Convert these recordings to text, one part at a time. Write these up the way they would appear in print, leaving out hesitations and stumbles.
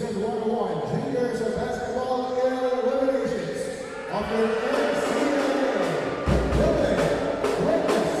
Division 101 Juniors Basketball Eliminations of the NCAA. Building Greatness.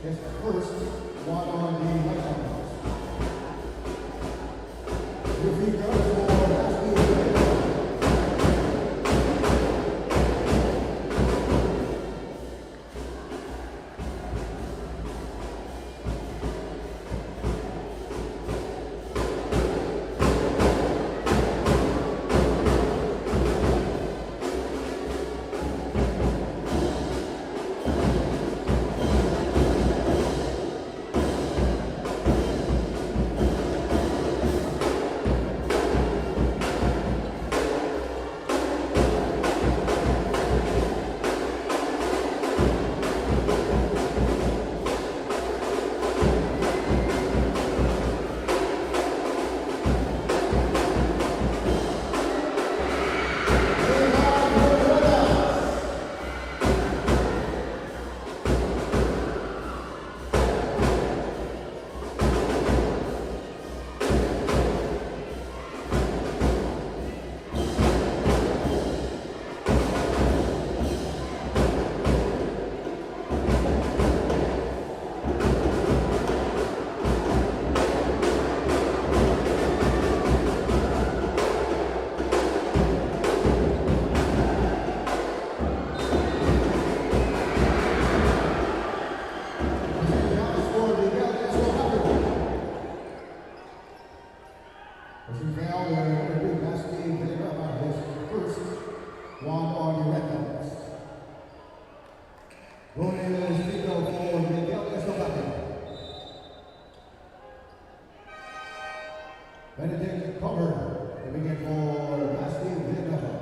It's the first one on the white numbers. If he goes for last Benedict cover. They begin for Lasky Beda.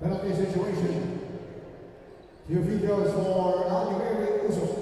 Penalty situation. Two free throws for Algeria Uso.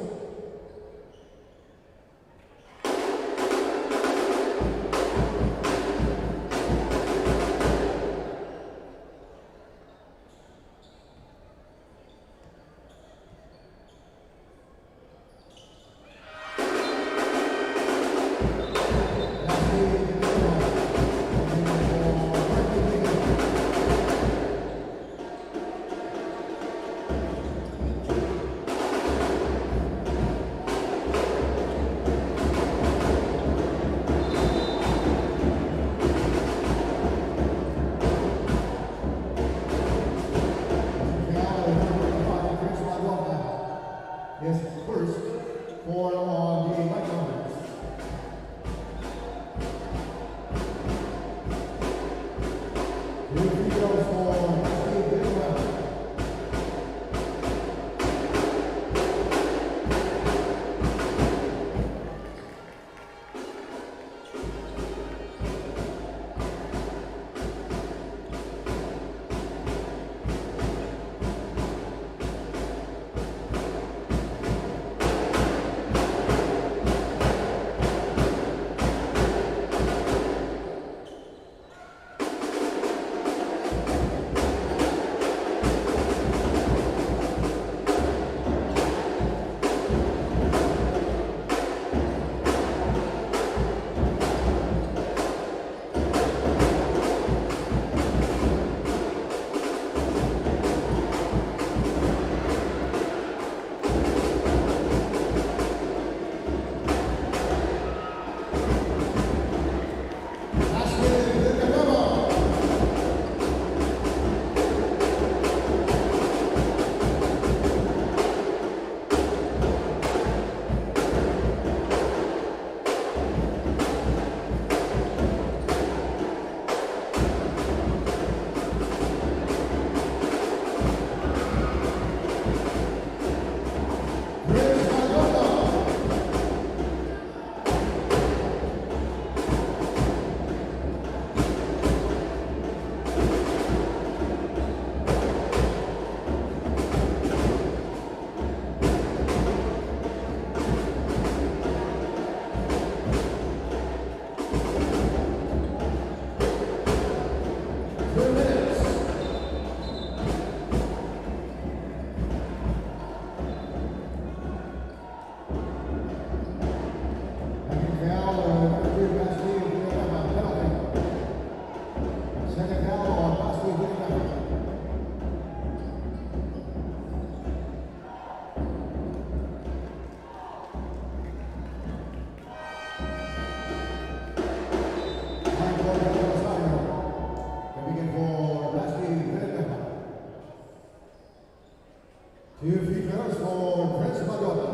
Two free throws for Prince Madonna.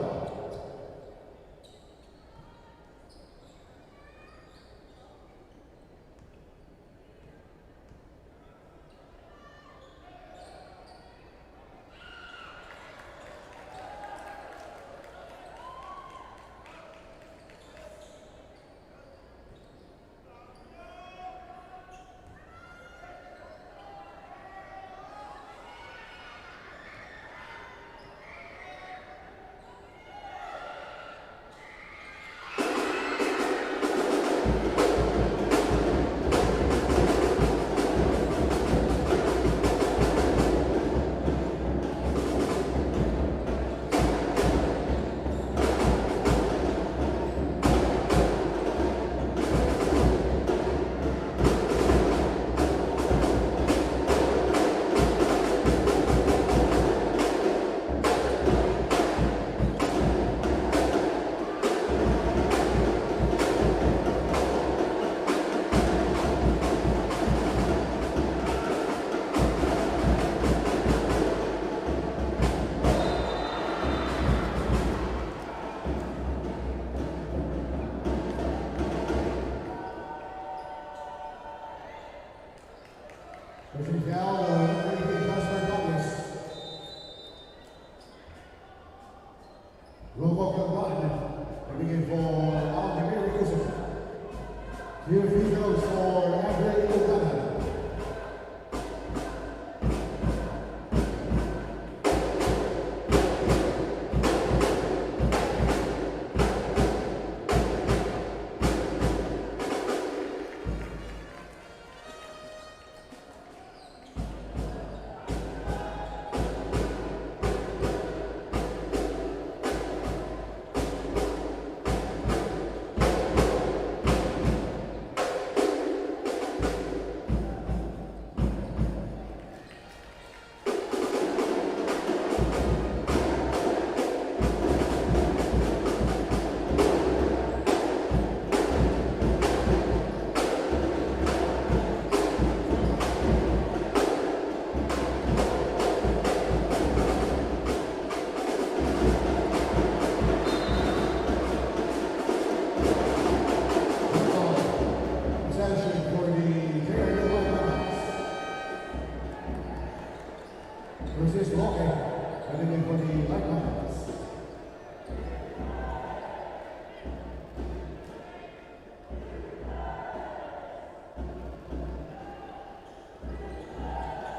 Here he goes for Andre O'Connor.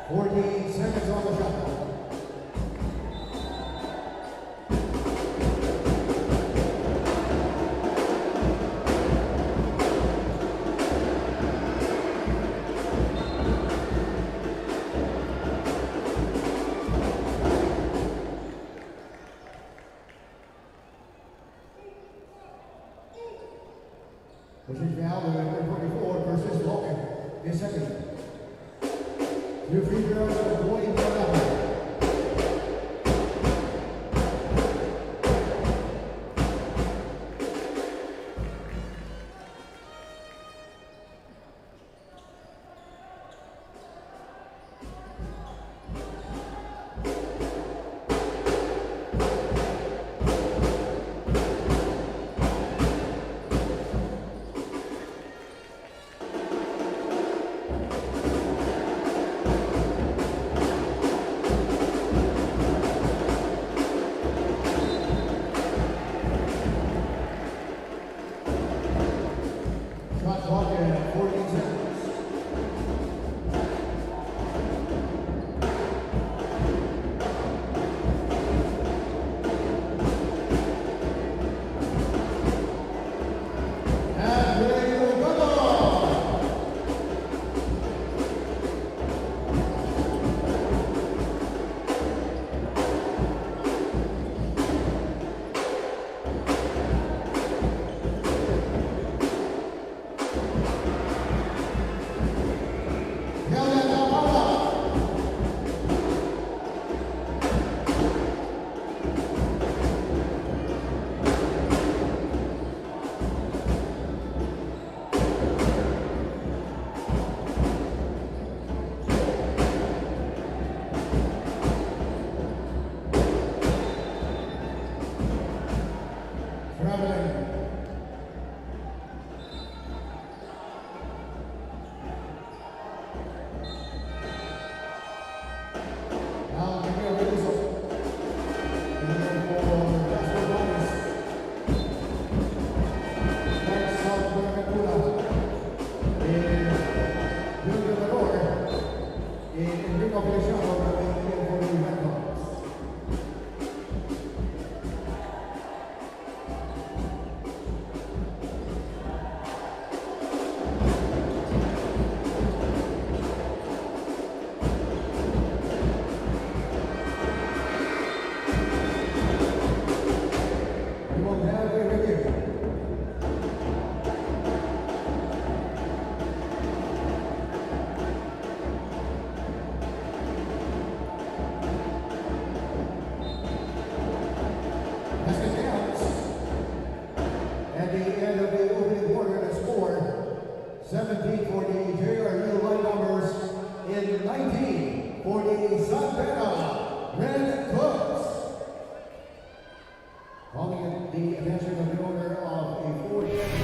14 seconds on the shot clock. Pushing down to number 44 versus Logan. In second. Two free throws for 21 hours. Shot clock at 14 seconds. And ready to go! Traveling. Now, give me a whistle. For Jasper Gomez. Next up, Buenaventura. Julio Valor. Enrico Feliciano for the Red Hawks. We will have a review. As it counts, at the end of the opening quarter, the score 17 for the JRU line numbers in 19 for the Beda Red Cooks. Calling the attention of the owner of a 4-game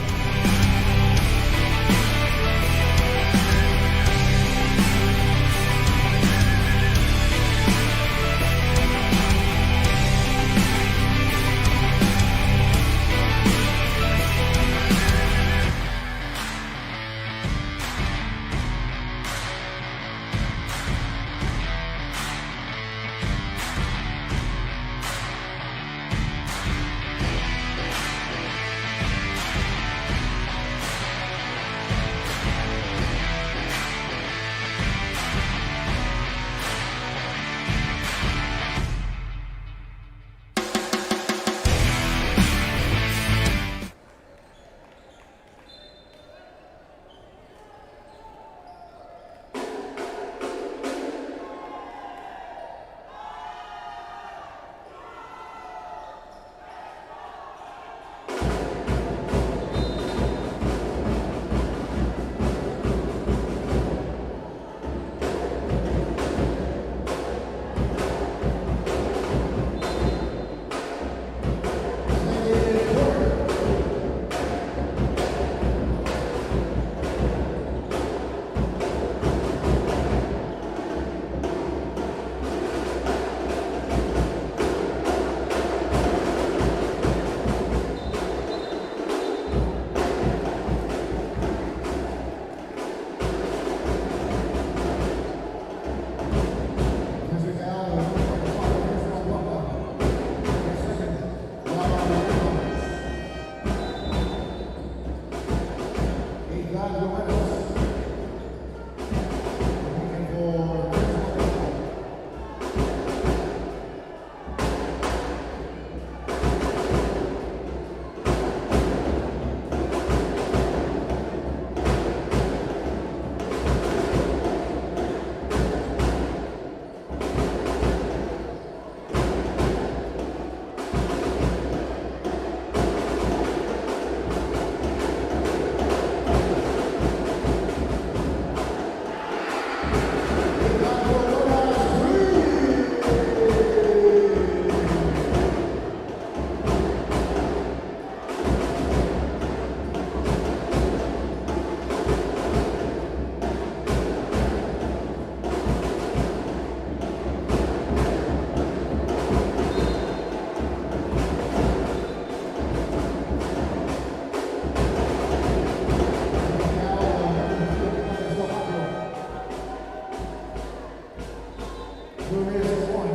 Serious one.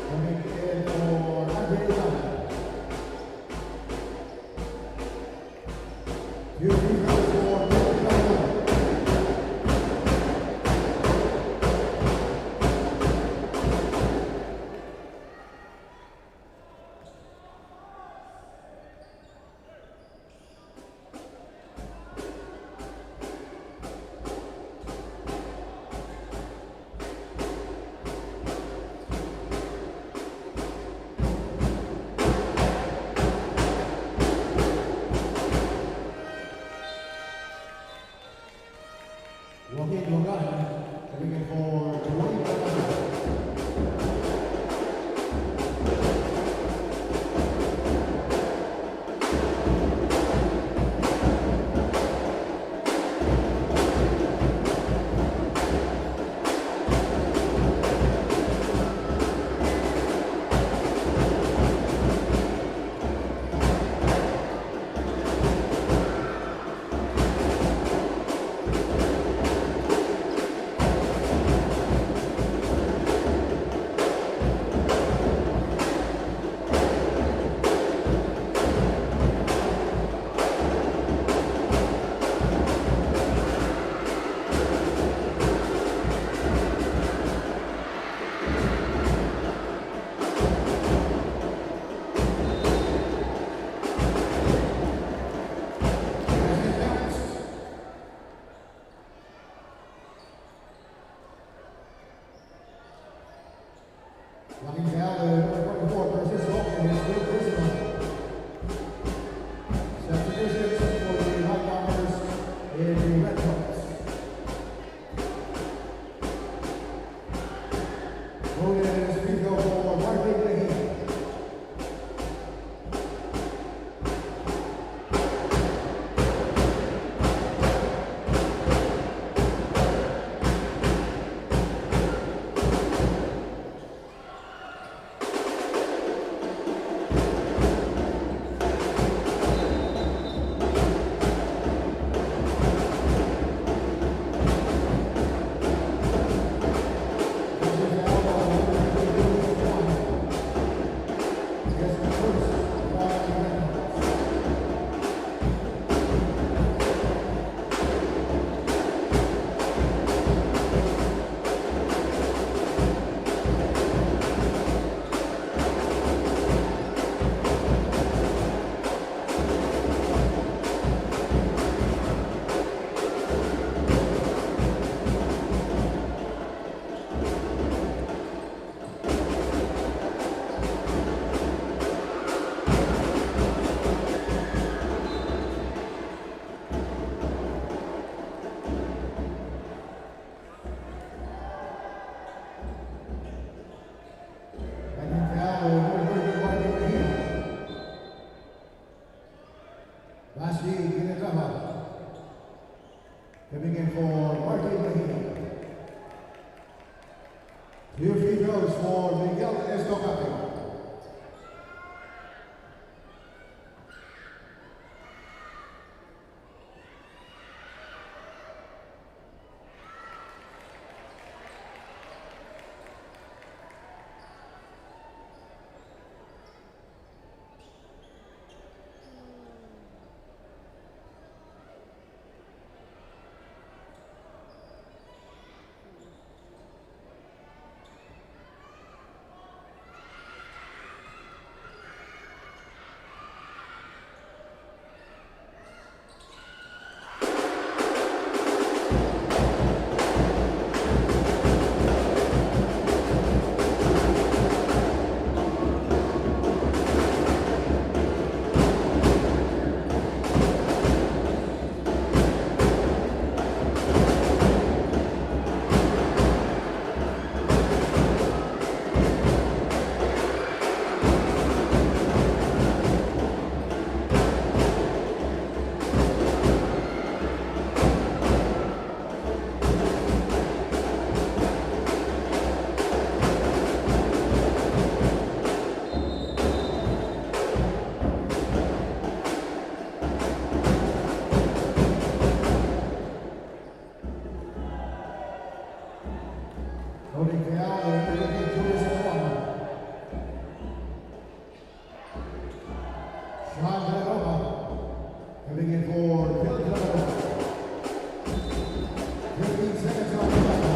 Coming in for number 11. Two defense for Beda. Walking to gun, coming in for 21. Running down the number 24, Princess Open is Will Brisbane. Subdivisions for the high bombers in the red coats. Voted as Pico for Martin Leahy. This is Alba. Voting foul, they're looking 2-1. Sean Villanova coming in for Villanova. 15 seconds on the clock.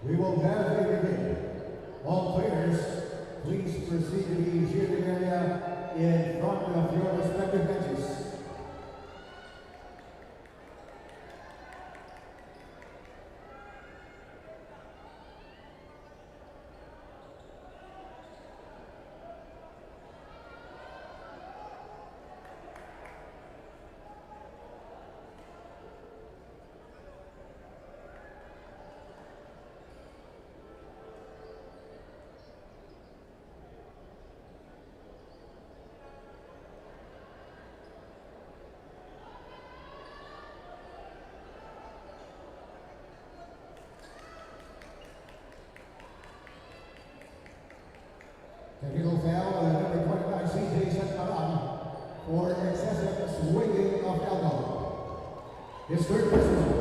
We will now begin. All players, please proceed to the cheering area in front of your respective benches. Technical foul on number 29, CJ Santana, for excessive swinging of elbow. His third personal.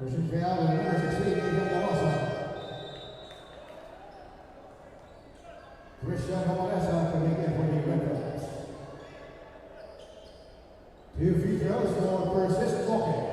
Pushing foul with number 16, Christian Homalesa coming in for the Red Caps. 2 free throws for persistent walking.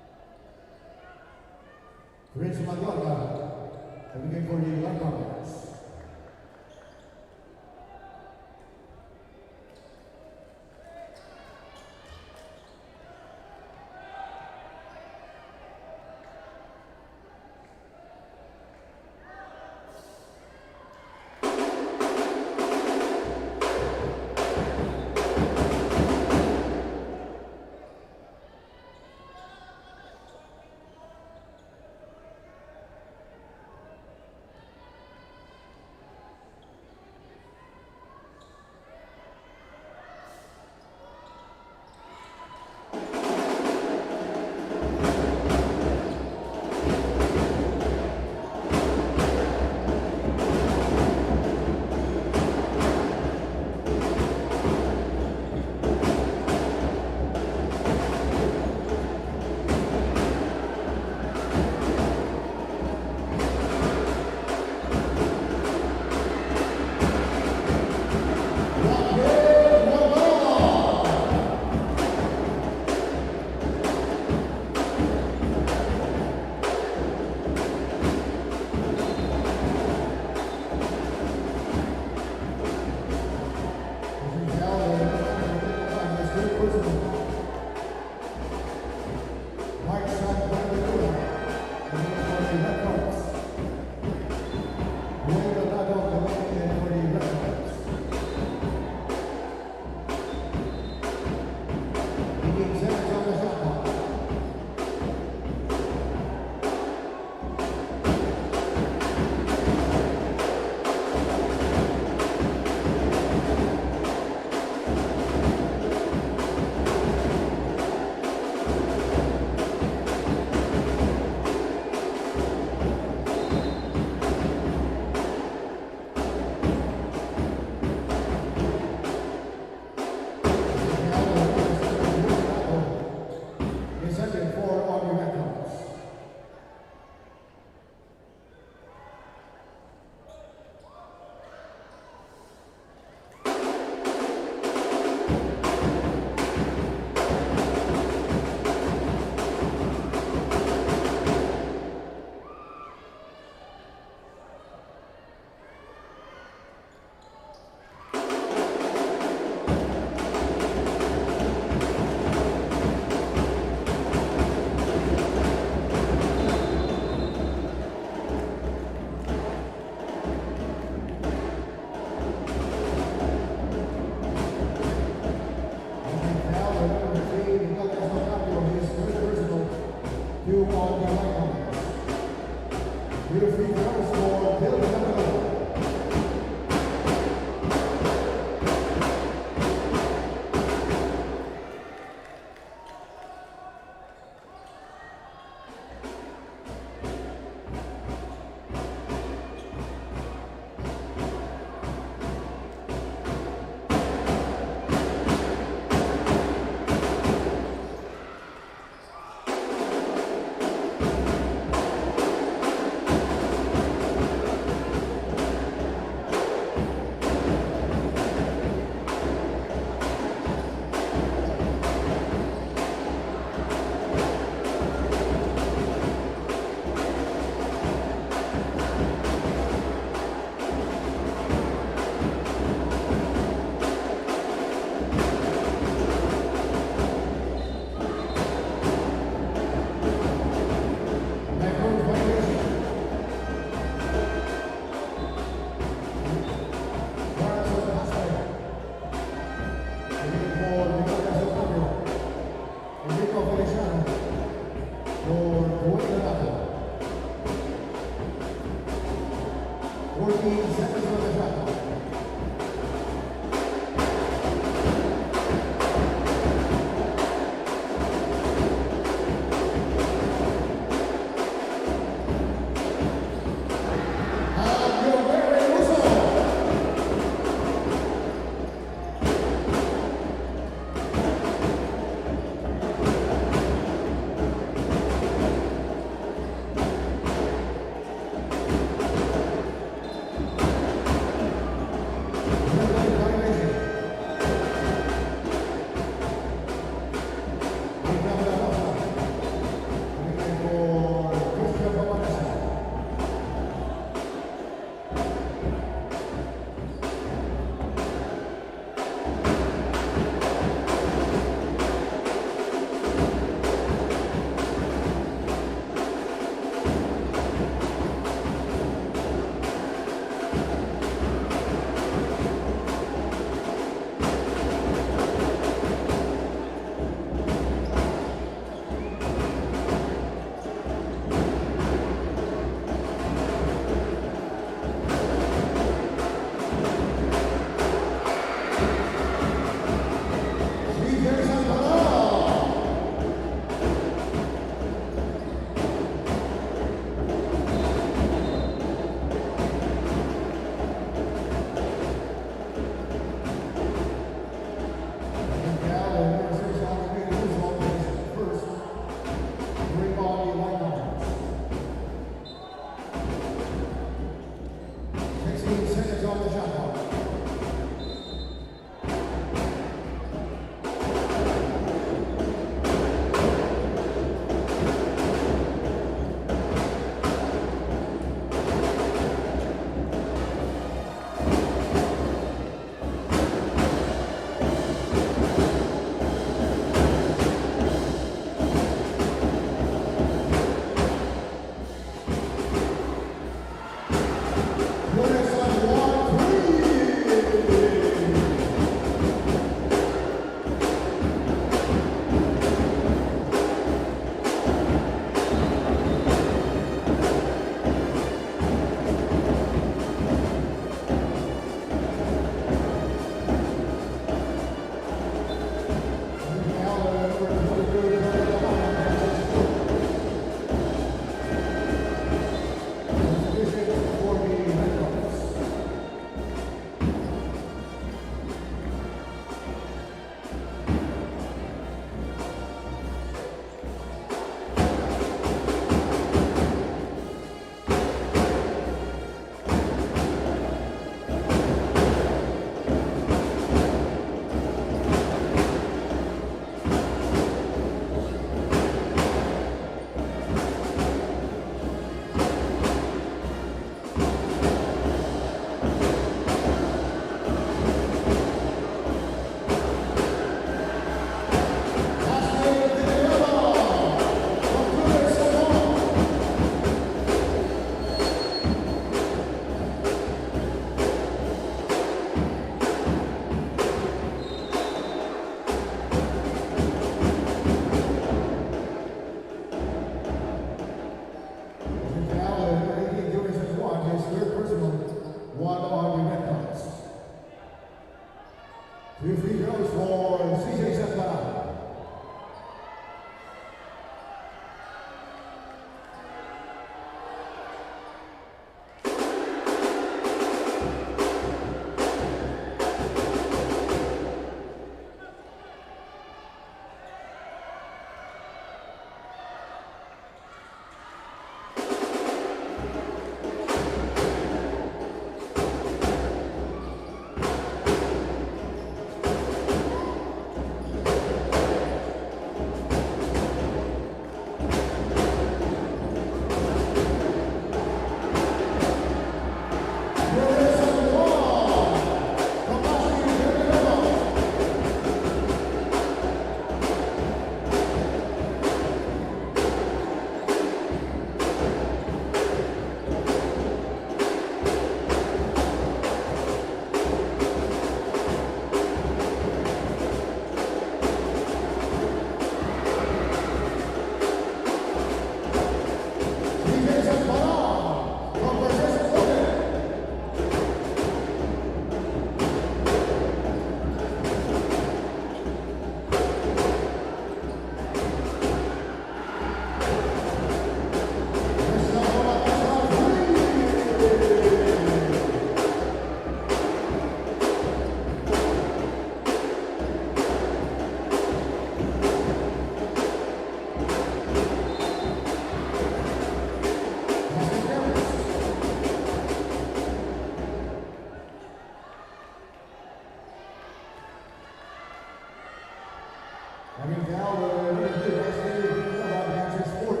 now we're going to do next thing about match sport.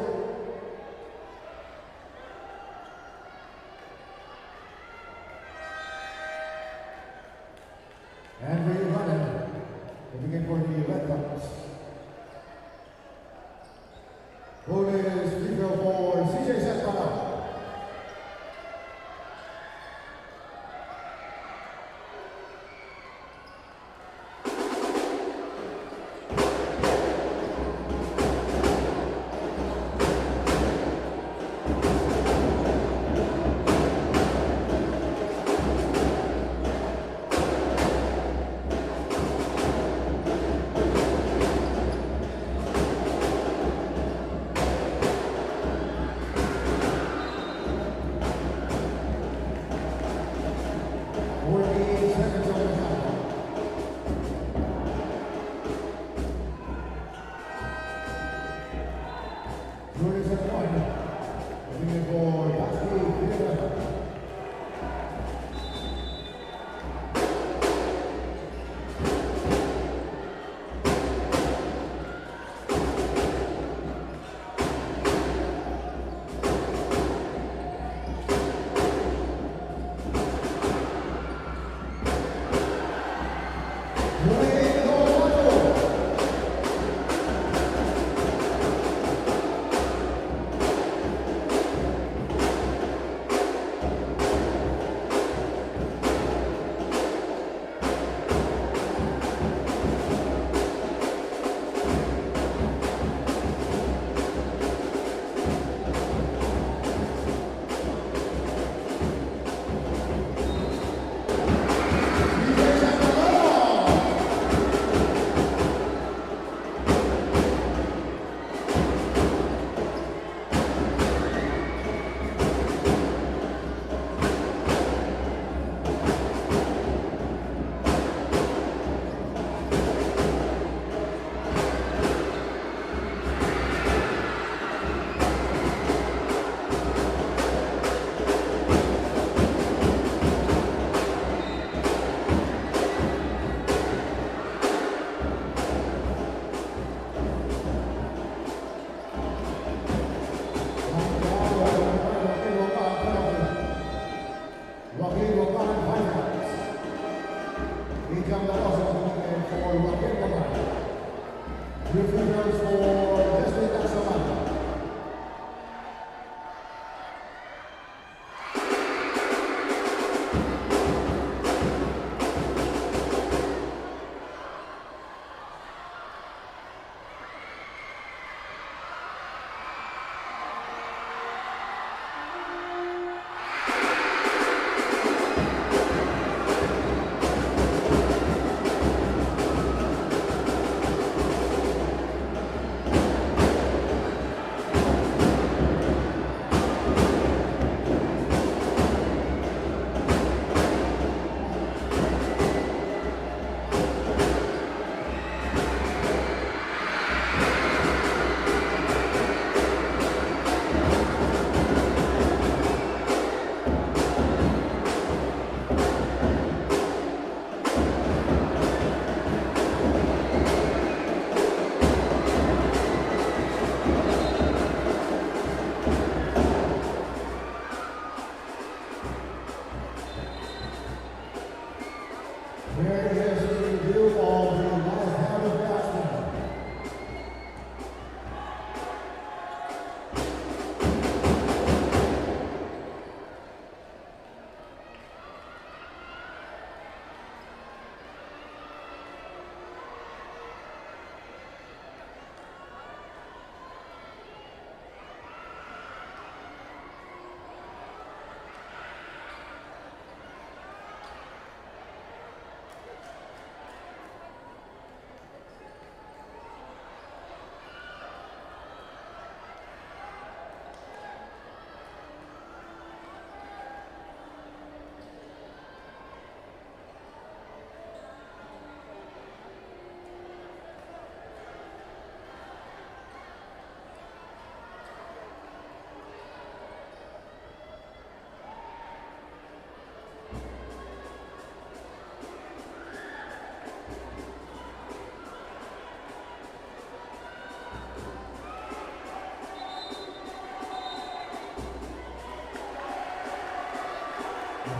And we're running. We begin for the red cups. Bonus free throw for CJ Sesbano.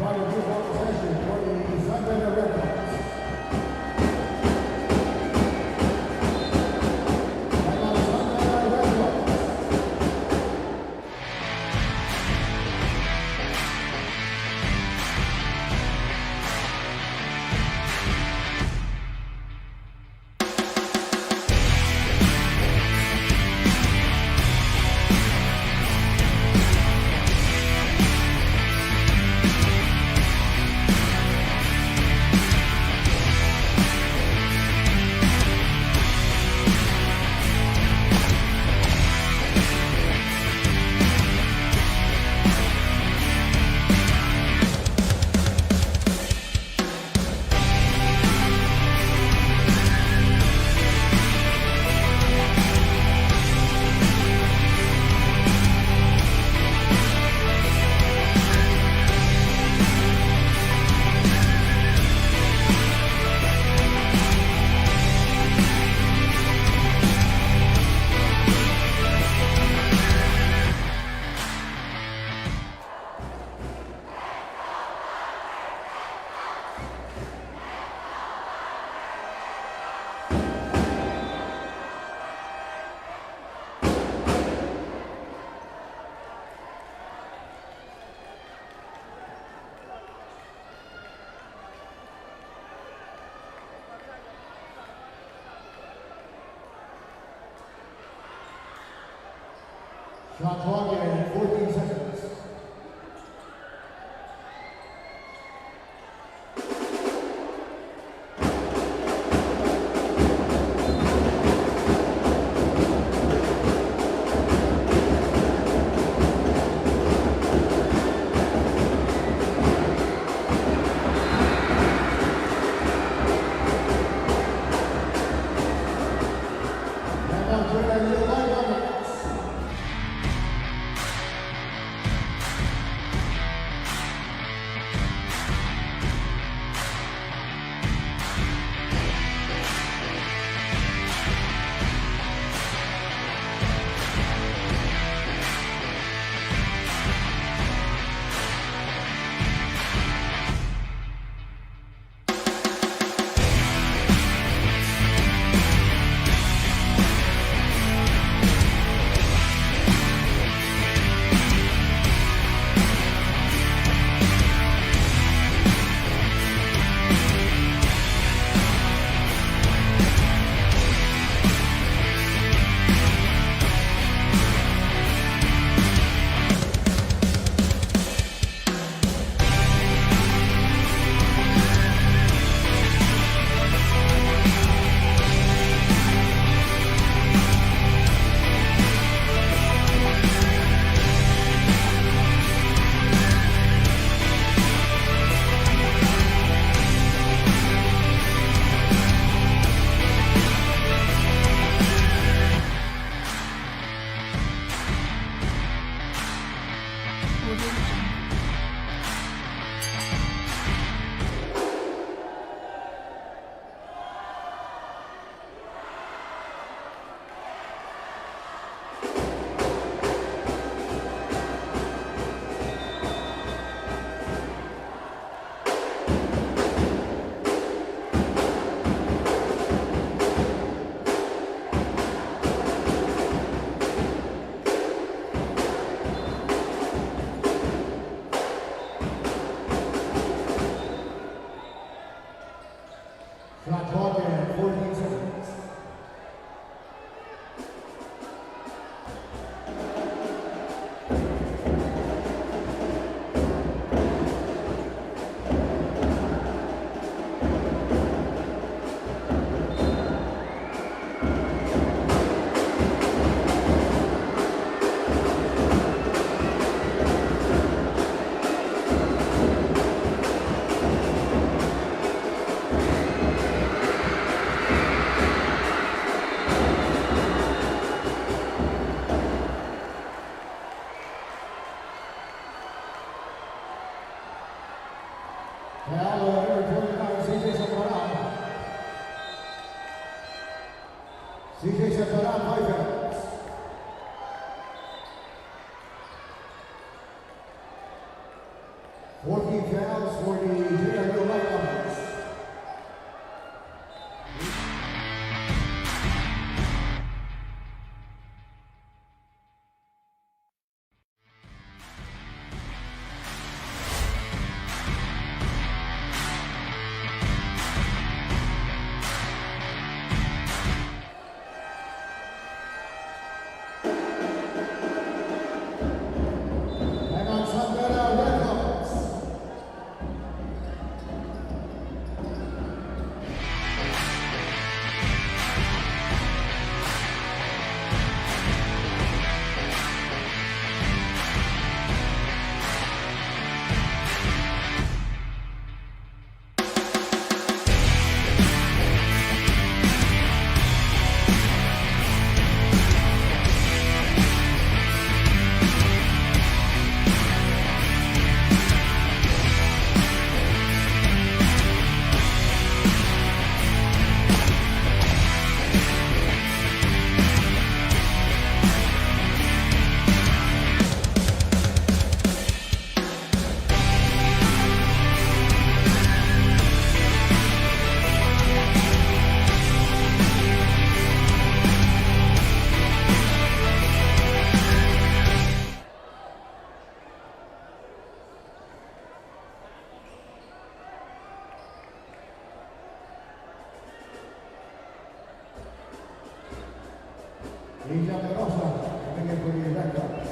By the default possession for the Sunbender Red Sox. Shot clock in 14 seconds. Shot clock in 14 seconds. 14 fouls for the JRU light numbers. Coming in for the Red Sox.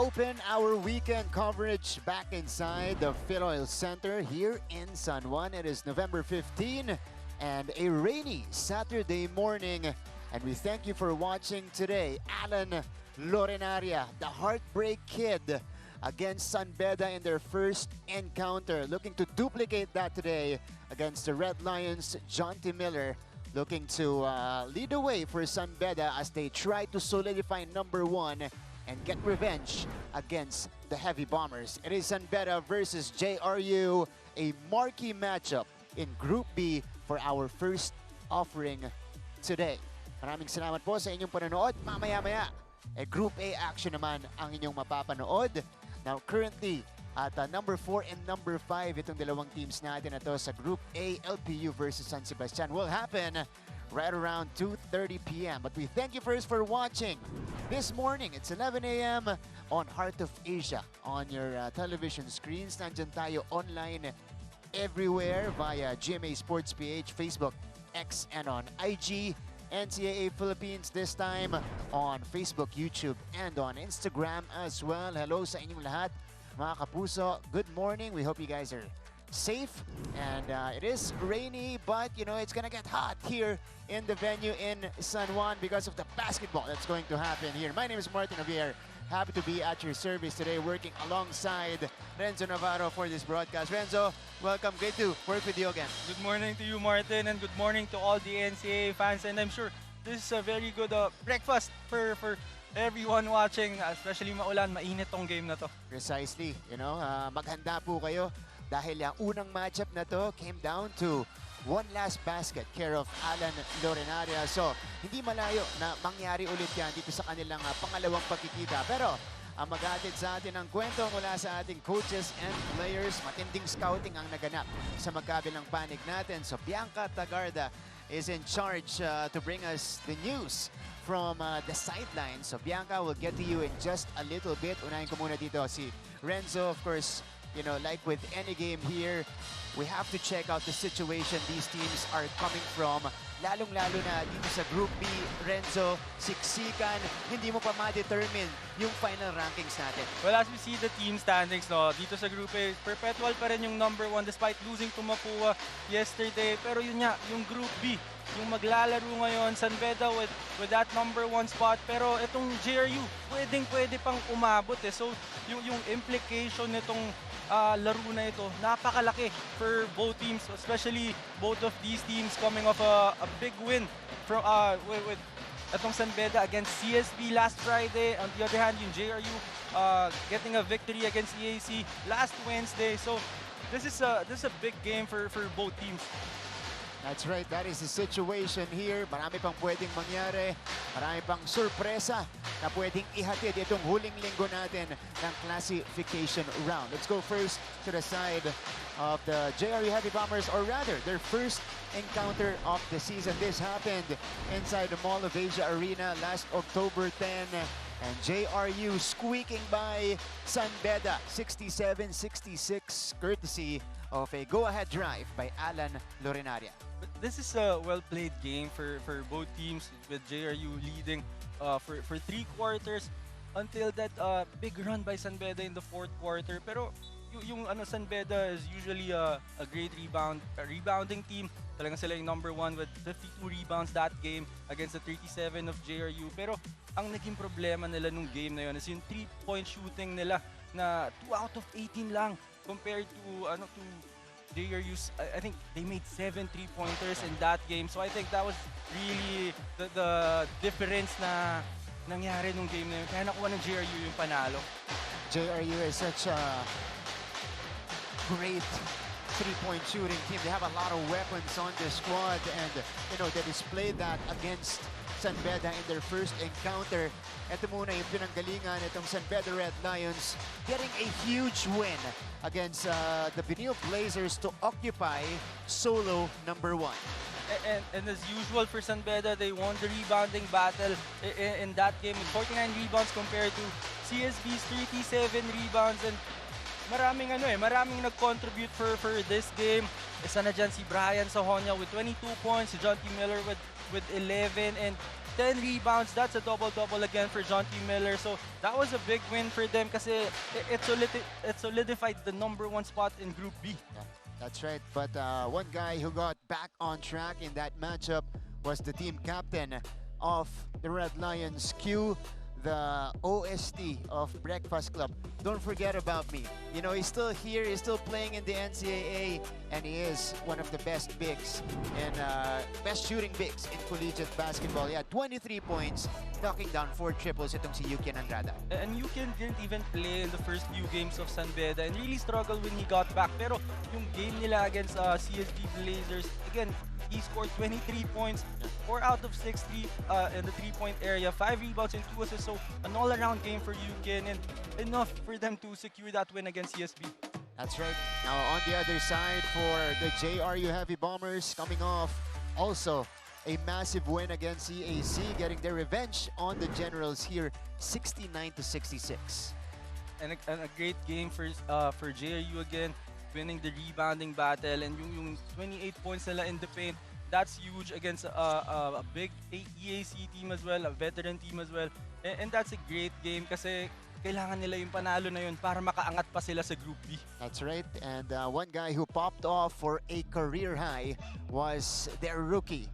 open our weekend coverage back inside the Philoil Center here in San Juan. It is November 15 and a rainy Saturday morning. And we thank you for watching today. Alan Lorenaria, the Heartbreak Kid, against San Beda in their first encounter. Looking to duplicate that today against the Red Lions. John T. Miller looking to lead the way for San Beda as they try to solidify number 1 and get revenge against the Heavy Bombers. It is San Beda versus JRU, a marquee matchup in Group B for our first offering today. Maraming salamat po sa inyong panonood. Mamaya-maya, Group A action naman ang inyong mapapanood. Now currently, at number 4 and number 5, itong dalawang teams natin na to sa Group A, LPU versus San Sebastian will happen right around 2:30 p.m. But we thank you first for watching this morning. It's 11 a.m. on Heart of Asia on your television screens. Nandyan tayo online everywhere via GMA Sports PH, Facebook, X, and on IG. NCAA Philippines this time on Facebook, YouTube, and on Instagram as well. Hello sa inyong lahat, mga kapuso. Good morning. We hope you guys are safe, and it is rainy, but you know it's gonna get hot here in the venue in San Juan because of the basketball that's going to happen here. My name is Martin Javier. Happy to be at your service today, working alongside Renzo Navarro for this broadcast. Renzo, welcome. Great to work with you again. Good morning to you, Martin, and good morning to all the NCAA fans. And I'm sure this is a very good breakfast for everyone watching, especially maulan, mainit tong game na to. Precisely. You know, maghanda po kayo dahil ang unang matchup na to came down to one last basket care of Alan Lorenaria. So, hindi malayo na mangyari ulit yan dito sa kanilang pangalawang pagkikita. Pero, ang mag-aatid sa atin ng kwento mula sa ating coaches and players, matinding scouting ang naganap sa magkabilang panig natin. So, Bianca Tagarda is in charge to bring us the news from the sidelines. So, Bianca, will get to you in just a little bit. Unahin ko muna dito si Renzo, of course. You know, like with any game here, we have to check out the situation these teams are coming from. Lalong-lalo na dito sa Group B, Renzo, siksikan, hindi mo pa ma-determine yung final rankings natin. Well, as we see the team standings, no, dito sa Group A, perpetual pa rin yung number 1 despite losing to Mapua yesterday. Pero yun nga, yung Group B, yung maglalaro ngayon, San Beda with that number 1 spot. Pero itong JRU, pwede pang umabot eh. So, yung implication nitong laro na ito, napakalaki for both teams, especially both of these teams coming off a big win from with itong San Beda against CSB last Friday. On the other hand, yung JRU getting a victory against EAC last Wednesday. So this is a big game for both teams. That's right, that is the situation here. Marami pang pwedeng mangyari, marami pang sorpresa na pwedeng ihatid itong huling linggo natin ng classification round. Let's go first to the side of the JRU Heavy Bombers, or rather, their first encounter of the season. This happened inside the Mall of Asia Arena last October 10. And JRU squeaking by San Beda, 67-66, courtesy of a go-ahead drive by Alan Lorenaria. But this is a well-played game for both teams, with JRU leading for 3 quarters until that big run by San Beda in the 4th quarter. Pero yung San Beda is usually a great rebounding team. Talagang sila yung number 1 with 52 rebounds that game against the 37 of JRU. Pero ang naging problema nila nung game na yun is yung 3-point shooting nila na 2 out of 18 lang compared to JRU's. I think they made 7 3-pointers in that game. So I think that was really the difference na nangyari nung game na yun. Kaya nakuha ng JRU yung panalo. JRU is such a great 3-point shooting team. They have a lot of weapons on their squad, and you know, they displayed that against San Beda in their first encounter. Ito muna yung pinanggalingan itong San Beda Red Lions, getting a huge win against the Benil Blazers to occupy solo number 1. And as usual for San Beda, they won the rebounding battle in that game with 49 rebounds compared to CSB's 37 rebounds. And maraming nag-contribute for this game. isa na dyan si Brian Sahonia with 22 points, si John T. Miller with 11 and 10 rebounds. That's a double-double again for John T. Miller. So that was a big win for them kasi it solidified the #1 spot in Group B. Yeah, that's right. But one guy who got back on track in that matchup was the team captain of the Red Lions, Q, the OST of Breakfast Club. Don't forget about me. You know, he's still here, he's still playing in the NCAA, and he is one of the best bigs and best shooting bigs in collegiate basketball. He had 23 points, knocking down 4 triples itong si Yukian Andrada. And Yukin didn't even play in the first few games of San Beda and really struggled when he got back. Pero yung game nila against CSD Blazers, again, he scored 23 points, 4 out of 6 in the 3-point area, 5 rebounds and 2 assists. So an all-around game for Yukin and enough for them to secure that win against CSB. That's right. Now on the other side for the JRU Heavy Bombers, coming off also a massive win against CAC, getting their revenge on the Generals here, 69-66. And a great game for JRU again, winning the rebounding battle and yung 28 points nila in the paint. That's huge against a big EAC team as well, a veteran team as well. And that's a great game kasi kailangan nila yung panalo na yun para makaangat pa sila sa Group B. That's right. And one guy who popped off for a career high was their rookie,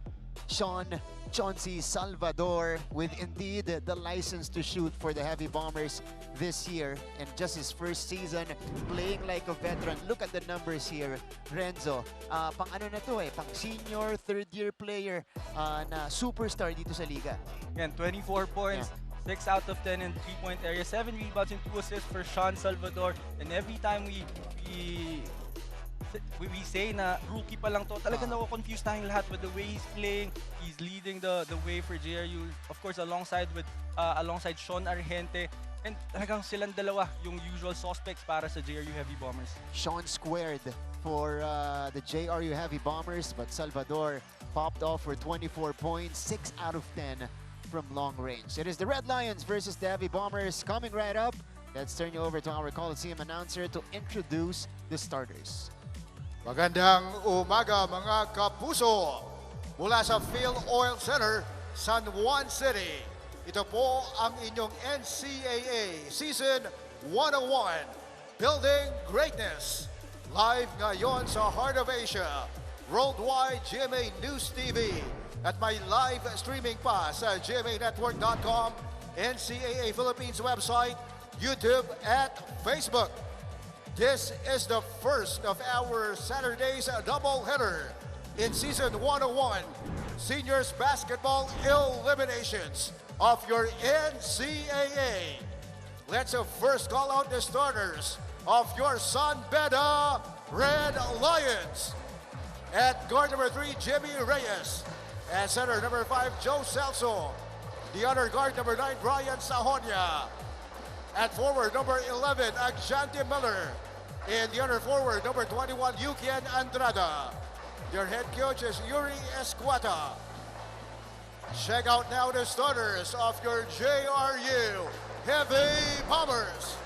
Chauncey Salvador, with indeed the license to shoot for the Heavy Bombers this year. And just his first season playing like a veteran. Look at the numbers here, Renzo. Pang ano na to pang senior, third-year player na superstar dito sa liga. Again, 24 points. 6 out of 10 in 3-point area, 7 rebounds and 2 assists for Sean Salvador. And every time we say na rookie pa lang to, talagang nako-confuse tayong lahat with the way he's playing. He's leading the way for JRU, of course, alongside Sean Argente. And talagang silang dalawa yung usual suspects para sa JRU Heavy Bombers. Sean squared for the JRU Heavy Bombers, but Salvador popped off for 24 points, 6 out of 10 from long range. It is the Red Lions versus the Heavy Bombers coming right up. Let's turn you over to our Coliseum announcer to introduce the starters. Magandang umaga mga kapuso mula sa Phil Oil Center, San Juan City. Ito po ang inyong NCAA Season 101, Building Greatness. Live ngayon sa Heart of Asia, Worldwide GMA News TV, at may live streaming pa sa gmanetwork.com, NCAA Philippines website, YouTube at Facebook. This is the first of our Saturday's doubleheader in Season 101, Seniors Basketball Eliminations of your NCAA. Let's first call out the starters of your San Beda Red Lions. At guard number 3, Jimmy Reyes. At center number 5, Joe Celso. The other guard number 9, Brian Sahonia. At forward number 11, Agjanti Miller. And the other forward number 21, Yukian Andrada. Your head coach is Yuri Escuata. Check out now the starters of your JRU Heavy Bombers.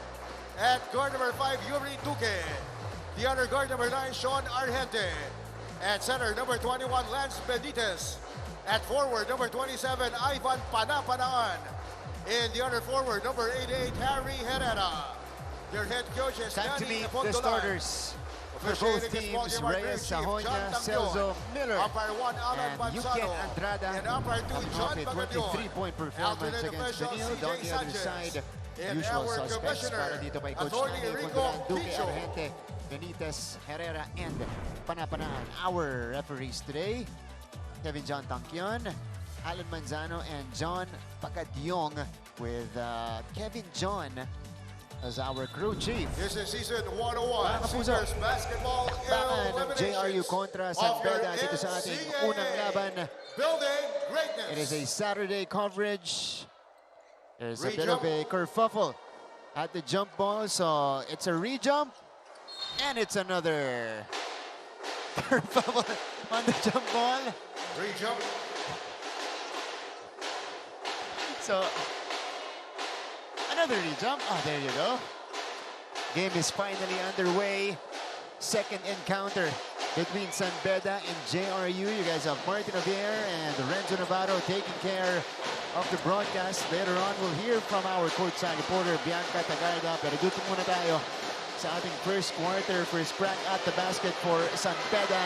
At guard number 5, Yuri Duque. The other guard number 9, Sean Argente. At center number 21, Lance Benitez. At forward number 27, Ivan Panapanaan. And the other forward number 88, Harry Herrera. Their head coach is Time to Yanni meet the Apondolan. starters for both teams, Reyes, Sahonia, Celso, Miller, Umpire 1, Alan and Yukian Manzano. Andrada. And umpire 2, Coming John off a Pagadion. 23-point performance Alternate against official, Benilde. On CJ the other Sanchez. side, And usual our suspects commissioner, para dito kay Coach Attorney Nani Rico Apondolan, Duque, Picho. Argente, Benitez, Herrera, and Panapanaan. Our referees today, Kevin John Tangkion, Alan Manzano, and John Pagadion, with Kevin John as our crew chief. This is Season 101, Mga kapuso, Seniors Basketball Bakbakan ng JRU Eliminations kontra of San your Beda dito sa ating NCAA unang laban. Building Greatness. It is a Saturday coverage. There's a bit Re-jump. of a kerfuffle at the jump ball, so it's a re-jump, and it's another kerfuffle on the jump ball. Re-jump. So, another re-jump. Oh, there you go. Game is finally underway. Second encounter between San Beda and JRU. You guys have Martin Javier and Renzo Navarro taking care of the broadcast. Later on, we'll hear from our courtside reporter, Bianca Tagarda. Pero dito muna tayo sa ating first quarter, first crack at the basket for San Beda.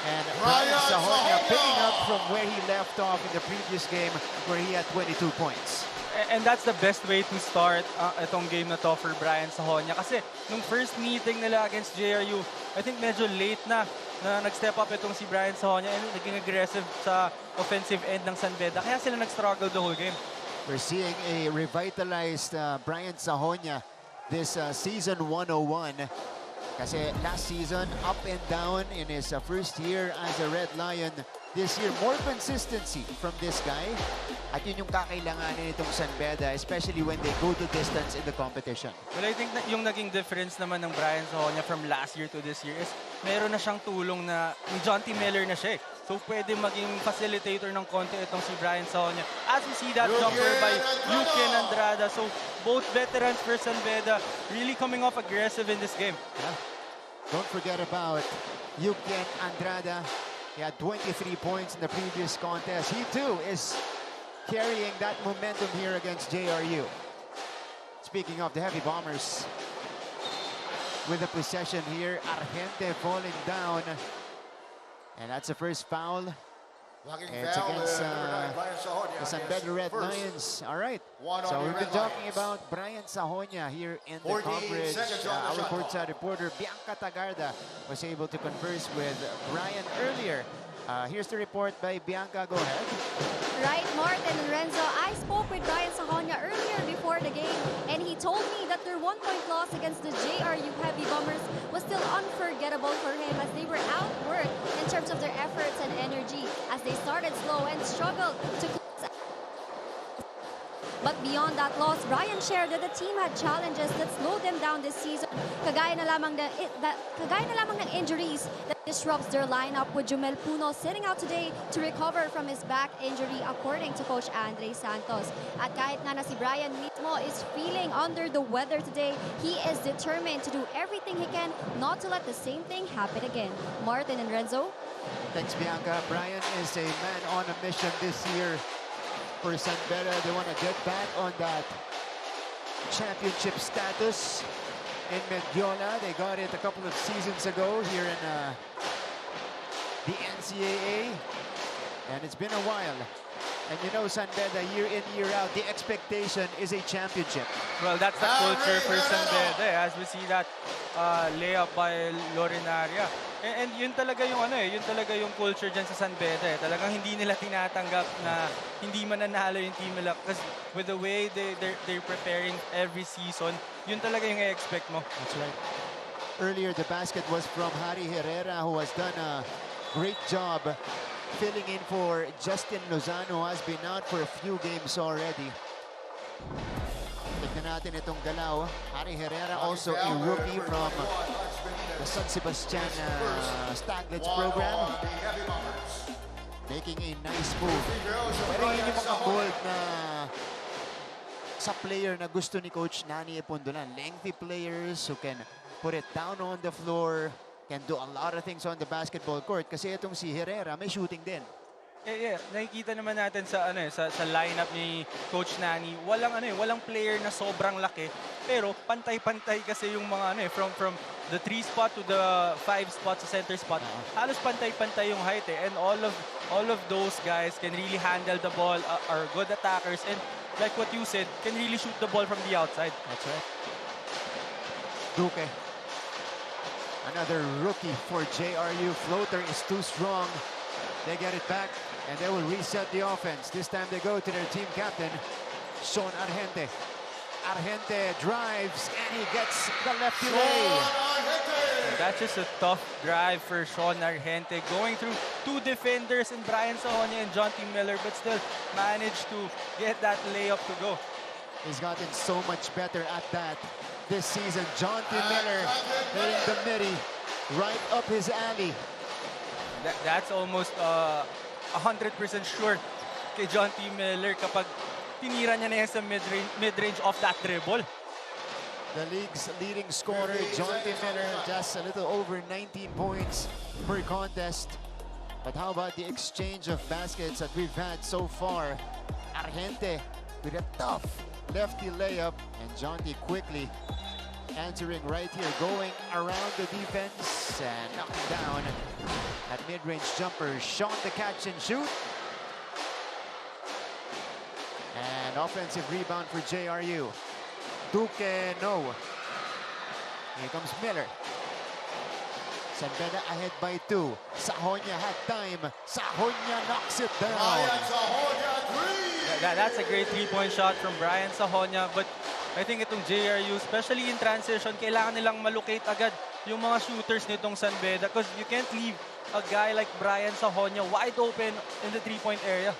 And Brian Sahonia picking up from where he left off in the previous game where he had 22 points. And that's the best way to start itong game na to for Brian Sahonia. Kasi nung first meeting nila against JRU, I think medyo late na nag-step up itong si Brian Sahonia and naging aggressive sa offensive end ng San Beda. Kaya sila nag-struggle the whole game. We're seeing a revitalized Brian Sahonia this season 101. Kasi last season, up and down in his first year as a Red Lion. This year, more consistency from this guy. At yun yung kakailanganin itong San Beda, especially when they go to distance in the competition. Well, I think yung naging difference naman ng Brian Sahonia from last year to this year is meron na siyang tulong na ni John T. Miller na siya. So pwede maging facilitator ng konti itong si Brian Sahonia. As we see that jumper by Yuken Andrada. So both veterans for San Beda really coming off aggressive in this game. Yeah. Don't forget about Yuken Andrada. He had 23 points in the previous contest. He too is carrying that momentum here against JRU. Speaking of the Heavy Bombers, with the possession here, Argente falling down. And that's the first foul. It's against the San Beda Red Lions. All right. So we've been talking about Brian Sahonia here in the coverage. Our courtside reporter, Bianca Tagarda, was able to converse with Brian earlier. Here's the report by Bianca. Go ahead. Right, Martin and Renzo. I spoke with Brian Sahonia earlier before the game, and he told me that their one-point loss against the JRU Heavy Bombers was still unforgettable for him as they were outworked in terms of their efforts and energy as they started slow and struggled to close. But beyond that loss, Brian shared that the team had challenges that slowed them down this season. Kagaya na lamang ng injuries that disrupts their lineup, with Jumel Puno sitting out today to recover from his back injury, according to Coach Andre Santos. At kahit na si Brian mismo is feeling under the weather today, he is determined to do everything he can not to let the same thing happen again. Martin and Renzo. Thanks, Bianca. Brian is a man on a mission this year. For San Beda, they want to get back on that championship status in Mediola. They got it a couple of seasons ago here in the NCAA, and it's been a while. And you know, San Beda, year in, year out, the expectation is a championship. Well, that's the culture for San Beda, as we see that layup by Lorinaria. And yun talaga yung yun talaga yung culture dyan sa San Beda. Talagang hindi nila tinatanggap na hindi mananalo yung team nila, because with the way they're preparing every season, yun talaga yung i-expect mo. That's right. Earlier, the basket was from Harry Herrera, who has done a great job filling in for Justin Lozano, who has been out for a few games already. Tignan natin itong galaw. Harry Herrera, also a rookie from the San Sebastian Staglets program. Making a nice move. Pero yun yung mga bold na sa player na gusto ni Coach Nani Epondolan. Lengthy players who can put it down on the floor, can do a lot of things on the basketball court. Kasi itong si Herrera, may shooting din. Yeah. Nakikita naman natin sa sa lineup ni Coach Nani, walang player na sobrang laki, pero pantay-pantay kasi yung mga from the 3 spot to the 5 spot sa center spot. Halos pantay-pantay yung height and all of those guys can really handle the ball, are good attackers, and like what you said, can really shoot the ball from the outside. That's right. Duque. Another rookie for JRU. Floater is too strong. They get it back, and they will reset the offense. This time they go to their team captain, Sean Argente. Argente drives, and he gets the lefty lay. That's just a tough drive for Sean Argente, going through 2 defenders in Brian Sahonia and John T. Miller, but still managed to get that layup to go. He's gotten so much better at that this season. John T. Miller hitting the midi right up his alley. That's almost 100% sure kay John T. Miller kapag tinira niya na yan sa mid-range off that dribble. The league's leading scorer, Jonty Miller, just a little over 19 points per contest. But how about the exchange of baskets that we've had so far? Argente with a tough lefty layup, and Jonty quickly answering right here, going around the defense and knocking down at mid-range jumper. Sean the catch and shoot. And offensive rebound for JRU. Duque, no. Here comes Miller. San Beda ahead by 2. Sahonya had time. Sahonya knocks it down. That's a great three-point shot from Brian Sahonya. But I think itong JRU, especially in transition, kailangan nilang malocate agad yung mga shooters nitong San Beda, because you can't leave a guy like Brian Sahonya wide open in the three-point area.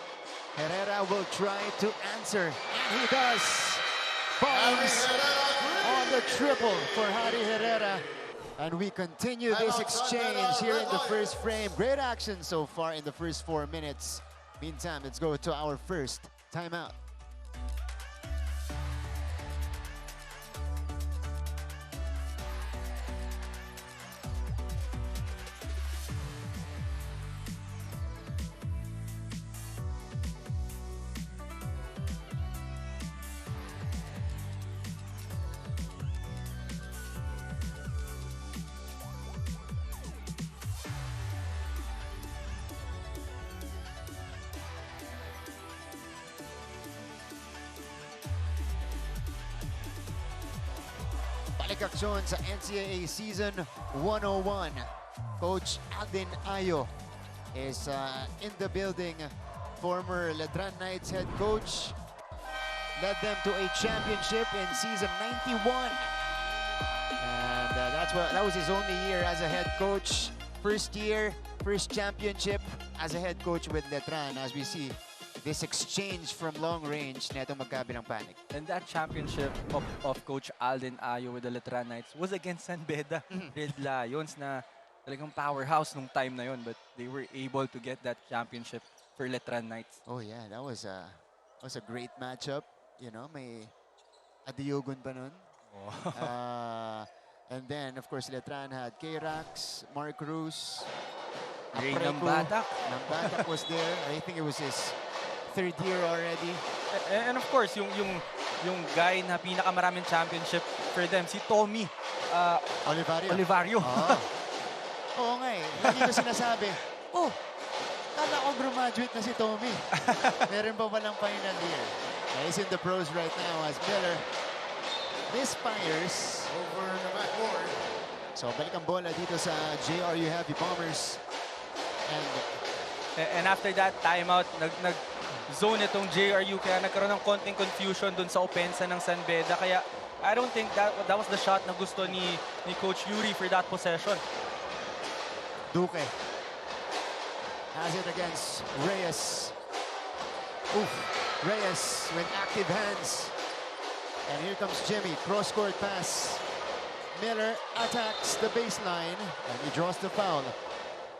Herrera will try to answer, and he does. Bombs on the triple for Harry Herrera. And we continue this exchange here in the first frame. Great action so far in the first 4 minutes. Meantime, let's go to our first timeout. Balik aksyon sa NCAA Season 101. Coach Alden Ayo is in the building. Former Letran Knights head coach. Led them to a championship in Season 91. And that was his only year as a head coach. First year, first championship as a head coach with Letran, as we see this exchange from long range na itong magkabilang panig. And that championship of Coach Alden Ayo with the Letran Knights was against San Beda Red Lions, na talagang powerhouse nung time na yon, but they were able to get that championship for Letran Knights. Oh yeah, that was a great matchup. You know, may Adiogun pa nun. Oh. And then, of course, Letran had K-Rax, Mark Cruz, Ray Apreco. Nambatak. Nambatak was there. I think it was his 3rd year already. And of course, yung guy na pinakamaraming championship for them, si Tommy Oh. Olivario. Oo nga eh. Lagi ko sinasabi, kala ko graduate na si Tommy. Meron pa walang final year. He's in the pros right now as Miller misfires. Over the backboard. So balik ang bola dito sa JRU Heavy Bombers. And after that timeout, nag-zone itong JRU, kaya nagkaroon ng konting confusion dun sa opensa ng San Beda. Kaya I don't think that was the shot na gusto ni Coach Yuri for that possession. Duque has it against Reyes. Reyes with active hands. And here comes Jimmy, cross-court pass. Miller attacks the baseline and he draws the foul.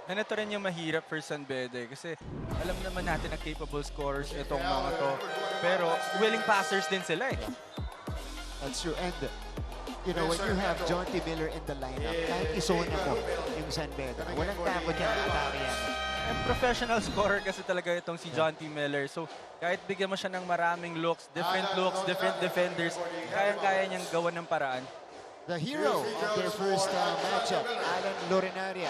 And ito rin yung mahirap for San Beda, kasi alam naman natin na capable scorers itong mga to. Pero willing passers din sila eh. That's true. And you know, when you have Jonty Miller in the lineup, kahit isona mo yung San Beda, walang takot yan, atake yan. And professional scorer kasi talaga itong si Jonty Miller. So kahit bigyan mo siya ng maraming looks, different defenders, kaya niyang gawan ng paraan. The hero of their first matchup, Alan Lorenaria,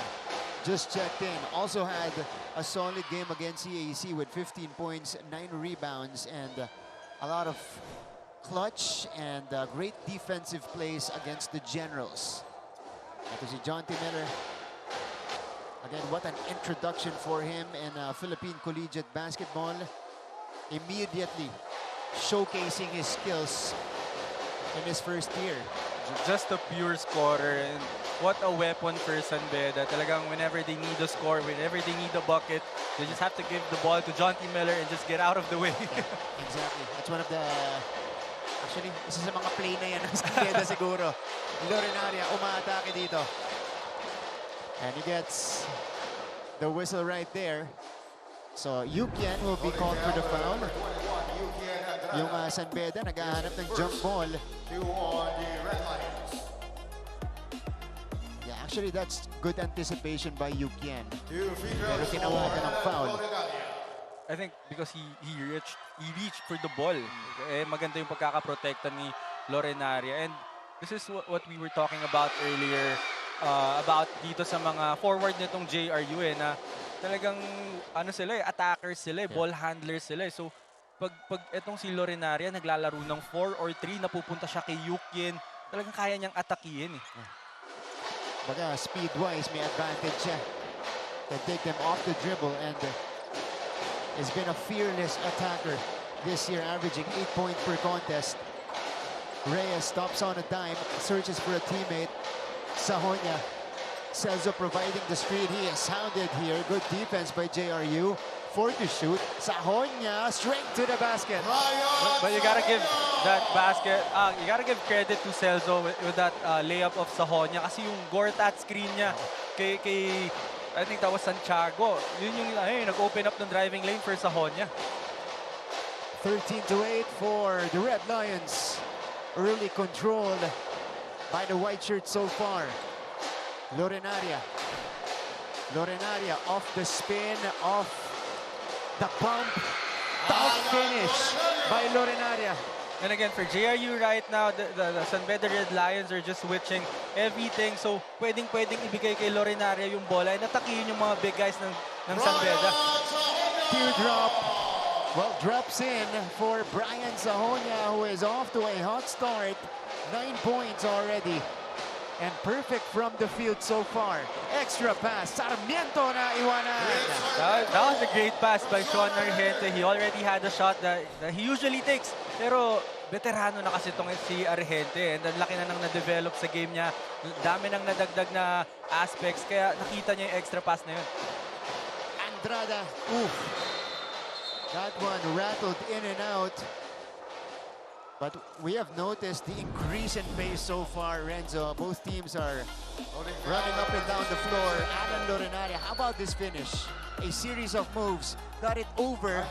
just checked in. Also had a solid game against CAC with 15 points, 9 rebounds, and a lot of clutch and great defensive plays against the Generals. Ito si Jonty Miller. Again, what an introduction for him in Philippine collegiate basketball. Immediately showcasing his skills in his first year. Just a pure scorer, and what a weapon for San Beda. Talagang whenever they need a score, whenever they need a bucket, they just have to give the ball to Jonty Miller and just get out of the way. Yeah, exactly. That's one of the... Actually, isa sa mga play na yan ng San Beda siguro. Lorenaria umaatake dito. And he gets the whistle right there. So Yukian will be called for the foul. Yung San Beda naghahanap ng jump ball. Two on the red line. Actually, that's good anticipation by Yukian. Pero tinawagan ng foul. I think because he reached for the ball. Eh, maganda yung pagkakaprotekta ni Lorenaria. And this is what we were talking about earlier about dito sa mga forward nitong JRU na talagang ano sila attackers sila, ball handlers sila. So pag etong si Lorenaria naglalaro ng 4 or 3, napupunta siya kay Yukian, talagang kaya niyang atakihin eh. Baga, speed-wise, may advantage siya. Can take them off the dribble and has been a fearless attacker this year, averaging 8 points per contest. Reyes stops on a dime, searches for a teammate. Sahonia, Celso providing the screen. He is hounded here. Good defense by JRU. 4 to shoot. Sahonia straight to the basket. But you gotta give that basket, you gotta give credit to Celso with that layup of Sahonia kasi yung Gortat screen niya kay I think that was Santiago. Yun yung nag-open up ng driving lane for Sahonia. 13-8 for the Red Lions. Early control by the white shirt so far. Lorenaria off the spin, off the pump. Tough finish by Lorenaria. And again, for JRU right now, the San Beda Red Lions are just switching everything. So, pwedeng ibigay kay Lorenaria yung bola and atakihin yung mga big guys ng San Beda. Teardrop. Well, drops in for Brian Sahonia, who is off to a hot start. 9 points already. And perfect from the field so far. Extra pass. Sarmiento na iwanan. That was a great pass by Sean Argente. He already had a shot that he usually takes. Pero veterano na kasi itong si Argente. And ang laki na nang na-develop sa game niya. Dami nang nadagdag na aspects. Kaya nakita niya yung extra pass na yun. Andrada. Oof. That one rattled in and out. But we have noticed the increase in pace so far, Renzo. Both teams are running up and down the floor. Alan Lorenaria, how about this finish? A series of moves, got it over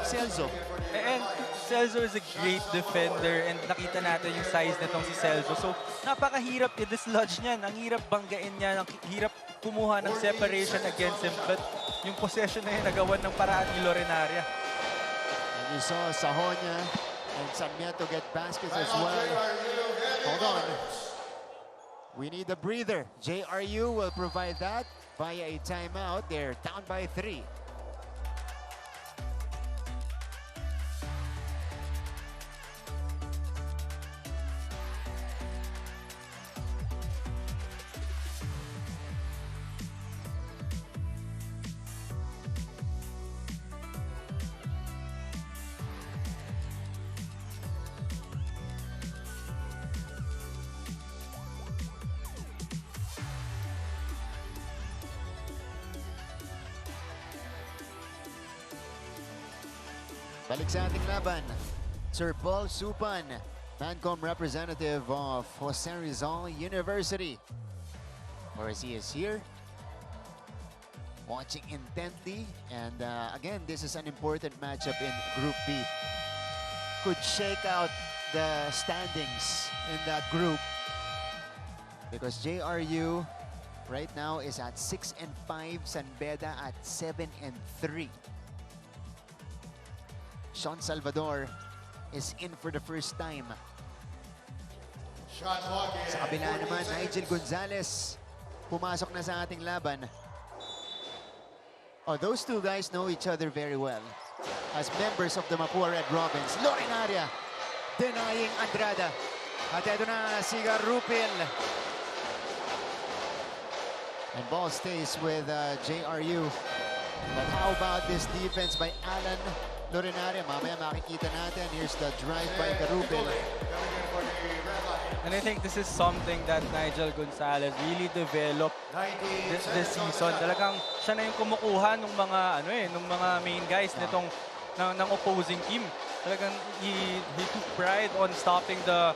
Celso. And Celso is a great defender and nakita natin yung size nitong si Celso. So napakahirap i-dislodge niyan. Ang hirap banggain niya, ang hirap kumuha ng separation against him. But yung possession na yun, nagawan ng paraan ni Lorenaria. And you saw Sahonia and Sarmiento get baskets as well. Hold on. We need a breather. JRU will provide that via a timeout. They're down by 3. Balik sa ating laban, Sir Paul Supan, Mancom representative of Jose Rizal University. Or as he is here, watching intently. And again, this is an important matchup in Group B. Could shake out the standings in that group. Because JRU right now is at 6-5, San Beda at 7-3. Sean Salvador is in for the first time. Sa kabila naman, Nigel Gonzalez pumasok na sa ating laban. Oh, those two guys know each other very well as members of the Mapua Red Robins. Lorenaria denying Andrada. At ito na si Garupil. And ball stays with JRU. But how about this defense by Alan Lorenaria? Mamaya makikita natin. Here's the drive by Garupil. And I think this is something that Nigel Gonzalez really developed this season. Talagang siya na yung kumukuha ng mga ng mga main guys nitong ng opposing team. Talagang he took pride on stopping the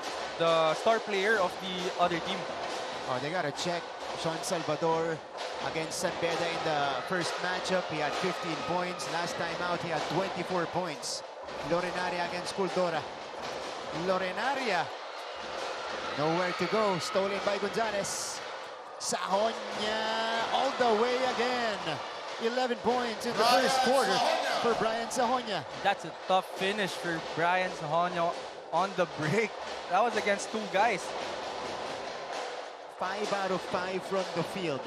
star player of the other team. Oh, they gotta check Sean Salvador against San Beda in the first matchup. He had 15 points. Last time out, he had 24 points. Lorenaria against Kuldora. Lorenaria, nowhere to go. Stolen by Gonzalez. Sahonya all the way again. 11 points in the first quarter for Brian Sahonya. That's a tough finish for Brian Sahonya on the break. That was against 2 guys. 5 out of 5 from the field.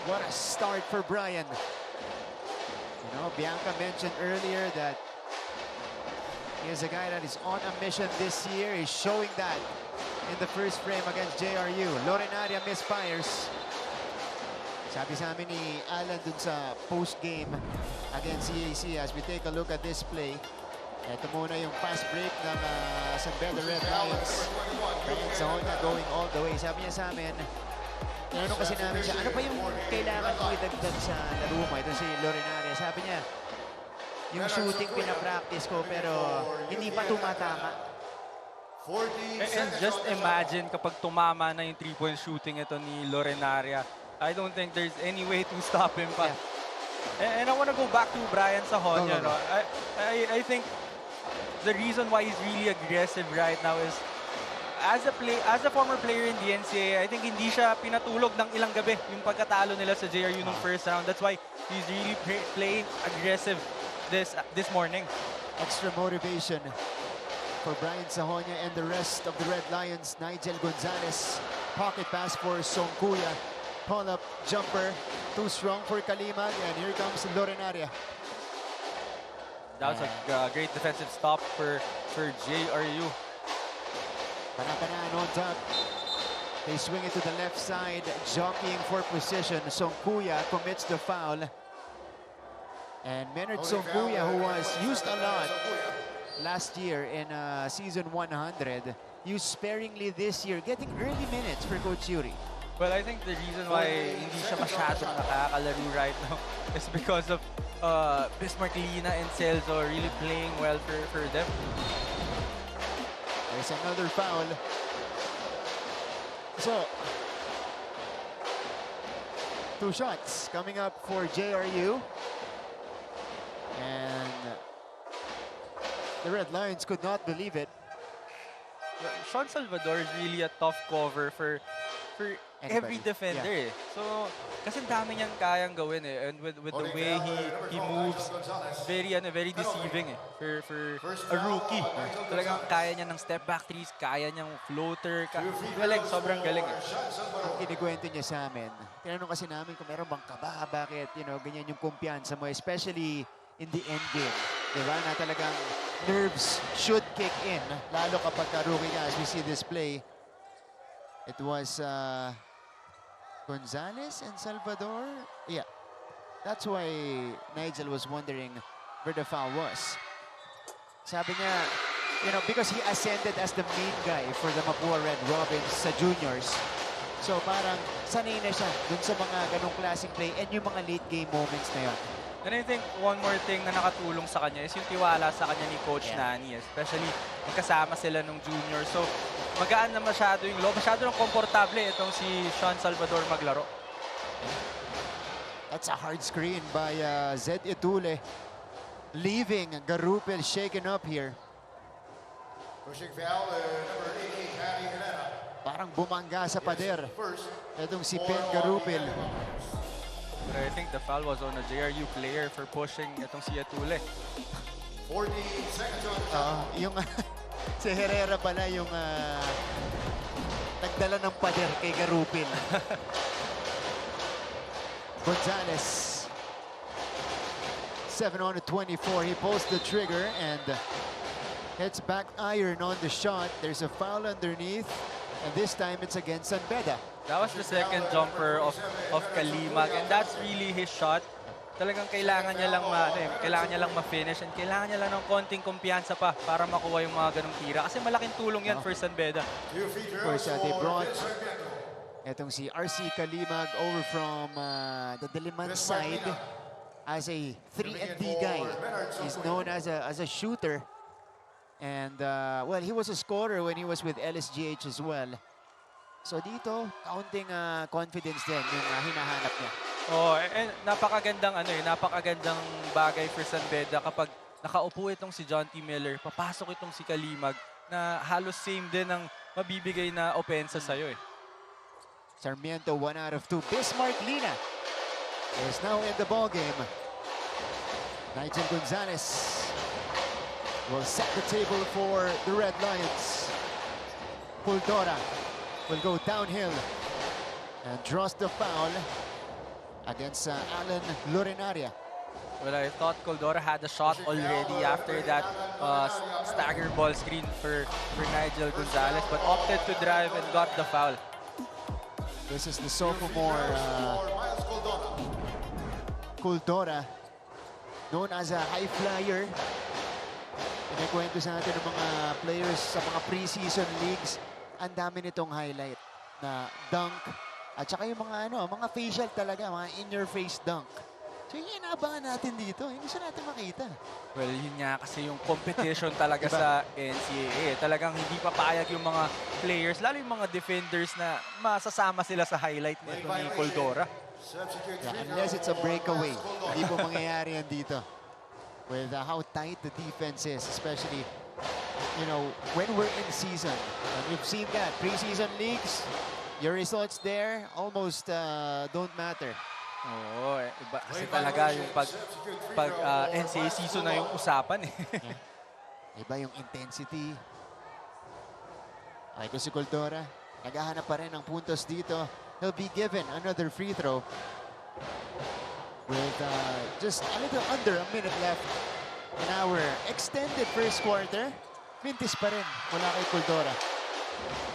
What a start for Brian. You know, Bianca mentioned earlier that he is a guy that is on a mission this year. He's showing that in the first frame against JRU. Lorenaria misfires. Sabi sa amin ni Alan dun sa post-game against CAC as we take a look at this play. Ito muna yung fast break ng San Beda Red Lions. Brian Sahonya going all the way. Sabi niya sa amin, tinanong kasi namin siya, ano pa yung kailangan ko idagdag sa laro mo? Ito si Lorenaria. Sabi niya, yung shooting pinapractice ko pero hindi pa tumatama. And just imagine kapag tumama na yung 3-point shooting ito ni Lorenaria. I don't think there's any way to stop him pa. Yeah. And I want to go back to Brian Sahonya. No. I think the reason why he's really aggressive right now is as a former player in the NCAA, I think hindi siya pinatulog ng ilang gabi yung pagkatalo nila sa JRU nung first round. That's why he's really playing aggressive this morning. Extra motivation for Brian Sahonya and the rest of the Red Lions. Nigel Gonzalez, pocket pass for Songkuya. Pull-up jumper, too strong for Kalimag, and here comes Lorenaria. That was a great defensive stop for JRU. Panapanan on top. They swing it to the left side, jockeying for position. Songkuya commits the foul. And Menard Songkuya, who was used a lot last year in season 100, used sparingly this year, getting early minutes for Coach Yuri. Well, I think the reason why hindi siya masyadong nakakalaro right now is because of Bismarck Lina and Celso really playing well for them. There's another foul. So, 2 shots coming up for JRU. And the Red Lions could not believe it. Sean Salvador is really a tough cover for every defender. Yeah. So, kasi dami niyang kayang gawin and with the way he moves, very deceiving for a rookie. Talagang kaya niya ng step back threes, kaya niyang floater, galing, sobrang galing. Ang kinikwento niya sa amin, tinanong kasi namin kung meron bang kaba, bakit, ganyan yung kumpiyansa mo, especially in the end game. Diba? Na talagang nerves should kick in, lalo kapag rookie ka, as we see this play. It was Gonzalez and Salvador. Yeah, that's why Nigel was wondering where the foul was. Sabi niya, because he ascended as the main guy for the Mapua Red Robins sa juniors. So parang sanay na siya dun sa mga ganong klaseng play and yung mga late game moments na yun. And I think one more thing na nakatulong sa kanya is yung tiwala sa kanya ni Coach Nani. Especially, magkasama sila nung junior. So, magaan na masyado yung loob. Masyado nang komportable itong si Sean Salvador maglaro. That's a hard screen by Zed Itule. Leaving Garupel shaken up here. Pushing foul, number 88, Patty Caneta. Parang bumangga sa pader. Itong si Pen Garupel. But I think the foul was on a JRU player for pushing itong si Atule. 14 seconds on the shot. Yung si Herrera pala yung nagdala ng pader kay Garupil. Gonzalez. 7 on to 24. He pulls the trigger and hits back iron on the shot. There's a foul underneath. And this time it's against San Beda. That was the second jumper of Kalimag, and that's really his shot. Talagang kailangan niya lang ma-finish and kailangan niya lang ng konting kumpiyansa pa para makuha yung mga ganong tira. Kasi malaking tulong yan for San Beda. Of course, they brought etong si RC Kalimag over from the Diliman side as a 3-and-D guy. He's known as a shooter. And, well, he was a scorer when he was with LSGH as well. So dito, kaunting confidence din yung hinahanap niya. Oh, and napakagandang bagay for San Beda kapag nakaupo itong si John T. Miller, papasok itong si Kalimag na halos same din ang mabibigay na opensa sa'yo eh. Sarmiento 1 out of 2. Bismarck Lina is now in the ball game. Nigel Gonzalez will set the table for the Red Lions. Puldora will go downhill and draws the foul against Alan Lorenaria. Well, I thought Coldora had a shot already after that stagger ball screen for Nigel Gonzalez, but opted to drive and got the foul. This is the sophomore Coldora, known as a high flyer. Pinakwento sa atin ng mga players sa mga preseason leagues. Ang dami nitong highlight na dunk at saka yung mga facial talaga, mga in-your-face dunk. So yung inaabangan natin dito, hindi siya natin makita. Well, yun nga kasi yung competition talaga sa NCAA. Talagang hindi papayag yung mga players, lalo yung mga defenders na masasama sila sa highlight nito ni Coldora. Yeah, unless it's a breakaway, hindi po mangyayari yan dito. With how tight the defense is, especially, when we're in season. And we've seen that, preseason leagues, your results there almost don't matter. Oo, iba kasi talaga yung pag NCAA season na yung usapan eh. Yeah. Iba yung intensity. Ay ko si Coldora, naghahanap pa rin ng puntos dito. He'll be given another free throw with just a little under a minute left in our extended first quarter. Mintis pa rin mula kay Coldora.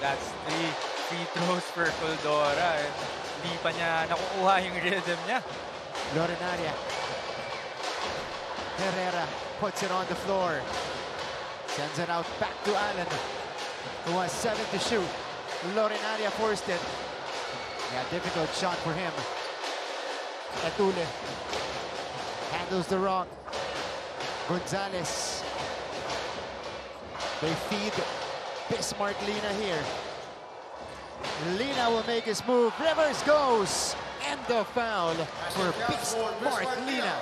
That's 3 free throws for Coldora. Hindi pa niya nakukuha yung rhythm niya. Lorenaria. Herrera puts it on the floor. Sends it out back to Allen, who has 7 to shoot. Lorenaria forced it. Yeah, difficult shot for him. Atule handles the rock. Gonzalez. They feed Bismarck Lina here. Lina will make his move. Rivers goes. And the foul for Bismarck Lina.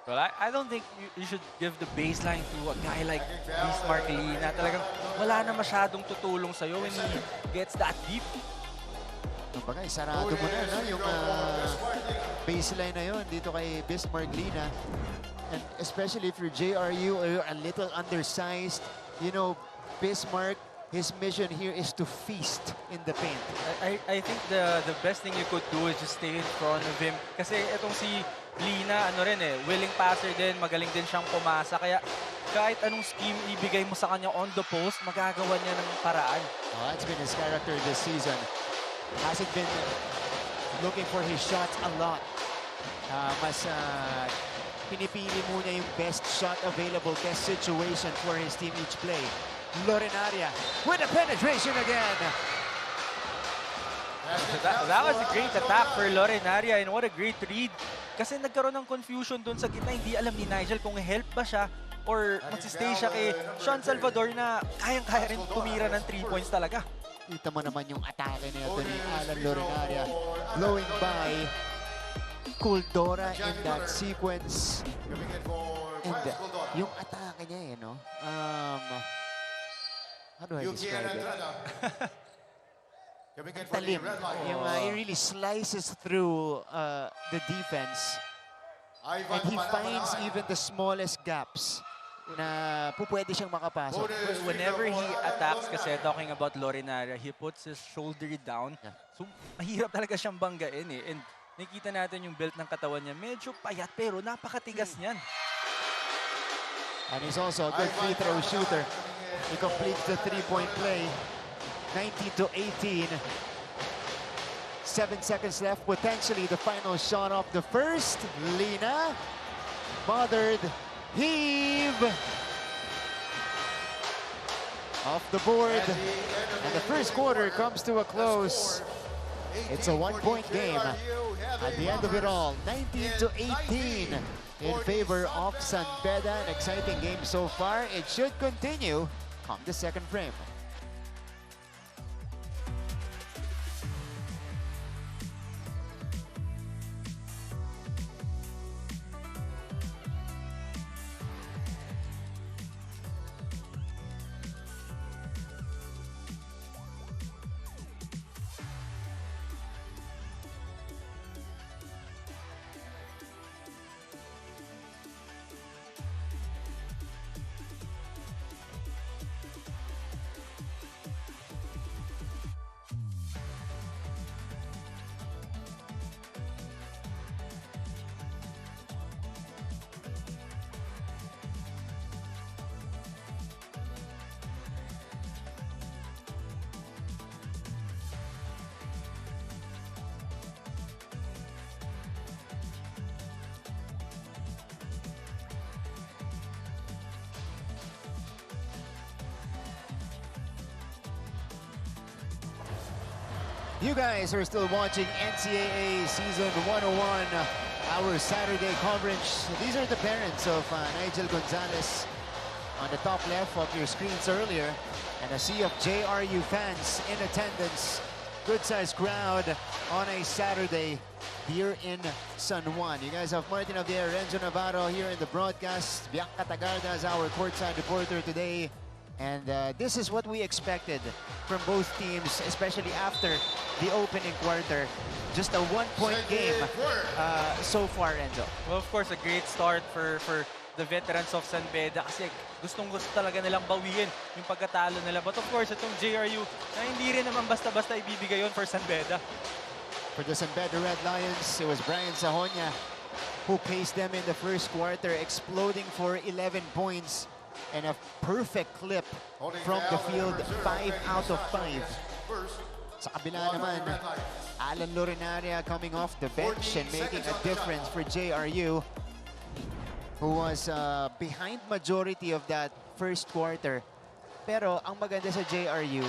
Well, I don't think you should give the baseline to a guy like Bismarck Lina. Talagang wala na masyadong tutulong sa'yo when he gets that deep. Kumbaga, isarado mo na, no? Yung baseline na yun dito kay Bismarck Lina. And especially if you're JRU or you're a little undersized, Bismarck, his mission here is to feast in the paint. I think the best thing you could do is just stay in front of him. Kasi itong si Lina, willing passer din, magaling din siyang pumasa. Kaya kahit anong scheme ibigay mo sa kanya on the post, magagawa niya ng paraan. Oh, that's been his character this season. Hasn't been looking for his shots a lot. Mas pinipili muna yung best shot available, best situation for his team each play. Lorenaria with a penetration again. That was a great attack for Lorenaria and what a great read. Kasi nagkaroon ng confusion doon sa gitna. Hindi alam ni Nigel kung help ba siya or magsistay siya kay Sean Salvador na kayang-kaya rin tumira ng 3 points talaga. Kita mo naman yung atake na ito ni Alan Lorenaria. Blowing by Coldora in that sequence. And yung atake niya how do I describe it? Talim. He really slices through the defense. And he finds even the smallest gaps na pwede siyang makapasok. Whenever he attacks, kasi talking about Lorenaria, he puts his shoulder down. Yeah. So, mahirap talaga siyang banggain eh. And nakikita natin yung build ng katawan niya. Medyo payat pero napakatigas niyan. And he's also a good free throw shooter. He completes the three-point play. 19-18. 7 seconds left. Potentially the final shot off the first. Lina. Bothered. Heave. Off the board. And the first quarter comes to a close. It's a 1-point game. At the end of it all, 19-18 in favor of San Beda. An exciting game so far. It should continue come the second frame. You guys are still watching NCAA Season 101, our Saturday coverage. These are the parents of Nigel Gonzalez on the top left of your screens earlier. And a sea of JRU fans in attendance. Good-sized crowd on a Saturday here in San Juan. You guys have Martin Javier, Renzo Navarro here in the broadcast. Bianca Tagarda is our courtside reporter today. And this is what we expected from both teams, especially after the opening quarter. Just a one-point game so far, Renzo. Well, of course, a great start for the veterans of San Beda kasi gustong-gusto talaga nilang bawiin yung pagkatalo nila. But of course, itong JRU na hindi rin naman basta-basta ibibigay yun for San Beda. For the San Beda Red Lions, it was Brian Sahonia who paced them in the first quarter, exploding for 11 points. And a perfect clip from the field, 5 out of 5. Sa kabila naman, Alan Lorenaria coming off the bench and making a difference for JRU, who was behind majority of that first quarter. Pero ang maganda sa JRU,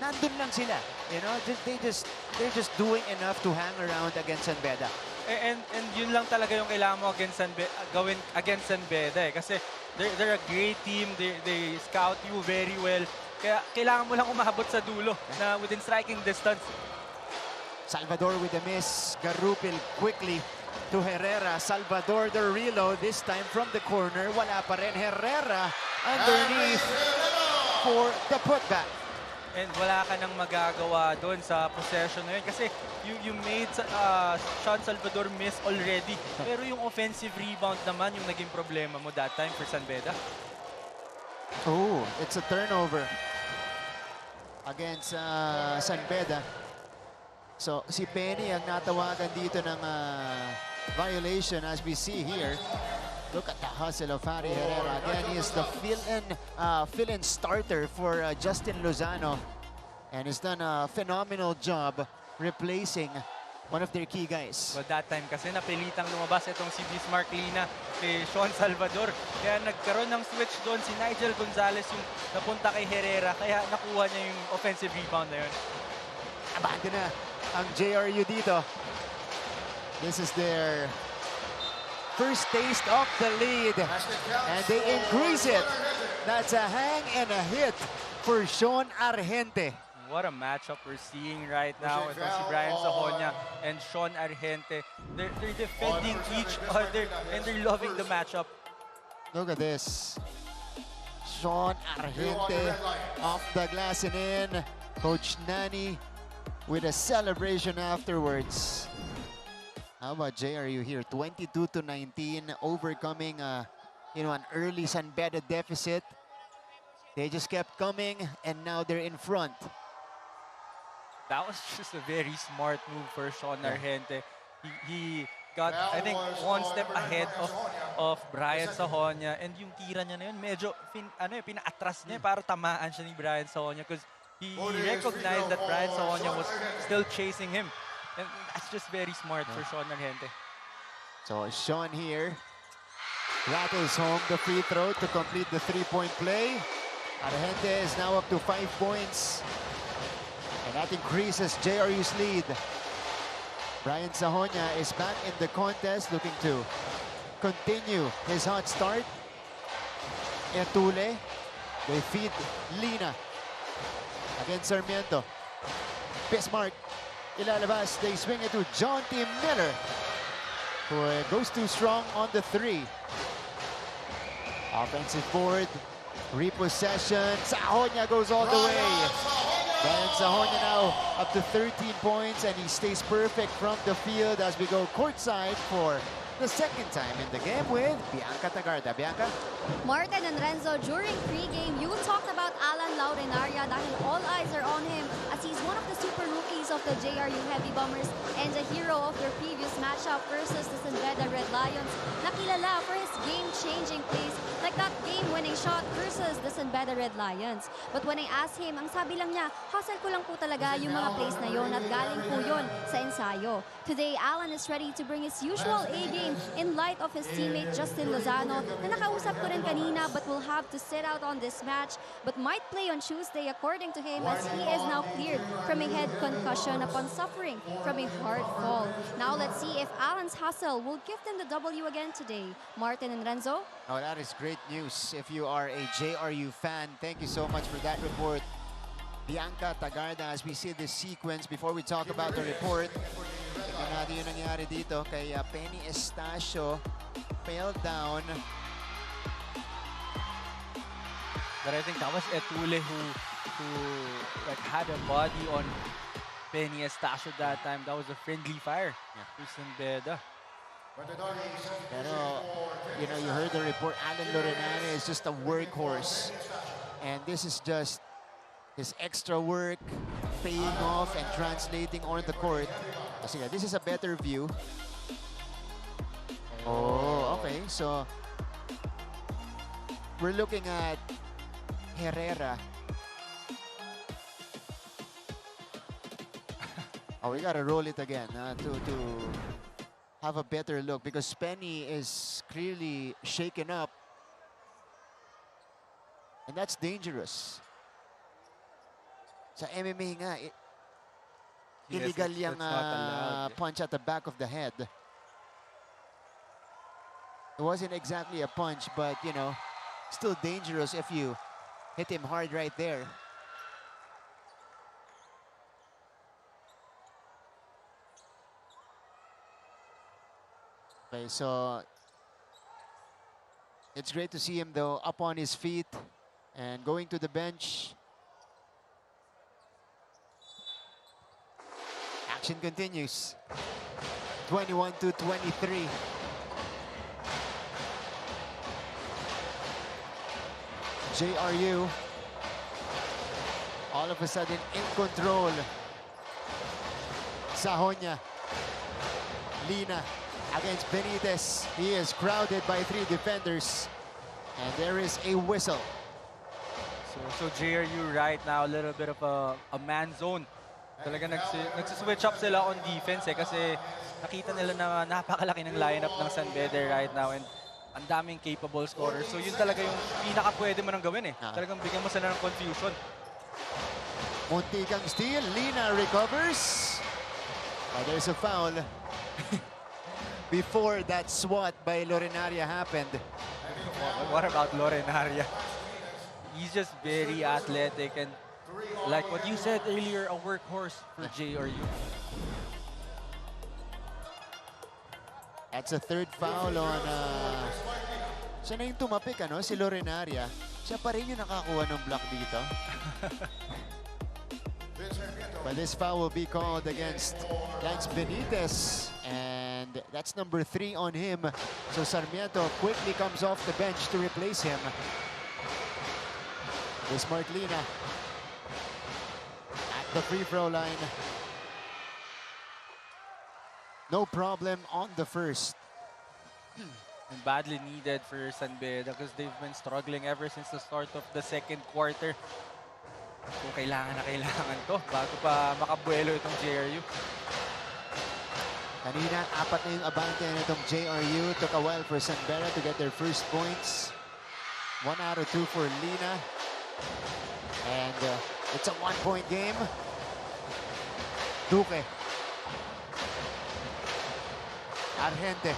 nandun lang sila. You know, they're just doing enough to hang around against San Beda. And yun lang talaga yung kailangan mo gawin against San Beda kasi they're a great team. They scout you very well. Kaya kailangan mo lang umabot sa dulo na within striking distance. Salvador with a miss. Garupil quickly to Herrera. Salvador the reload, this time from the corner. Wala pa rin. Herrera underneath for the putback. And wala ka nang magagawa doon sa possession na yun kasi you made Sean Salvador miss already. Pero yung offensive rebound naman yung naging problema mo that time for San Beda. Oh, it's a turnover against San Beda. So si Penny ang natawagan dito ng violation as we see here. Look at the hustle of Harry Herrera. Again, he is the fill-in starter for Justin Lozano. And he's done a phenomenal job replacing one of their key guys. Well, that time kasi napilitang lumabas itong si Bismarck Lina kay Sean Salvador. Kaya nagkaroon ng switch doon si Nigel Gonzalez yung napunta kay Herrera. Kaya nakuha niya yung offensive rebound na yun. Abandon na ang JRU dito. This is their first taste of the lead, and they increase it. That's a hang and a hit for Sean Argente. What a matchup we're seeing right now. Itong si Brian Sahonia and Sean Argente. They're defending each other and they're loving the matchup. Look at this. Sean Argente off the glass and in. Coach Nani with a celebration afterwards. How about JRU here? 22-19, overcoming an early San Beda deficit. They just kept coming, and now they're in front. That was just a very smart move for Sean Argente. He got, I think, one step ahead of Brian Sahonia, and yung tira niya na yun, medyo pina-atras niya para tamaan siya ni Brian Sahonia because he recognized that Brian Sahonia was still chasing him. And that's just very smart for Sean Argente. So Sean here rattles home the free throw to complete the three-point play. Argente is now up to 5 points. And that increases JRU's lead. Brian Sahonia is back in the contest, looking to continue his hot start. Etule, they feed Lina against Sarmiento. Bismarck. Ilalabas, they swing it to John T. Miller, who goes too strong on the three. Offensive board, repossession. Sahonia goes all the way. Brian Sahonia now up to 13 points, and he stays perfect from the field as we go courtside for the second time in the game with Bianca Tagarda. Bianca? Martin and Renzo, during pregame, you talked about Alan Laurenaria dahil all eyes are on him as he's one of the super rookies of the JRU Heavy Bombers. and the hero of their previous matchup versus the San Beda Red Lions, nakilala for his game-changing plays like that game-winning shot versus the San Beda Red Lions. But when I asked him, ang sabi lang niya, hustle ko lang po talaga yung mga plays na yon at galing po yon sa ensayo. Today, Alan is ready to bring his usual A-game in light of his teammate Justin Lozano na nakausap ko rin kanina but will have to sit out on this match but might play on Tuesday according to him as he is now cleared from a head concussion upon suffering from a hard fall. Now let's see if Alan's hustle will give them the W again today. Martin and Renzo? Oh, that is great news. If you are a JRU fan, thank you so much for that report. Bianca Tagarda, as we see this sequence, before we talk about the report, tingnan natin yung nangyari dito kay Penny Estacio, fell down. But I think that was Etule who like had a body on Penny Estacio that time. That was a friendly fire to San Beda. Pero, you know, you heard the report, Alan Lorenane is just a workhorse. And this is just his extra work paying off and translating on the court. Kasi this is a better view. Oh, okay. So, we're looking at Herrera. Oh, we gotta roll it again to have a better look because Penny is clearly shaken up. And that's dangerous. Sa MMA nga, illegal Yes, yung that's not allowed. punch at the back of the head. It wasn't exactly a punch, but, you know, still dangerous if you hit him hard right there. Okay, so it's great to see him, though, up on his feet and going to the bench. Action continues. 21-23. JRU all of a sudden in control. Sahonya. Lina against Benitez. He is crowded by 3 defenders. And there is a whistle. So JRU right now, a little bit of a man zone. Talaga nagsiswitch up sila on defense kasi nakita nila na napakalaki ng lineup ng San Beda right now and ang daming capable scorers. So yun talaga yung pinaka-pwede mo nang gawin eh. Talagang bigyan mo sila ng confusion. Muntikang steal. Lina recovers. Oh, there's a foul. Before that swat by Lorenaria happened. What about Lorenaria? He's just very athletic and like what you said earlier, a workhorse for JRU. That's a third foul on... siya na yung tumapik, ano? Si Lorenaria. Siya pa rin yung nakakuha ng block dito. But this foul will be called against Lance Benitez. And that's number 3 on him. So Sarmiento quickly comes off the bench to replace him. This Martlina at the free throw line. No problem on the first. And badly needed for San Beda because they've been struggling ever since the start of the second quarter. Kung kailangan na kailangan to bago pa makabuelo itong JRU. Kanina, 4 na yung abante nitong JRU. Took a while for San Beda to get their first points. 1 out of 2 for Lina. And it's a 1-point game. Duque. Argente.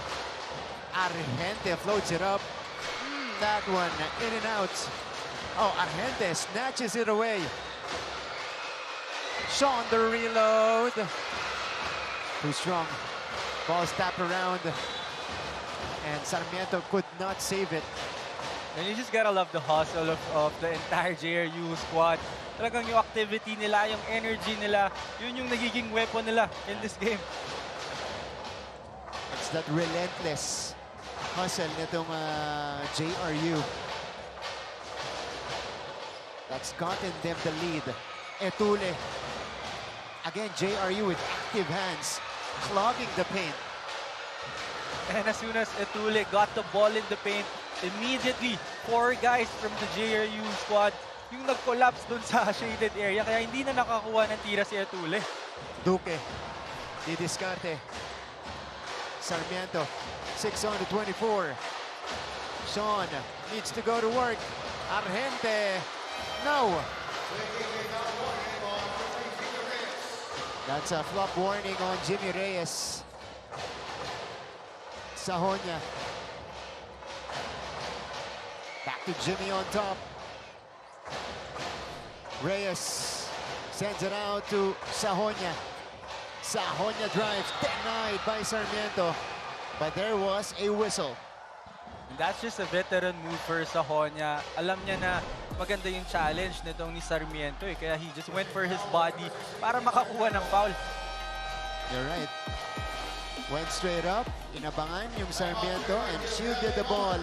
Argente floats it up. That one in and out. Oh, Argente snatches it away. Sean the reload. Too strong. Ball's tapped around. And Sarmiento could not save it. And you just gotta love the hustle of the entire JRU squad. Talagang yung activity nila, yung energy nila, yun yung nagiging weapon nila in this game. It's that relentless hustle nitong JRU that's gotten them the lead. Etule. Again, JRU with active hands. clogging the paint. And as soon as Etule got the ball in the paint, immediately 4 guys from the JRU squad yung nag-collapse dun sa shaded area. Kaya hindi na nakakuha ng tira si Etule. Duque, didiskarte. Sarmiento, 6 on to 24. Sean needs to go to work. Argente, no. That's a flop warning on Jimmy Reyes. Sahonia. Back to Jimmy on top. Reyes sends it out to Sahonia. Sahonia drives, denied by Sarmiento. But there was a whistle. And that's just a veteran move for Sahonia. Alam niya na maganda yung challenge nitong ni Sarmiento eh. Kaya he just went for his body para makakuha ng foul. You're right. Went straight up, inabangan yung Sarmiento and shielded the ball.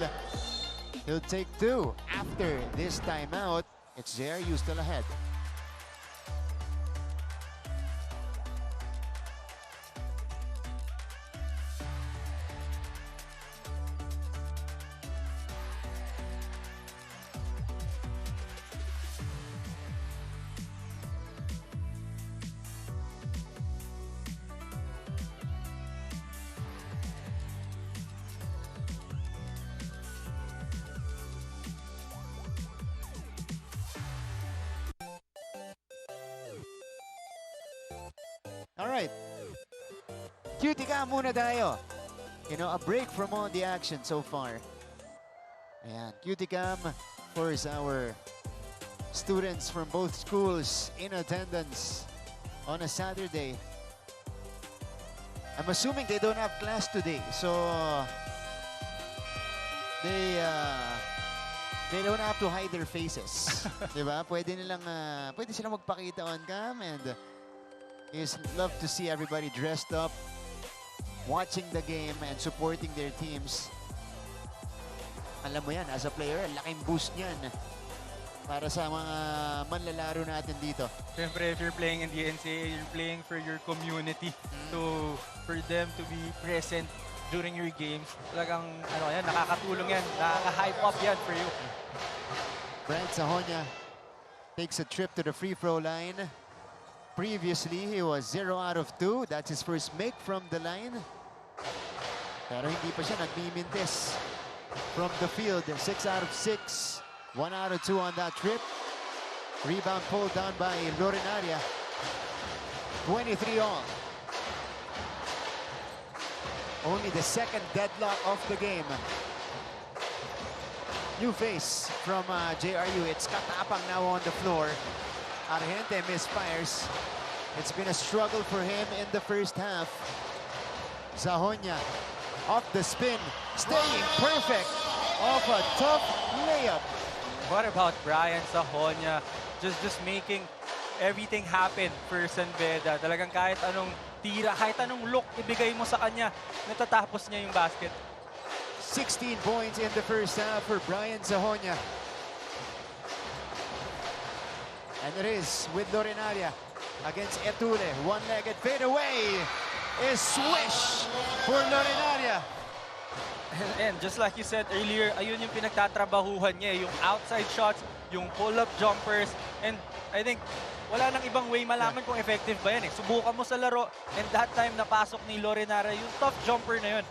He'll take 2 after this timeout. It's JRU still ahead. Alright. Cutie ka muna tayo. You know, a break from all the action so far. Ayan, cutie cam for our students from both schools in attendance on a Saturday. I'm assuming they don't have class today, so they don't have to hide their faces. Diba? Pwede silang magpakita on cam and is love to see everybody dressed up, watching the game and supporting their teams. Alam mo yan, as a player, laking boost niyan para sa mga manlalaro natin dito. Siyempre, if you're playing in the NCAA, you're playing for your community. For them to be present during your games, talagang nakakatulong yan, nakaka-hype up yan for you. Brent Sahonia takes a trip to the free throw line. Previously, he was 0 out of 2. That's his first make from the line. Pero hindi pa siya nagmimintis from the field. 6 out of 6. 1 out of 2 on that trip. Rebound pulled down by Lorenaria. 23 all. Only the second deadlock of the game. New face from JRU. It's Katapang now on the floor. Argente misfires. It's been a struggle for him in the first half. Sahonia off the spin, staying perfect off a tough layup. What about Brian Sahonia? Just making everything happen for San Beda. Talagang kahit anong tira, kahit anong look ibigay mo sa kanya, natatapos niya yung basket. 16 points in the first half for Brian Sahonia. And it is with Lorenaria against Etule. One-legged fadeaway is swish for Lorenaria. And just like you said earlier, ayun yung pinagtatrabahuhan niya, yung outside shots, yung pull-up jumpers, and I think wala nang ibang way malaman kung effective ba yan eh. Subukan mo sa laro, and that time napasok ni Lorenaria yung tough jumper na yun.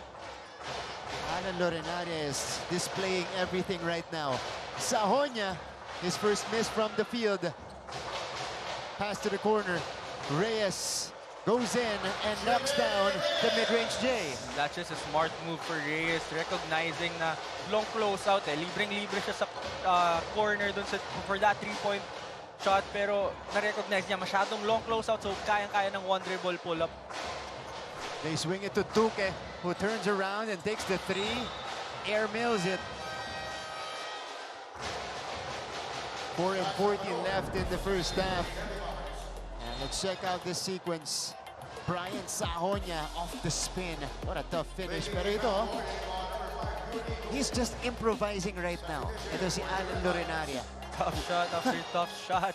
Alan Lorenaria is displaying everything right now. Sahonia, his first miss from the field. Pass to the corner. Reyes goes in and knocks down the mid-range J. That's just a smart move for Reyes, recognizing na long closeout eh. Libreng-libre siya sa corner dun for that three-point shot, pero na-recognize niya masyadong long closeout, so kayang-kaya ng one dribble pull-up. They swing it to Duque, who turns around and takes the 3. Air mills it. 4 and 14 left in the first half. And let's check out this sequence. Brian Sahonia off the spin. What a tough finish. Pero ito, he's just improvising right now. Ito si Alan Lorenaria. Tough shot after tough shot.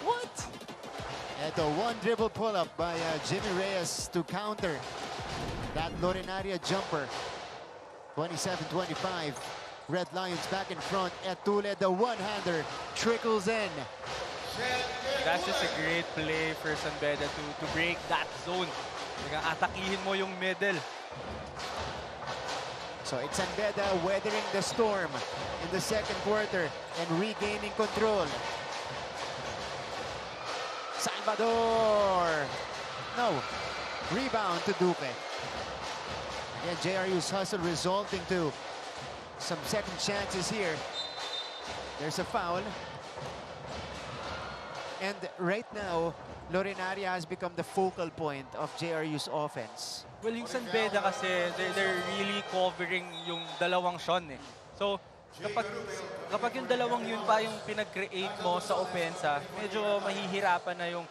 What? Ito, one dribble pull-up by Jimmy Reyes to counter that Lorenaria jumper. 27-25. Red Lions back in front. Etule, the one-hander, trickles in. That's just a great play for San Beda to break that zone. Atakihin mo yung middle. So it's San Beda weathering the storm in the second quarter and regaining control. Salvador! No. Rebound to Dupe. Again, JRU's hustle resulting to some second chances here. There's a foul. And right now, Lorenaria has become the focal point of JRU's offense. Well, yung San Beda kasi, they're really covering yung dalawang Sean eh. So, kapag yung dalawang yun pa yung pinag-create mo sa opensa, medyo mahihirapan na yung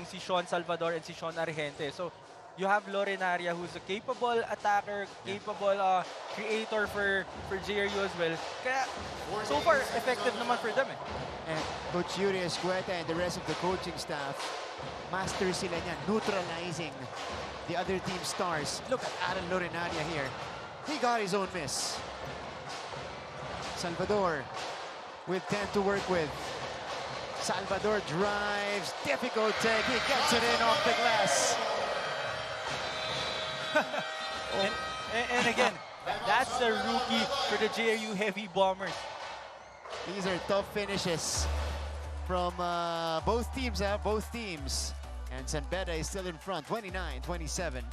si Sean Salvador and si Sean Argente. So, you have Lorenaria who's a capable attacker, capable creator for JRU as well. Kaya, so far, effective naman for them eh. And Coach Yuri Escueta and the rest of the coaching staff, master sila niyan, neutralizing the other team's stars. Look at Aaron Lorenaria here. He got his own miss. Salvador with 10 to work with. Salvador drives, difficult take, he gets it in off the glass. And again, that's a rookie for the JRU Heavy Bombers. These are tough finishes from both teams, both teams. And San Beda is still in front, 29-27.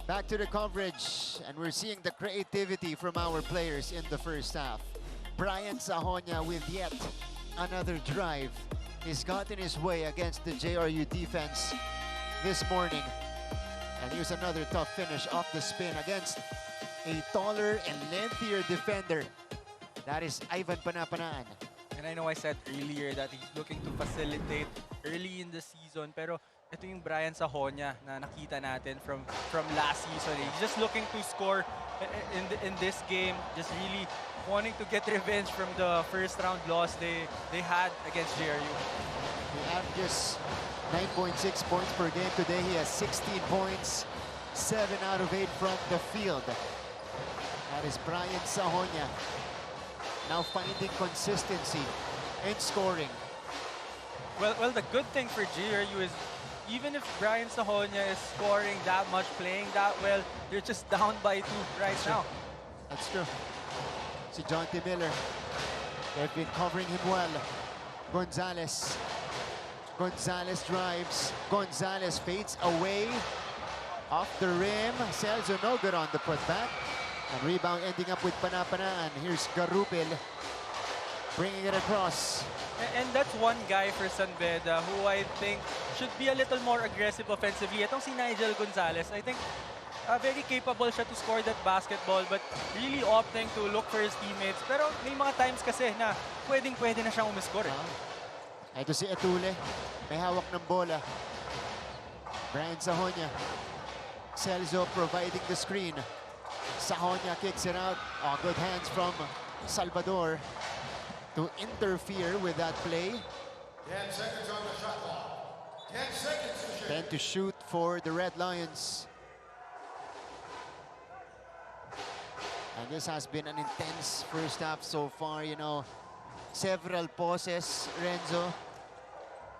Back to the coverage, and we're seeing the creativity from our players in the first half. Brian Sahonia with yet another drive. He's gotten his way against the JRU defense this morning. And here's another tough finish off the spin against a taller and lengthier defender. That is Ivan Panapanaan. And I know I said earlier that he's looking to facilitate early in the season, pero ito yung Brian Sahonia na nakita natin from last season. He's just looking to score in this game, just really wanting to get revenge from the first round loss they had against JRU. He averages 9.6 points per game today. He has 16 points, 7 out of 8 from the field. That is Brian Sahonia. Now finding consistency in scoring. Well, the good thing for JRU is even if Brian Sahonia is scoring that much, playing that well, they're just down by 2 right now. That's true. See John T. Miller. They've been covering him well. Gonzalez. Gonzalez drives. Gonzalez fades away. Off the rim. Celso no good on the putback. And rebound ending up with Panapanaan. Here's Garupil bringing it across. And that's one guy for San Beda who I think should be a little more aggressive offensively. Itong si Nigel Gonzalez, I think very capable siya to score that basketball, but really opting to look for his teammates. Pero may mga times kasi na pwede na siyang umiscore. Ito si Etule, may hawak ng bola. Brian Sahonia. Celso providing the screen. Sahonia kicks it out. Oh, good hands from Salvador to interfere with that play. 10 seconds on the shot clock. 10 seconds to shoot. 10 to shoot for the Red Lions. And this has been an intense first half so far, you know. Several pauses, Renzo.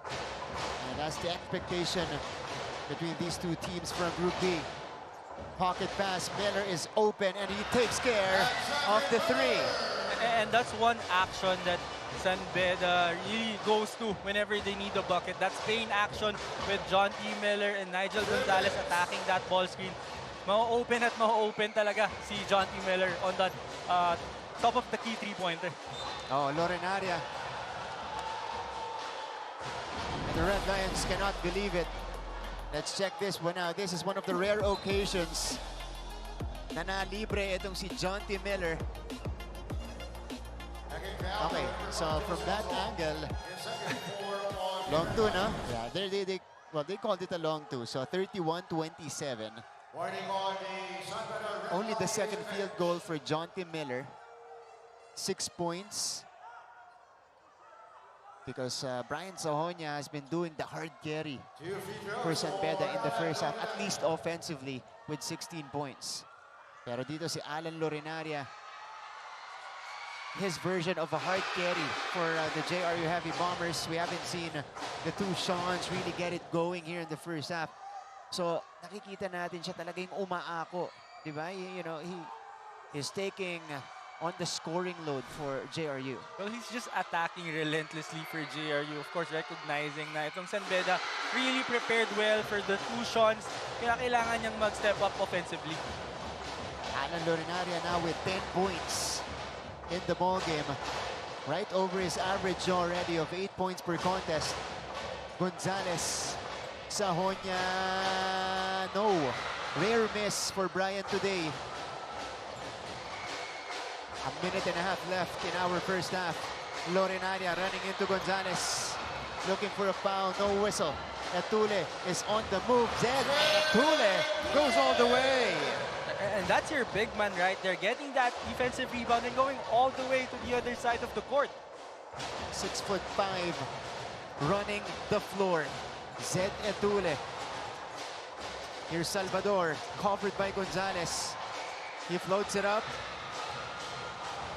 And that's the expectation between these two teams from Group B. Pocket pass, Miller is open and he takes care of the 3. And that's one action that San Beda really goes to whenever they need a bucket. That's plain action with John T. Miller and Nigel Gonzalez attacking that ball screen. Ma-open at ma-open talaga si John T. Miller on that top of the key 3-pointer. Oh, Lorenaria The Red Lions cannot believe it. Let's check this one out. This is one of the rare occasions na nalibre itong si John T. Miller. Okay, so from that angle, long two, no? Yeah, they called it a long two. So 31-27. Only the second field goal for John T. Miller. 6 points. Because Brian Sahonia has been doing the hard carry for San Beda in the first half, at least offensively, with 16 points. Pero dito si Alan Lorenaria, his version of a hard carry for the JRU Heavy Bombers. We haven't seen the two Seans really get it going here in the first half. So nakikita natin siya talaga yung umaako, di ba? You know, he's taking on the scoring load for JRU. Well, he's just attacking relentlessly for JRU. Of course, recognizing na itong San Beda really prepared well for the two Seans. Kaya kailangan niyang mag-step up offensively. Alan Lorenaria now with 10 points in the ball game, right over his average already of 8 points per contest. Gonzalez, Sahonia, no. Rare miss for Brian today. A minute and a half left in our first half. Lorenaria running into Gonzalez, looking for a foul, no whistle. Etule is on the move. Zed Etule goes all the way. And that's your big man right there, getting that defensive rebound and going all the way to the other side of the court. 6'5", running the floor. Zed Etule. Here's Salvador, covered by Gonzalez. He floats it up.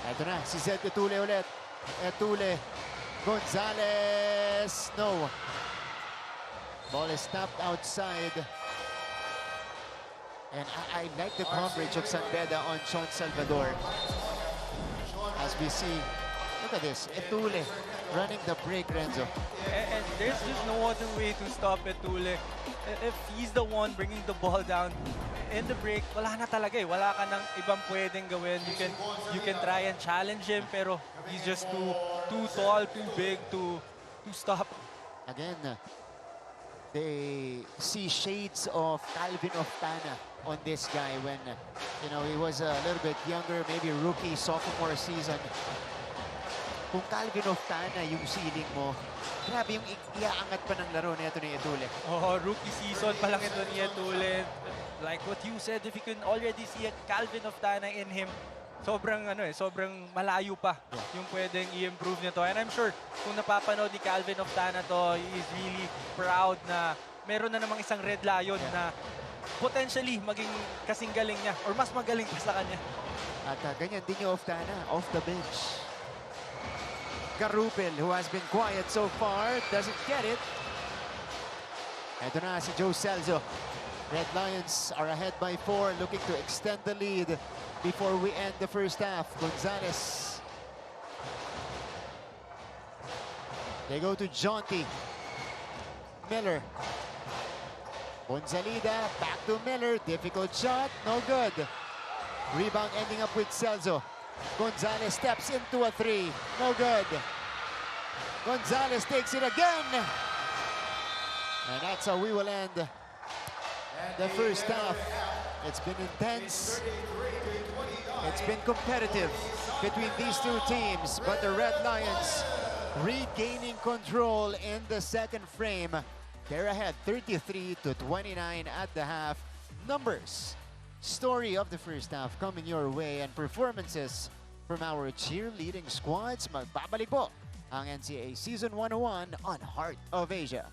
Ito na, si Zed Etule ulit. Etule, Gonzalez, no. Ball is tapped outside. And I like the coverage of San Beda on Sean Salvador. As we see, look at this, Etule running the break, Renzo. And there's just no other way to stop Etule. If he's the one bringing the ball down in the break, wala na talaga eh. Wala ka nang ibang pwedeng gawin. You can try and challenge him, pero he's just too tall, too big to stop. Again, they see shades of Calvin Oftana on this guy when, you know, he was a little bit younger, maybe rookie, sophomore season. Kung Calvin Oftana yung ceiling mo, grabe yung iaangat pa ng laro nito ni Etule. Oh, rookie season pa lang ito ni Etule. Like what you said, if you can already see a Calvin Oftana in him, sobrang sobrang malayo pa yung pwedeng i-improve nito. And I'm sure kung napapanood ni Calvin Oftana to, he is really proud na meron na namang isang Red Lion na potentially maging kasing galing niya or mas magaling pa sa kanya. At ganyan din yung Oftana, off the bench. Garupel, who has been quiet so far, doesn't get it. Ito na si Joe Celso. Red Lions are ahead by 4, looking to extend the lead before we end the first half. Gonzalez. They go to Jonty. Miller. Gonzalida, back to Miller. Difficult shot, no good. Rebound ending up with Celso. Gonzalez steps into a 3, no good. Gonzalez takes it again. And that's how we will end the first half. It's been intense. It's been competitive between these two teams, but the Red Lions regaining control in the second frame. They're ahead 33-29 at the half. Numbers, story of the first half coming your way, and performances from our cheerleading squads. Magbabalik po ang NCAA Season 101 on Heart of Asia.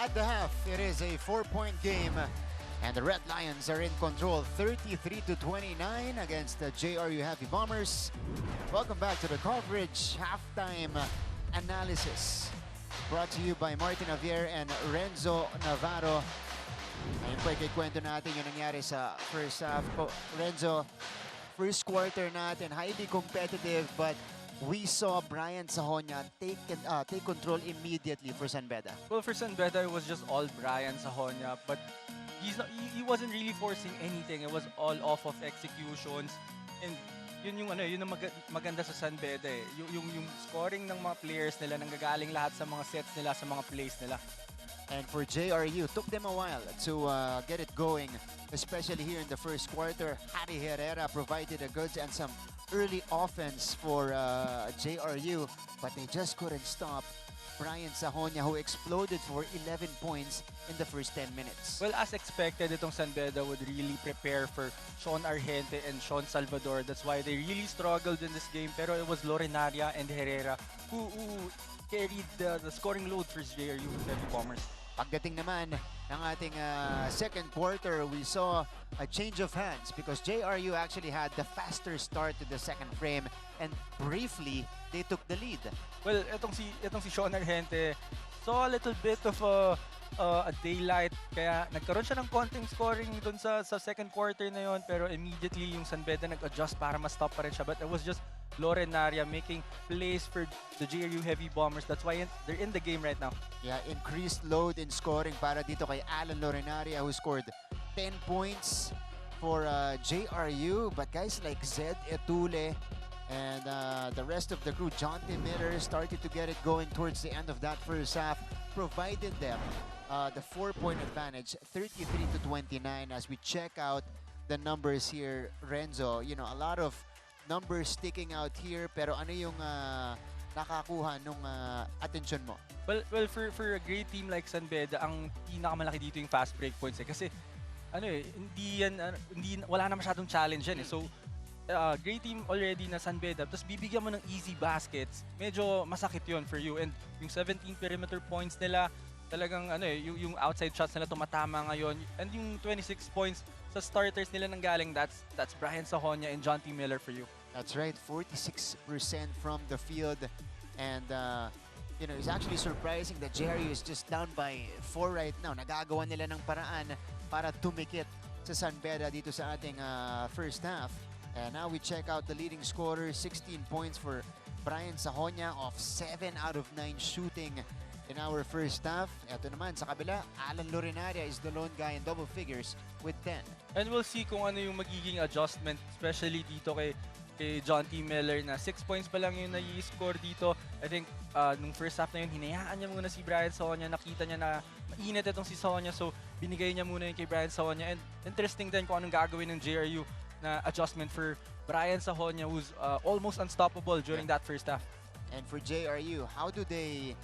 At the half, it is a 4-point game, and the Red Lions are in control 33-29 against the JRU Heavy Bombers. Welcome back to the coverage halftime analysis, brought to you by Martin Javier and Renzo Navarro. Ngayon po, ikikwento natin yung nangyari sa first half. Renzo, first quarter natin, highly competitive, but we saw Brian Sahonia take control immediately for San Beda. Well, for San Beda, it was just all Brian Sahonia, but he wasn't really forcing anything. It was all off of executions, and yun yung maganda sa San Beda eh. Yung scoring ng mga players nila nanggagaling lahat sa mga sets nila, sa mga plays nila. And for JRU, took them a while to get it going, especially here in the first quarter. Harry Herrera provided the goods and some early offense for JRU, but they just couldn't stop Brian Sahonia, who exploded for 11 points in the first 10 minutes. Well, as expected, itong San Beda would really prepare for Sean Argente and Sean Salvador. That's why they really struggled in this game. Pero it was Lorenaria and Herrera who carried the scoring load for JRU Heavy Bombers. Pagdating naman ng ating second quarter, we saw a change of hands because JRU actually had the faster start to the second frame, and briefly they took the lead. Well, itong si Sean Argente saw a little bit of a daylight, kaya nagkaroon siya ng konting scoring dun sa second quarter na yon, pero immediately yung San Beda nag-adjust para ma-stop pa rin siya, but it was just Lorenaria making plays for the JRU Heavy Bombers. That's why they're in the game right now. Yeah, increased load in scoring para dito kay Alan Lorenaria, who scored 10 points for JRU. But guys like Zed Etule and the rest of the crew, Jonty Miller, started to get it going towards the end of that first half, provided them the 4-point advantage, 33-29. As we check out the numbers here, Renzo, you know, a lot of numbers sticking out here, pero ano yung nakakuha nung attention mo? Well, for a great team like San Beda, ang pinakamalaki dito yung fast break points eh. Kasi wala na masyadong challenge yan eh. So great team already na San Beda, tapos bibigyan mo ng easy baskets, medyo masakit yun for you. And yung 17 perimeter points nila, talagang yung outside shots nila tumatama ngayon. And yung 26 points sa starters nila nanggaling, that's Brian Sahonia and Jonty Miller for you. That's right, 46% from the field. And, you know, it's actually surprising that JRU is just down by 4 right now. Nagagawa nila ng paraan para tumikit sa San Beda dito sa ating first half. And now we check out the leading scorer, 16 points for Brian Sahonia off 7 out of 9 shooting in our first half. Ito naman, sa kabila, Alan Lorenaria is the lone guy in double figures with 10. And we'll see kung ano yung magiging adjustment, especially dito kay Jonty Miller na 6 points pa lang yung nai-score dito. I think nung first half na yun, hinayaan niya muna si Brian Sahonia. Nakita niya na mainit itong si Sahonia, so binigay niya muna yung kay Brian Sahonia. And interesting din kung anong gagawin ng JRU na adjustment for Brian Sahonia, who's almost unstoppable during that first half. And for JRU, how do they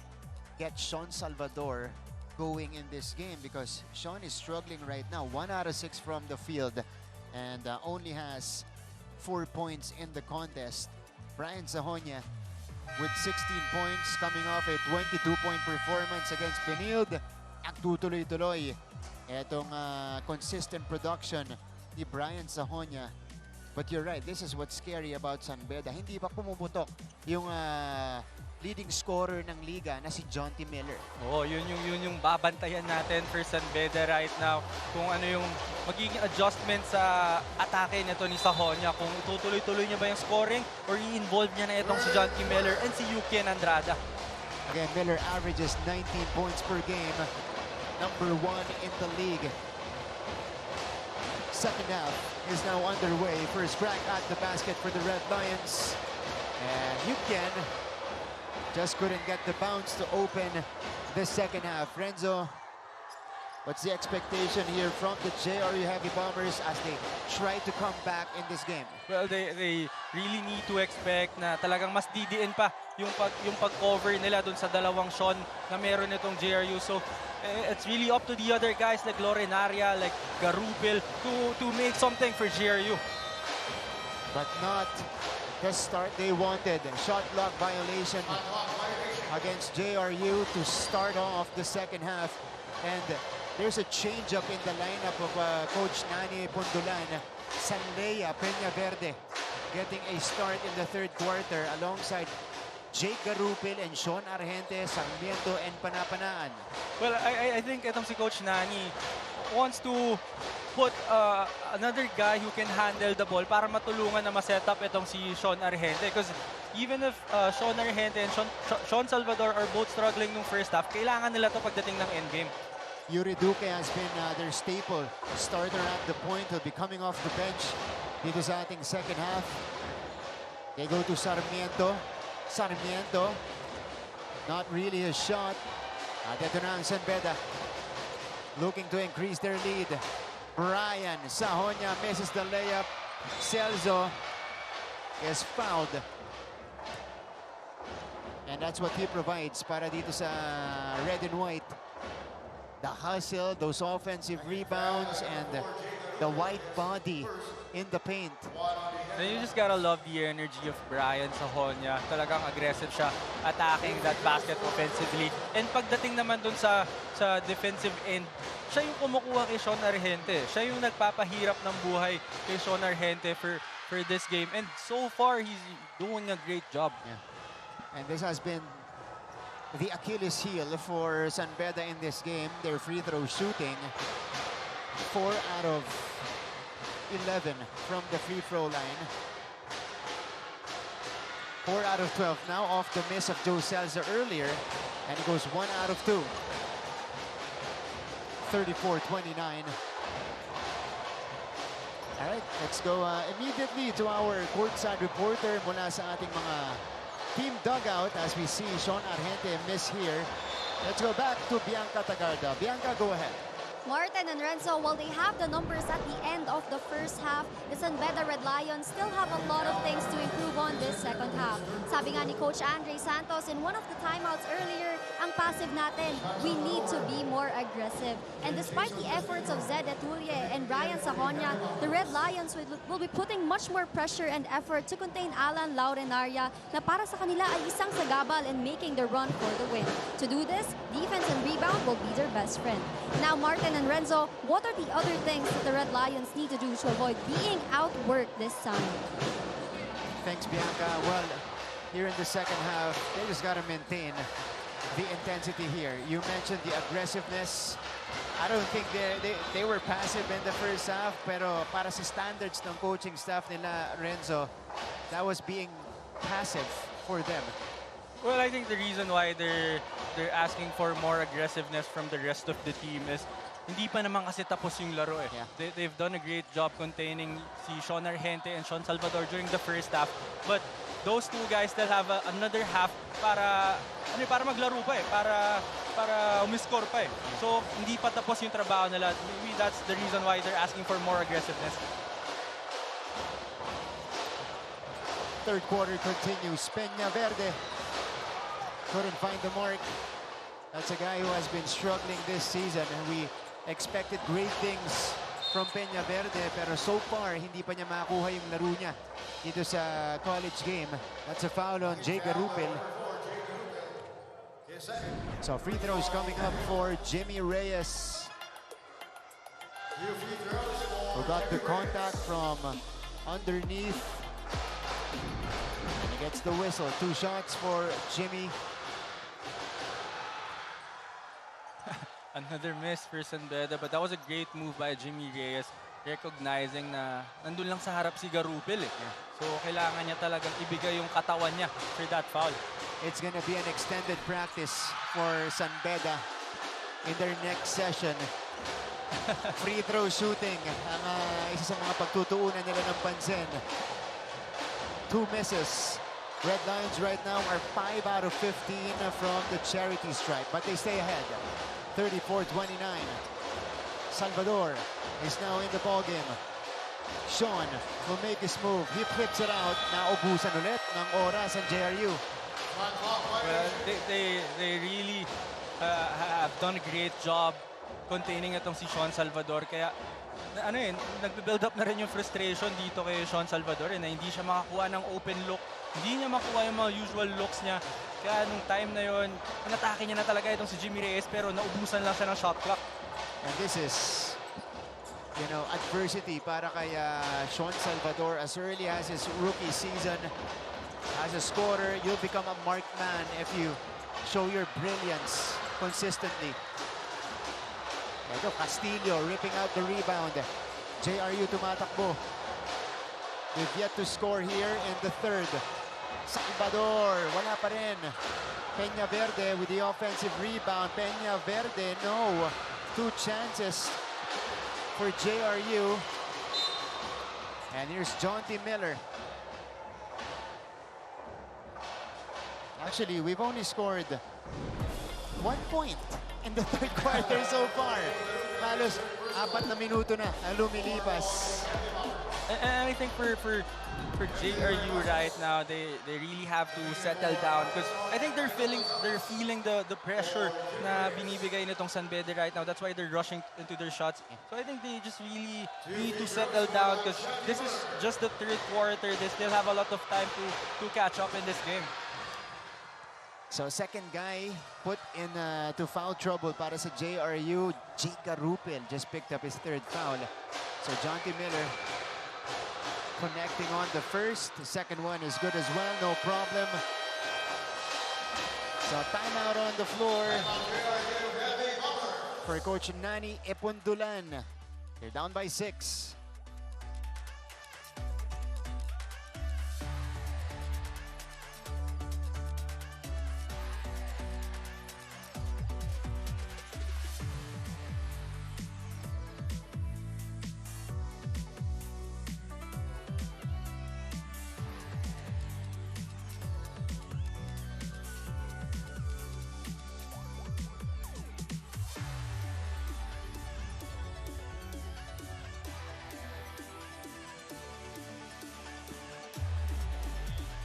get Sean Salvador going in this game? Because Sean is struggling right now. 1 out of 6 from the field and only has 4 points in the contest. Brian Sahonia with 16 points coming off a 22-point performance against Benilde. Nagtutuloy-tuloy itong consistent production ni Brian Sahonia. But you're right, this is what's scary about San Beda. Hindi pa pumuputok yung leading scorer ng liga na si Jonty Miller. Oo, yun yung babantayan natin for San Beda right now. Kung ano yung magiging adjustment sa atake nito ni Sahonia. Kung tutuloy-tuloy niya ba yung scoring or i-involve niya na itong si Jonty Miller and si Yuki Andrada. Again, Miller averages 19 points per game. Number 1 in the league. Second half is now underway. First crack at the basket for the Red Lions. And Yuki just couldn't get the bounce to open the second half. Renzo, what's the expectation here from the JRU Heavy Bombers as they try to come back in this game? Well, they really need to expect na talagang mas didiin pa yung pag-cover nila dun sa dalawang Sean na meron itong JRU. So it's really up to the other guys like Lorenaria, like Garupil to make something for JRU. But not the start they wanted. Shot clock violation against JRU to start off the second half. And there's a change-up in the lineup of Coach Nani Pundulan. Sanleya Peñaverde getting a start in the third quarter alongside Jake Garupil and Sean Argente, Sarmiento, and Panapanaan. Well, I think itong si Coach Nani wants to put another guy who can handle the ball para matulungan na ma-set up itong si Sean Argente. Because even if Sean Argente and Sean Salvador are both struggling nung first half, kailangan nila to pagdating ng endgame. Yuri Duque has been their staple starter at the point. He'll be coming off the bench dito sa ating second half. They go to Sarmiento. Sarmiento, not really a shot. At ito na ang San Beda, looking to increase their lead. Brian Sahonia misses the layup. Celso is fouled. And that's what he provides para dito sa red and white. The hustle, those offensive rebounds, and the white body in the paint. And you just gotta love the energy of Brian Sahonia. Talagang aggressive siya, attacking that basket offensively. And pagdating naman dun sa defensive end, siya yung kumukuha kay Sean Argente. Siya yung nagpapahirap ng buhay kay Sean Argente for this game. And so far, he's doing a great job. Yeah. And this has been the Achilles heel for San Beda in this game. Their free throw shooting, 4 out of 11 from the free throw line. 4 out of 12 now off the miss of Joe Celso earlier. And he goes 1 out of 2. 34-29. All right, let's go immediately to our courtside reporter mula sa ating mga team dugout as we see Sean Argente miss here. Let's go back to Bianca Tagarda. Bianca, go ahead. Martin and Renzo, while they have the numbers at the end of the first half, the San Beda Red Lions still have a lot of things to improve on this second half. Sabi nga ni Coach Andre Santos in one of the timeouts earlier, ang passive natin, we need to be more aggressive. And despite the efforts of Zed Etulie and Brian Sahonia, the Red Lions will be putting much more pressure and effort to contain Alan Laurenaria na para sa kanila ay isang sagabal and making the run for the win. To do this, defense and rebound will be their best friend. Now, Martin and Renzo, what are the other things that the Red Lions need to do to avoid being outworked this time? Thanks, Bianca. Well, here in the second half, they just got to maintain the intensity here. You mentioned the aggressiveness. I don't think they were passive in the first half, pero para sa standards ng coaching staff nila, Renzo, that was being passive for them. Well, I think the reason why they're asking for more aggressiveness from the rest of the team is hindi pa naman kasi tapos yung laro eh. Yeah. They've done a great job containing si Sean Argente and Sean Salvador during the first half. But those two guys still have another half para maglaro pa eh, para umiscore pa eh. So hindi pa tapos yung trabaho nila. Maybe that's the reason why they're asking for more aggressiveness. Third quarter continues. Peñaverde couldn't find the mark. That's a guy who has been struggling this season, and we expected great things from Peñaverde, pero so far hindi pa niya makuha yung laro niya dito sa college game. That's a foul on Jay Garupil. So free throws coming up for Jimmy Reyes, who got the contact from underneath. And he gets the whistle. 2 shots for Jimmy. Another miss for San Beda, but that was a great move by Jimmy Reyes, recognizing na nandun lang sa harap si Garupil eh. So kailangan niya talagang ibigay yung katawan niya for that foul. It's gonna be an extended practice for San Beda in their next session. Free throw shooting ang isa sa mga pagtutuunan nila ng pansin. 2 misses. Red Lions right now are 5 out of 15 from the charity stripe, but they stay ahead. 34-29. Salvador is now in the ballgame. Sean will make his move. He flips it out. Naubusan ulit ng oras ang JRU. Well, they really have done a great job containing itong si Sean Salvador. Kaya nagbe-build up na rin yung frustration dito kay Sean Salvador na hindi siya makakuha ng open look. Hindi niya makuha yung mga usual looks niya. Kaya nung time na yon, inatake niya na talaga itong si Jimmy Reyes pero naubusan lang siya ng shot clock. And this is, you know, adversity para kay Sean Salvador as early as his rookie season. As a scorer, you'll become a marked man if you show your brilliance consistently. Ito, Castillo ripping out the rebound. JRU tumatakbo. They've yet to score here in the third. Salvador, wala pa rin. Peña Verde with the offensive rebound. Peña Verde, no. 2 chances for JRU. And here's John T. Miller. Actually, we've only scored 1 point in the third quarter so far. Halos 4 na minuto na ang lumilipas. And I think for JRU right now, they really have to settle down because I think they're feeling the pressure na binibigay nitong San Beda right now. That's why they're rushing into their shots. So I think they just really need to settle down because this is just the third quarter. They still have a lot of time to catch up in this game. So second guy put in to foul trouble para sa JRU. Jika Rupel just picked up his third foul. So John T. Miller connecting on the first. The second one is good as well, no problem. So timeout on the floor for Coach Nani Epundulan. They're down by 6.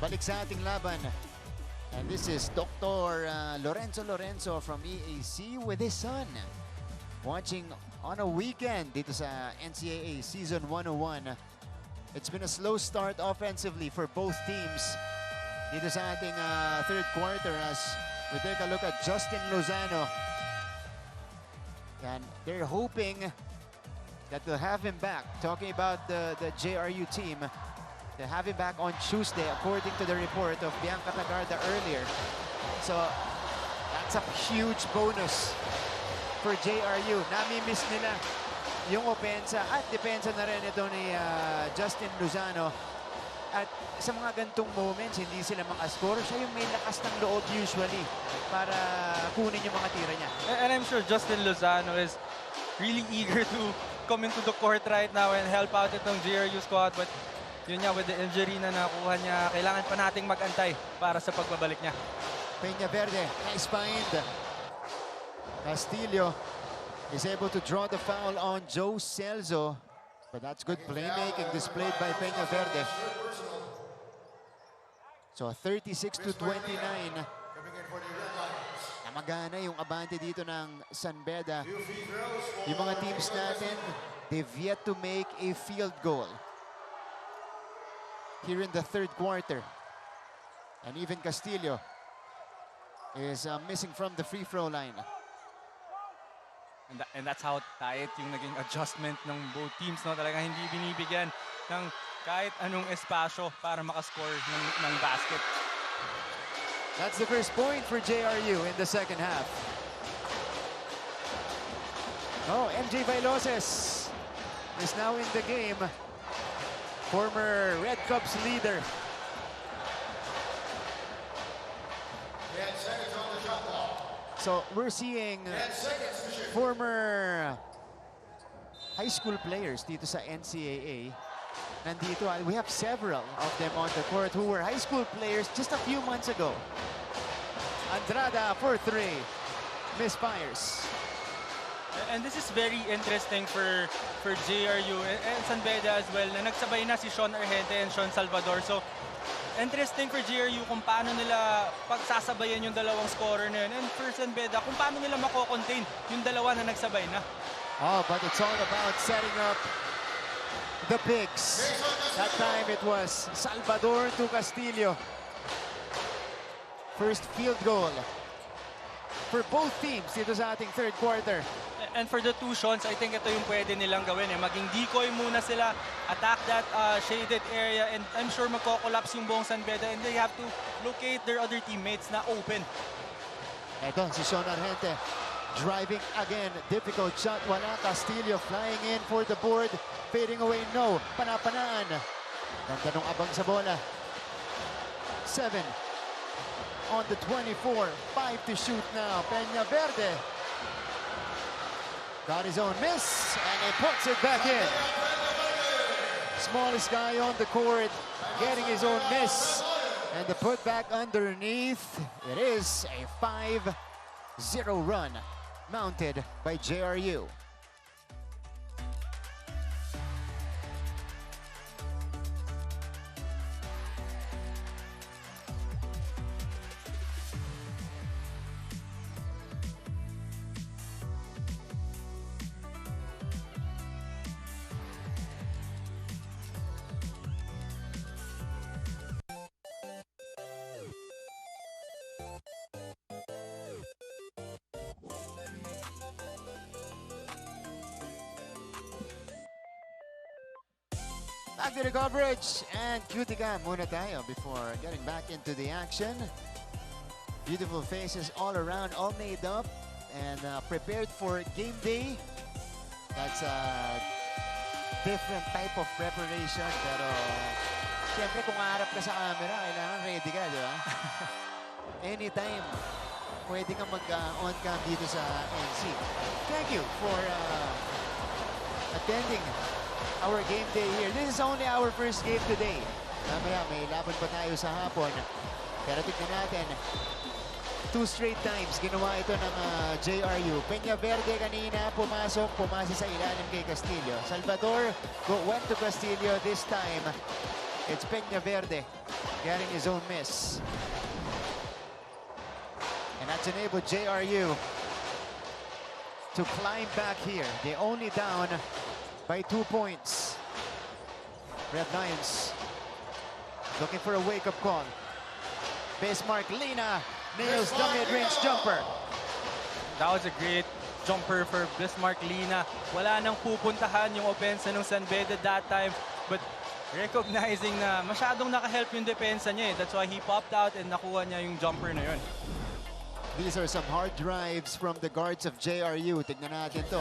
Balik sa ating laban. And this is Dr. Lorenzo from EAC with his son. Watching on a weekend dito sa NCAA Season 101. It's been a slow start offensively for both teams dito sa ating third quarter as we take a look at Justin Lozano. And they're hoping that they'll have him back. Talking about the JRU team. They have him back on Tuesday, according to the report of Bianca Tagarda earlier. So, that's a huge bonus for JRU. Nami-miss nila yung opensa at depensa na rin ito ni Justin Lozano. At sa mga gantong moments, hindi sila makascore. Siya yung may lakas ng loob usually para kunin yung mga tira niya. And I'm sure Justin Lozano is really eager to come into the court right now and help out itong JRU squad. But yun nga, with the injury na nakuha niya, kailangan pa nating mag-antay para sa pagbabalik niya. Peña Verde, nice find. Castillo is able to draw the foul on Joe Celso. But that's good playmaking displayed by Peña Verde. So 36-29. Namagana yung abante dito ng San Beda. Yung mga teams natin, they've yet to make a field goal here in the third quarter. And even Castillo is missing from the free throw line. And that's how tight yung naging adjustment ng both teams. No? Talaga hindi binibigyan ng kahit anong espasyo para makascore ng basket. That's the first point for JRU in the second half. Oh, MJ Vailoses is now in the game. Former Red Cups leader. So we're seeing former high school players dito sa NCAA. Nandito, we have several of them on the court who were high school players just a few months ago. Andrada for 3, misfires. And this is very interesting for JRU and San Beda as well na nagsabay na si Sean Argente and Sean Salvador. So, interesting for JRU kung paano nila pagsasabayan yung dalawang scorer na yun. And for San Beda, kung paano nila mako-contain yung dalawa na nagsabay na. Oh, but it's all about setting up the picks. That time it was Salvador to Castillo. first field goal for both teams dito sa ating third quarter. And for the two Seans, I think ito yung pwede nilang gawin. Maging decoy muna sila, attack that shaded area, and I'm sure magko-collapse yung buong San Beda, and they have to locate their other teammates na open. Ito si Sean Argente driving again. Difficult shot. Wala. Castillo flying in for the board. Fading away. No. Panapanaan. Ganda nung abang sa bola. 7 on the 24. 5 to shoot now. Peña Verde got his own miss, and he puts it back in. Smallest guy on the court getting his own miss. And the putback underneath. It is a 5-0 run mounted by JRU. Back to the coverage, and QTCam muna tayo before getting back into the action. Beautiful faces all around, all made up and prepared for game day. That's a different type of preparation, pero siyempre kung harap ka sa camera, kailangan ready ka, di ba? Anytime, pwede kang mag-on cam dito sa NC. Thank you for attending our game day here. This is only our first game today. Mamaya may laban pa tayo sa hapon. Pero tignan natin, 2 straight times ginawa ito ng JRU. Peña Verde kanina pumasa sa ilalim kay Castillo. Salvador went to Castillo. This time, it's Peña Verde getting his own miss. And that's enabled JRU to climb back here. They only down by 2 points. Red Lions looking for a wake-up call. Bismarck Lina nails the mid-range jumper. That was a great jumper for Bismarck Lina. Wala nang pupuntahan yung opensa ng San Beda that time, but recognizing na masyadong nakahelp yung depensa niya. That's why he popped out and nakuha niya yung jumper na yun. These are some hard drives from the guards of JRU. Tignan natin to.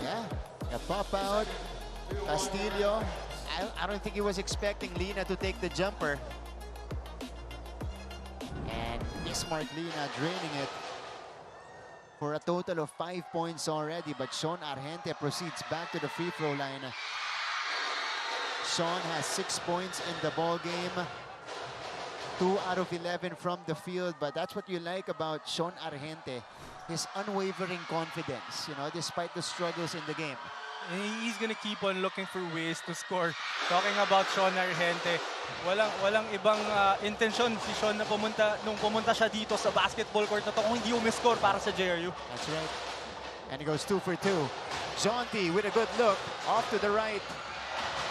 Yeah. The pop out, Castillo. I don't think he was expecting Lina to take the jumper. And Bismarck Lina draining it for a total of 5 points already. But Sean Argente proceeds back to the free throw line. Sean has 6 points in the ball game. 2 out of 11 from the field. But that's what you like about Sean Argente. His unwavering confidence, you know, despite the struggles in the game. And he's gonna keep on looking for ways to score. Talking about Sean Argente, walang ibang intensyon si Sean na nung pumunta siya dito sa basketball court na to kung hindi umiscore para sa JRU. That's right. And he goes 2 for 2. Jonty with a good look off to the right.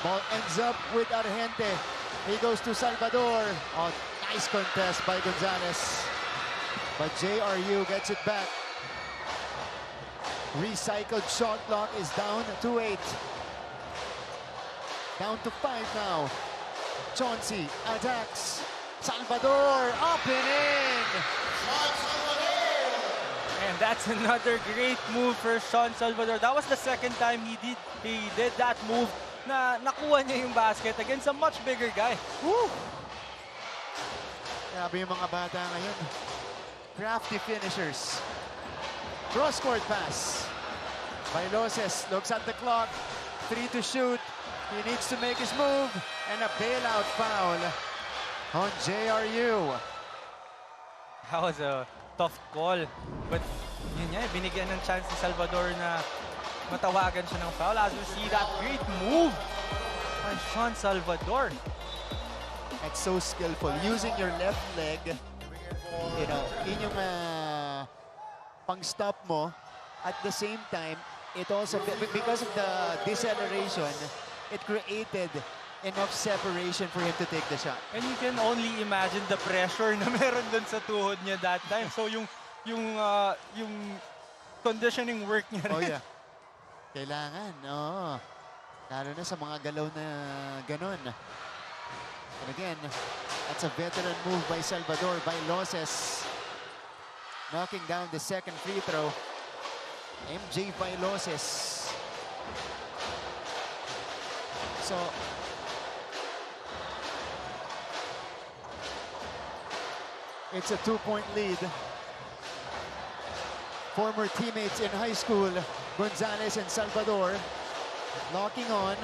Ball ends up with Argente. He goes to Salvador. Oh, nice contest by Gonzalez. But JRU gets it back. Recycled shot clock is down to 8. Down to 5 now. Chauncey attacks. Salvador up and in. And that's another great move for Sean Salvador. That was the second time he did that move na nakuha niya yung basket against a much bigger guy. Woo! Grabe yung mga bata ngayon. Crafty finishers. Cross-court pass. Bailoses looks at the clock. 3 to shoot. He needs to make his move. And a bailout foul on JRU. That was a tough call. But yun nga, binigyan ng chance si Salvador na matawagan siya ng foul. As we see that great move by Sean Salvador. That's so skillful. Using your left leg, you know, yun yung pang-stop mo. At the same time, it also, because of the deceleration, it created enough separation for him to take the shot. And you can only imagine the pressure na meron dun sa tuhod niya that time. So yung conditioning work niya Oh rin. yeah. Kailangan, oo. Lalo na sa mga galaw na ganun. And again, that's a veteran move by Salvador Bailoses. Knocking down the second free throw. MJ Bailoses. So, it's a 2-point lead. Former teammates in high school, Gonzalez and Salvador, locking on.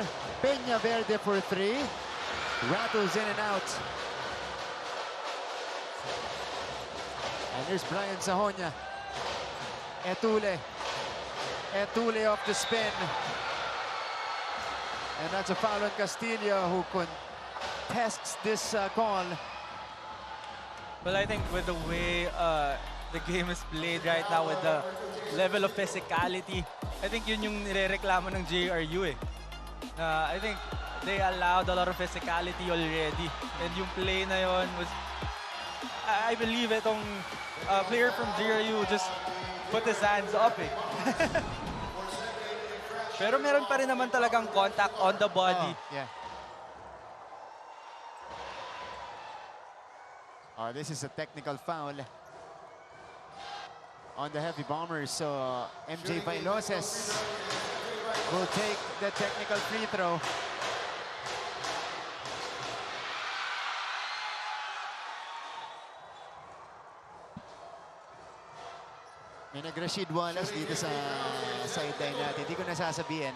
Peña Verde for 3. Rattles in and out. And there's Brian Sahonia. Etule. Etule off the spin. And that's a foul on Castillo, who contests this call. Well, I think with the way the game is played right now, with the level of physicality, I think yun yung nirereklamo ng JRU eh. I think they allowed a lot of physicality already. And yung play na yun was, I believe itong player from JRU just put his hands up eh. Pero meron pa rin naman talagang contact on the body. Oh, yeah. Oh, this is a technical foul on the Heavy Bombers. So MJ Bailoses will take the technical free throw. May nag-Rashid Wallace dito sa sideline natin. Hindi ko nasasabihin.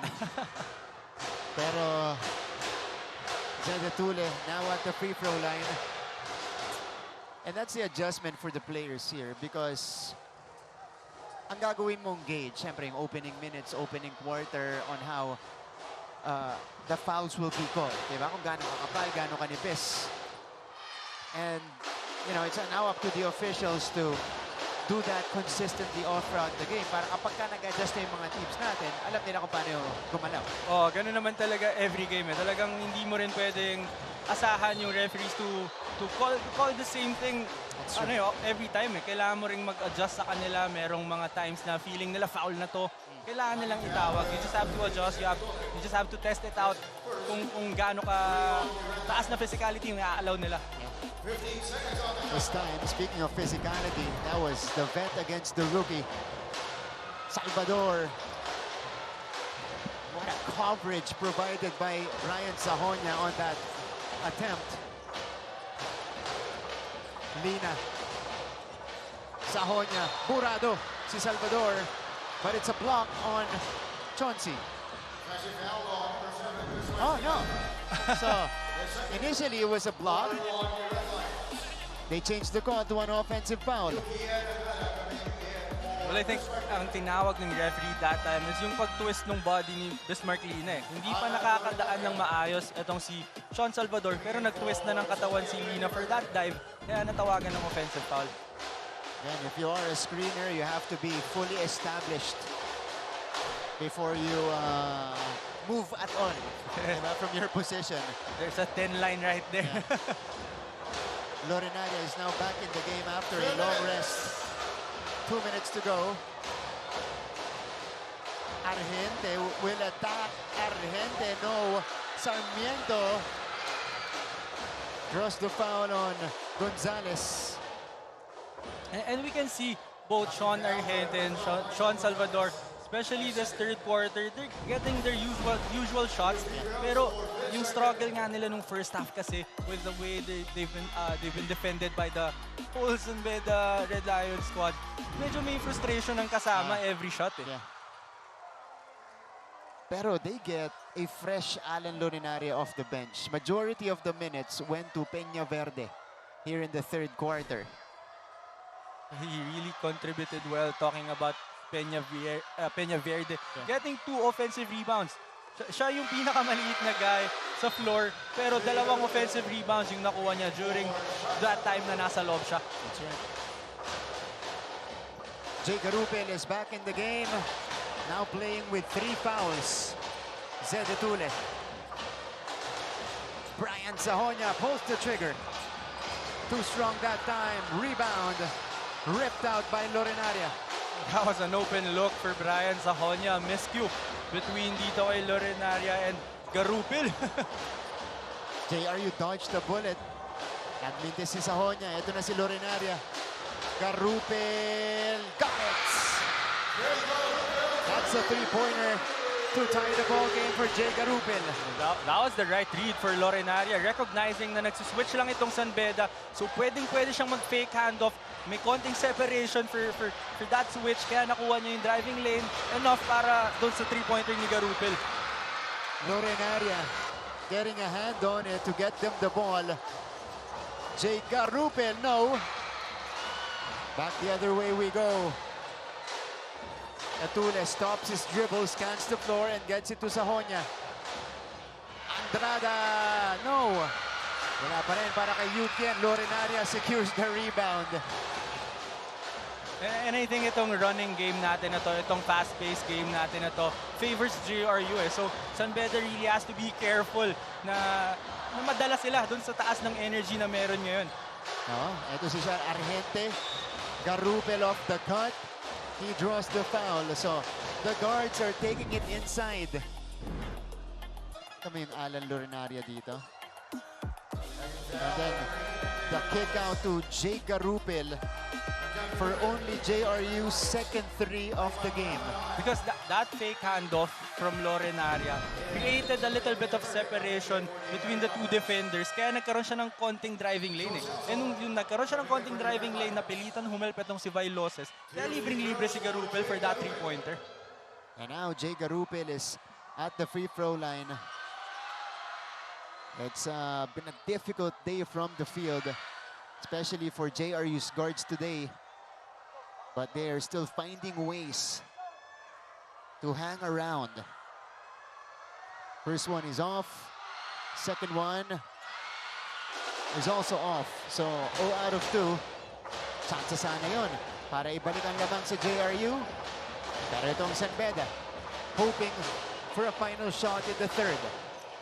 Pero Zedetule now at the free throw line. And that's the adjustment for the players here, because ang gagawin mong gauge, syempre yung opening minutes, opening quarter, on how the fouls will be called. Diba? Kung gaano kakapal, gaano kanipis. And, you know, it's now up to the officials to do that consistently all throughout the game. Para kapag ka nag-adjust na yung mga teams natin, alam nila kung paano gumalaw. Oh, ganun naman talaga every game eh. Talagang hindi mo rin pwedeng asahan yung referees to call the same thing every time eh. Kailangan mo ring mag-adjust sa kanila. Merong mga times na feeling nila foul na to. Kailangan nilang itawag. You just have to adjust. You just have to test it out kung gaano ka taas na physicality yung i-allow nila. This time, speaking of physicality, that was the vet against the rookie. Salvador. What a coverage provided by Brian Sahonia on that attempt. Lina. Sahonia. Burado. Si Salvador. But it's a block on Chauncey. Oh, no. So, initially it was a block. They changed the call to an offensive foul. Well, I think ang tinawag ng referee that time is yung pag-twist ng body ni Bismarck Lina eh. Hindi pa nakakadaan ng maayos itong si Sean Salvador, pero nag-twist na ng katawan si Lina for that dive, kaya natawagan ng offensive foul. And if you are a screener, you have to be fully established before you move at all from your position. There's a thin line right there. Yeah. Lorenaria is now back in the game after a long rest. 2 minutes to go. Argente will attack. Argente, no. Sarmiento draws the foul on Gonzalez. And we can see both Sean Argente and Sean Salvador, especially this third quarter, they're getting their usual shots. Pero yung struggle nga nila nung first half kasi with the way they've been defended by the Bulls and Beda Red Lion squad, medyo may frustration ng kasama every shot eh. Yeah. Pero they get a fresh Alan Lorenaria off the bench. Majority of the minutes went to Peña Verde here in the third quarter. He really contributed well, talking about Peña Verde. Getting 2 offensive rebounds. Siya yung pinakamaliit na guy sa floor, pero 2 offensive rebounds yung nakuha niya during that time na nasa loob siya. That's right. Jay Garupel is back in the game. Now playing with 3 fouls. Zedetule. Brian Sahonia pulls the trigger. Too strong that time. Rebound. Ripped out by Lorenaria. That was an open look for Brian Sahonia. Miscue between dito kay Lorenaria and Garupil. JRU dodged the bullet. Nagmintis si Sahonia. Ito na si Lorenaria. Garupil. Got it! That's a three-pointer to tie the ball game for Jay Garupil. That was the right read for Lorenaria. Recognizing na nagsiswitch lang itong San Beda. So pwede siyang mag-fake handoff. May konting separation for that switch. Kaya nakuha niya yung driving lane. Enough para doon sa three-pointer ni Garupil. Lorenaria getting a hand on it to get them the ball. Jay Garupil, no. Back the other way we go. Atule stops his dribble, scans the floor, and gets it to Sahonia. Andrada, no. Wala pa rin para kay Yukien. Lorenaria secures the rebound. And I think itong running game natin na to, itong fast-paced game natin na to, favors JRU eh. So, San Beda really has to be careful na madala sila dun sa taas ng energy na meron ngayon. No, ito si Sean Argente. Garupil off the cut. He draws the foul. So, the guards are taking it inside. Kami yung Alan Lorenaria dito. And then, the kick out to Jay Garupil for only JRU's second three of the game. Because that fake handoff from Lorenaria created a little bit of separation between the two defenders. Kaya nagkaroon siya ng konting driving lane eh. And yung nagkaroon siya ng konting driving lane, napilitan humelpet ng si Vailoses. Kaya libreng-libre si Garupil for that three-pointer. And now Jay Garupil is at the free throw line. It's been a difficult day from the field, especially for JRU's guards today. But they are still finding ways to hang around. First one is off. Second one is also off. So 0 out of 2. Chance sana yun para ibalik ang lamang sa JRU. Pero itong San Beda hoping for a final shot in the third.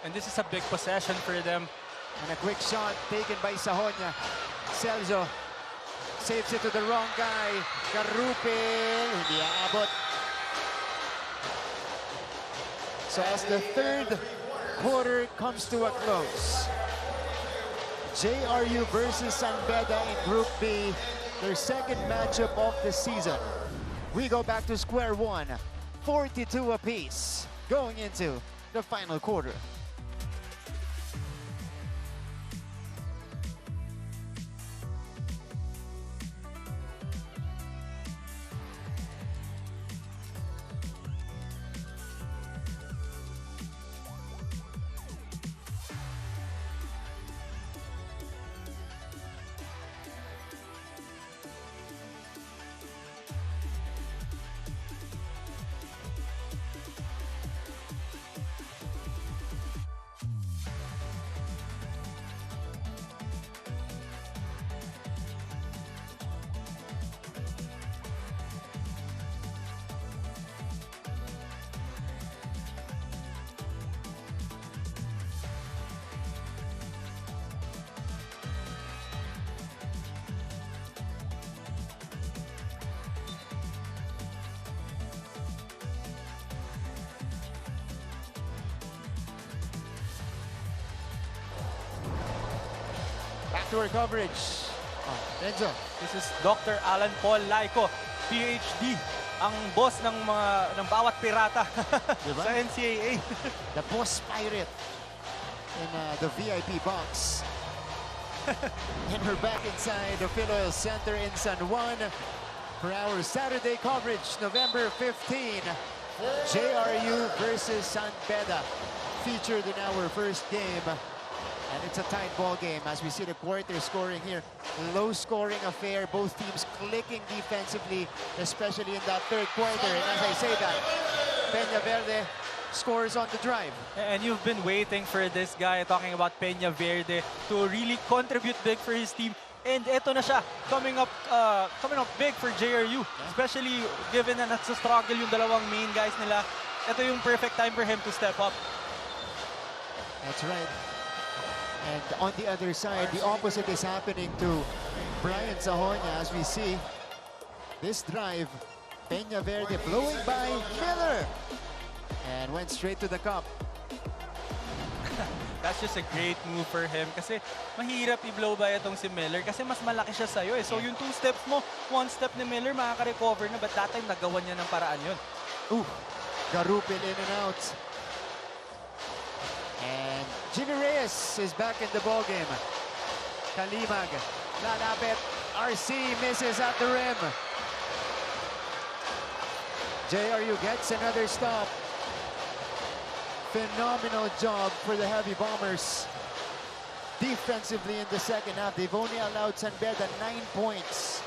And this is a big possession for them. And a quick shot taken by Sahonia. Celso saves it to the wrong guy. Garupil, hindi aabot. So as the third quarter comes to a close, JRU versus San Beda in Group B, their second matchup of the season. We go back to square one, 42 apiece, going into the final quarter. Back to our coverage. Renzo. This is Dr. Alan Paul Laico, PhD, ang boss ng bawat pirata Diba? sa NCAA. The boss pirate in the VIP box. And we're back inside the Philoil Center in San Juan for our Saturday coverage, November 15. JRU versus San Beda featured in our first game. And it's a tight ball game as we see the quarter scoring here. Low scoring affair, both teams clicking defensively, especially in that third quarter. And as I say that, Peña Verde scores on the drive. And you've been waiting for this guy, talking about Peña Verde, to really contribute big for his team. And eto na siya, coming up big for JRU. Especially given na nasa-struggle yung dalawang main guys nila. Ito yung perfect time for him to step up. That's right. And on the other side, the opposite is happening to Brian Sahonia as we see this drive. Peña Verde blowing by Miller and went straight to the cup. That's just a great move for him kasi mahirap i-blow by itong si Miller kasi mas malaki siya sa'yo eh. So yung 2 steps mo, 1 step ni Miller makaka-recover na, but that time nagawa niya ng paraan yun. Ooh, Garupil in and out. And Jimmy Reyes is back in the ballgame. Kalimag, lalapit. RC misses at the rim. JRU gets another stop. Phenomenal job for the Heavy Bombers. Defensively in the second half, they've only allowed San Beda 9 points.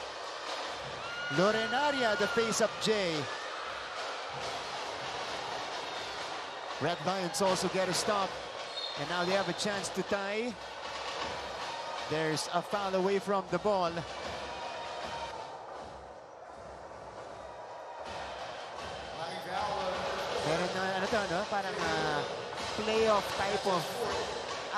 Lorenaria, the face-up J. Red Lions also get a stop. And now they have a chance to tie. There's a foul away from the ball. Meron na ano to, no? Parang playoff type of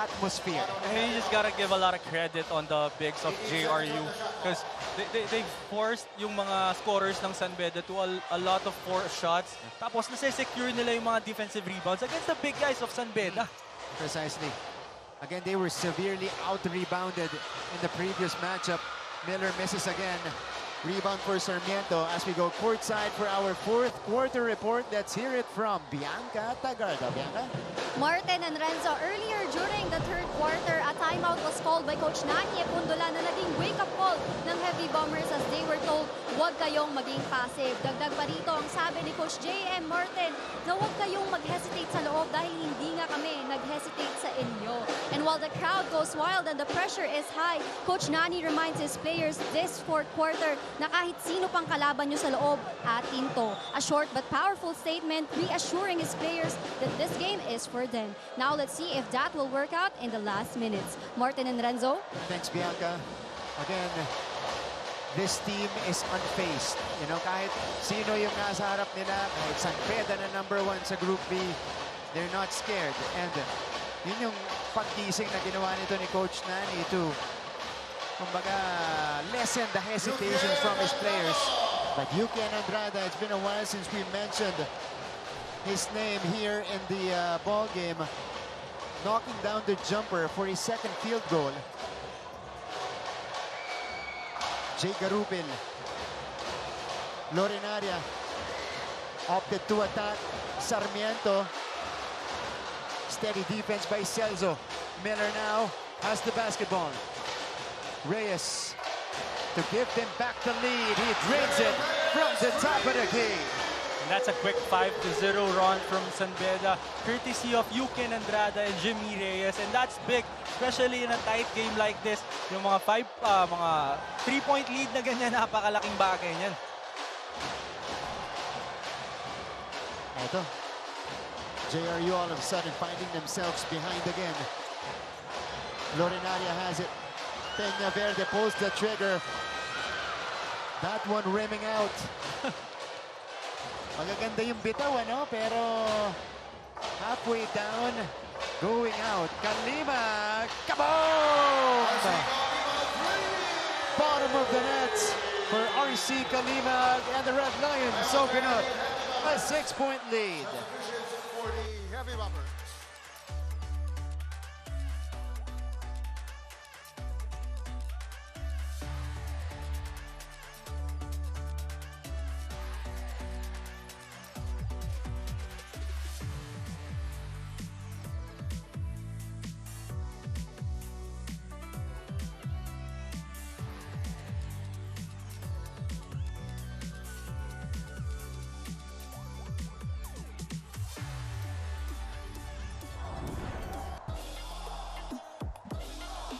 atmosphere. And you just gotta give a lot of credit on the bigs of JRU because they forced yung mga scorers ng San Beda to a lot of forced shots. Tapos nase-secure nila yung mga defensive rebounds against the big guys of San Beda. Precisely. Again, they were severely out-rebounded in the previous matchup. Miller misses again. Rebound for Sarmiento as we go courtside for our 4th quarter report. Let's hear it from Bianca Tagarda. Bianca? Martin and Renzo, earlier during the 3rd quarter, a timeout was called by Coach Nani Epundula na naging wake-up call ng Heavy Bombers as they were told, huwag kayong maging passive. Dagdag pa rito ang sabi ni Coach J.M. Martin na huwag kayong mag-hesitate sa loob dahil hindi nga kami nag-hesitate sa inyo. And while the crowd goes wild and the pressure is high, Coach Nani reminds his players this 4th quarter na kahit sino pang kalaban nyo sa loob, atin to. A short but powerful statement reassuring his players that this game is for them. Now let's see if that will work out in the last minutes. Martin and Renzo? Thanks, Bianca. Again, this team is unfazed. You know, kahit sino yung nasa harap nila, kahit San Beda na number 1 sa Group B, they're not scared. And yun yung pagkising na ginawa nito ni Coach Nani to kumbaga, lessen the hesitation from his players. But Yukian Andrada, it's been a while since we mentioned his name here in the ball game, knocking down the jumper for his 2nd field goal. Jay Garupil. Lorenaria opted to attack Sarmiento. Steady defense by Celso. Miller now has the basketball. Reyes to give them back the lead. He drains it from the top of the key. And that's a quick 5-0 run from San Beda, courtesy of Yukin Andrada and Jimmy Reyes. And that's big, especially in a tight game like this. Yung mga 3-point lead na ganyan, napakalaking bagay niyan. Ito. JRU all of a sudden finding themselves behind again. Lorenaria has it. Peña Verde pulls the trigger. That one rimming out. Magaganda yung bitaw, ano? Pero halfway down, going out. Kalimag, kaboom! Bottom of the net for RC Kalimag and the Red Lions open up a 6-point lead. For the Heavy Bombers.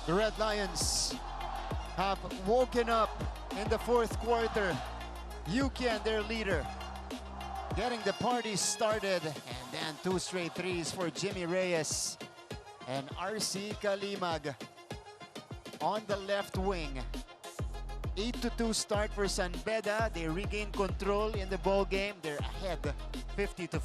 The Red Lions have woken up in the 4th quarter. Yukian, their leader, getting the party started. And then 2 straight threes for Jimmy Reyes. And RC Kalimag on the left wing 8-2 start for San Beda. They regain control in the ball game. They're ahead 50-44.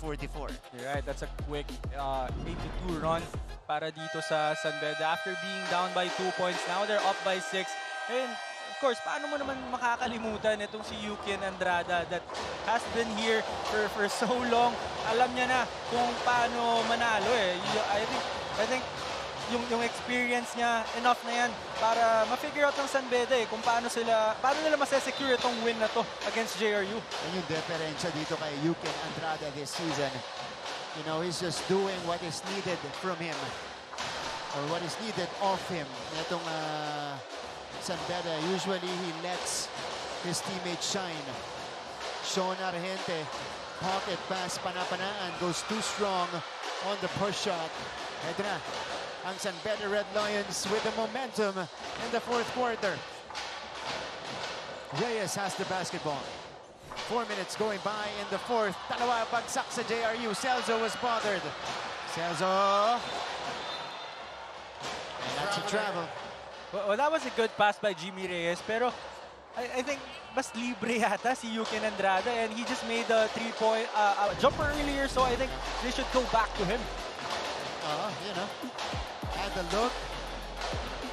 You're right, that's a quick 8-2 run para dito sa San Beda. After being down by 2 points, now they're up by 6. And of course, paano mo naman makakalimutan itong si Yuki Andrada that has been here for so long. Alam niya na kung paano manalo eh. I think yung experience niya, enough na yan para ma-figure out ng San Beda eh, kung paano nila masesecure itong win na to against JRU. And yung diferensya dito kay Yuki Andrada this season, you know, he's just doing what is needed from him or what is needed of him. Itong San Beda, usually he lets his teammates shine. Sean Argente, pocket pass, panapanaan, goes too strong on the push shot. Ito na ang San Beda Red Lions with the momentum in the fourth quarter. Reyes has the basketball. 4 minutes going by in the fourth. Dalawa bagsak sa JRU. Celso was bothered. Celso. And that's a travel. Well, that was a good pass by Jimmy Reyes, pero I think mas libre yata si Yuki Andrada, and he just made a 3-point jumper earlier, so I think they should go back to him. You know, had the look.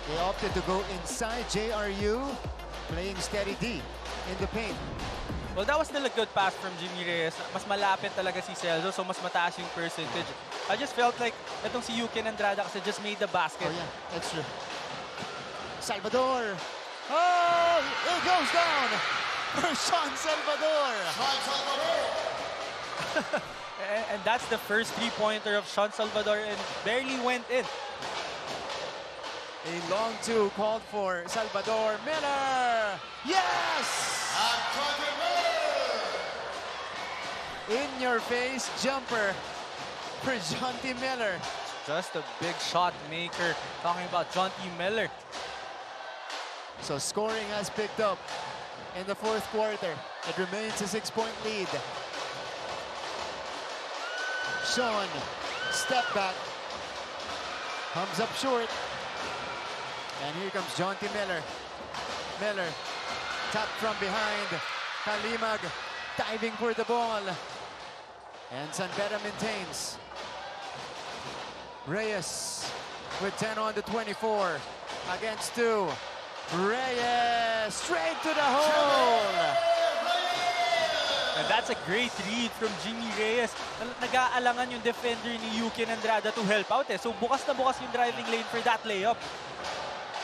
They opted to go inside. JRU playing steady D in the paint. Well, that was still a good pass from Jimmy Reyes. Mas malapit talaga si Celso, so mas mataas yung percentage. I just felt like itong si Yuki Andrada kasi just made the basket. Oh yeah, that's true. Salvador. Oh, it goes down for Sean Salvador. And that's the first three-pointer of Sean Salvador and barely went in. A long two called for Salvador. Miller. Yes! In your face jumper for Jonty Miller. Just a big shot maker. Talking about Jonty Miller. So scoring has picked up in the fourth quarter. It remains a 6-point lead. Sean, step back. Comes up short. And here comes Jonty Miller. Miller, tapped from behind. Kalimag, diving for the ball. And San Beda maintains. Reyes with 10 on the 24. Against 2. Reyes, straight to the hole! And that's a great read from Jimmy Reyes. Nag-aalangan yung defender ni Yuki Andrada to help out eh. So bukas na bukas yung driving lane for that layup.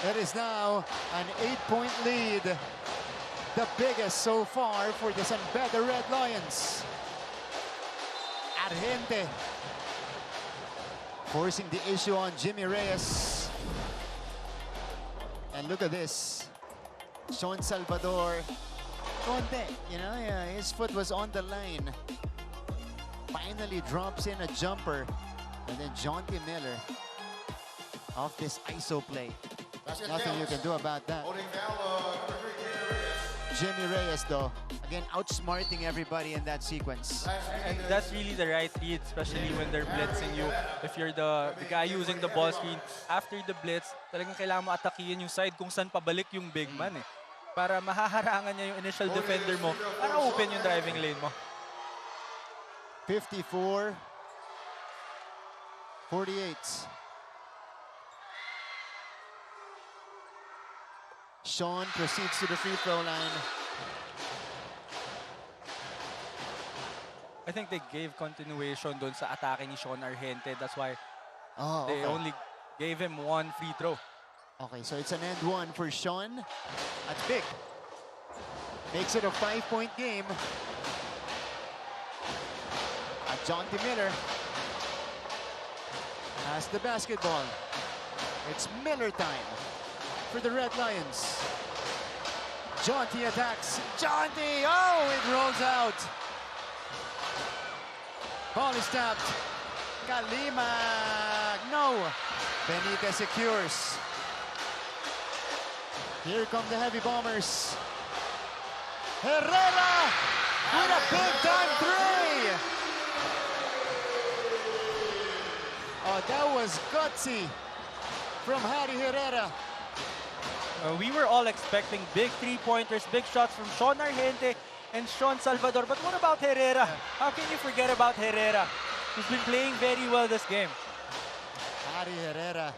It is now an 8-point lead. The biggest so far for the San Beda Red Lions. Argente forcing the issue on Jimmy Reyes. And look at this. Sean Salvador. Konti, you know, yeah, his foot was on the line. Finally drops in a jumper. And then Jonty Miller off this ISO play. Nothing you can do about that. Jimmy Reyes, though, again, outsmarting everybody in that sequence. And that's really the right read, especially when they're blitzing you. If you're the guy using the ball screen, after the blitz, talagang kailangan mo atakihin yung side kung saan pabalik yung big man eh. Para mahaharangan niya yung initial defender mo, para open yung driving lane mo. 54-48. Sean proceeds to the free throw line. I think they gave continuation doon sa atake ni Sean Argente. That's why Okay. they only gave him one free throw. Okay, so it's an end one for Sean. That's big. Makes it a 5-point game. Jonty Miller has the basketball. It's Miller time for the Red Lions. Jonty attacks. Jonty! Oh, it rolls out. Ball is tapped. Kalimag. No. Benitez secures. Here come the heavy bombers. Herrera with a big-time three. Oh, that was gutsy from Harry Herrera. We were all expecting big three-pointers, big shots from Sean Argente and Sean Salvador. But what about Herrera? How can you forget about Herrera, who's been playing very well this game? Ari Herrera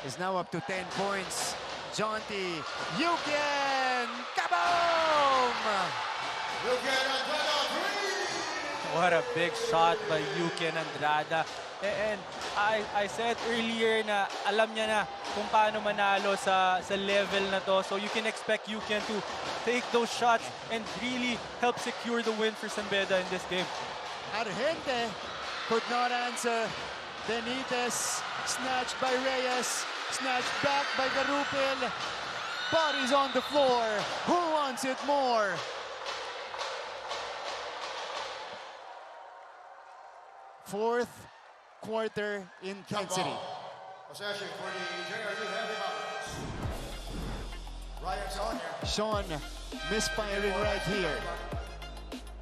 is now up to 10 points. Jonty, Yuken, kaboom! What a big shot by Yuken Andrada. And I said earlier na alam niya na kung paano manalo sa level na to. So you can expect Yuken to take those shots and really help secure the win for San Beda in this game. Argente could not answer. Benitez snatched by Reyes, snatched back by Garupil. Bodies on the floor. Who wants it more? Fourth quarter intensity. Possession for the JRU Heavy Mountains. Ryan Saunier. Sean misfiring right here.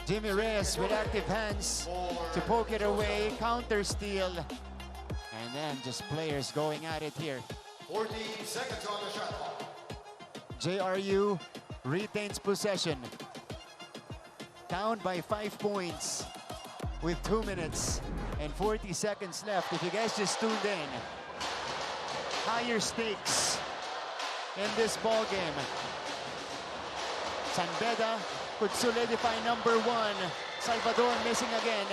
Jimmy Reyes with active hands to poke it away, counter steal. And then just players going at it here. 14 seconds on the shot clock. JRU retains possession. Down by 5 points with 2 minutes and 40 seconds left. If you guys just tuned in, higher stakes in this ball game. San Beda could solidify number 1. Salvador missing again.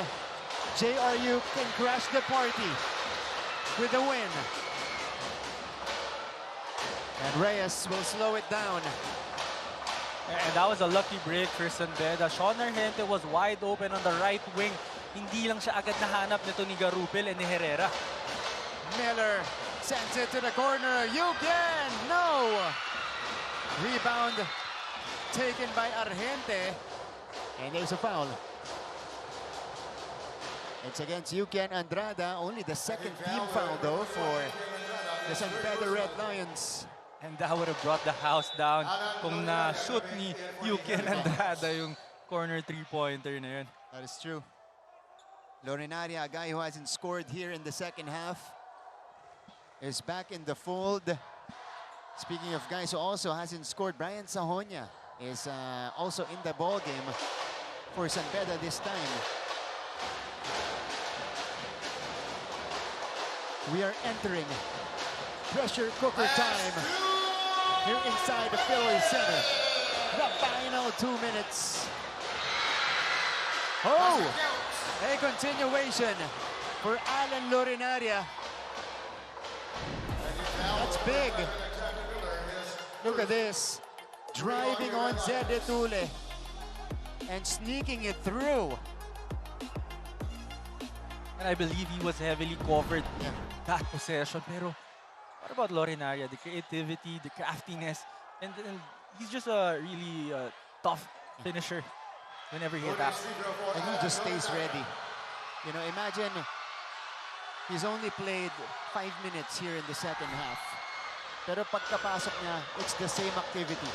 JRU can crash the party with a win. And Reyes will slow it down. And that was a lucky break for San Beda. Sean Argente was wide open on the right wing. Hindi lang siya agad nahanap nito ni Garupil and ni Herrera. Miller sends it to the corner. Yugen! No! Rebound taken by Argente. And there's a foul. It's against Yugen Andrada. Only the second team foul though for the San Beda Red Lions. And that would have brought the house down kung na-shoot ni Yuken Andrada yung corner three-pointer na yun. That is true. Lorinaria, a guy who hasn't scored here in the second half, is back in the fold. Speaking of guys who also hasn't scored, Brian Sahonia is also in the ball game for San Beda this time. We are entering pressure cooker time here inside the Philoy Center. The final 2 minutes. Oh! A continuation for Alan Lorinaria. That's big. Look at this. Driving on Zed Tule and sneaking it through. And I believe he was heavily covered that possession. Pero what about Lorinaria? The creativity, the craftiness, and he's just a really tough finisher whenever he attacks. And he just stays ready. You know, imagine he's only played 5 minutes here in the second half. Pero pagkapasok niya, it's the same activity.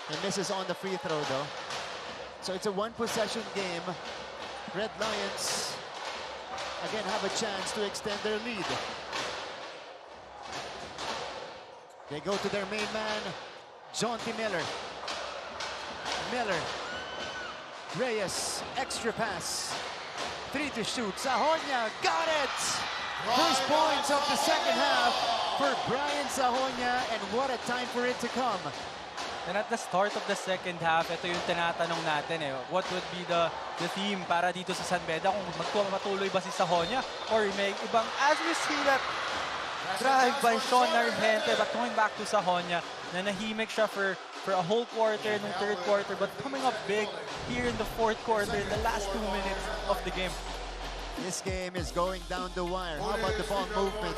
He misses on the free throw though. So it's a one-possession game. Red Lions again have a chance to extend their lead. They go to their main man, Jonty Miller. Miller. Reyes, extra pass. 3 to shoot. Sahonia got it! First points of the second half for Brian Sahonia, and what a time for it to come. And at the start of the second half, ito yung tinatanong natin what would be the theme para dito sa San Beda, kung magpapatuloy ba si Sahonia or may ibang, as we see that drive by Sean Argente, but coming back to Sahonia, na nahimik siya for a whole quarter, nung third quarter, but coming up big here in the fourth quarter, in the last 2 minutes of the game. This game is going down the wire. How about the ball movement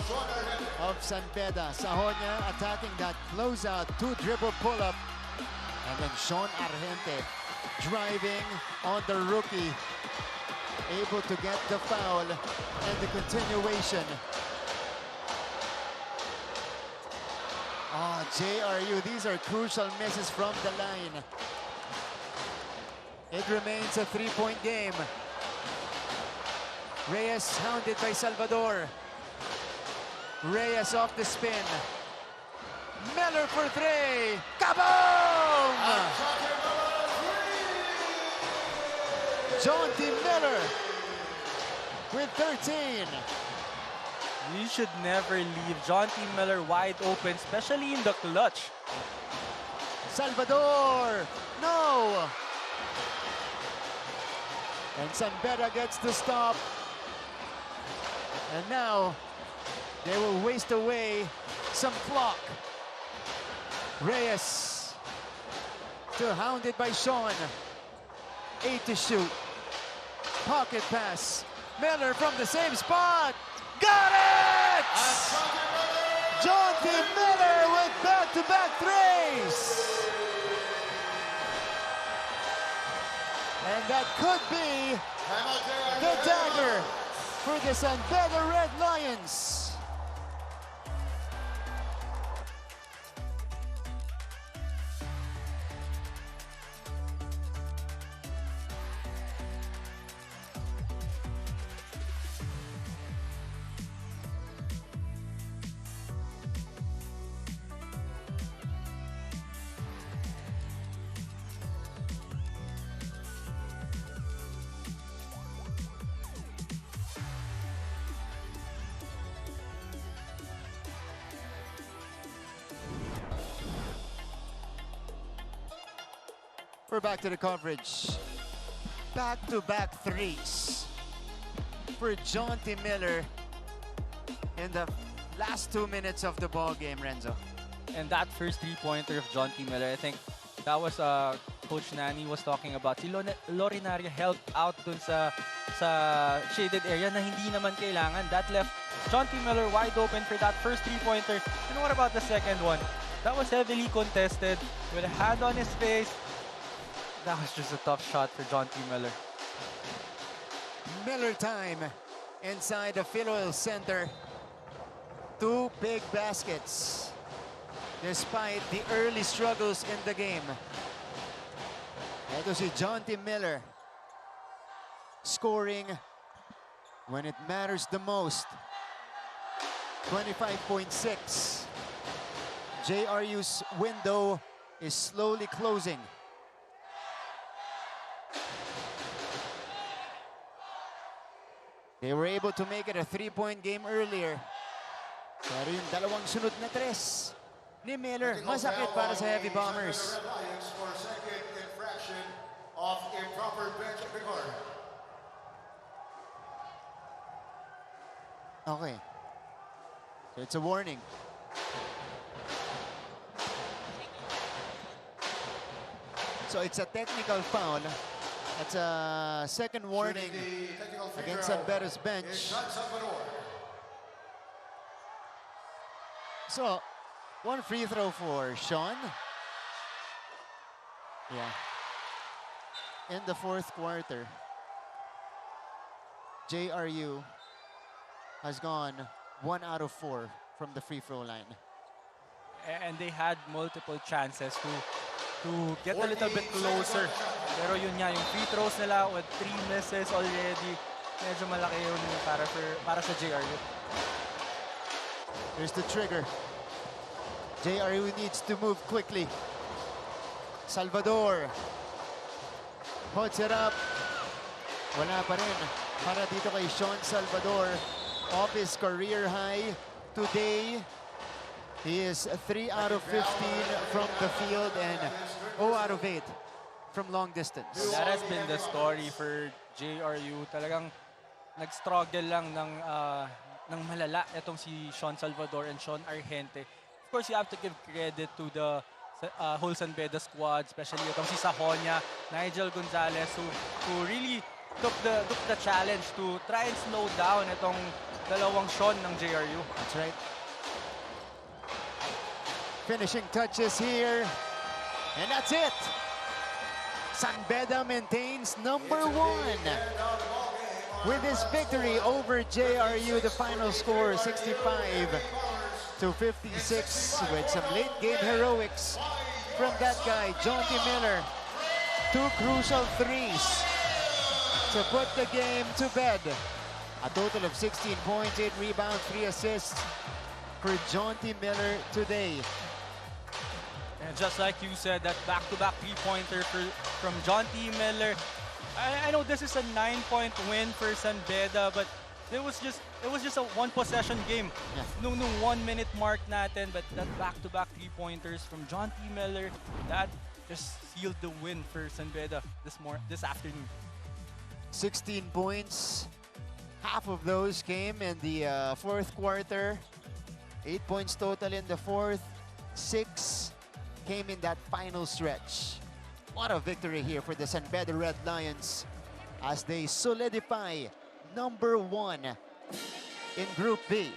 of San Beda? Sahonia attacking that closeout, 2-dribble pull-up. And then Sean Argente driving on the rookie, able to get the foul and the continuation. Oh, JRU, these are crucial misses from the line. It remains a 3-point game. Reyes hounded by Salvador. Reyes off the spin. Miller for three. Kaboom! Jonty Miller with 13. You should never leave Jonty Miller wide open, especially in the clutch. Salvador, no! And Beda gets the stop. And now they will waste away some clock. Reyes still hounded by Sean. 8 to shoot. Pocket pass. Miller from the same spot. Got it! Jonty Miller with back-to-back threes. And that could be the dagger for the San Beda Red Lions. We're back to the coverage. Back-to-back threes for Jonty Miller in the last 2 minutes of the ball game, Renzo. And that first three-pointer of Jonty Miller, I think that was Coach Nani was talking about. Si Lorinaria helped out dun sa shaded area na hindi naman kailangan. That left Jonty Miller wide open for that first three-pointer. And what about the second one? That was heavily contested with a hand on his face. That was just a tough shot for Jonty Miller. Miller time inside the Philoil Center. 2 big baskets despite the early struggles in the game. Ito si Jonty Miller scoring when it matters the most. 25.6. JRU's window is slowly closing. They were able to make it a 3-point game earlier. Pero yung dalawang sunod na tres ni Miller, masakit para sa Heavy Bombers. For second infraction of improper bench record. Okay. So it's a warning. So it's a technical foul. It's a second warning against San Beda's bench. So, 1 free throw for Sean. Yeah. In the fourth quarter, JRU has gone 1 out of 4 from the free throw line. And they had multiple chances to get a little bit closer. Pero yun nga, yung free throws nila with 3 misses already, medyo malaki yun para sa JRU. Here's the trigger. JRU needs to move quickly. Salvador puts it up. Wala pa rin para dito kay Sean Salvador. Off his career high today. He is 3 out of 15 from the field and 0 out of 8 from long distance. That has been the story for JRU. Talagang nag-struggle lang ng malala itong si Sean Salvador and Sean Argente. Of course, you have to give credit to the whole San Beda squad, especially itong si Sahonia, Nigel Gonzalez, who really took the challenge to try and slow down itong dalawang Sean ng JRU. That's right. Finishing touches here. And that's it. San Beda maintains number 1 with his victory over JRU. The final score 65 to 56 with some late game heroics from that guy, Jonty Miller. 2 crucial threes to put the game to bed. A total of 16 points, 8 rebounds, 3 assists for Jonty Miller today. And just like you said, that back-to-back three-pointer from John T. Miller. I know this is a 9-point win for San Beda, but it was just a one-possession game. Yeah. Nung 1 minute mark natin, but that back-to-back three-pointers from John T. Miller, that just sealed the win for San Beda this afternoon. 16 points. Half of those came in the fourth quarter. 8 points total in the fourth. 6 came in that final stretch. What a victory here for the San Beda Red Lions as they solidify number 1 in Group B.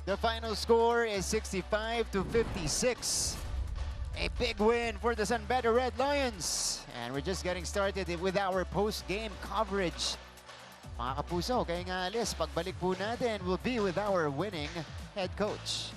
The final score is 65-56. A big win for the San Beda Red Lions. And we're just getting started with our post-game coverage Mga kapuso, kaya nga alis, pagbalik po natin, we'll be with our winning head coach.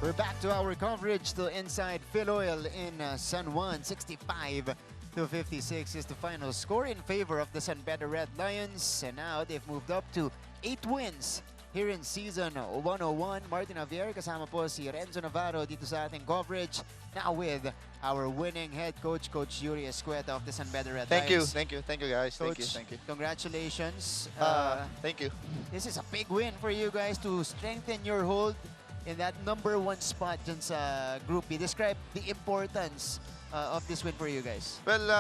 We're back to our coverage to inside Philoil in San Juan. 65 to 56 is the final score in favor of the San Beda Red Lions. And now they've moved up to 8 wins here in season 101. Martin Javier, kasama po si Renzo Navarro dito sa ating coverage. Now with our winning head coach, Coach Yuri Escueta of the San Beda Red Lions. Thank you guys. Coach, Thank you. Congratulations. Thank you. This is a big win for you guys to strengthen your hold in that #1 spot dyan sa Group B. Describe the importance of this win for you guys. Well,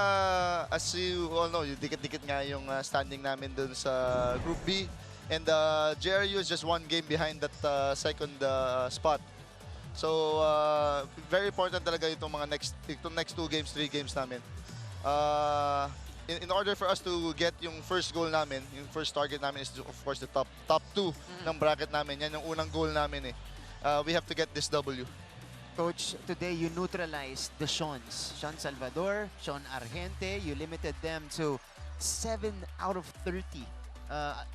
as you all know, yung dikit-dikit nga yung standing namin dun sa Group B. And JRU is just one game behind that second spot. So, very important talaga itong next 2 games, 3 games namin. In order for us to get yung first goal namin, yung first target namin is of course the top 2 ng bracket namin. Yan yung unang goal namin eh. We have to get this W. Coach, today you neutralized the Sean Salvador, Sean Argente. You limited them to 7 out of 30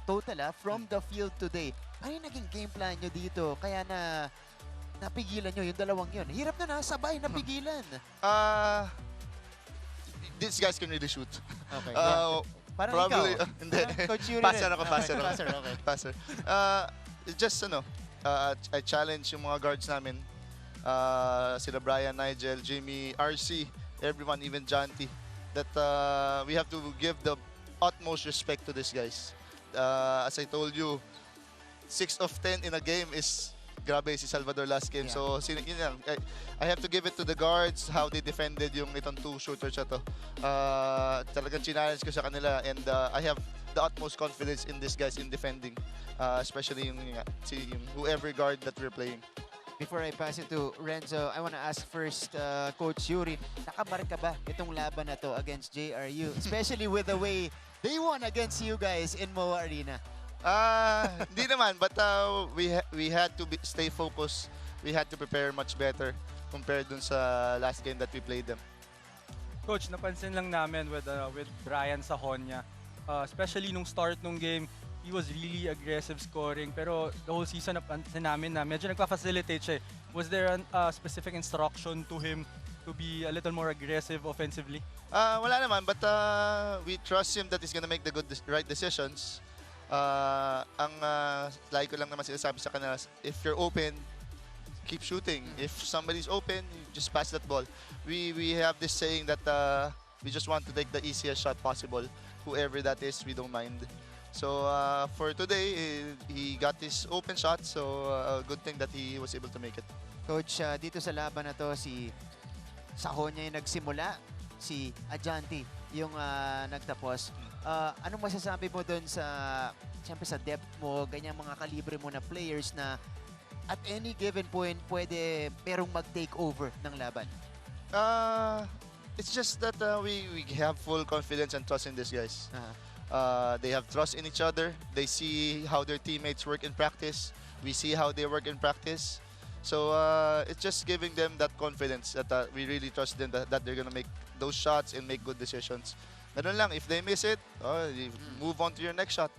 total from the field today. Ano yung naging game plan nyo dito? Kaya napigilan nyo yung dalawang yun. Hirap na sabay napigilan. These guys can really shoot. Okay. Parang Probably, ikaw. hindi. Coach Yuri Passer rin. ako, passer. Okay. Passer. Just, I challenge yung mga guards namin. Sila Brian, Nigel, Jimmy, RC, everyone, even Janty. That we have to give the utmost respect to these guys. As I told you, 6 of 10 in a game is grabe si Salvador last game. Yeah. So, yun lang. I have to give it to the guards, how they defended yung itong 2 shooters na to. Talagang challenge ko sa kanila and I have the utmost confidence in these guys in defending. Especially yung whoever guard that we're playing. Before I pass it to Renzo, I want to ask first, Coach Yuri, nakamarka ba itong laban na to against JRU? Especially with the way they won against you guys in MOA Arena. Hindi naman, but we had to stay focused. We had to prepare much better compared dun sa last game that we played them. Coach, napansin lang namin with Brian Sahonya, especially nung start nung game, he was really aggressive scoring. Pero the whole season napansin namin na medyo nagpa-facilitate siya. Was there a specific instruction to him to be a little more aggressive offensively? Wala naman, but we trust him that he's gonna make the right decisions. Ang lagi ko lang naman sinasabi sa kanila, if you're open, keep shooting. If somebody's open, you just pass that ball. We have this saying that we just want to take the easiest shot possible. Whoever that is, we don't mind. So for today, he got this open shot. So good thing that he was able to make it. Coach, dito sa laban na to, sa Honya yung nagsimula, si Ajanti yung nagtapos. Anong masasabi mo doon siyempre sa depth mo, ganyang mga kalibre mo na players na at any given point, pwede merong mag-take over ng laban? It's just that we have full confidence and trust in these guys. They have trust in each other. They see how their teammates work in practice. We see how they work in practice. So it's just giving them that confidence that we really trust them that they're gonna make those shots and make good decisions. Ganun lang, if they miss it, you move on to your next shot.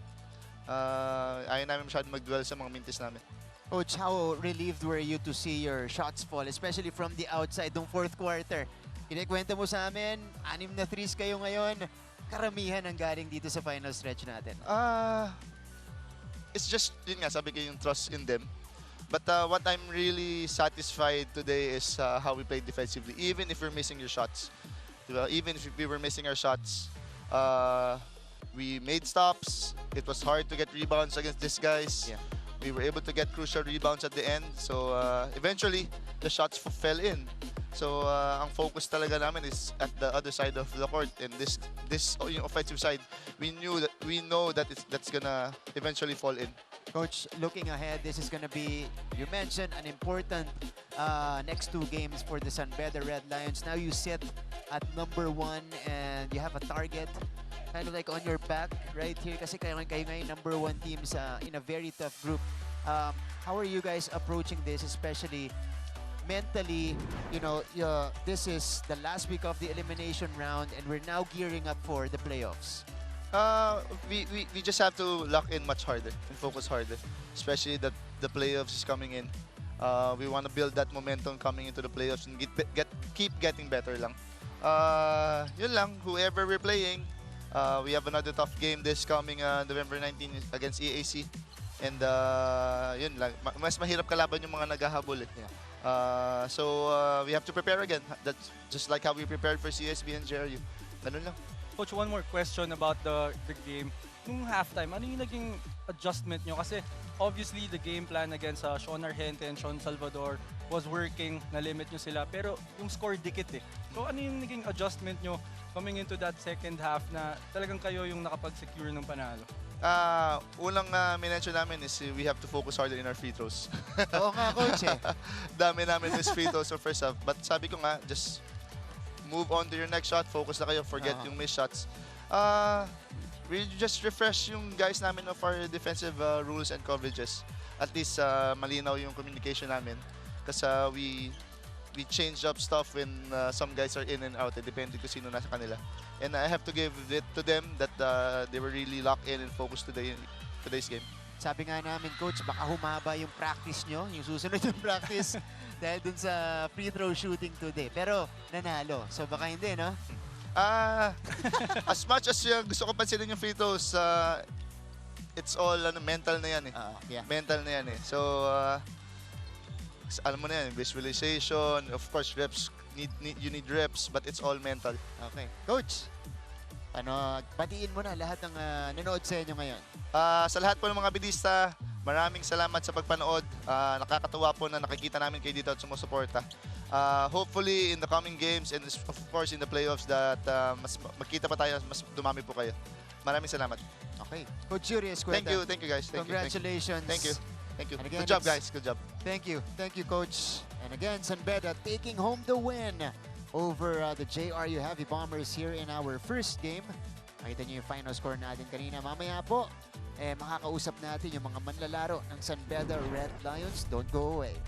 Ayaw namin masyadong mag-dwell sa mga mintis namin. Coach, how relieved were you to see your shots fall, especially from the outside ng fourth quarter? Kinikwento mo sa amin, 6 na threes kayo ngayon. Karamihan ang galing dito sa final stretch natin. It's just, yun nga, sabi ko yung trust in them. But what I'm really satisfied today is how we played defensively, even if we're missing your shots. Even if we were missing our shots, we made stops. It was hard to get rebounds against these guys. Yeah. We were able to get crucial rebounds at the end. So eventually, the shots fell in. So ang focus talaga namin is at the other side of the court. And this yung offensive side, we know that that's gonna eventually fall in. Coach, looking ahead, this is going to be, you mentioned, an important next 2 games for the San Beda Red Lions. Now you sit at number 1 and you have a target kind of like on your back right here kasi kayo ngayon number 1 teams in a very tough group. How are you guys approaching this, especially mentally? You know, this is the last week of the elimination round and we're now gearing up for the playoffs. We just have to lock in much harder and focus harder, especially that the playoffs is coming in. We want to build that momentum coming into the playoffs and keep getting better lang. Yun lang, whoever we're playing, we have another tough game this coming November 19 against EAC. And yun lang, mas mahirap kalaban yung mga naghahabol eh. Yeah. So we have to prepare again. That's just like how we prepared for CSB and JRU. Ganun lang. Coach, one more question about the game. Nung halftime, ano yung naging adjustment nyo? Kasi obviously the game plan against Sean Argente and Sean Salvador was working, na-limit nyo sila. Pero yung score dikit eh. So ano yung naging adjustment nyo coming into that second half na talagang kayo yung nakapag-secure ng panalo? Unang minention namin is we have to focus harder in our free throws. Oo nga, Coach eh. Dami namin miss free throws sa first half. But sabi ko nga, just move on to your next shot, focus na kayo, forget yung missed shots. We just refresh yung guys namin of our defensive rules and coverages. At least malinaw yung communication namin. Kasi we change up stuff when some guys are in and out. Depende kung sino nasa kanila. And I have to give it to them that they were really locked in and focused today's game. Sabi nga namin, Coach, baka humaba yung practice nyo, yung susunod yung practice dahil dun sa free throw shooting today. Pero nanalo. So baka hindi, no? As much as gusto ko pansinin yung free throws, it's all mental na yan eh. Yeah. Mental na yan eh. So, alam mo na yan, visualization, of course, reps, you need reps, but it's all mental. Okay. Coach, batiin mo na lahat ng nanood sa inyo ngayon. Sa lahat po ng mga bidista, maraming salamat sa pagpanood. Nakakatuwa po na nakikita namin kayo dito at sumusuporta. Hopefully, in the coming games and of course in the playoffs that mas makita pa tayo, mas dumami po kayo. Maraming salamat. Okay. Coach Yuri Escueta. Thank you guys. Congratulations. Thank you. Again, Good job guys, good job. Thank you, Coach. And again, San Beda taking home the win over the JRU Heavy Bombers here in our first game. Makita niyo yung final score natin kanina. Mamaya po, makakausap natin yung mga manlalaro ng San Beda Red Lions. Don't go away.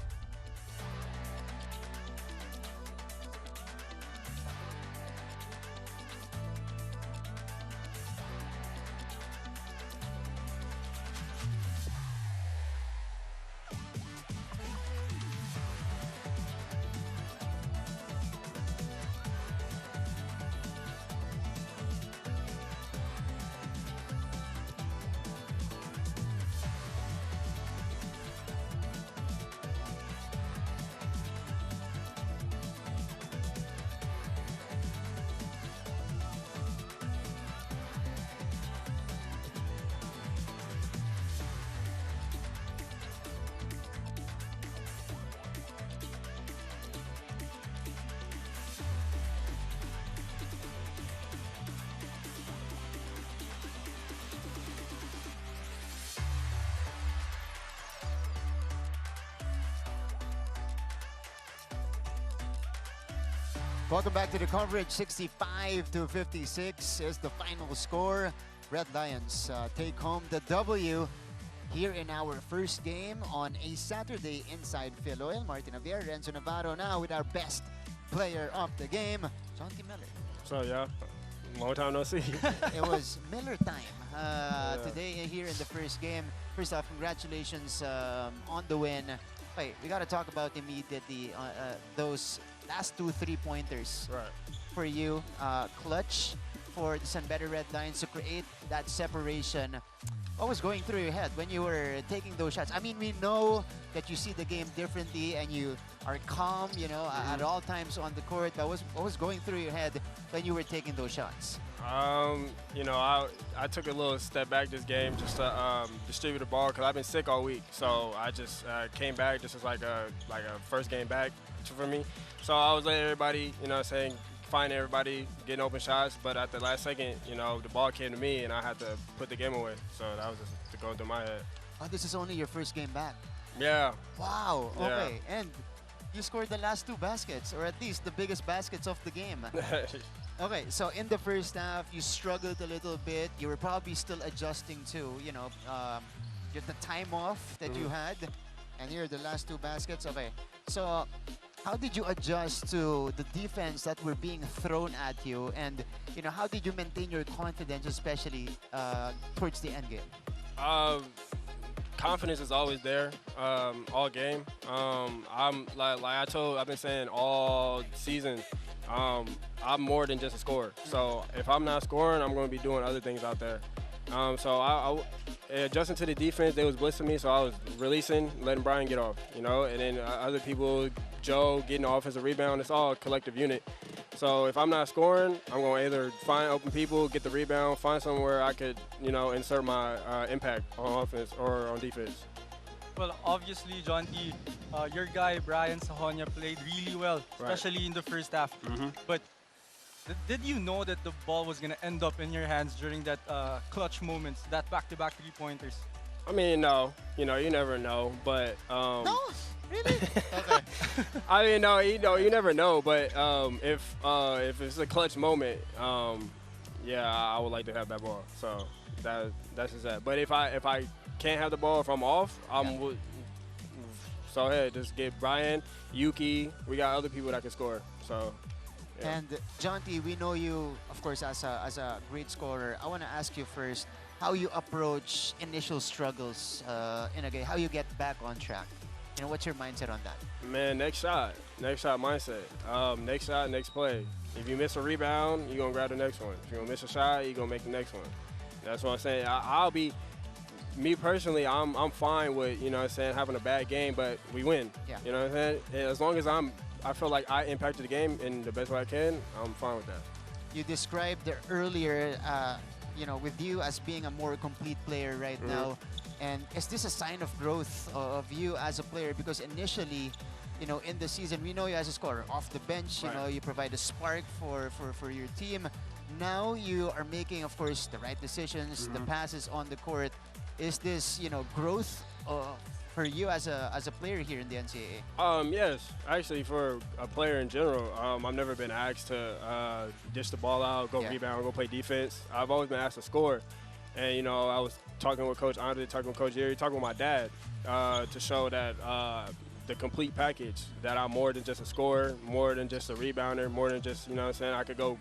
Welcome back to the coverage. 65-56 is the final score. Red Lions take home the W here in our first game on a Saturday inside Philoil. Martin Javier, Renzo Navarro now with our best player of the game, Jonty Miller. So yeah, long time no see. It was Miller time today here in the first game. First off, congratulations on the win. Wait, we got to talk about immediately those last 2 3-pointers Right. for you. Clutch for the San Beda Red Lions to create that separation. What was going through your head when you were taking those shots? I mean, we know that you see the game differently and you are calm, you know, at all times on the court. But what was going through your head when you were taking those shots? You know, I took a little step back this game just to distribute the ball because I've been sick all week. So I just came back just as like a first game back for me. So I was letting everybody, you know what I'm saying, find everybody, getting open shots. But at the last second, you know, the ball came to me and I had to put the game away. So that was just going through my head. Oh, this is only your first game back. Yeah. Wow. Yeah. Okay. And you scored the last 2 baskets, or at least the biggest baskets of the game. Okay, so in the first half, you struggled a little bit. You were probably still adjusting to, you know, the time off that you had. And here are the last 2 baskets. Okay, so how did you adjust to the defense that were being thrown at you? And, you know, how did you maintain your confidence, especially towards the end game? Confidence is always there, all game. I'm I've been saying all season, I'm more than just a scorer. So if I'm not scoring, I'm going to be doing other things out there. So I adjusting to the defense, they was blitzing me, so I was releasing, letting Brian get off, you know, and then other people, Joe getting the offensive rebound. It's all a collective unit. So if I'm not scoring, I'm going to either find open people, get the rebound, find somewhere I could, you know, insert my impact on offense or on defense. Well, obviously, Jonty, your guy, Brian Sahonia, played really well, especially in the first half. But did you know that the ball was going to end up in your hands during that clutch moments, that back-to-back 3-pointers? I mean, no. You know, you never know. But No, really? Okay. I mean, no, you never know. But if it's a clutch moment, yeah, I would like to have that ball. So that's just that. But if I can't have the ball, if I'm off, so hey, just get Brian, Yuki. We got other people that can score. So. Yeah. And Jonty, we know you, of course, as a great scorer. I want to ask you first how you approach initial struggles in a game, how you get back on track. You know, what's your mindset on that? Man, next shot mindset. Next shot, next play. If you miss a rebound, you're going to grab the next one. If you're going to miss a shot, you're going to make the next one. That's what I'm saying. I'll be, me personally, I'm fine with, you know what I'm saying, having a bad game, but we win. Yeah. You know what I'm saying? And as long as I feel like I impacted the game in the best way I can, I'm fine with that. You described earlier, you know, with you as being a more complete player right now. And is this a sign of growth of you as a player? Because initially, you know, in the season, we know you as a scorer. Off the bench, you know, you provide a spark for your team. Now you are making, of course, the right decisions, the passes on the court. Is this, you know, growth for you as a player here in the NCAA? Yes, actually, for a player in general, I've never been asked to dish the ball out, go rebound, go play defense. I've always been asked to score. And, you know, I was talking with Coach Andre, talking with Coach Jerry, talking with my dad to show that the complete package, that I'm more than just a scorer, more than just a rebounder, more than just, you know what I'm saying, I could go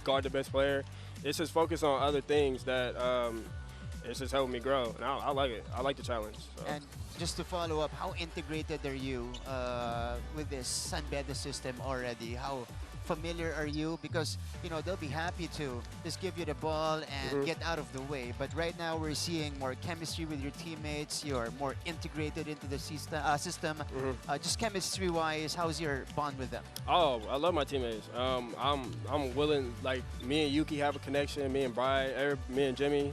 guard the best player. It's just focus on other things that it's just helping me grow. And I like it. I like the challenge. So. And just to follow up, how integrated are you with this San Beda system already? How familiar are you? Because, you know, they'll be happy to just give you the ball and get out of the way. But right now we're seeing more chemistry with your teammates. You're more integrated into the system. Just chemistry-wise, how's your bond with them? Oh, I love my teammates. I'm willing, like, me and Yuki have a connection, me and Brian, me and Jimmy.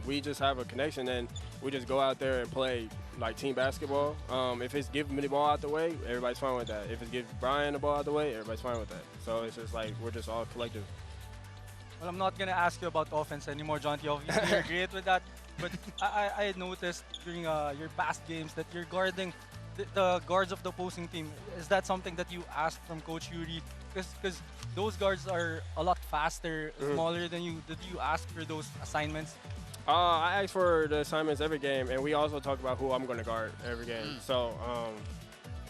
We just have a connection, and we just go out there and play like team basketball. If it's giving me the ball out the way, everybody's fine with that. If it's giving Brian the ball out the way, everybody's fine with that. So it's just like we're just all collective. Well, I'm not going to ask you about offense anymore, Jonty. Obviously, you're great with that. But I noticed during your past games that you're guarding the guards of the opposing team, is that something that you ask from Coach Yuri? Because those guards are a lot faster, smaller than you. Did you ask for those assignments? I ask for the assignments every game, and we also talk about who I'm going to guard every game. So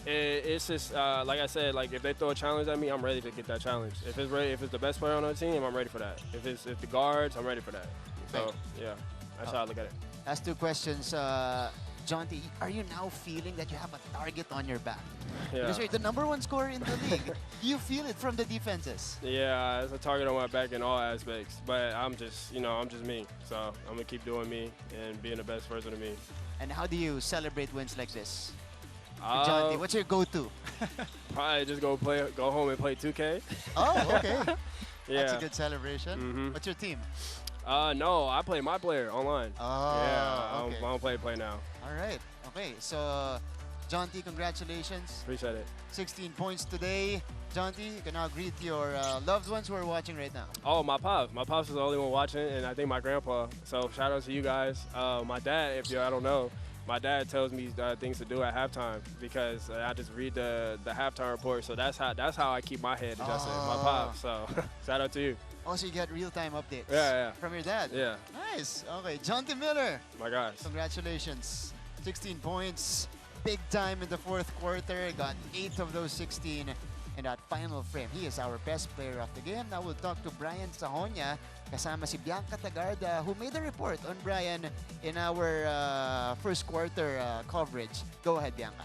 it's just like I said, like if they throw a challenge at me, I'm ready to get that challenge. If it's the best player on our team, I'm ready for that. If the guards, I'm ready for that. So yeah, that's how I look at it. Last two questions. John T, are you now feeling that you have a target on your back? Yeah. Because you're the #1 scorer in the league. Do you feel it from the defenses? Yeah, it's a target on my back in all aspects. But I'm just me. So I'm gonna keep doing me and being the best version of me. And how do you celebrate wins like this? John T, what's your go-to? Probably just go home and play 2K. Oh, okay. Yeah. That's a good celebration. What's your team? No, I play my player online. Oh, yeah, okay. I don't play now. All right. Okay, so John T, congratulations. Appreciate it. 16 points today. John T, you can now greet your loved ones who are watching right now. Oh, my pops. My pops is the only one watching, and I think my grandpa. So shout out to you guys. My dad, if I don't know, my dad tells me things to do at halftime because I just read the halftime report. So that's how I keep my head adjusted. My pops. So shout out to you. Also, you get real-time updates. Yeah. From your dad. Yeah. Nice. Okay, John T. Miller. My guys. Congratulations. 16 points. Big time in the fourth quarter. Got 8 of those 16 in that final frame. He is our best player of the game. Now we'll talk to Brian Sahonia. Kasama si Bianca Tagarda, who made a report on Brian in our first quarter coverage. Go ahead, Bianca.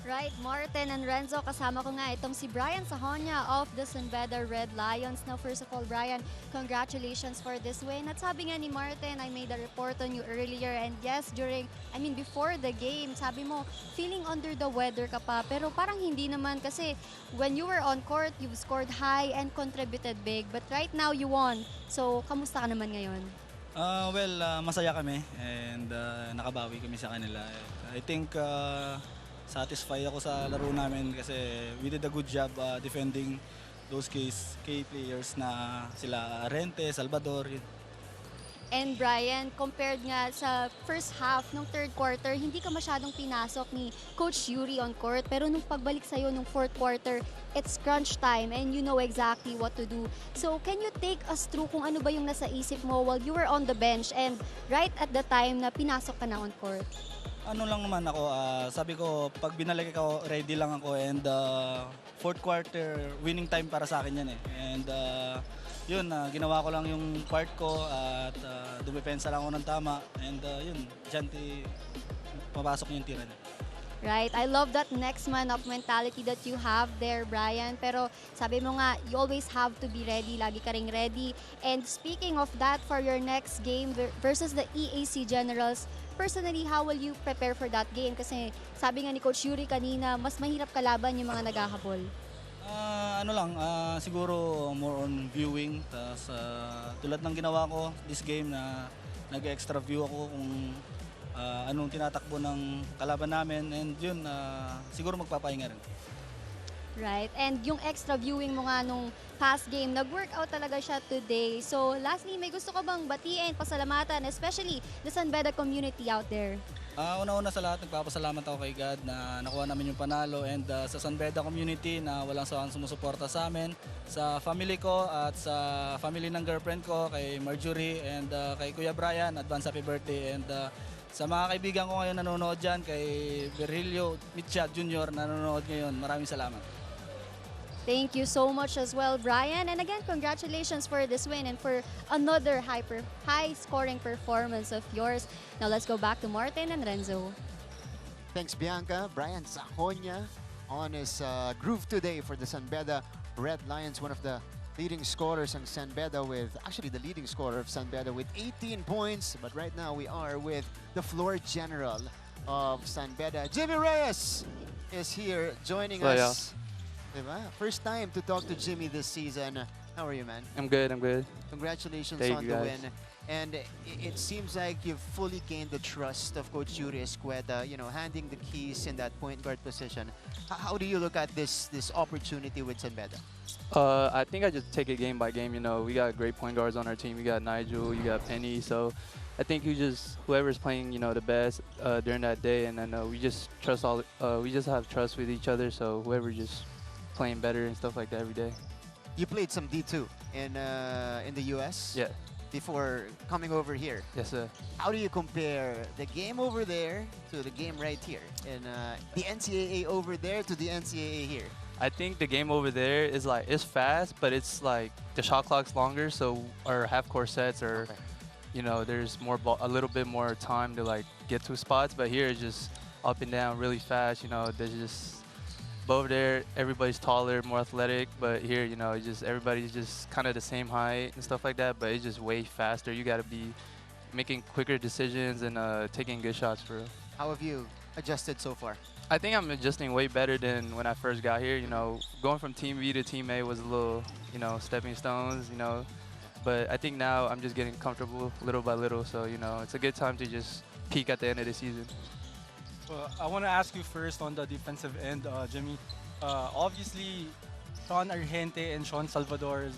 Right, Martin and Renzo, kasama ko nga itong si Brian Sahonia of the San Beda Red Lions. Now, first of all, Brian, congratulations for this win. At sabi nga ni Martin, I made a report on you earlier, and yes, before the game, sabi mo, feeling under the weather ka pa, pero parang hindi naman kasi when you were on court, you've scored high and contributed big, but right now you won. So, kamusta ka naman ngayon? Masaya kami and nakabawi kami sa kanila. I think satisfied ako sa laro namin kasi we did a good job defending those key players na sila Rente, Salvador. And Brian, compared nga sa first half ng third quarter, hindi ka masyadong pinasok ni Coach Yuri on court. Pero nung pagbalik sa'yo nung fourth quarter, it's crunch time and you know exactly what to do. So can you take us through kung ano ba yung nasa isip mo while you were on the bench and right at the time na pinasok ka na on court? Ano lang naman ako, sabi ko, pag binalik ako, ready lang ako and fourth quarter, winning time para sa akin yan eh. And ginawa ko lang yung part ko at dumepensa lang ako ng tama and dyan papasok yung tira na. Right, I love that next man up mentality that you have there, Brian. Pero sabi mo nga, you always have to be ready, lagi ka ring ready. And speaking of that, for your next game versus the EAC Generals, personally, how will you prepare for that game? Kasi sabi nga ni Coach Yuri kanina, mas mahirap kalaban yung mga naghahabol. Siguro more on viewing. Tas, tulad ng ginawa ko this game na nag-extra view ako kung anong tinatakbo ng kalaban namin and siguro magpapahinga rin. Right, and yung extra viewing mo nga nung past game, nag-workout talaga siya today. So lastly, may gusto ka bang batiin, pasalamatan, especially the San Beda community out there? Una-una sa lahat, nagpapasalamat ako kay God na nakuha namin yung panalo and sa San Beda community na walang sawang sumusuporta sa amin, sa family ko at sa family ng girlfriend ko, kay Marjorie and kay Kuya Brian, advance happy birthday and sa mga kaibigan ko ngayon nanonood dyan, kay Virgilio Mitcha Jr. nanonood ngayon, maraming salamat. Thank you so much as well, Brian. And again, congratulations for this win and for another high-scoring performance of yours. Now let's go back to Martin and Renzo. Thanks, Bianca. Brian Sahonia on his groove today for the San Beda Red Lions, one of the leading scorers in San Beda actually the leading scorer of San Beda with 18 points. But right now we are with the floor general of San Beda. Jimmy Reyes is here joining us. Diba? First time to talk to Jimmy this season. How are you, man? I'm good. Congratulations Thank on you, the guys. win. And it seems like you've fully gained the trust of Coach Yuri Escueta, you know, handing the keys in that point guard position. How do you look at this opportunity with San Beda? I think I just take it game by game. You know, we got great point guards on our team. We got Nigel, you got Penny. So I think whoever's playing, you know, the best during that day, and then we just we just have trust with each other. So whoever just playing better and stuff like that every day. You played some D2 in the US. Yeah. Before coming over here. Yes, sir. How do you compare the game over there to the game right here? And the NCAA over there to the NCAA here? I think the game over there is like, it's fast, but it's like the shot clock's longer, so our half-court sets are, Okay. you know, there's a little bit more time to like get to spots, but here it's just up and down really fast. You know, there's just, but over there everybody's taller, more athletic, but here, you know, everybody's just kind of the same height and stuff like that, but it's just way faster. You got to be making quicker decisions and taking good shots for real. How have you adjusted so far? I think I'm adjusting way better than when I first got here. You know, going from Team B to Team A was a little, you know, stepping stones, you know. But I think now I'm just getting comfortable little by little. So, you know, it's a good time to just peak at the end of the season. Well, I want to ask you first on the defensive end, Jimmy. Obviously, Sean Argente and Sean Salvador,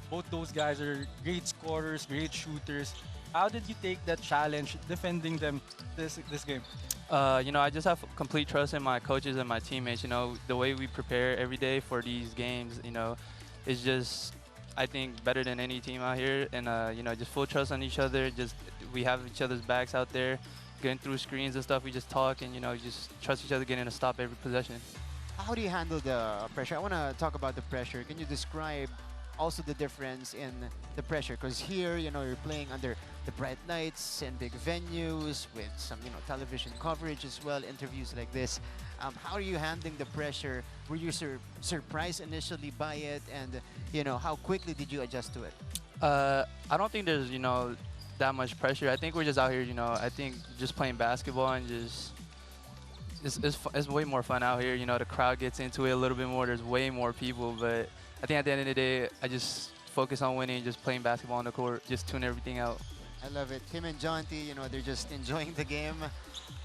both those guys are great scorers, great shooters. How did you take that challenge defending them this game? You know, I just have complete trust in my coaches and my teammates. You know, the way we prepare every day for these games, you know, is just, I think, better than any team out here. And, you know, just full trust on each other. Just we have each other's backs out there. Getting through screens and stuff, we just talk and, you know, just trust each other, getting a stop every possession. How do you handle the pressure? I want to talk about the pressure. Can you describe also the difference in the pressure? Because here, you know, you're playing under the bright lights and big venues with some, you know, television coverage as well, interviews like this. How are you handling the pressure? Were you surprised initially by it? And, you know, how quickly did you adjust to it? I don't think there's, you know, that much pressure. I think we're just out here, you know, I think just playing basketball and just, it's way more fun out here. You know, the crowd gets into it a little bit more. There's way more people, but I think at the end of the day, I just focus on winning, just playing basketball on the court, just tune everything out. I love it. Tim and Jonty, you know, they're just enjoying the game.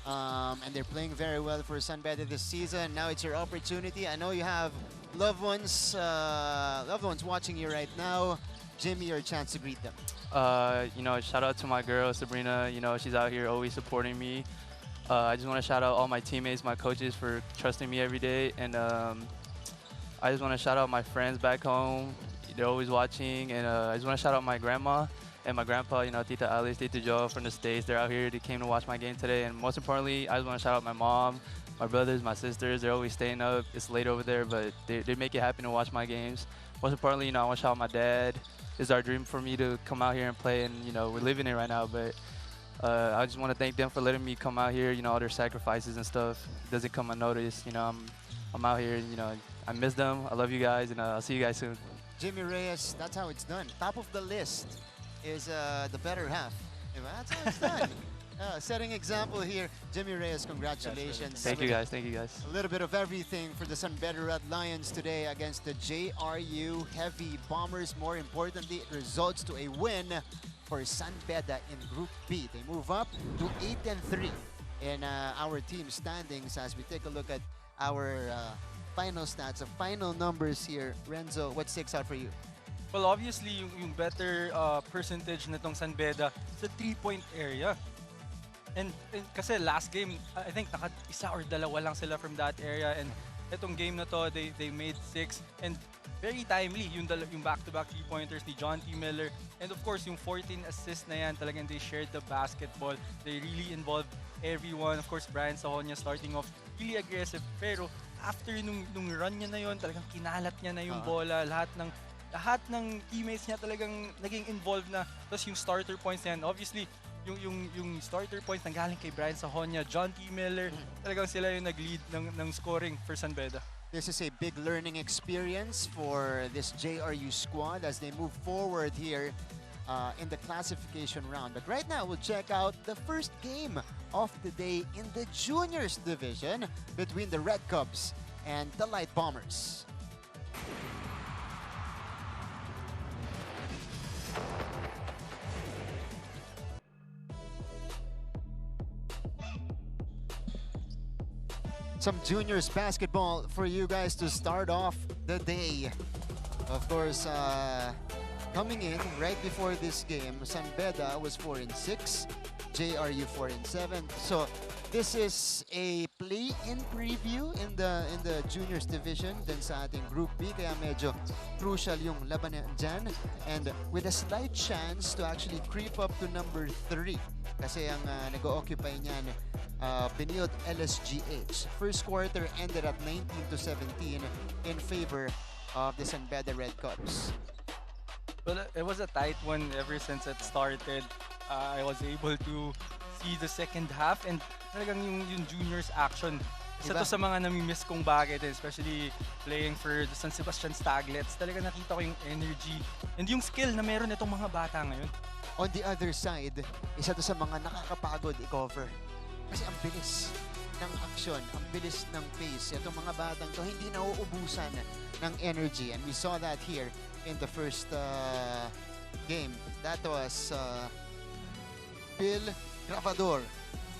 And they're playing very well for San Beda this season. Now it's your opportunity. I know you have loved ones watching you right now. Jimmy, your chance to greet them. You know, shout out to my girl, Sabrina. You know, she's out here always supporting me. I just want to shout out all my teammates, my coaches for trusting me every day. And I just want to shout out my friends back home. They're always watching. And I just want to shout out my grandma and my grandpa, you know, Tita Alice, Tita Joe from the States. They're out here. They came to watch my game today. And most importantly, I just want to shout out my mom, my brothers, my sisters. They're always staying up. It's late over there, but they make it happen to watch my games. Most importantly, you know, I want to shout out my dad. It's our dream for me to come out here and play, and, you know, we're living it right now. But I just want to thank them for letting me come out here. You know, all their sacrifices and stuff. It doesn't come unnoticed. You know, I'm out here, you know, I miss them. I love you guys, and I'll see you guys soon. Jimmy Reyes, that's how it's done. Top of the list is the better half. That's how it's done. Setting example here. Jimmy Reyes, congratulations. Thank you guys. Thank you guys. A little bit of everything for the San Beda Red Lions today against the JRU Heavy Bombers. More importantly, it results to a win for San Beda in Group B. They move up to 8-3 in our team standings as we take a look at our final stats, the final numbers here. Renzo, what sticks out for you? Well, obviously, yung better percentage nitong San Beda sa 3-point area. And kasi last game, I think isa or dalawa lang sila from that area. And itong game na to, they made 6. And very timely, yung back-to-back 3-pointers ni John T. Miller. And of course, yung 14 assists na yan, talagang they shared the basketball. They really involved everyone. Of course, Brian Sahonia starting off really aggressive. Pero after nung run niya na yun, talagang kinalat niya na yung bola. Lahat ng teammates niya talagang naging involved na. Tapos yung starter points niyan, obviously, yung starter points nanggaling kay Brian Sahonia, John T. Miller, talagang sila yung nag-lead ng scoring for San Beda. This is a big learning experience for this JRU squad as they move forward here in the classification round. But right now, we'll check out the first game of the day in the juniors division between the Red Cubs and the Light Bombers. some juniors basketball for you guys to start off the day. Of course, coming in right before this game, San Beda was 4-6, JRU 4-7. So this is a play-in preview in the juniors division din sa ating Group B, kaya medyo crucial yung labanan dyan, and with a slight chance to actually creep up to number 3 kasi ang nag-occupy niyan Benilde LSGH. First quarter ended at 19-17 in favor of the San Beda Red Cubs. Well, it was a tight one ever since it started. I was able to see the second half, and talagang yung juniors action. Isa Diba? to sa mga nami-miss kong bagay din, especially playing for the San Sebastian Staglets. Talaga nakita ko yung energy and yung skill na meron itong mga bata ngayon. On the other side, isa to sa mga nakakapagod i-cover. Kasi ang bilis ng action, ang bilis ng pace. Itong mga batang to hindi nauubusan ng energy. And we saw that here in the first game. That was Bill Gravador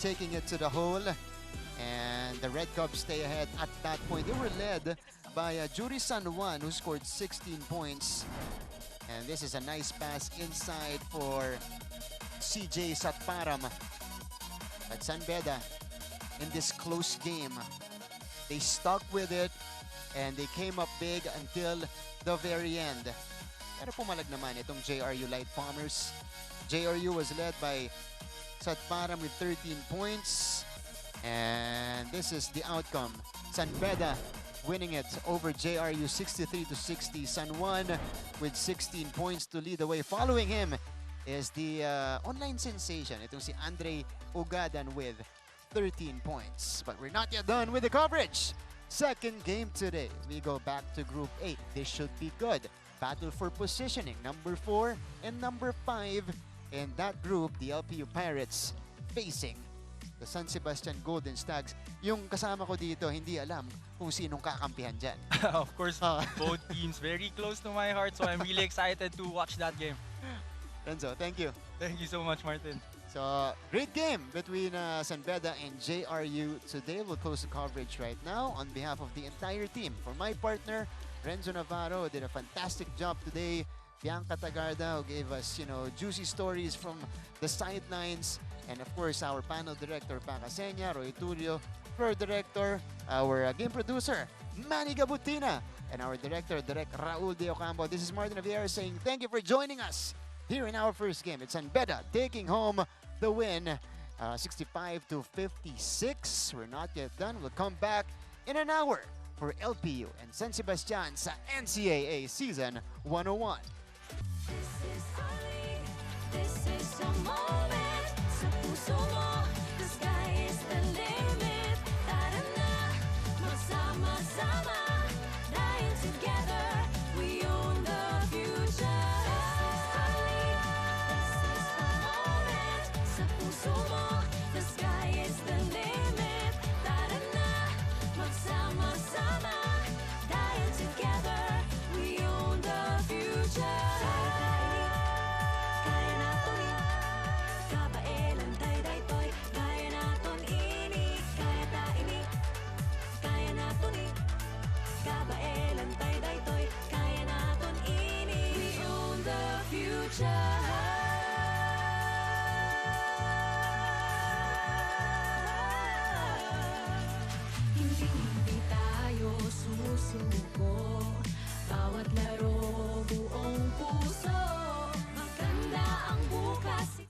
taking it to the hole. And the Red Cubs stay ahead at that point. They were led by Jury San Juan, who scored 16 points. And this is a nice pass inside for CJ Satparam. But San Beda, in this close game, they stuck with it and they came up big until the very end. Pero pumalag naman itong JRU Light Bombers. JRU was led by Satparam with 13 points. And this is the outcome. San Beda winning it over JRU 63-60. San Juan with 16 points to lead the way. Following him is the online sensation. Itong si Andre Ugadan with 13 points. But we're not yet done with the coverage. Second game today. We go back to Group A. This should be good. Battle for positioning. Number 4 and number 5 in that group. The LPU Pirates facing the San Sebastian Golden Stags. Yung kasama ko dito, hindi alam kung sinong kakampihan dyan. Of course, both teams very close to my heart, so I'm really excited to watch that game. Renzo, thank you. Thank you so much, Martin. So, great game between San Beda and JRU today. We'll close the coverage right now on behalf of the entire team. For my partner, Renzo Navarro, did a fantastic job today. Bianca Tagarda, who gave us, juicy stories from the sidelines. And of course, our panel director, Paca Senya, Roy Tulio, floor director, our game producer, Manny Gabutina, and our director, Direk Raul De Ocampo. This is Martin Aviera saying thank you for joining us here in our first game. It's San Beda taking home the win, 65-56. We're not yet done. We'll come back in an hour for LPU and San Sebastian sa NCAA Season 101. This is our league. This is a moment. Sa puso mo, the sky is the limit. Tara na, magsama-sama. Dahil together, we own the future. This is our league. This is a moment. Sa puso mo, the sky is the limit. Tara na, magsama-sama. Dahil together, we own the future. Hindi tayo susuko. Bawat laro buong puso. Maganda ang bukas.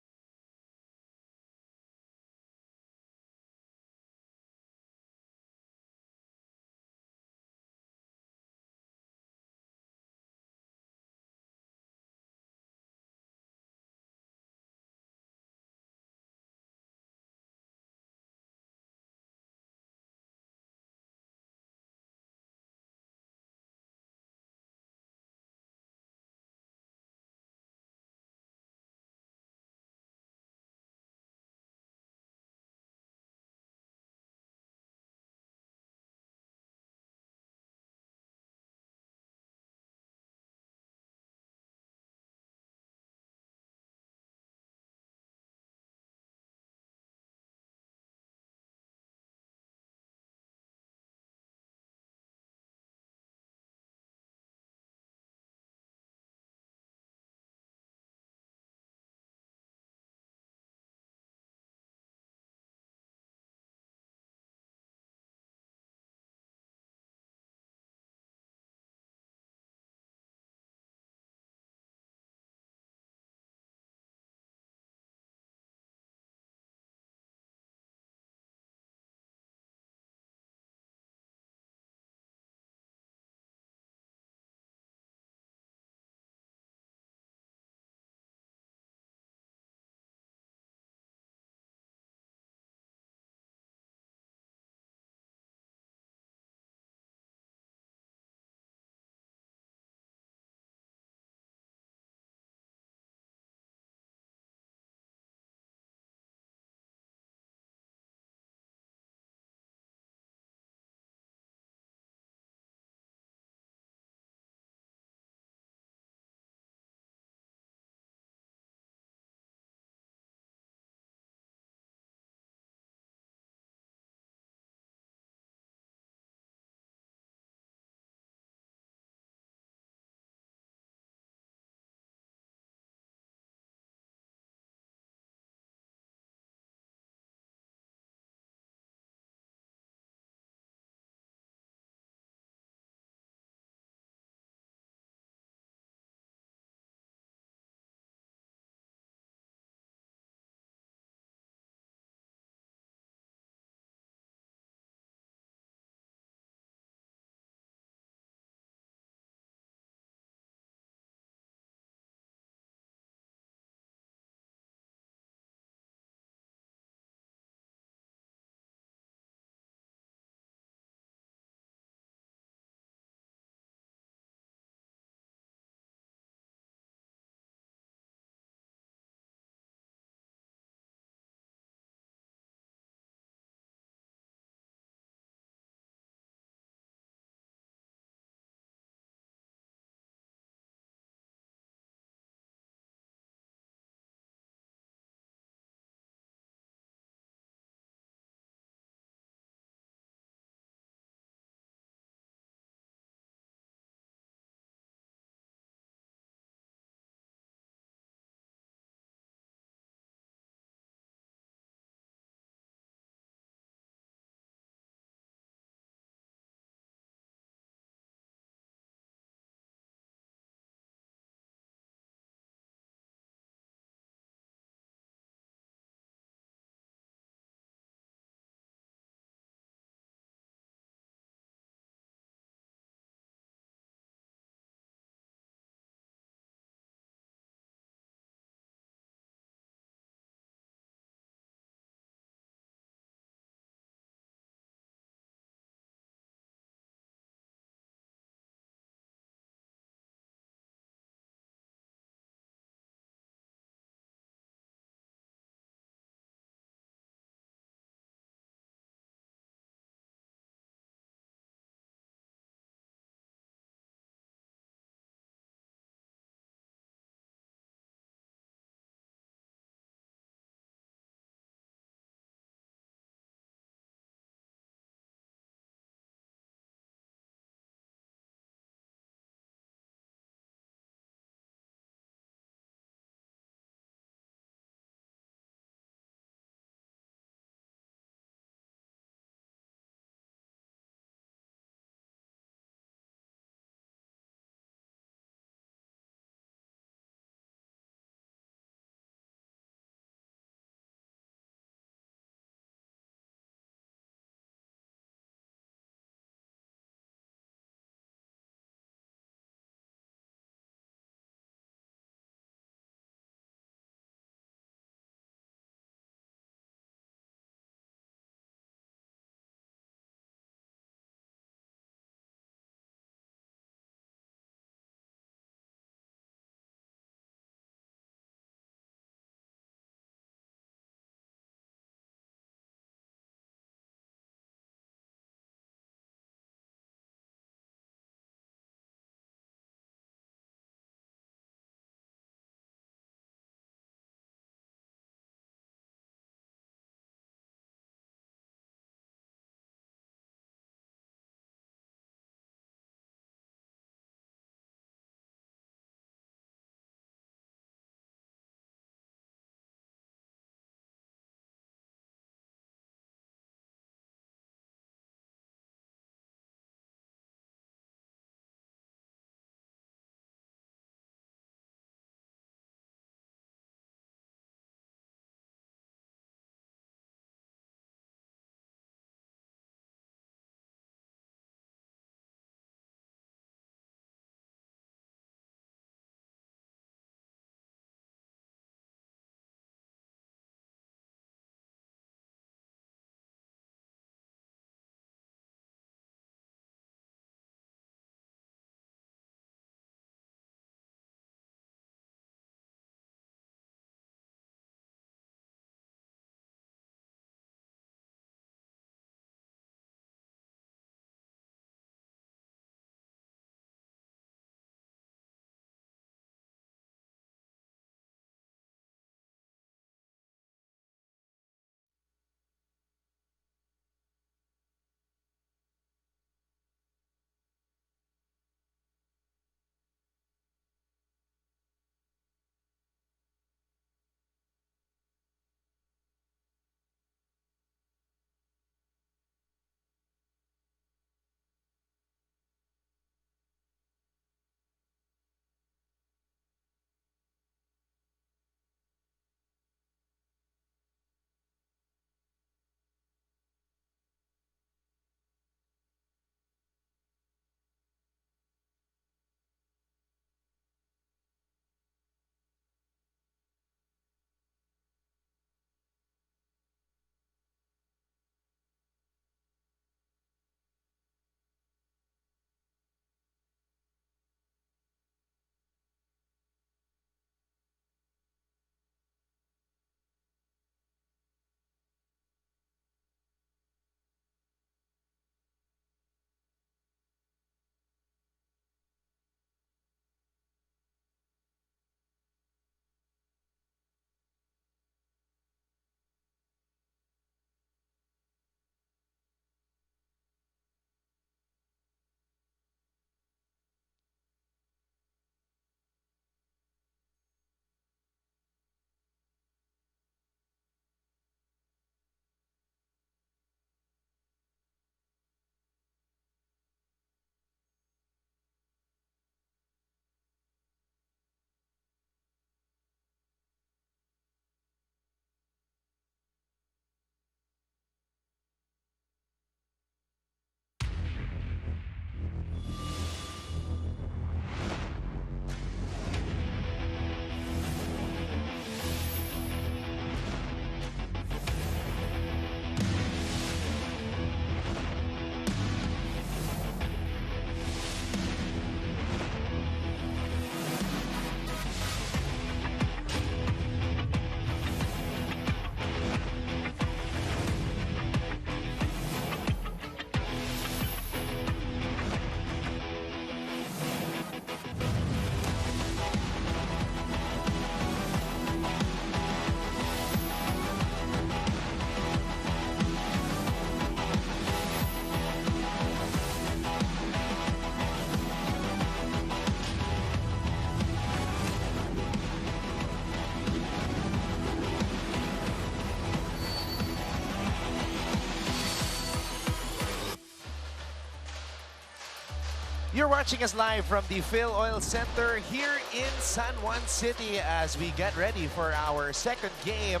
You're watching us live from the Phil Oil Center here in San Juan City as we get ready for our second game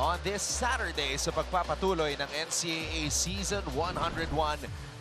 on this Saturday sa pagpapatuloy ng NCAA Season 101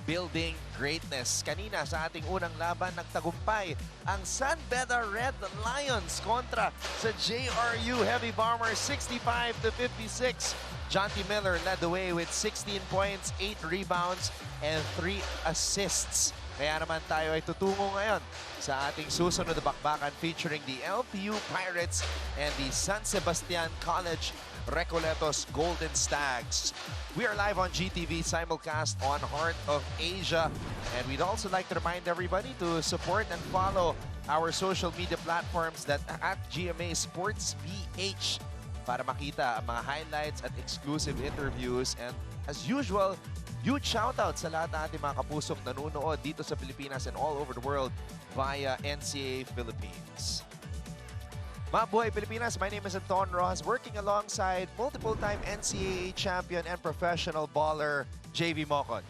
Building Greatness. Kanina sa ating unang laban nagtagumpay ang San Beda Red Lions kontra sa JRU Heavy Bombers 65-56. Jonty Miller led the way with 16 points, 8 rebounds, and 3 assists. Kaya naman tayo ay tutungo ngayon sa ating susunod na bakbakan featuring the LPU Pirates and the San Sebastian College Recoletos Golden Stags. We are live on GTV simulcast on Heart of Asia, and we'd also like to remind everybody to support and follow our social media platforms that at GMA Sports PH para makita ang mga highlights at exclusive interviews. And as usual, huge shoutout sa lahat ng ating mga kapusong nanunood dito sa Pilipinas and all over the world via NCAA Philippines. Mabuhay Pilipinas, my name is Anton Rojas, working alongside multiple-time NCAA champion and professional baller, JV Mocon.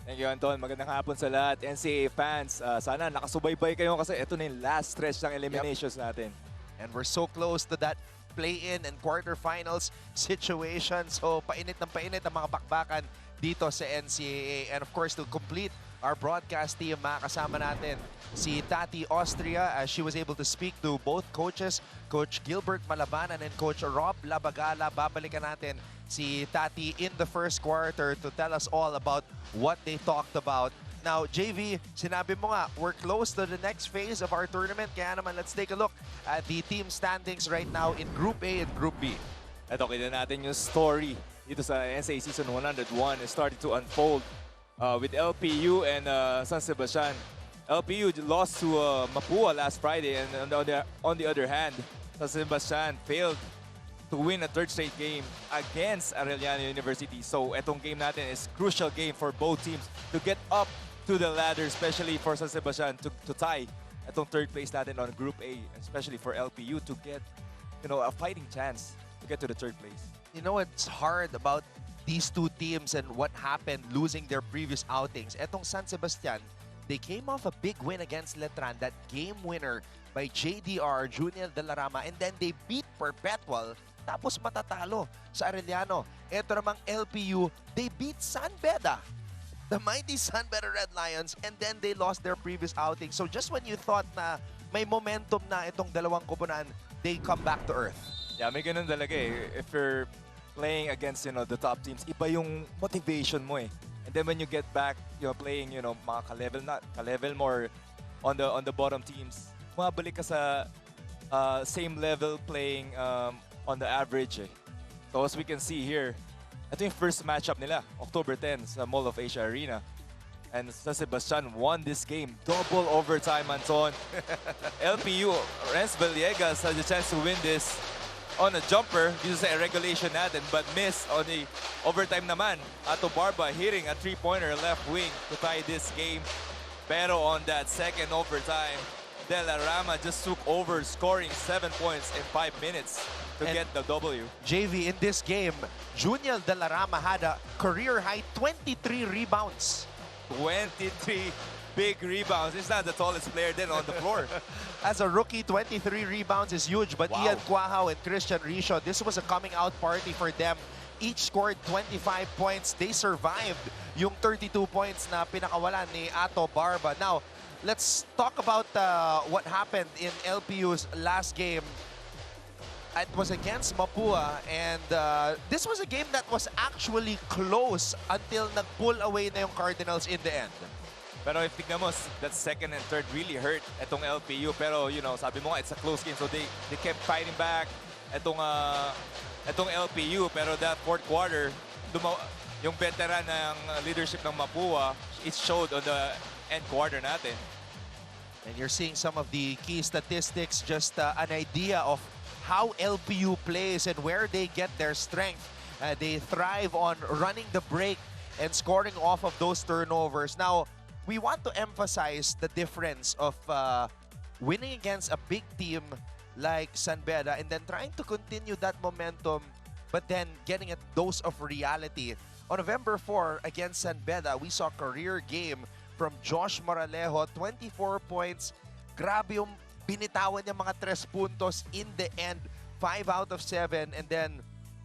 Thank you, Anton. Magandang hapon sa lahat. NCAA fans, sana nakasubaybay kayo kasi ito na yung last stretch ng eliminations natin. And we're so close to that play-in and quarterfinals situation. So, painit ng ang mga bakbakan dito sa NCAA. And of course, to complete our broadcast team, makakasama natin si Tati Austria as she was able to speak to both coaches, Coach Gilbert Malabanan and Coach Rob Labagala. Babalikan natin si Tati in the first quarter to tell us all about what they talked about. Now, JV, sinabi mo nga, we're close to the next phase of our tournament. Kaya naman, let's take a look at the team standings right now in Group A and Group B. Ito, kita natin yung story dito sa NCAA Season 101. It started to unfold with LPU and San Sebastian. LPU lost to Mapua last Friday, and on the other hand, San Sebastian failed to win a third straight game against Arellano University. So, itong game natin is crucial game for both teams to get up to the ladder, especially for San Sebastian to tie itong third place natin on Group A, especially for LPU to get, a fighting chance to get to the third place. You know what's hard about these two teams and what happened losing their previous outings? Etong San Sebastian, they came off a big win against Letran, that game winner by JDR, Junior De La Rama, and then they beat Perpetual, tapos matatalo sa Arellano. Ito namang LPU, they beat San Beda, the mighty San Beda Red Lions, and then they lost their previous outing. So just when you thought na may momentum na itong dalawang koponan, they come back to earth. Yeah, may ganun talaga eh. If you're playing against, the top teams, iba yung motivation mo eh. And then when you get back, playing, mga ka-level more on the bottom teams, mabalik ka sa same level playing on the average eh. So as we can see here, ito yung first matchup nila, October 10 sa Mall of Asia Arena. And San Sebastian won this game. Double overtime, Anton. LPU, Renz Villegas had the chance to win this on a jumper dito sa regulation natin, but missed on the overtime naman. Ato Barba hitting a three-pointer left wing to tie this game. Pero on that second overtime, De La Rama just took over, scoring 7 points in 5 minutes to get the W. JV, in this game, Junior De La Rama had a career-high 23 rebounds. 23 big rebounds. He's not the tallest player then on the floor. As a rookie, 23 rebounds is huge, but Wow. Ian Quahao and Christian Risho, this was a coming-out party for them. Each scored 25 points. They survived yung 32 points na pinakawalan ni Ato Barba. Now, let's talk about what happened in LPU's last game. It was against Mapua, and this was a game that was actually close until nag-pull away na yung Cardinals in the end. Pero if tignan mo, that second and third really hurt itong LPU. Pero, sabi mo nga, it's a close game. So they kept fighting back itong LPU. Pero that fourth quarter, yung veteran ng leadership ng Mapua, it showed on the end quarter natin. And you're seeing some of the key statistics, just an idea of how LPU plays and where they get their strength. They thrive on running the break and scoring off of those turnovers. Now, we want to emphasize the difference of winning against a big team like San Beda and then trying to continue that momentum, but then getting a dose of reality. On November 4 against San Beda, we saw a career game from Josh Moralejo, 24 points. Grabe yung binitawan niya mga 3 puntos in the end, 5 out of 7. And then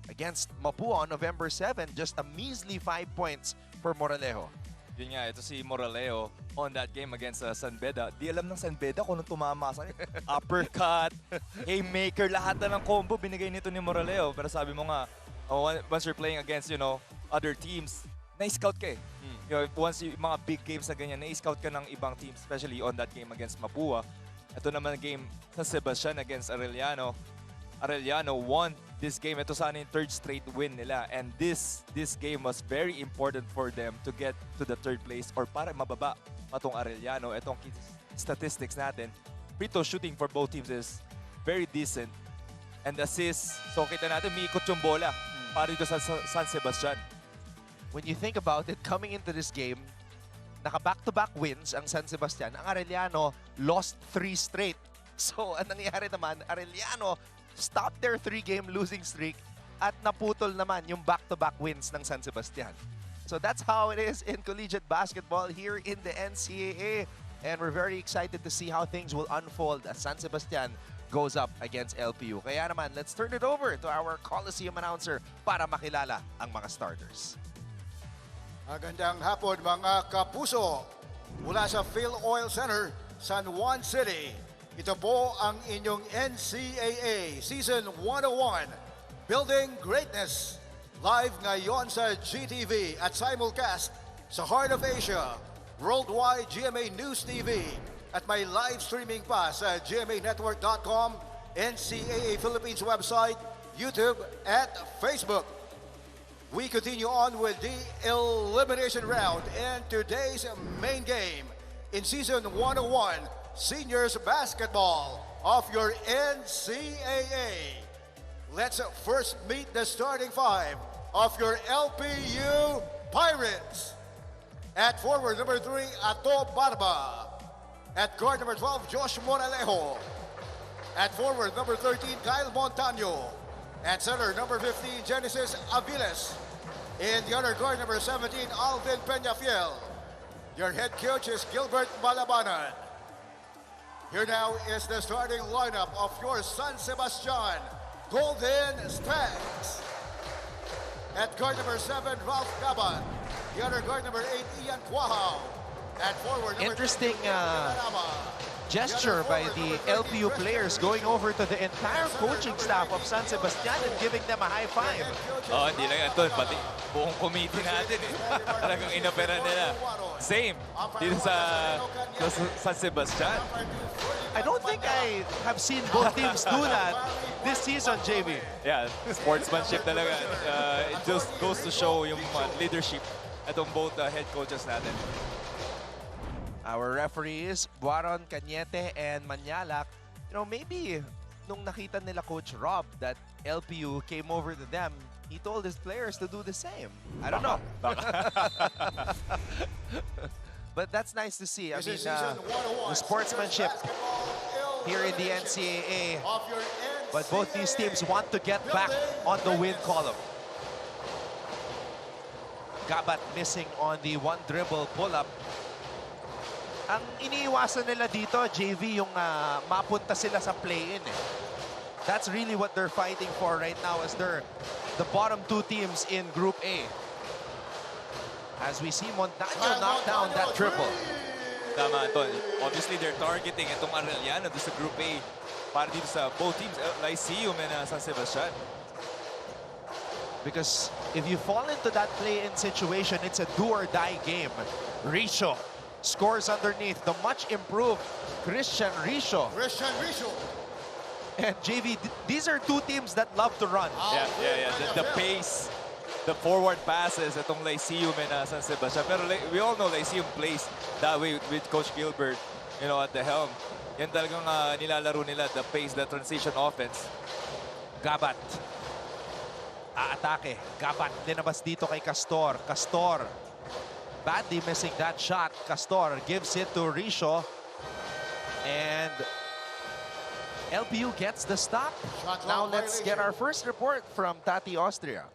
against Mapua on November 7, just a measly 5 points for Moralejo. Yun nga, ito si Moraleo on that game against San Beda. Di alam ng San Beda kung anong tumama sa kanya. Uppercut, haymaker, lahat na ng combo binigay nito ni Moraleo. Pero sabi mo nga, once you're playing against, other teams, na-scout ka eh. Once yung mga big games na ganyan, na-scout ka ng ibang teams, especially on that game against Mapua. Ito naman game sa Sebastian against Arellano. Arellano won this game. Ito sana yung 3rd straight win nila. And this game was very important for them to get to the 3rd place or para mababa patong Arellano. Itong statistics natin. Free throw shooting for both teams is very decent. And assists, so kita natin may ikot yung bola para dito sa San Sebastian. When you think about it, coming into this game, naka-back-to-back wins ang San Sebastian. Ang Arellano lost 3 straight. So, ang nangyari naman, Arellano stopped their 3-game losing streak at naputol naman yung back-to-back wins ng San Sebastian. So that's how it is in collegiate basketball here in the NCAA. And we're very excited to see how things will unfold as San Sebastian goes up against LPU. Kaya naman, let's turn it over to our Coliseum announcer para makilala ang mga starters. Magandang hapon mga kapuso. Mula sa Phil Oil Center, San Juan City. Ito po ang inyong NCAA Season 101, Building Greatness. Live ngayon sa GTV at simulcast sa Heart of Asia, Worldwide GMA News TV at may live streaming pa sa gmanetwork.com, NCAA Philippines website, YouTube at Facebook. We continue on with the elimination round and today's main game in Season 101, Seniors Basketball of your NCAA. Let's first meet the starting 5 of your LPU Pirates. At forward number 3, Ato Barba. At guard number 12, Josh Moralejo. At forward number 13, Kyle Montaño. At center number 15, Genesis Aviles. In the other guard number 17, Alvin Peñafiel. Your head coach is Gilbert Malabanan. Here now is the starting lineup of your San Sebastian Golden Stags. At guard number 7, Ralph Gaban. The other guard number 8, Ian Quahao. At forward number Interesting 2, gesture by the LPU players going over to the entire coaching staff of San Sebastian and giving them a high five. Hindi lang ito, pati buong committee natin eh. Talagang inopera nila. Same dito sa San Sebastian. I don't think I have seen both teams do that this season, JV. Yeah, sportsmanship talaga. It just goes to show yung leadership atong both head coaches natin. Our referees, Buaron, Cañete, and Manyalak, maybe nung nakita nila Coach Rob that LPU came over to them, he told his players to do the same. I don't know. But that's nice to see. I mean, the sportsmanship here in the NCAA. But both these teams want to get back on the win column. Gabat missing on the one dribble pull-up. Ang iniiwasan nila dito, JV, yung mapunta sila sa play-in. That's really what they're fighting for right now as they're the bottom 2 teams in Group A. As we see Montaño knock down that triple. Tama, Anton. Obviously, they're targeting itong Arellano sa Group A para dito sa both teams, Lyceum and San Sebastian. Because if you fall into that play-in situation, it's a do-or-die game. Richo scores underneath the much-improved Christian Richo. And JV, these are 2 teams that love to run. Yeah. The pace, the forward passes itong Lyceum and San Sebastian. Pero we all know Lyceum plays that way with Coach Gilbert, at the helm. Yan talagang nilalaro nila, the pace, the transition offense. Gabat. Aatake. Gabat linabas dito kay Castor. Castor. Badly missing that shot. Castor gives it to Richo. And LPU gets the stop. Now let's get our first report from Tati Austria.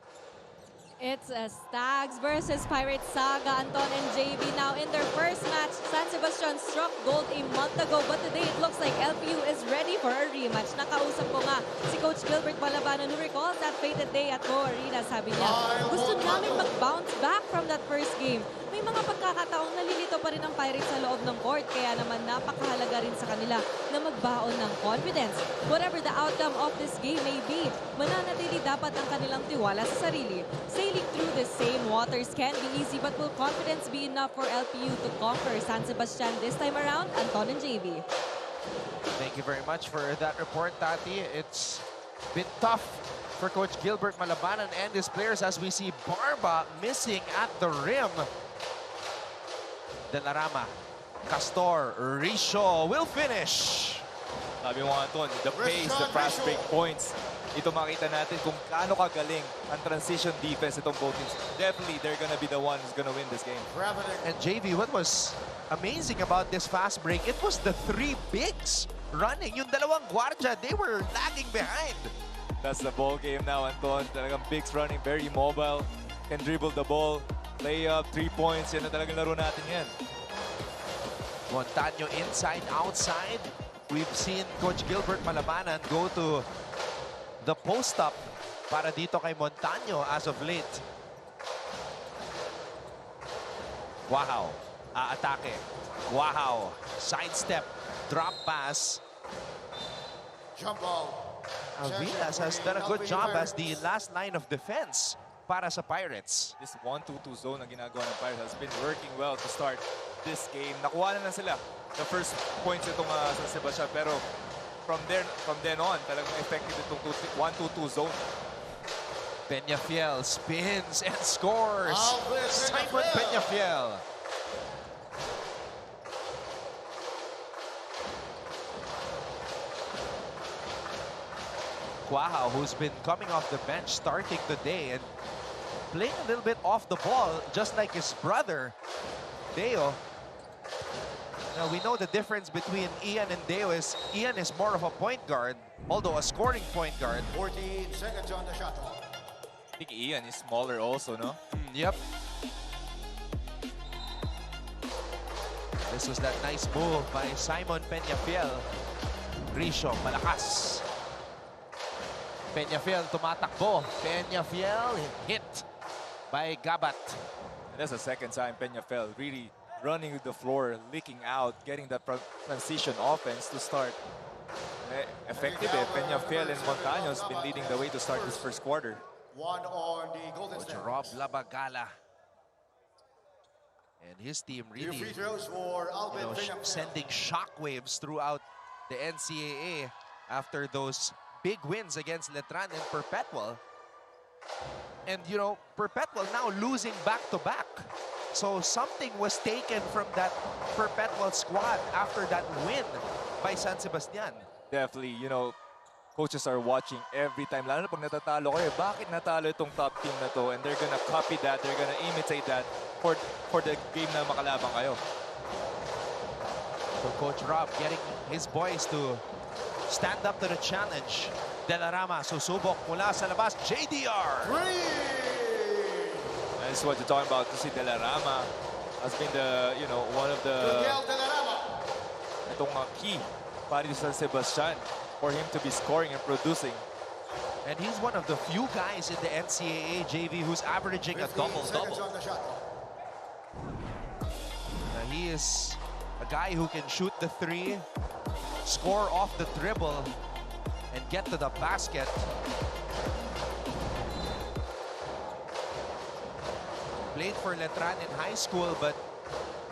It's a Stags versus Pirates saga. Anton and JB now in their first match. San Sebastian struck gold a month ago, but today it looks like LPU is ready for a rematch. Nakausap ko nga si Coach Gilbert Balabanan who recalls that fated day at Go Arena. Sabi niya, gusto namin mag-bounce back from that first game. May mga pagkakataong nalilito pa rin ang Pirates sa loob ng court, kaya naman napakahalaga rin sa kanila na magbaon ng confidence. Whatever the outcome of this game may be, mananatili dapat ang kanilang tiwala sa sarili. Sailing through the same waters can be easy, but will confidence be enough for LPU to conquer San Sebastian this time around? Anton and JV. Thank you very much for that report, Tati. It's been tough for Coach Gilbert Malabanan and his players as we see Barba missing at the rim. De La Rama, Castor, Risho will finish. Sabi mo, Anton, the pace, the fast break points. Ito makita natin kung gaano kagaling ang transition defense itong both teams. Definitely, they're gonna be the one who's gonna win this game. And JV, what was amazing about this fast break, it was the three bigs running. Yung dalawang guardia, they were lagging behind. That's the ball game now, Anton. Talagang bigs running, very mobile, can dribble the ball, lay up, 3 points. Yan na talagang laro natin yan. Montaño inside, outside. We've seen Coach Gilbert Malabanan go to the post-up para dito kay Montaño as of late. Wow. Atake. Wow. Sidestep. Drop pass. Jump ball. Avilas has done a good job as the last line of defense para sa Pirates. This 1-2-2 zone na ginagawa ng Pirates has been working well to start this game. Nakuha na sila the first points itong San Sebastian, pero from then on, talagang effective itong 1-2-2 zone. Peñafiel spins and scores. Simon Peñafiel. Quahao, who's been coming off the bench, starting the day and playing a little bit off the ball, just like his brother, Deo. Now, we know the difference between Ian and Deo is Ian is more of a point guard, although a scoring point guard. 14 seconds on the shot clock. I think Ian is smaller also, no? Yep. This was that nice move by Simon Peñafiel. Risho, malakas. Peñafiel tumatakbo. Peñafiel hit by Gabat. And that's the second time Peñafiel really running with the floor, leaking out, getting that transition offense to start. Effective. Peñafiel and Montaño has been leading the way to start this first quarter. One on the Golden Coach State. Rob Labagala and his team really, Free throws for Alvin Peñafiel. sending shockwaves throughout the NCAA after those big wins against Letran and Perpetual. And, you know, Perpetual now losing back-to-back. So something was taken from that Perpetual squad after that win by San Sebastian. Definitely, you know, coaches are watching every time. Lalo na pag natatalo kayo, bakit natalo itong top team na to? And they're gonna copy that, they're gonna imitate that for the game na makalabang kayo. So Coach Rob getting his boys to stand up to the challenge. De La Rama susubok mula sa labas. JDR. And this is what you're talking about. To see De La Rama has been the, you know, one of the itong key para sa San Sebastian for him to be scoring and producing. And he's one of the few guys in the NCAA JV who's averaging a double-double. He is a guy who can shoot the three, score off the dribble, and get to the basket. Played for Letran in high school, but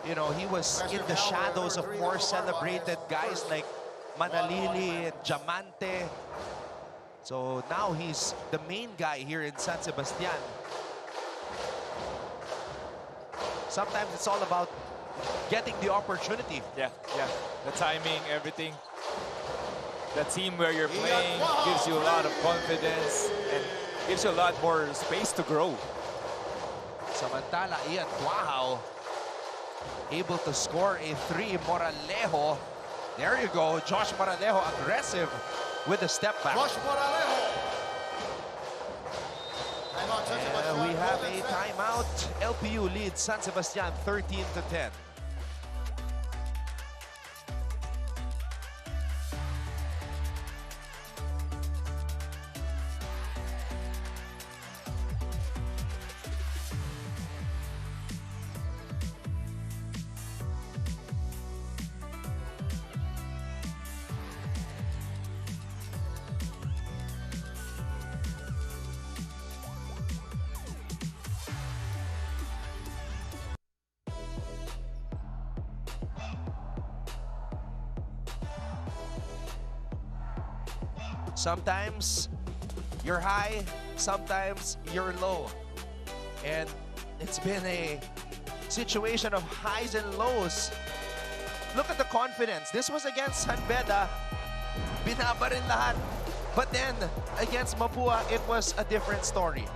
you know, he was in the shadows of more celebrated guys like Manalili and Diamante. So now he's the main guy here in San Sebastian. Sometimes it's all about getting the opportunity. Yeah. The timing, everything. The team where you're playing gives you a lot of confidence and gives you a lot more space to grow. Samantala, Ian Quahao able to score a three. Moralejo. There you go. Josh Moralejo aggressive with a step back. Josh Moralejo. And we have a timeout. LPU leads San Sebastian 13-10. Sometimes you're high, sometimes you're low. And it's been a situation of highs and lows. Look at the confidence. This was against San Beda. Binaba rin lahat. But then, against Mapua, it was a different story.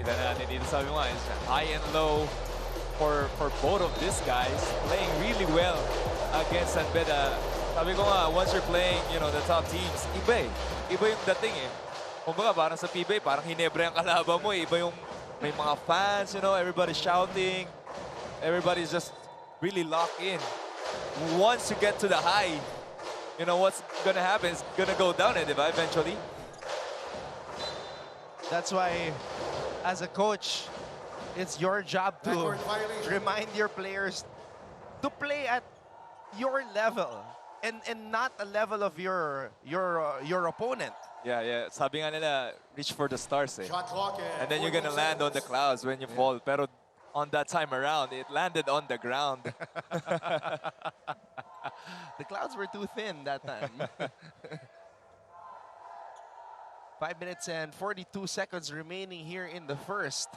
Kita natin dito, sabi mo nga, is high and low for both of these guys. Playing really well against San Beda. Sabi ko nga, once you're playing, the top teams, iba eh. Iba yung dating eh. Kumbaga, parang sa PBA, parang Hinebra yung kalaban mo eh. Iba yung may mga fans, everybody's shouting. Everybody's just really locked in. Once you get to the high, what's gonna happen is gonna go down eh, diba, eventually? That's why, as a coach, it's your job to remind your players to play at your level. And not a level of your opponent. Yeah. Sabi nga nila, reach for the stars eh. And then you're gonna land on the clouds when you fall. Pero on that time around, it landed on the ground. The clouds were too thin that time. 5 minutes and 42 seconds remaining here in the first.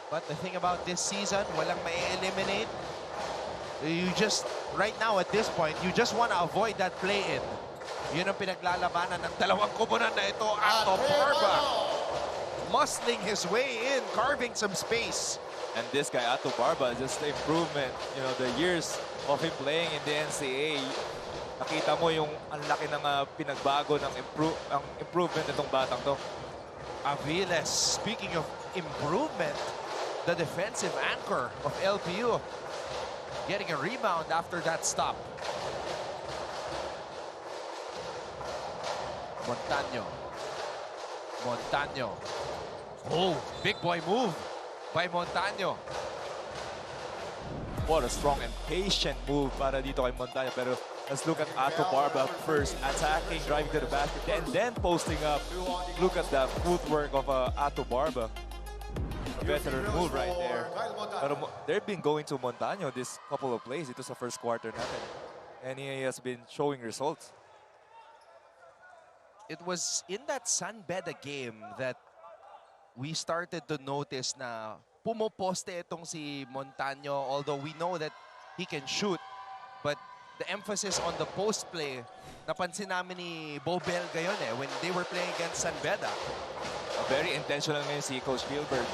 But the thing about this season, walang mai-eliminate. You just, right now at this point, you just want to avoid that play-in. Yun ang pinaglalabanan ng dalawang kubunan na ito. Ato Barba muscling his way in, carving some space. And this guy, Ato Barba, just the improvement. The years of him playing in the NCAA, nakita mo yung ang laki ng pinagbago ng improvement nitong batang to. Aviles, speaking of improvement, the defensive anchor of LPU, getting a rebound after that stop. Montaño. Oh, big boy move by Montaño. What a strong and patient move para dito kay Montaño. Pero let's look at Ato Barba first, attacking, driving to the basket, and then posting up. Look at the footwork of Ato Barba. A veteran move right there. Pero they've been going to Montaño this couple of plays. Ito sa first quarter natin. And he has been showing results. It was in that San Beda game that we started to notice na pumoposte itong si Montaño, although we know that he can shoot. But the emphasis on the post play, napansin namin ni Bo Belga yun when they were playing against San Beda. Very intentional ngayon si Coach Gilbert.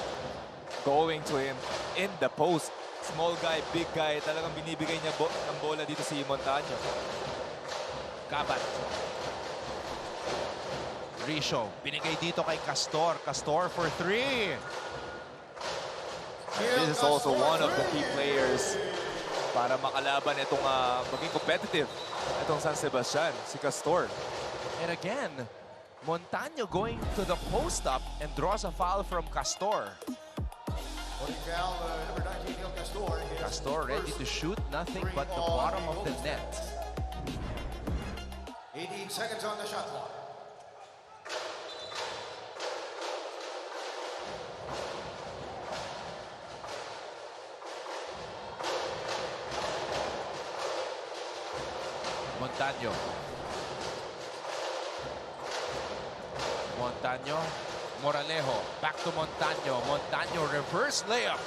Going to him in the post. Small guy, big guy. Talagang binibigay niya ng bola dito si Montaño. Kabat. Risho. Binigay dito kay Castor. Castor for 3. This is also one of the key players para makalaban itong maging competitive. Itong San Sebastian, si Castor. And again, Montaño going to the post-up and draws a foul from Castor. Castor ready to shoot, nothing but the bottom of the net. 18 seconds on the shot clock. Montaño. Moralejo. Back to Montaño. Montaño reverse layup.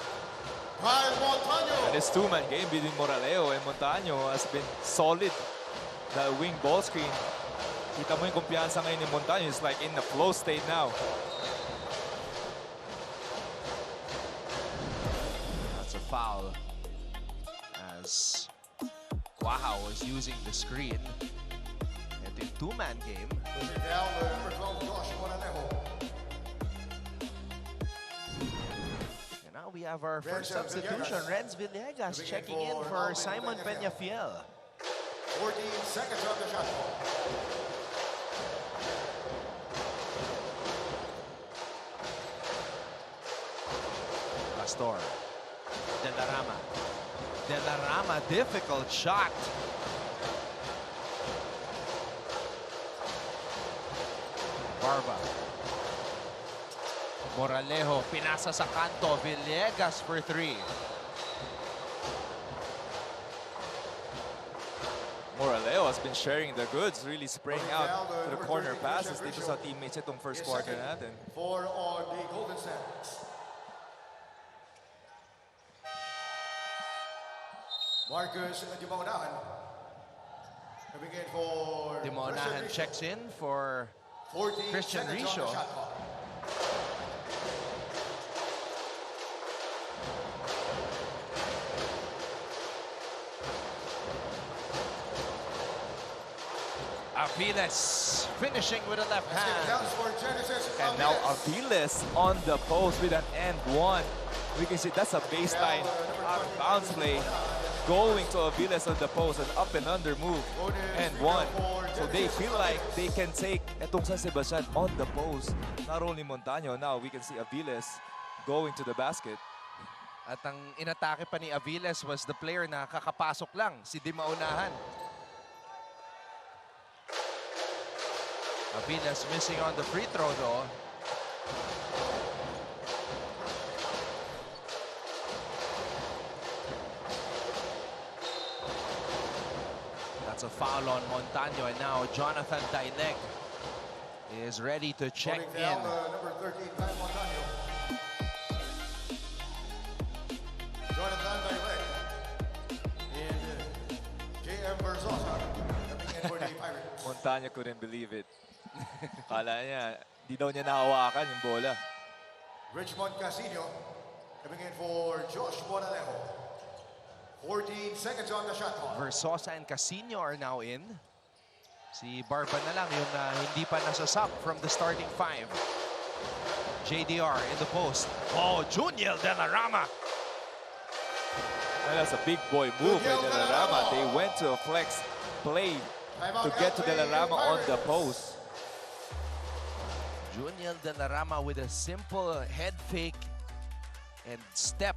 And this two-man game between Moralejo and Montaño has been solid. The wing ball screen. Kita mo yung kumpiyansa ngayon ni Montaño. It's like in the flow state now. That's a foul. As Guaja was using the screen. Ito competitive two-man game. Pushing down the number 12, Josh Monanejo. And now we have our Renz first substitution, Villegas. Renz Villegas Coming in checking in for for Alvin Simon Peñafiel. Peñafiel. 14 seconds on the shot clock. Pastor. De La Rama. De La Rama, difficult shot. Barba. Moralejo, pinasa sa kanto. Villegas for three. Moraleo has been sharing the goods, really spraying out to the corner passes dito sa teammates itong first quarter natin. 4 on the Golden Sands. Marcus Dimaunahan. Coming in for Dimaunahan checks in for 14 Christian seconds on Richo. the shot clock. Aviles finishing with a left Let's get it down hand. for Genesis And now Aviles. Aviles on the post with an end one. We can see that's a baseline out of bounds play. Going to Aviles on the post, an up and under move. And one. So they feel like they can take etong San Sebastian on the post. Not only Montaño, now we can see Aviles going to the basket. At ang inatake pa ni Aviles was the player na kakapasok lang, si Dimaunahan. Aviles missing on the free throw though. That's a foul on Montaño, and now Jonathan Daileg is ready to check Putting in. down number 13, Pat Montaño. Jonathan Daileg. And J.M. Verzosa coming in for the Pirates. Montaño couldn't believe it. Kala niya, di daw niya nahawakan yung bola. Richmond Casino coming in for Josh Monanejo. 14 seconds on the shot clock. Versosa and Casino are now in. Si Barba na lang yung hindi pa nasasap from the starting five. JDR in the post. Oh, Juniel De La Rama. And that's a big boy move by De La Rama. They went to a flex play to get to De La Rama on the post. Juniel De La Rama with a simple head fake and step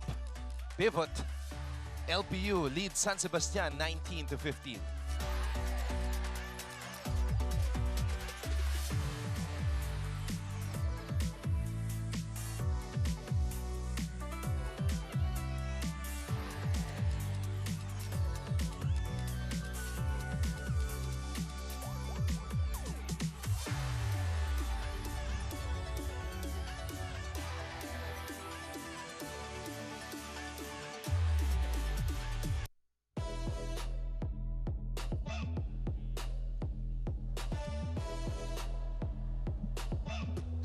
pivot. LPU leads San Sebastian 19-15.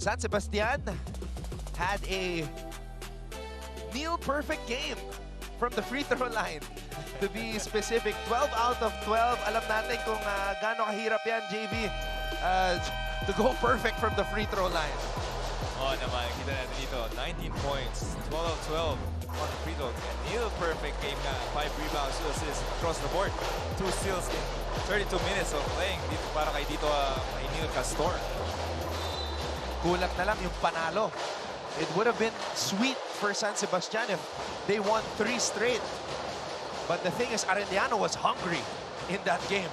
San Sebastian had a near-perfect game from the free throw line. To be specific, 12 out of 12. Alam natin kung gaano kahirap yan, JV, to go perfect from the free throw line. Oh naman, kita natin dito, 19 points, 12 of 12 on the free throw. Near perfect game nga, 5 rebounds, 2 assists across the board. 2 steals in 32 minutes of playing dito para kay dito kay Neil Castor. Kulang na lang yung panalo. It would have been sweet for San Sebastian if they won 3 straight. But the thing is, Arellano was hungry in that game.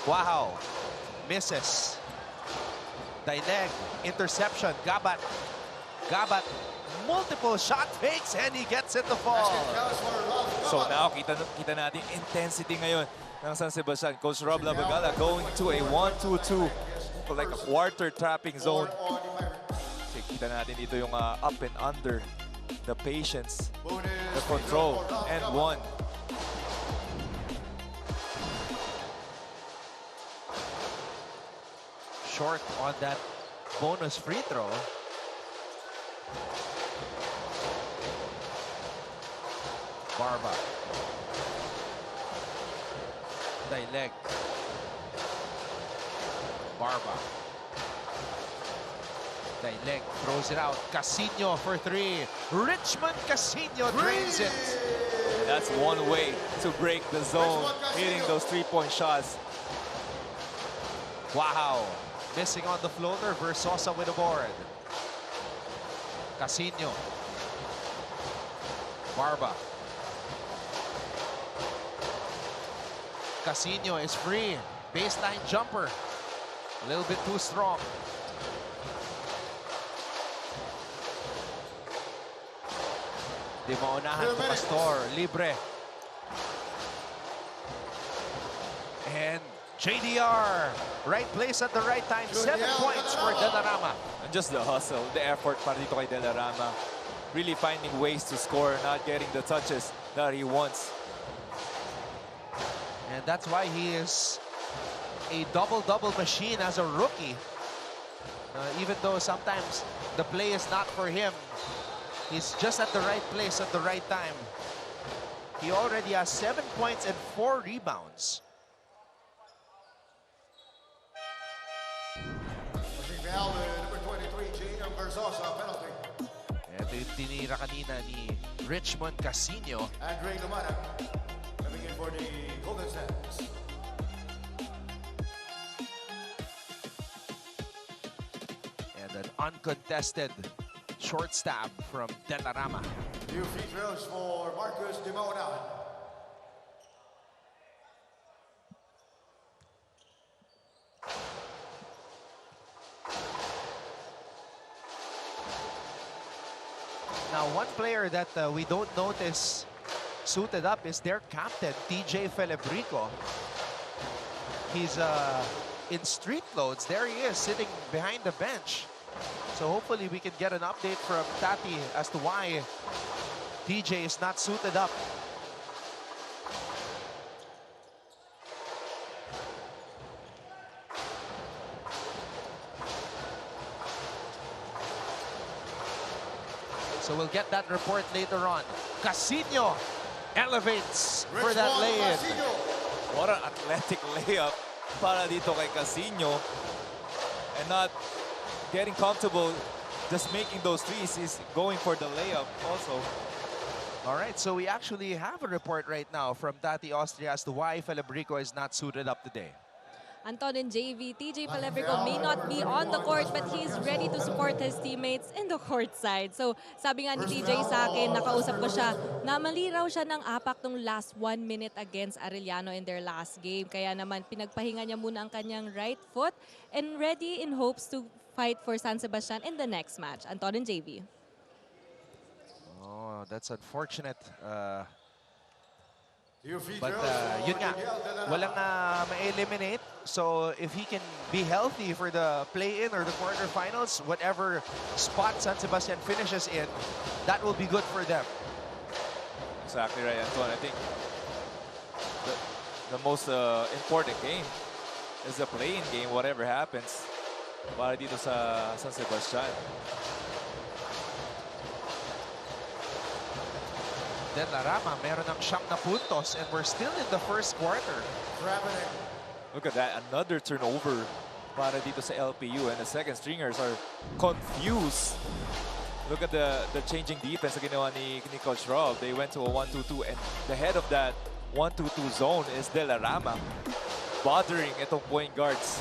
Wow. Misses. Daileg, interception. Gabat. Gabat, multiple shot fakes, and he gets it to fall. So now, kita natin intensity ngayon ng San Sebastian. Coach Rob Labagala going to a 1-2-2. Like a quarter trapping zone. Okay, kita natin dito yung up and under, the patience, the control, and one. Short on that bonus free throw. Barba. Daileg. Barba. Daileg throws it out. Casino for three. Richmond Casino drains it. That's one way to break the zone, hitting those three-point shots. Wow. Missing on the floater. Versosa with a board. Casino. Barba. Casino is free. Baseline jumper. A little bit too strong. Di maunahan to Pastor. Libre. And JDR. Right place at the right time. 7 points for Delarama. And just the hustle, the effort para dito kay Delarama. Really finding ways to score, not getting the touches that he wants. And that's why he is a double-double machine as a rookie. Even though sometimes the play is not for him, he's just at the right place at the right time. He already has 7 points and 4 rebounds. Number 23, Gina Versosa, penalty. Ito yung tinira kanina ni Richmond Casino. Andre Lumana coming in for the Golden Sands. And an uncontested short stab from Delarama. New free throws for Marcus Dimona. Now, one player that we don't notice suited up is their captain, TJ Felebrico. He's in street clothes. There he is, sitting behind the bench. So hopefully we can get an update from Tati as to why TJ is not suited up. So we'll get that report later on. Casino elevates for that lay-in. What an athletic layup para dito kay Casino. And not getting comfortable, just making those threes. He's going for the layup also. All right, so we actually have a report right now from Tati Austria as to why Felebrico is not suited up today. Anton and JV, TJ Felebrico may not be on the court but he's ready to support his teammates in the court side. So sabi nga ni TJ sa akin, nakausap ko siya, na mali raw siya ng apak nung last 1 minute against Arellano in their last game. Kaya naman pinagpahinga niya muna ang kanyang right foot and ready in hopes to fight for San Sebastian in the next match. Anton and JV. Oh, that's unfortunate. But yun nga, walang ma-eliminate. So if he can be healthy for the play-in or the quarterfinals, whatever spot San Sebastian finishes in, that will be good for them. Exactly right, Antoine. I think the most important game is the play-in game, whatever happens para dito sa San Sebastian. Delarama, meron ng 9 na puntos and we're still in the first quarter. Look at that, another turnover para dito sa LPU and the second stringers are confused. Look at the changing defense na ginawa ni Coach Rob. They went to a 1-2-2 and the head of that 1-2-2 zone is Delarama, bothering itong point guards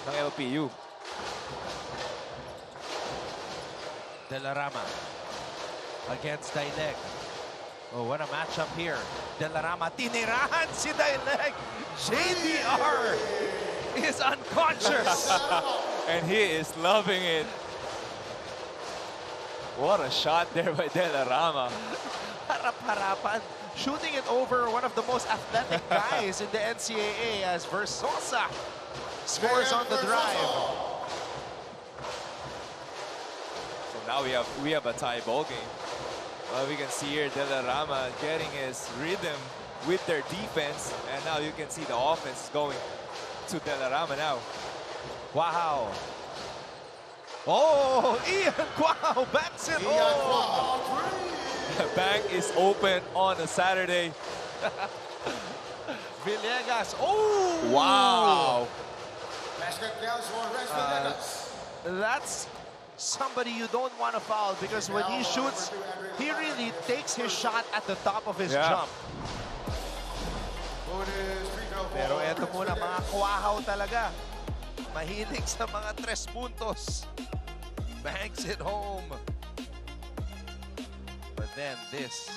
ng LPU. Delarama against Daileg. Oh, what a matchup here. Delarama, tinirahan si Daileg. JDR is unconscious. And he is loving it. What a shot there by Delarama. Harap-harapan. Shooting it over one of the most athletic guys in the NCAA as Versosa scores on the drive. So now we have a tie ball game. We can see here Delarama getting his rhythm with their defense, and now you can see the offense going to Delarama now. Wow. Oh, Ian Kwao backs it home. The bank is open on a Saturday. Villegas. Oh! Wow. Basket counts for Res Vegas. That's somebody you don't want to foul because when he shoots, he really takes his shot at the top of his jump. Pero eto muna, mga kwahaw talaga. Mahilig sa mga 3 puntos. Banks it home. But then this.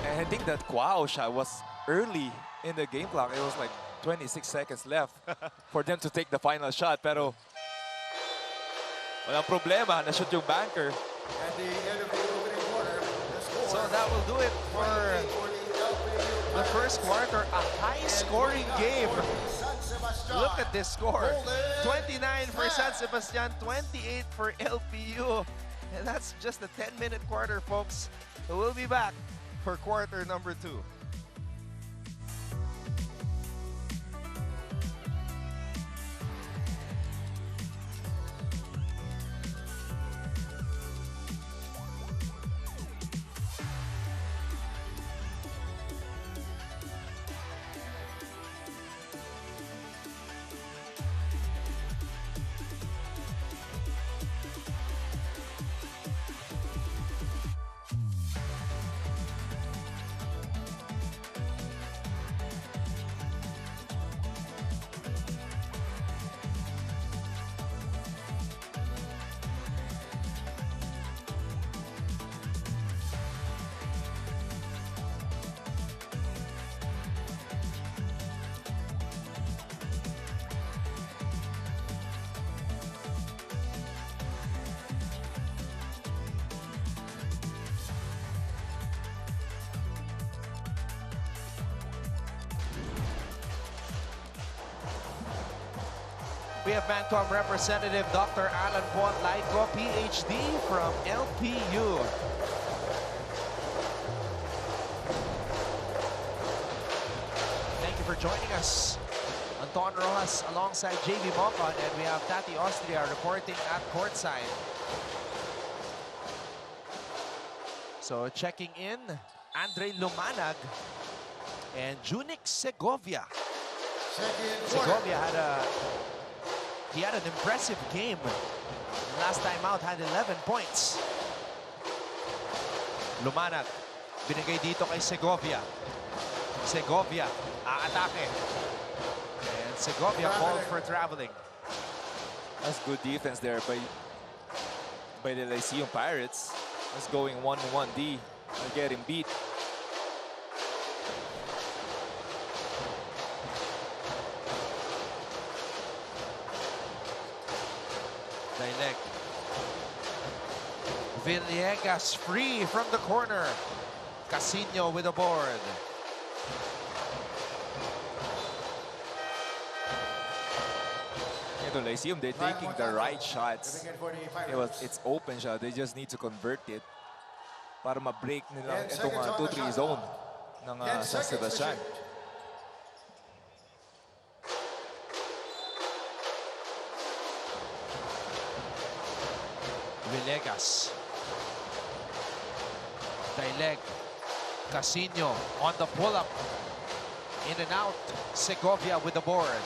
And I think that Kwao shot was early in the game clock. It was like 26 seconds left for them to take the final shot. Pero walang problema, na-shoot yung banker. At the end of the opening quarter, the score. So that will do it for the first quarter. A high-scoring game. Look at this score. 29 for San Sebastian, 28 for LPU. And that's just a 10-minute quarter, folks. So we'll be back for quarter number 2. We have Mancom representative Dr. Alan Ponlaico, PhD from LPU. Thank you for joining us. Anton Rojas alongside JV Mocon, and we have Tati Austria reporting at courtside. So checking in, Andre Lumanag and Junix Segovia. Segovia had an impressive game. Last time out had 11 points. Lumanag, binigay dito kay Segovia. Segovia, aatake. And Segovia called for traveling. That's good defense there by the Lyceum Pirates. That's going 1-1D. Getting beat. Dailek. Villegas free from the corner. Casino with a board. Ito, Lyceum, they're taking the right shots. It's open shot. They just need to convert it para ma-break nila itong 2-3 zone ng San Sebastian. Villegas. Dailek. Casino on the pull-up. In and out. Segovia with the board.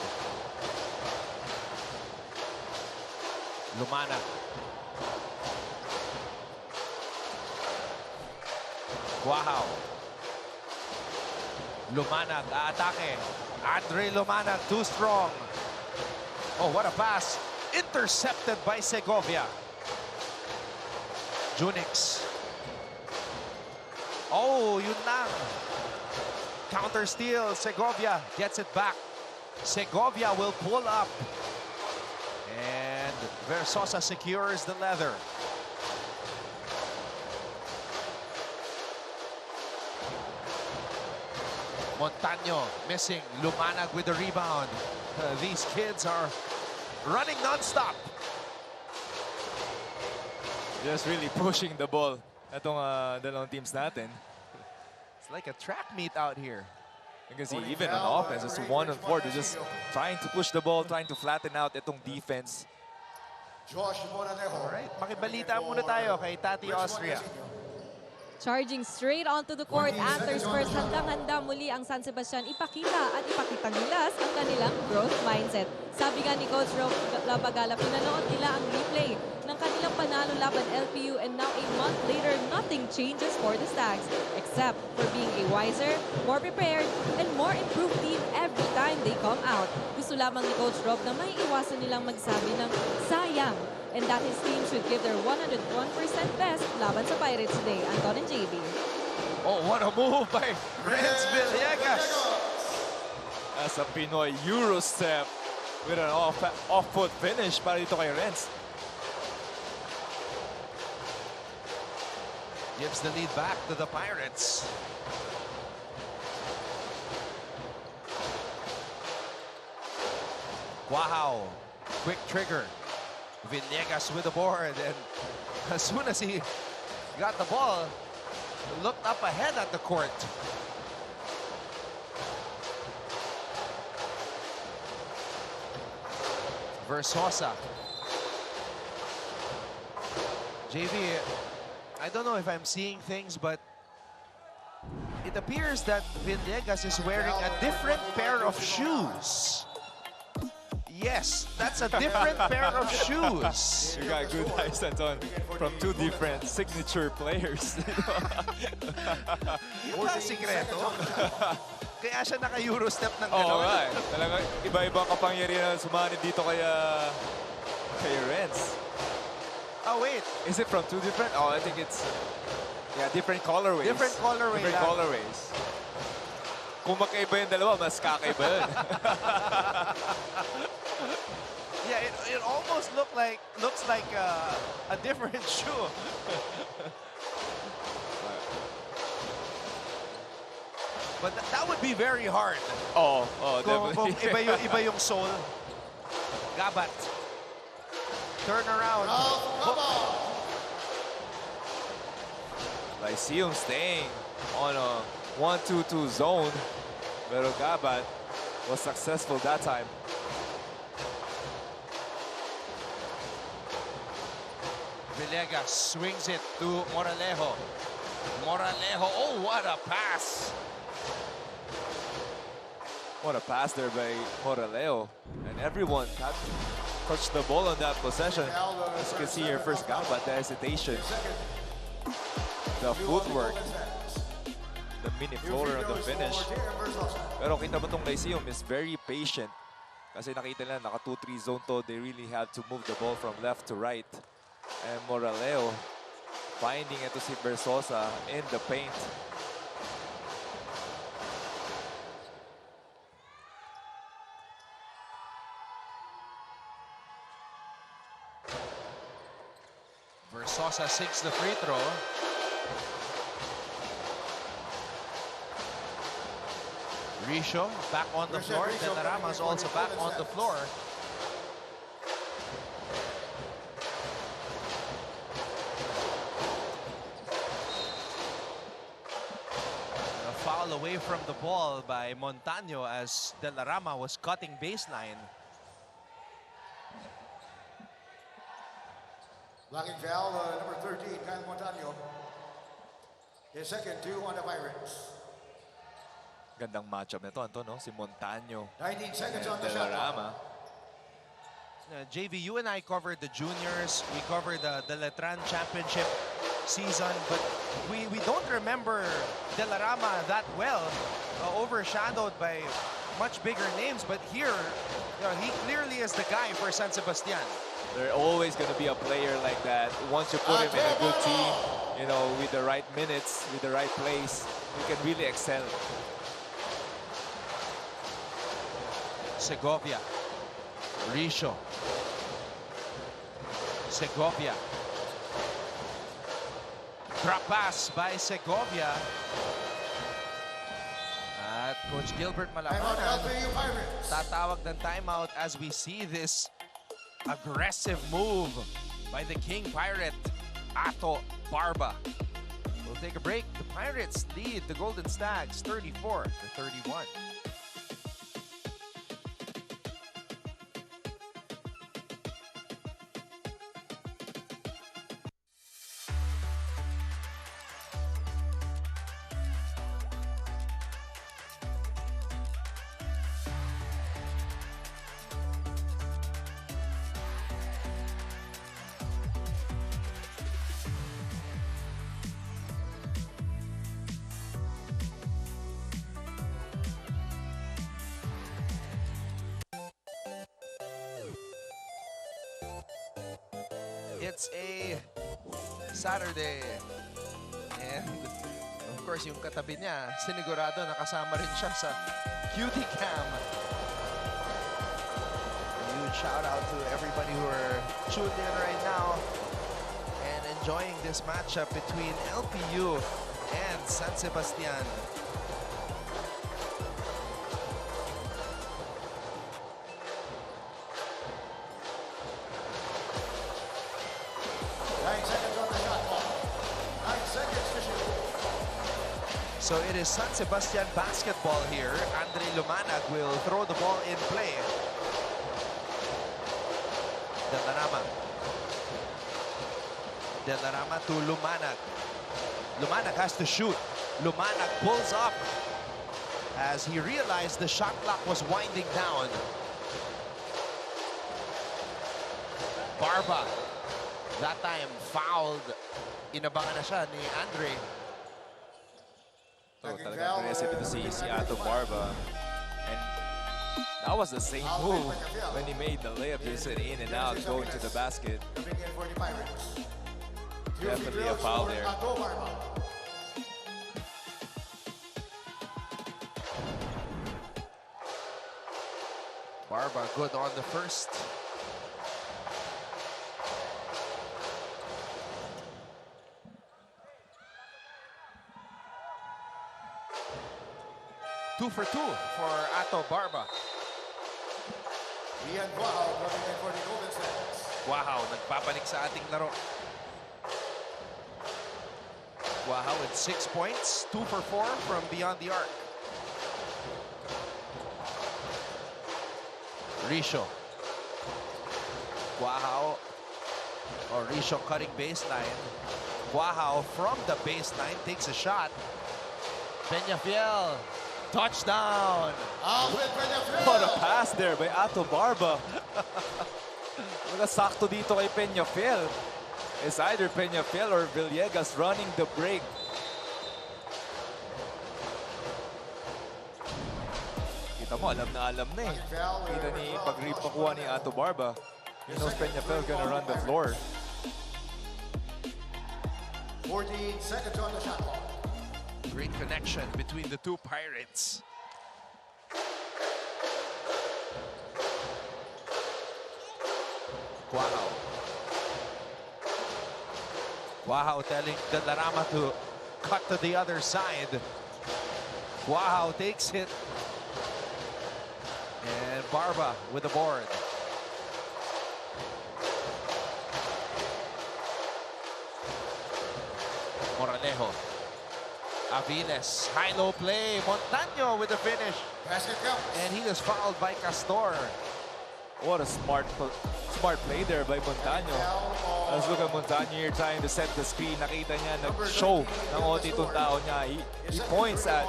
Lumanag. Wow. Lumanag, aatake. Andre Lumanag, too strong. Oh, what a pass. Intercepted by Segovia. Junix. Oh, yun lang. Counter steal. Segovia gets it back. Segovia will pull up. And Versosa secures the leather. Montaño missing. Lumanag with the rebound. These kids are running non-stop. Just really pushing the ball. Itong dalawang teams natin. It's like a track meet out here. You can see even on offense, it's 1-on-4. They're just trying to push the ball, trying to flatten out itong defense. Alright, makibalita muna tayo kay Tati Austria. Charging straight onto the court, Antlers first, handang-handa muli ang San Sebastian ipakita at ipakitang nilas ang kanilang growth mindset. Sabi nga ni Coach Rob Labagala, pinanood nila ang replay ng kanilang panalo laban LPU, and now a month later, nothing changes for the Stags except for being a wiser, more prepared, and more improved team every time they come out. Gusto lamang ni Coach Rob na may iwasan nilang magsabi ng sayang, and that his team should give their 101% best laban sa Pirates today. Anton and JB. Oh, what a move by Renz Villegas. That's a Pinoy Euro step with an off-foot finish para dito kay Renz. Gives the lead back to the Pirates. Wow, quick trigger. Villegas with the board, and as soon as he got the ball, looked up ahead at the court. Versosa. JV, I don't know if I'm seeing things, but it appears that Villegas is wearing a different pair of shoes. Yes, that's a different pair of shoes. You got good eyes, Anton, from two different signature players. Yung ba sikreto? Kaya siya naka-Euro step ng gano'n. Oo nga, talaga iba-ibang kapangyarihan na sumanib dito kay Renz. Oh, wait. Is it from two different? Oh, I think it's different colorways. Different colorway. Different colorways. Kung magkaiba yung dalawa, mas kakaiba yun. Yeah, it almost looks like a different shoe. But that would be very hard. Oh, Kung definitely. iba yung sole. Gabat. Turn around. Lyceum staying on a 1-2-2 zone. Pero Gabat was successful that time. Villegas swings it to Moralejo. Moralejo, oh, what a pass. What a pass there by Moralejo. And everyone touched the ball on that possession. As you can see here, first Gabat, the hesitation. The footwork. The mini floater on the finish. Pero kita mo tong Lyceum is very patient. Kasi nakita nila, naka 2-3 zone to. They really have to move the ball from left to right. And Moralejo finding it to si Versosa in the paint. Versosa sinks the free throw. Risho back on the floor. Betarama is also back on the floor. A foul away from the ball by Montaño as De La Rama was cutting baseline. Blocking foul, number 13, Kyle Montaño. His second, 2 on the Pirates. Gandang matchup nito, Anton, no? Si Montaño 19 seconds on and the De shot La clock. Rama. JV, you and I covered the juniors. We covered the Letran Championship season, but we don't remember De La Rama that well, overshadowed by much bigger names. But here, he clearly is the guy for San Sebastian. There's always going to be a player like that. Once you put him in a good team, you know, with the right minutes, with the right place, he can really excel. Segovia. Risho. Segovia. Drop pass by Segovia. At Coach Gilbert Malacanan tatawag ng timeout as we see this aggressive move by the King Pirate, Ato Barba. We'll take a break. The Pirates lead the Golden Stags 34-31. It's a Saturday. And of course, yung katabi niya, sinigurado nakasama rin siya sa cutie cam. Huge shout out to everybody who are tuned in right now and enjoying this matchup between LPU and San Sebastian. So it is San Sebastian basketball here. Andre Lumanag will throw the ball in play. Delarama to Lumanag. Lumanag has to shoot. Lumanag pulls up as he realized the shot clock was winding down. Barba, that time fouled. Inabangan na siya ni Andre. So, talagang aggressive ito si Ato Barba. And that was the same move when he made the layup. Just in and out, going to the basket. Definitely a foul there. Barba good on the first. Two for two for Ato Barba. Wow, nagpapanik sa ating laro. Wow, with 6 points, 2 for 4 from beyond the arc. Risho. Wow. Or Risho cutting baseline. Wow, from the baseline takes a shot. Peñafiel. Touchdown! What a pass there by Ato Barba. Sakto dito kay Peñafiel. It's either Peñafiel or Villegas running the break. Kita mo, alam na eh. Kita ni pag-rip pakuha ni Ato Barba. He knows Peñafiel gonna run the floor. 14 seconds on the shot clock. Great connection between the two Pirates. Wow. Wow telling Delarama to cut to the other side. Wow takes it. And Barba with the board. Moralejo. Aviles, high-low play. Montaño with the finish. And he is fouled by Castor. What a smart play there by Montaño. Let's look at Montaño here trying to set the screen. Nakita niya, nag-show ng onti itong tao niya. He points at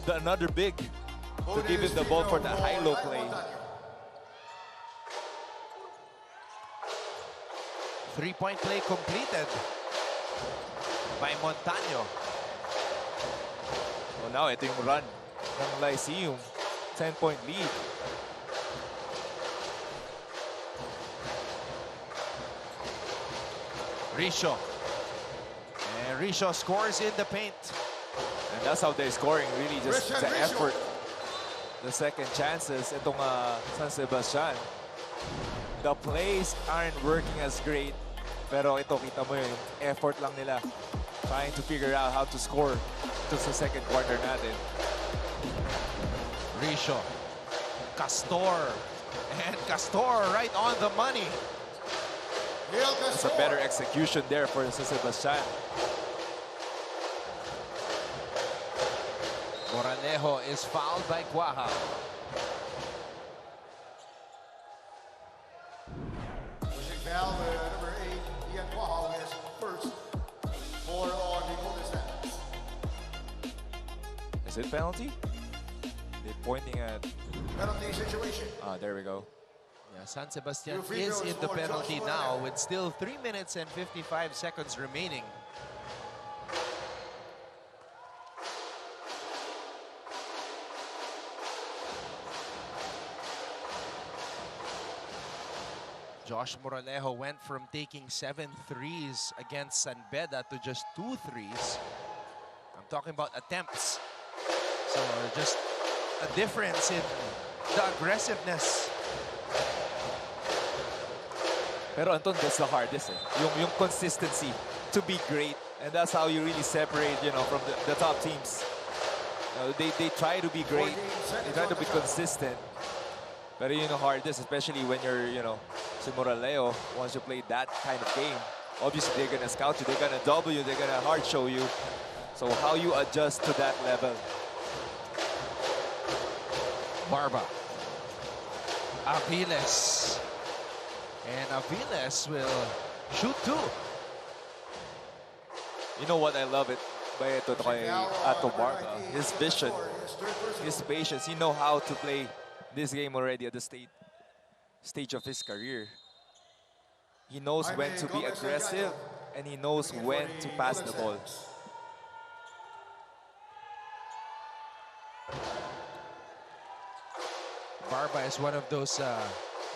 another big to give him the ball for the high-low play. 3-point play completed by Montaño. So now, ito yung run ng Lyceum. 10-point lead. Risho. And Risho scores in the paint. And that's how they're scoring, really just the effort. The second chances, itong San Sebastian. The plays aren't working as great. Pero ito, kita mo yung effort lang nila. Trying to figure out how to score to sa second quarter natin. Risho. Castor. And Castor right on the money. It's a better execution there for San Sebastian. Moralejo is fouled by Guaja. Pushing foul, number 8, Ian Guaja is first for on the Golden Stars. Is it penalty? They're pointing at... Penalty situation. There we go. Yeah, San Sebastian is in the penalty now with still 3 minutes and 55 seconds remaining. Josh Moralejo went from taking 7 threes against San Beda to just 2 threes. I'm talking about attempts. So just a difference in the aggressiveness. Pero Anton, that's the hardest. Yung consistency to be great. And that's how you really separate, from the top teams. They try to be great. They try to be consistent. But hardest, especially when you're, si Moraleo, once you play that kind of game, obviously they're going to scout you, they're going to double you, they're going to hard show you. So how you adjust to that level. Barba. Aviles. And Aviles will shoot 2. You know what I love it by Ato Barba? His vision, his patience. He know how to play this game already at the stage of his career. He knows when to be aggressive and he knows when to pass the ball. Barba is one of those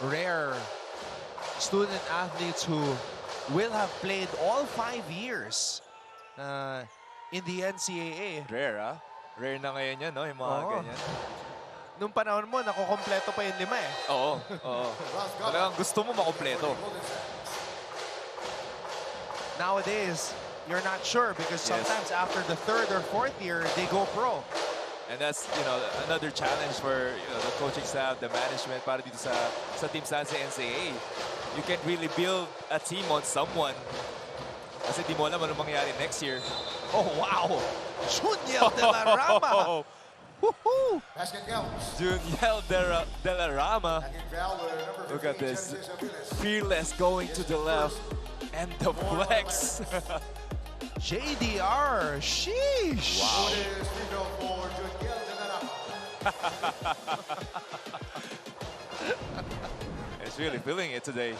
rare student athletes who will have played all 5 years in the NCAA. Rare, ah? Rare na ngayon yan, no? Yung mga ganyan. Nung panahon mo, nakukompleto pa yung 5 eh. Oo. Talagang gusto mo makompleto. Nowadays, you're not sure because sometimes after the 3rd or 4th year, they go pro. And that's, another challenge for, the coaching staff, the management, para dito sa team sa NCAA. You can't really build a team on someone. Kasi di mo alam ano mangyayari next year. Oh, wow! Juniel De La Rama! Woohoo! Basket counts. Juniel De La Rama. Look at this. Fearless going to the left. And the flex. JDR, sheesh! Wow. It's really feeling it today.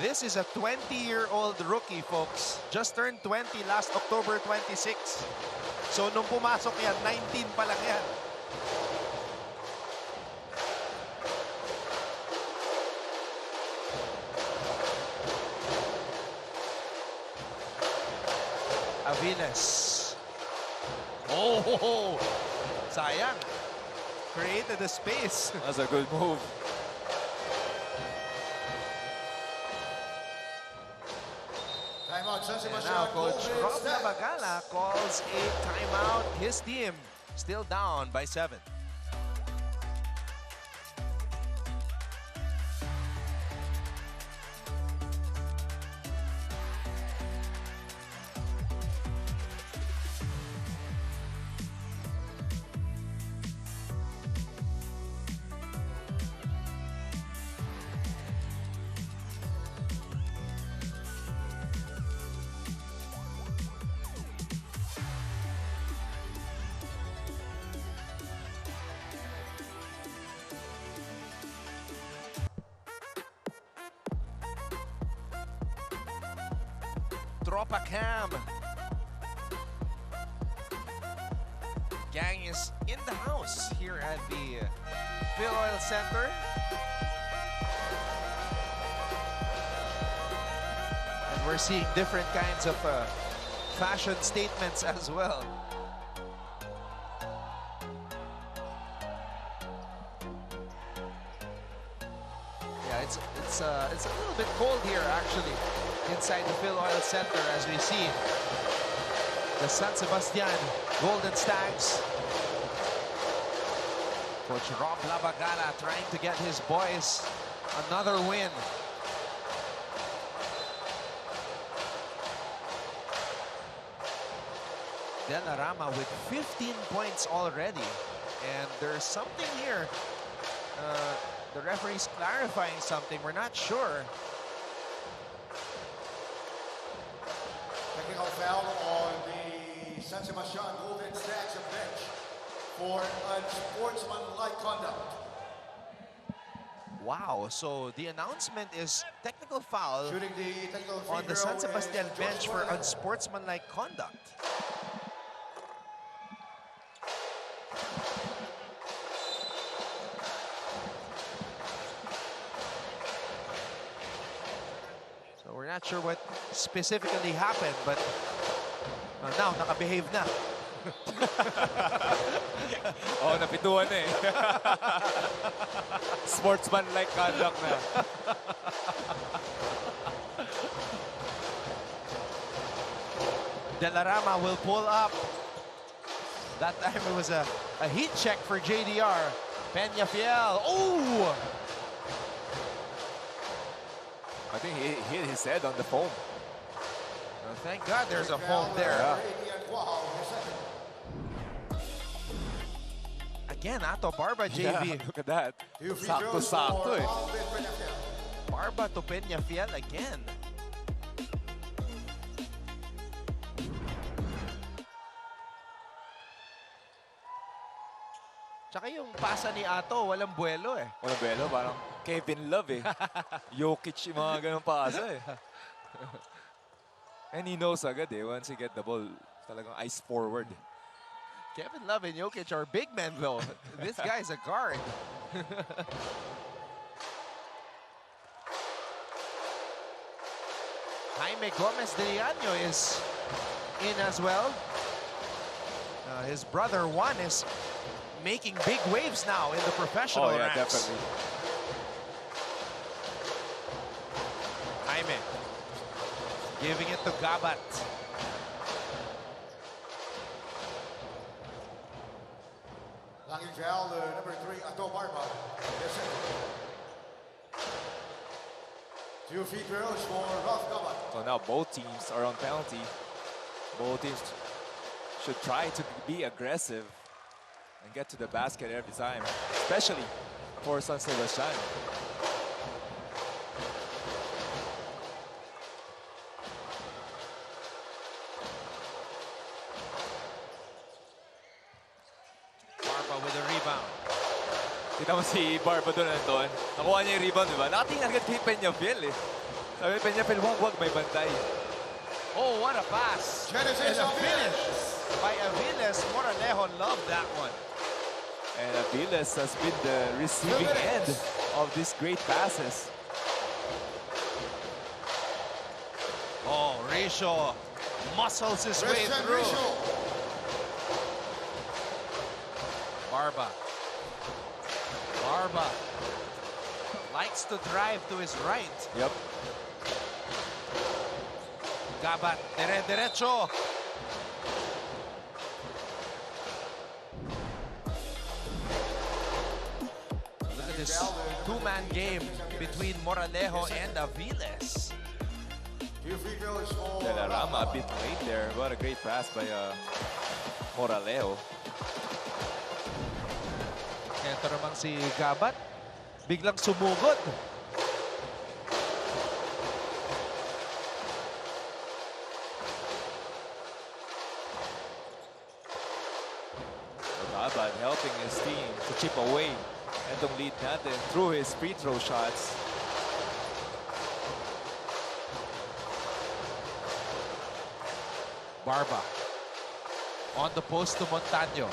This is a 20-year-old rookie, folks. Just turned 20 last October 26. So nung pumasok yan, 19 pa lang yan. Aviles. Oh, sayang. Created a space. That's a good move. And now Coach Rob Nabagala calls a timeout. His team still down by 7. Tropa Cam. Gang is in the house here at the Phil Oil Center. And we're seeing different kinds of fashion statements as well. Yeah, it's a little bit cold here actually inside the Phil Oil Center as we see the San Sebastian Golden Stags. Coach Rob Labagala trying to get his boys another win. De La Rama with 15 points already. And there's something here. The referee's clarifying something. We're not sure. Technical foul on the San Sebastian Golden Stags bench for unsportsmanlike conduct. Wow, so the announcement is technical foul Shooting the technical on the free San throw Sebastian is bench for Joshua. unsportsmanlike conduct. sure what specifically happened, but now nakabehave na. Oh, napituan na eh. Sportsman-like conduct na. De La Rama will pull up. That time it was a heat check for JDR. Peñafiel. Oh! I think he hit his head on the foam. Well, thank God there's a foam there. Again, Ato Barba, JV. Yeah, look at that. Sakto-sakto eh. Barba to Peñafiel again. Tsaka yung pasa ni Ato, walang buwelo eh. Walang buwelo, parang Kevin Love eh. Jokic yung mga ganun pasa eh. And he knows agad eh, once he get the ball, talagang ice forward. Kevin Love and Jokic are big men though. This guy's a guard. Jaime Gomez de Leaño is in as well. His brother Juan is making big waves now in the professional ranks. Definitely. Jaime giving it to Gabat. Langing foul, number 3, Ato Barba. Yes, sir. 2 free throws for Ralph Gabat. So now both teams are on penalty. Both teams should try to be aggressive and get to the basket every time, especially for San Sebastian. Barba with a rebound. Kita mo si Barba doon nandun. Nakuha niya yung rebound, di ba? Nakatingin agad kay Peñafiel eh. Sabi Peñafiel, wag, may bantay. Oh, what a pass. And a finish by Aviles. Moralejo loved that one. And Aviles has been the receiving end of these great passes. Oh, Richo muscles his way through. Barba likes to drive to his right. Yep. Gabat, derecho. Look at this two-man game between Moralejo and Aviles. De La Rama a bit late there. What a great pass by Moralejo. Ito naman si Gabat, biglang sumugod. Gabat helping his team to chip away itong lead natin through his free throw shots. Barba on the post to Montaño.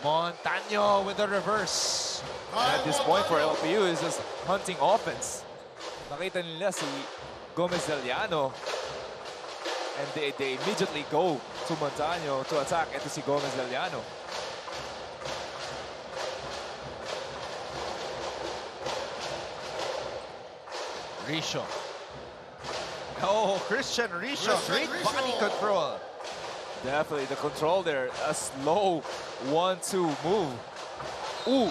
Montaño with the reverse. At this point for LPU is just hunting offense. Nakita nila si Gomez de Leaño and they immediately go to Montaño to attack. Ito si Gomez de Leaño. Richo. Oh, Christian Richo, great body control. Definitely the control there. A slow 1-2 move. Ooh.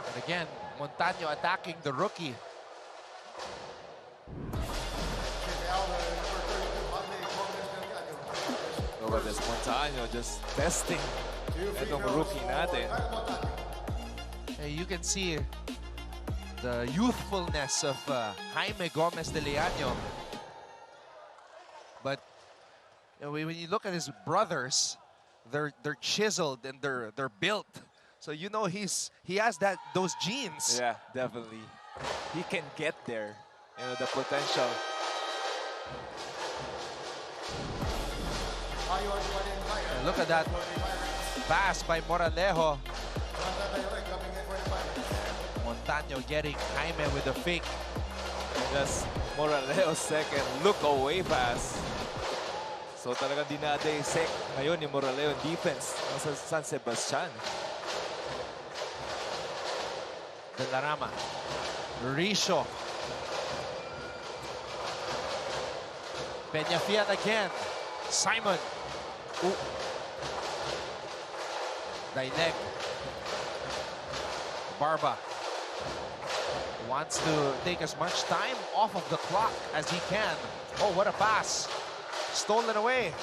And again, Montaño attacking the rookie. Look at this Montaño just testing itong rookie natin. Hey, you can see the youthfulness of Jaime Gomez de Leaño. But you know, when you look at his brothers, they're chiseled and they're built. So you know he has those genes. Yeah, definitely. He can get there. You know, the potential. And look at that pass by Moralejo. Montaño getting Jaime with the fake. That's Moraleo's second look away pass. So talagang dinadaysek ngayon ni Moraleo defense ng San Sebastian. Delarama. Risho. Peñafiel again. Simon. Ooh. Daileg. Barba wants to take as much time off of the clock as he can. Oh, what a pass. Stolen away.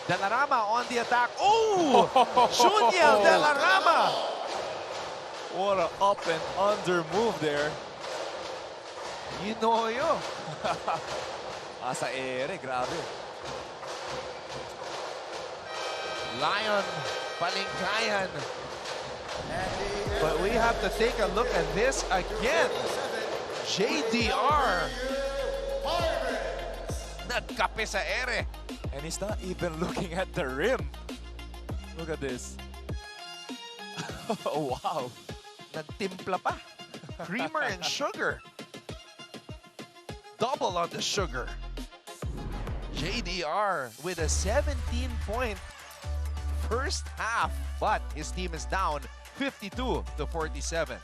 Delarama on the attack. Oh! Junior Delarama! What an up and under move there. Inoyo. Asa ere, grabe. Lion Palingkayan. But we have to take a look at this again. JDR. Nagkape sa ere. And he's not even looking at the rim. Look at this. Oh, wow. Nagtimpla pa. Creamer and sugar. Double on the sugar. JDR with a 17-point first half, but his team is down 52-47.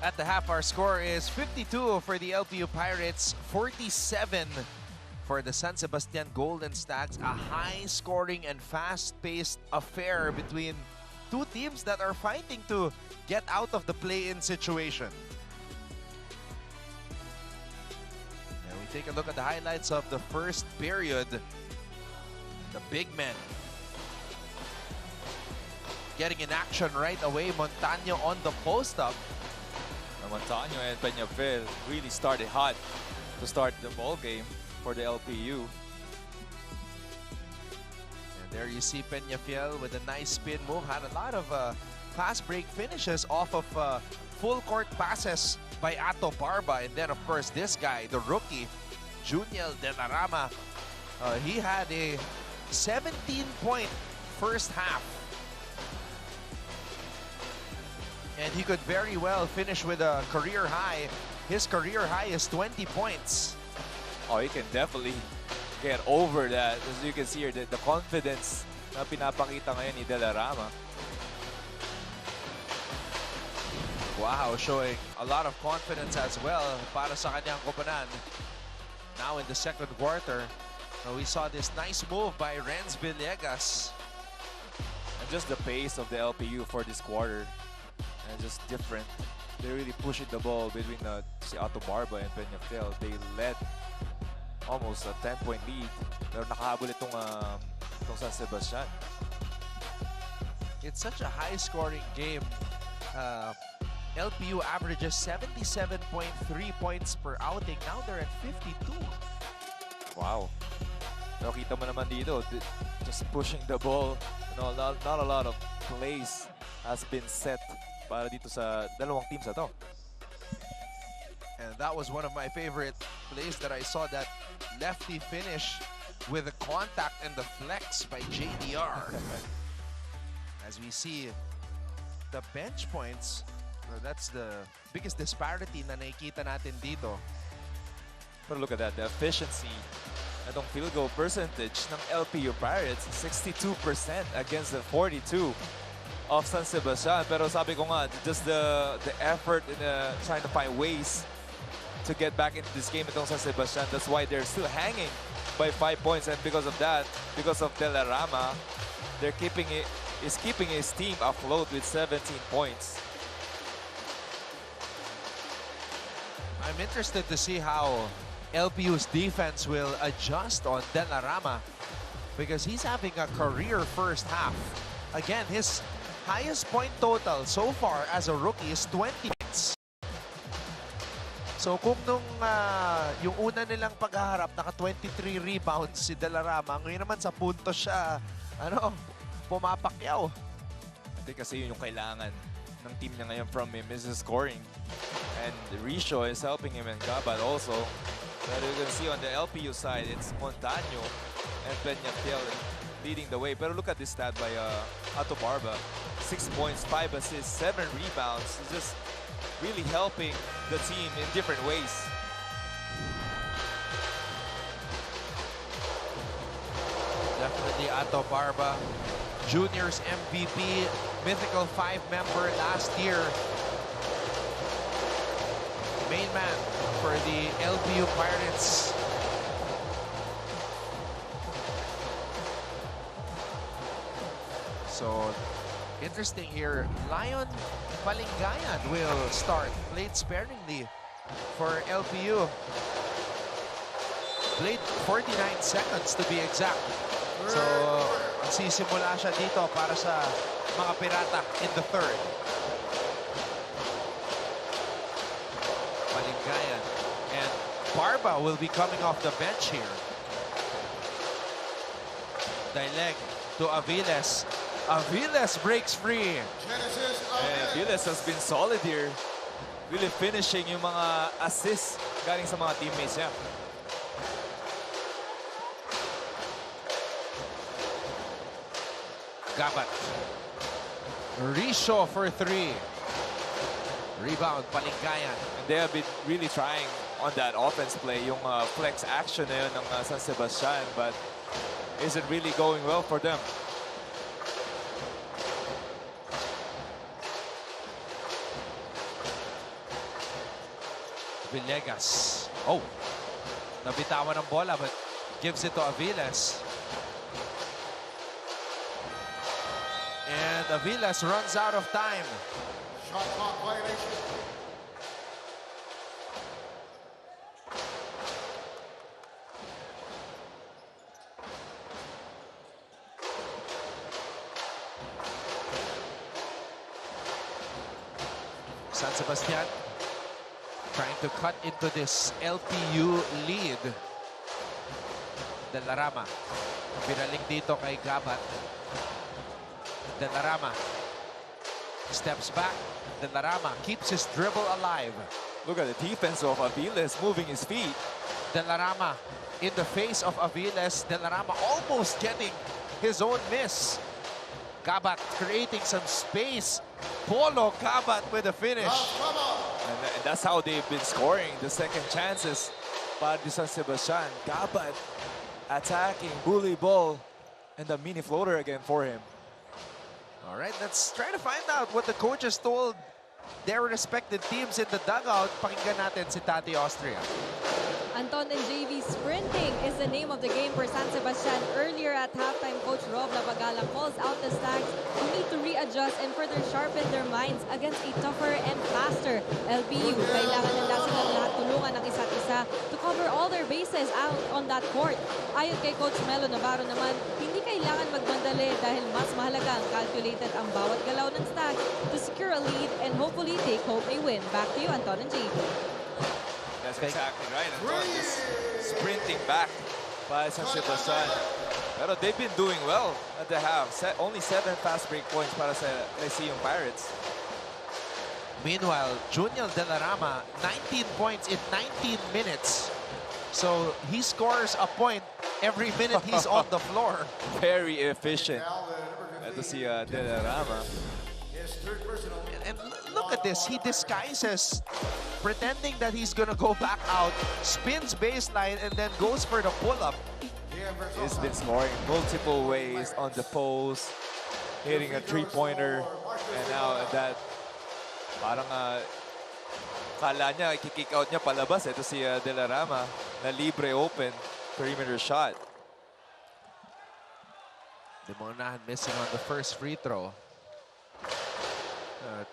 At the half, our score is 52 for the LPU Pirates, 47 for the San Sebastian Golden Stags. A high-scoring and fast-paced affair between two teams that are fighting to get out of the play-in situation. And we take a look at the highlights of the first period. The big men getting in action right away. Montaño on the post-up. Montaño and Peñafiel really started hot to start the ball game for the LPU. And there you see Peñafiel with a nice spin move. Had a lot of fast break finishes off of full court passes by Ato Barba. And then, of course, this guy, the rookie, Juniel De La Rama. He had a 17-point first half. And he could very well finish with a career high. His career high is 20 points. Oh, he can definitely get over that. As you can see here, the confidence na pinapakita ngayon ni De La Rama. Wow, showing a lot of confidence as well para sa kanyang koponan. Now in the second quarter, we saw this nice move by Renz Villegas. And just the pace of the LPU for this quarter. And just different. They're really pushing the ball between si Ato Barba and Peñafiel. They led almost a 10-point lead. Pero nakahabol itong San Sebastian. It's such a high-scoring game. LPU averages 77.3 points per outing. Now they're at 52. Wow. Pero kita mo naman dito, just pushing the ball. You know, not a lot of plays has been set para dito sa dalawang teams na to. And that was one of my favorite plays that I saw, that lefty finish with the contact and the flex by JDR. As we see the bench points, that's the biggest disparity na nakikita natin dito. But look at that, the efficiency. Itong field goal percentage ng LPU Pirates, 62% against the 42 of San Sebastian. Pero sabi ko nga, just the effort in trying to find ways to get back into this game itong San Sebastian. That's why they're still hanging by 5 points. And because of that, because of De La Rama, they're keeping his team afloat with 17 points. I'm interested to see how LPU's defense will adjust on De La Rama, because he's having a career first half. Again, his highest point total so far as a rookie is 20 points. So kung nung yung una nilang paghaharap, naka 23 rebounds si De La Rama, ngayon naman sa puntos siya, pumapakyaw. Hindi kasi yun yung kailangan ng team niya ngayon from him, is scoring. And Risho is helping him, and Gabat also. But you can see on the LPU side, it's Montaño and Peñafiel leading the way. Pero look at this stat by Ato Barba. 6 points, 5 assists, 7 rebounds. It's just really helping the team in different ways. Definitely Ato Barba, Junior's MVP, mythical 5-member last year. Main man for the LPU Pirates. So, interesting here. Lion Palingayan will start. Played sparingly for LPU. Played 49 seconds to be exact. So, magsisimula siya dito para sa mga Pirata in the third. Palingayan and Barba will be coming off the bench here. Dileg to Aviles. Aviles breaks free. And Aviles has been solid here. Really finishing yung mga assists galing sa mga teammates niya. Gabat. Risho for 3. Rebound, Palingayan. And they have been really trying on that offense play, yung flex action na yun ng San Sebastian, but isn't really going well for them. Villegas. Oh, nabitawan ng bola but gives it to Aviles. And Aviles runs out of time. Shot clock violation. San Sebastian trying to cut into this LPU lead. De La Rama. Pinaling dito kay Gabat. De La Rama steps back. De La Rama keeps his dribble alive. Look at the defense of Aviles moving his feet. De La Rama in the face of Aviles. De La Rama almost getting his own miss. Gabat creating some space. Polo Gabat with the finish. And that's how they've been scoring the second chances. Para di San Sebastian. Gabat attacking, bully ball, and the mini floater again for him. All right, let's try to find out what the coaches told their respective teams in the dugout. Pakinggan natin si Tati Austria. Anton and JV, sprinting is the name of the game for San Sebastian. Earlier at halftime, Coach Rob Labagala calls out the Stags who need to readjust and further sharpen their minds against a tougher and faster LPU. Kailangan nila silang lahat tulungan ang isa't isa to cover all their bases out on that court. Ayon kay Coach Melo Navarro naman, hindi kailangan magmadali dahil mas mahalaga ang calculated ang bawat galaw ng Stags to secure a lead and hopefully take home a win. Back to you, Anton and JV. That's exactly right. Anton just sprinting back by San Sebastian. Pero they've been doing well at the half. Only 7 fast break points para sa Lyceum Pirates. Meanwhile, Junior De La Rama, 19 points in 19 minutes. So he scores a point every minute he's on the floor. Very efficient. Ito si De La Rama. And look at this, he disguises, pretending that he's gonna go back out, spins baseline, and then goes for the pull-up. He's been scoring multiple ways on the post, hitting a three-pointer, and now that parang kala niya, kick out niya palabas. Ito si De La Rama na libre open perimeter shot. Limonahan missing on the first free throw.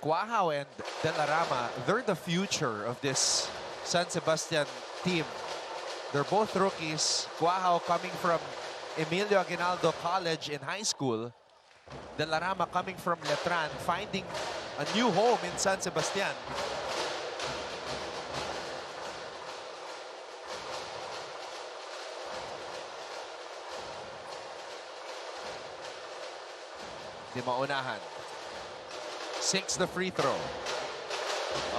Cuajao and De La Rama, they're the future of this San Sebastian team. They're both rookies. Cuajao coming from Emilio Aguinaldo College in high school. De La Rama coming from Letran, finding a new home in San Sebastian. Di maunahan. Sinks the free throw.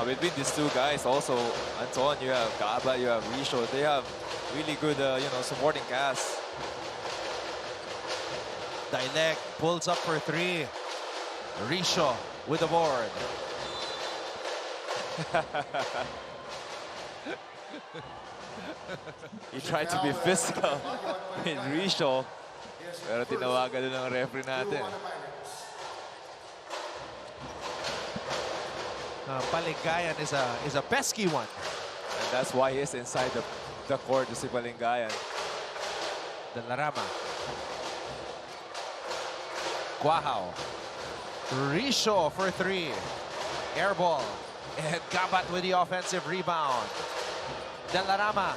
Between these two guys also, Anton, you have Gaba, you have Risho. They have really good, supporting cast. Dilek pulls up for three. Risho with the board. He tried to be physical with Risho. Pero tinawagan din ng referee natin. Palingayan is a pesky one. And that's why he's inside the court to si Palingayan. De La Rama. Cuajao. Risho for three. Air ball. And Gabat with the offensive rebound. De La Rama.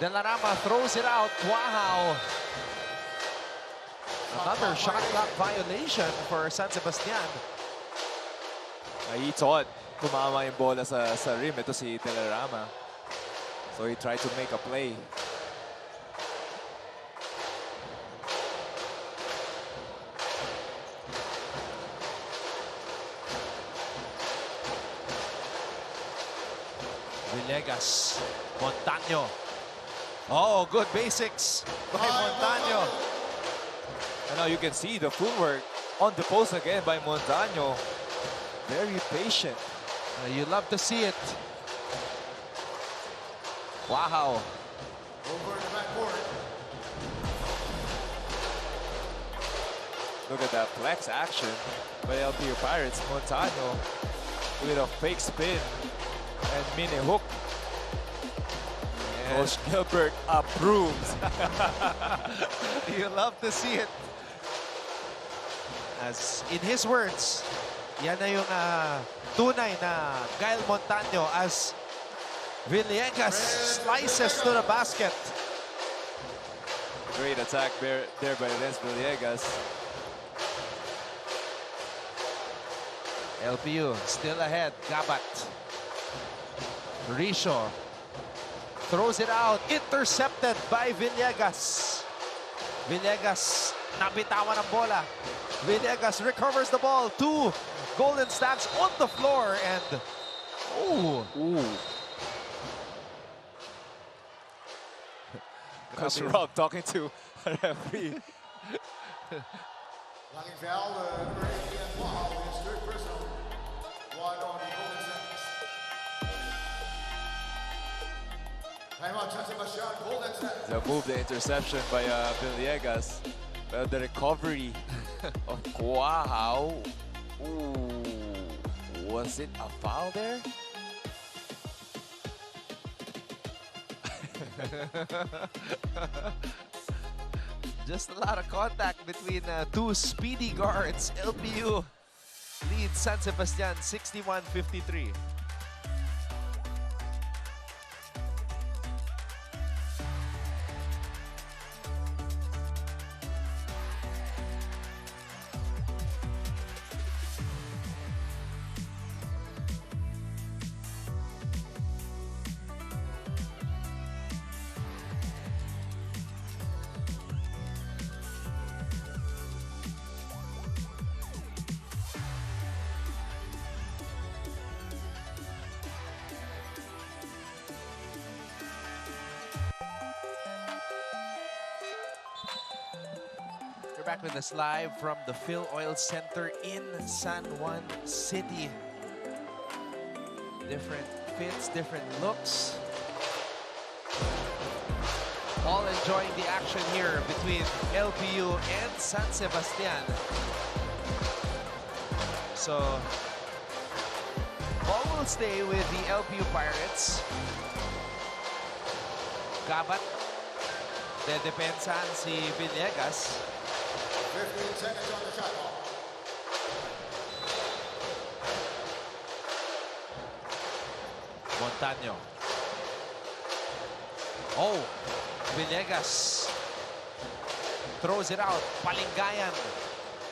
De La Rama throws it out. Cuajao. Another shot clock violation for San Sebastian. He thought kumama yung bola sa rim. Ito si De La Rama. So he tried to make a play. Villegas. Montaño. Oh, good basics by Montaño. And now you can see the footwork on the post again by Montaño. Very patient. You love to see it. Wow. Over the backboard. Look at that flex action by LPU Pirates. Montaño with a fake spin. And mini hook. Coach Gilbert approves. You love to see it. As in his words, yan na yung tunay na Gael Montaño as Villegas slices to the basket. Great attack there by Renz Villegas. LPU still ahead. Gabat. Risho throws it out. Intercepted by Villegas. Villegas nabitawan ng bola. Villegas recovers the ball. 2 Golden Stacks on the floor and Coach Rob talking to a referee. Blocking foul, number 8 against Wow, his third personal. One on the Golden Stacks. Timeout, San Sebastian, Golden Stacks. The move, the interception by Villegas. Well, the recovery of Kuahao. Ooh, was it a foul there? just a lot of contact between 2 speedy guards. LPU leads San Sebastian 61-53. We're back with us live from the Phil Oil Center in San Juan City. Different fits, different looks. All enjoying the action here between LPU and San Sebastian. So, ball will stay with the LPU Pirates. Gabat, dedepensahan si Villegas. 15 seconds on the shot clock. Montaño. Oh, Villegas throws it out. Palingayan.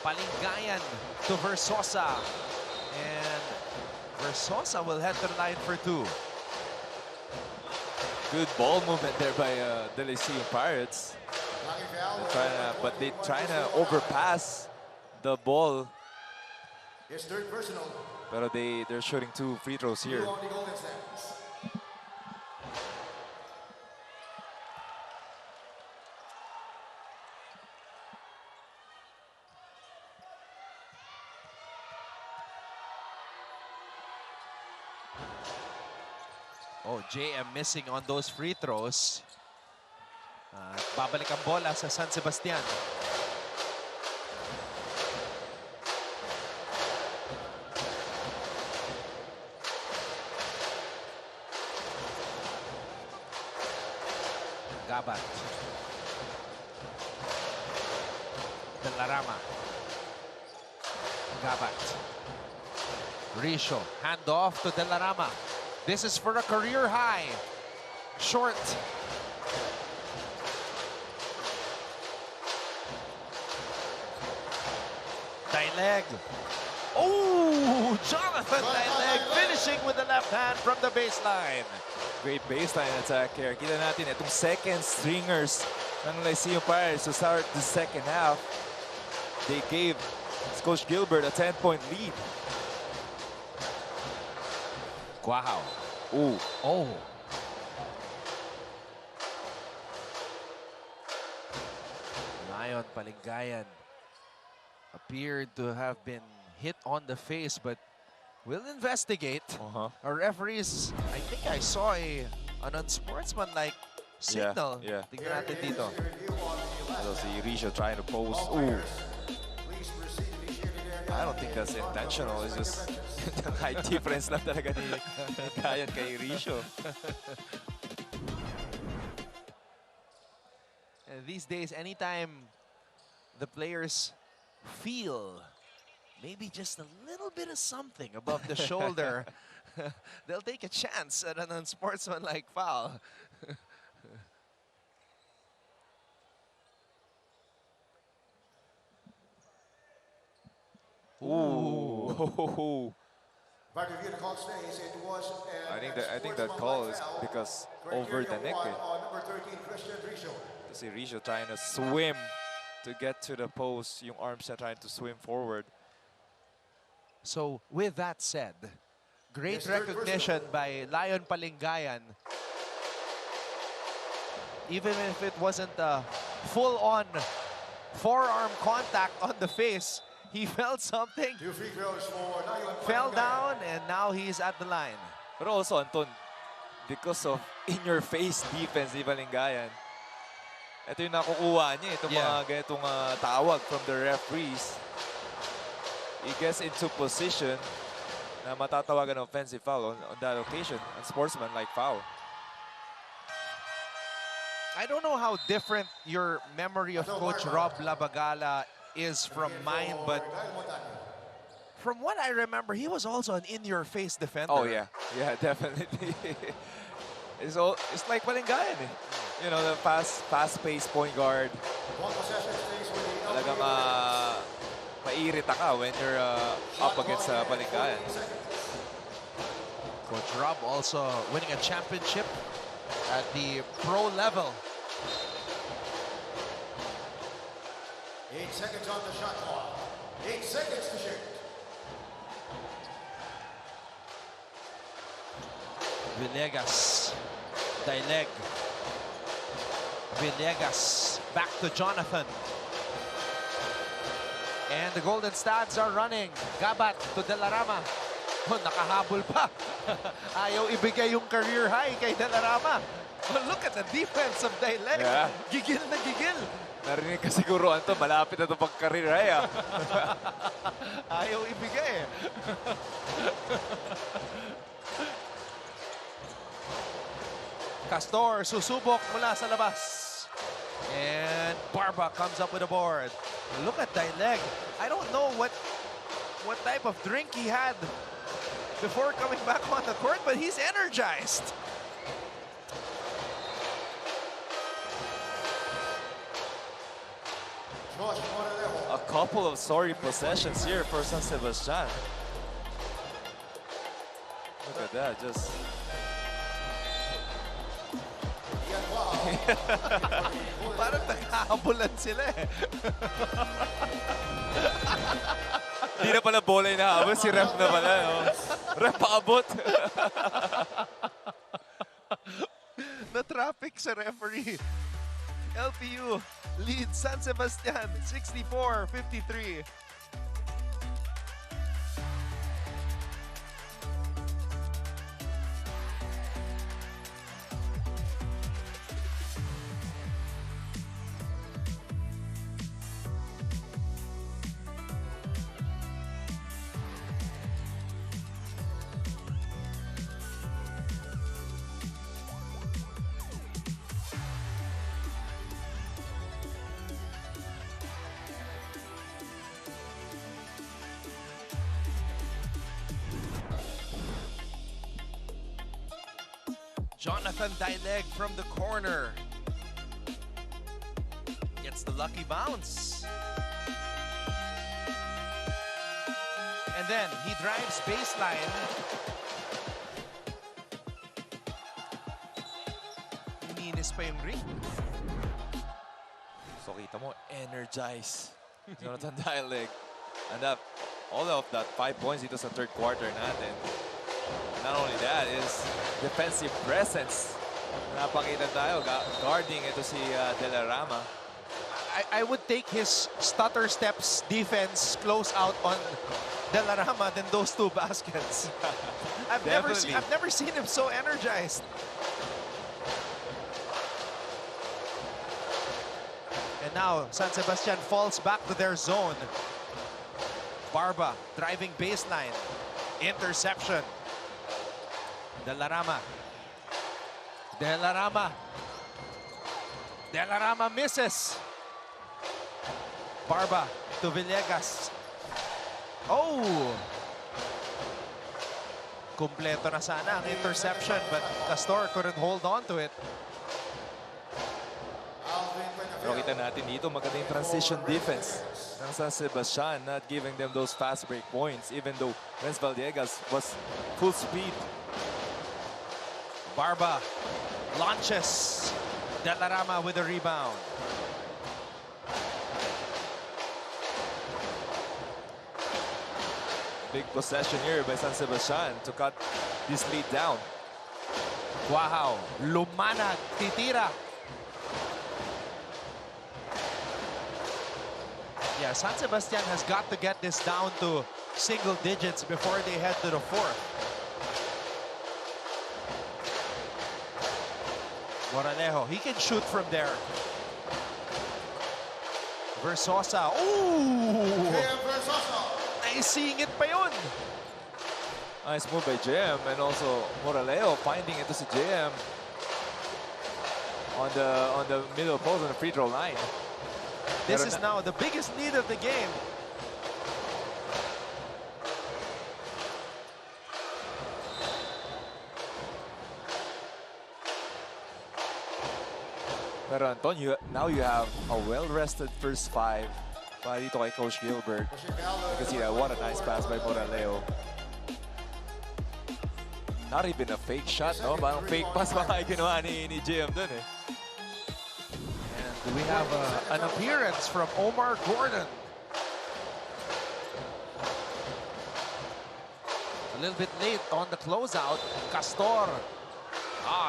Palingayan to Versosa. And Versosa will head to the line for 2. Good ball movement there by the Lyceum Pirates. But they trying to overpass the ball. His third personal. But they're shooting 2 free throws here. On the Golden Stacks. Oh, JM missing on those free throws. Babalik ang bola sa San Sebastian. Gabat. Delarama. Gabat. Risho. Hand off to Delarama. This is for a career high. Short. Dileg. Oh, Jonathan Dileg finishing with the left hand from the baseline. Great baseline attack here. Kita natin itong second stringers ng Lyceum Pirates to start the second half. They gave Coach Gilbert a 10-point lead. Wow. Ooh. Oh. Lion Palingayan appeared to have been hit on the face, but we'll investigate. Our referees, I think I saw an unsportsmanlike signal. Yeah. Tingnan natin dito. So si Risho trying to pose. Ooh. I don't think that's intentional. It's just Height difference lang talaga ni Kayan kay Risho. And these days, anytime the players feel maybe just a little bit of something above the shoulder, they'll take a chance at an unsportsmanlike foul. Ooh. But if you call stays, it was I think that call is because over the neck. On number 13, Christian Risho. See Risho trying to swim to get to the post. Yung arms are trying to swim forward. So with that said, great Yes, third recognition by Lion Palingayan. Even if it wasn't a full-on forearm contact on the face, he felt something, 2 free throws for Lion fell Palingayan. down, and now he's at the line. But also, Anton, because of in-your-face defense ni Balingayan, ito yung nakukuha niya, itong mga ganitong tawag from the referees. He gets into position na matatawagan ng offensive foul on that occasion, and sportsman-like foul. I don't know how different your memory of Coach Rob Labagala is from mine, but from what I remember, he was also an in-your-face defender. Oh yeah, yeah, definitely. It's like Balingayan eh. You know, the fast-paced point guard. One possession stays with the Talagang mairita ka when you're up against Balingayan. Coach Rob also winning a championship at the pro level. 8 seconds on the shot clock. 8 seconds to shoot. Villegas, Dileg. Villegas, back to Jonathan. And the Golden Stads are running. Gabat to De La Rama. Oh, nakahabol pa. Ayaw ibigay yung career high kay De La Rama. Oh, look at the defense of Dileg. Yeah. Gigil na gigil. Narinig ka siguro, Anton, malapit na ito pag-career high ah. Ayaw ibigay. Castor susubok mula sa labas. And Barba comes up with a board. Look at Dileg. I don't know what type of drink he had before coming back on the court, but he's energized. A couple of sorry possessions here for San Sebastian. Look at that, just... Parang naghahabulan sila eh. Di na pala bola inaabot, si Ref na pala. No? Ref paabot. Na-traffic sa referee. LPU leads San Sebastian 64-53. Jonathan Dileg from the corner gets the lucky bounce. And then he drives baseline. Ininis pa yung ring. So kita mo, energize. Jonathan Dileg. And that, all of that 5 points dito sa third quarter natin. Not only that, is defensive presence. Napakita tayo, guarding ito si De La Rama. I would take his stutter steps defense close out on De La Rama than those two baskets. I've never seen him so energized. And now San Sebastian falls back to their zone. Barba driving baseline. Interception. De La Rama. De La Rama. De La Rama misses. Barba to Villegas. Oh! Kumpleto na sana ang interception, but Castor couldn't hold on to it. Pero kita natin dito, maganda yung transition defense ng San Sebastian, not giving them those fast break points, even though Renz Villegas was full speed. Barba launches. De La Rama with a rebound. Big possession here by San Sebastian to cut this lead down. Wow, Lumanag, titira. Yeah, San Sebastian has got to get this down to single digits before they head to the fourth. Moralejo, he can shoot from there. Versosa, ooh! Naisingit pa yun. Nice move by JM, and also Moralejo finding it to si JM on the middle post on the free throw line. This is now the biggest need of the game. Pero Anton, now you have a well-rested first five para dito kay Coach Gilbert. You can see that, what a nice pass by Moralejo. Not even a fake shot, no? Parang fake pass pa kayo ginawa ni JM dun eh. And we have an appearance from Omar Gordon. A little bit late on the closeout. Castor.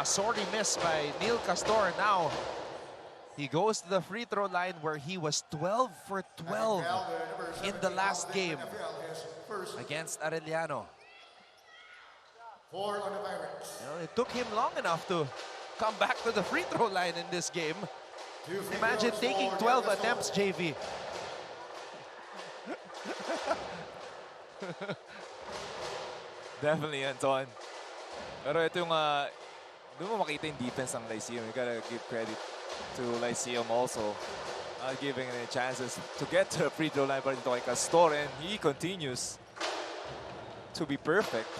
Sorry miss by Neil Castor. Now he goes to the free throw line where he was 12 for 12 in the last game against Arellano. It took him long enough to come back to the free throw line in this game. Imagine taking 12 attempts, JV. Definitely, Anton. Pero ito yung, doon mo makita yung defense ng Lyceum. You gotta give credit to Lyceum also. Not giving any chances to get to the free throw line pa rin ito kay Castor, and he continues to be perfect.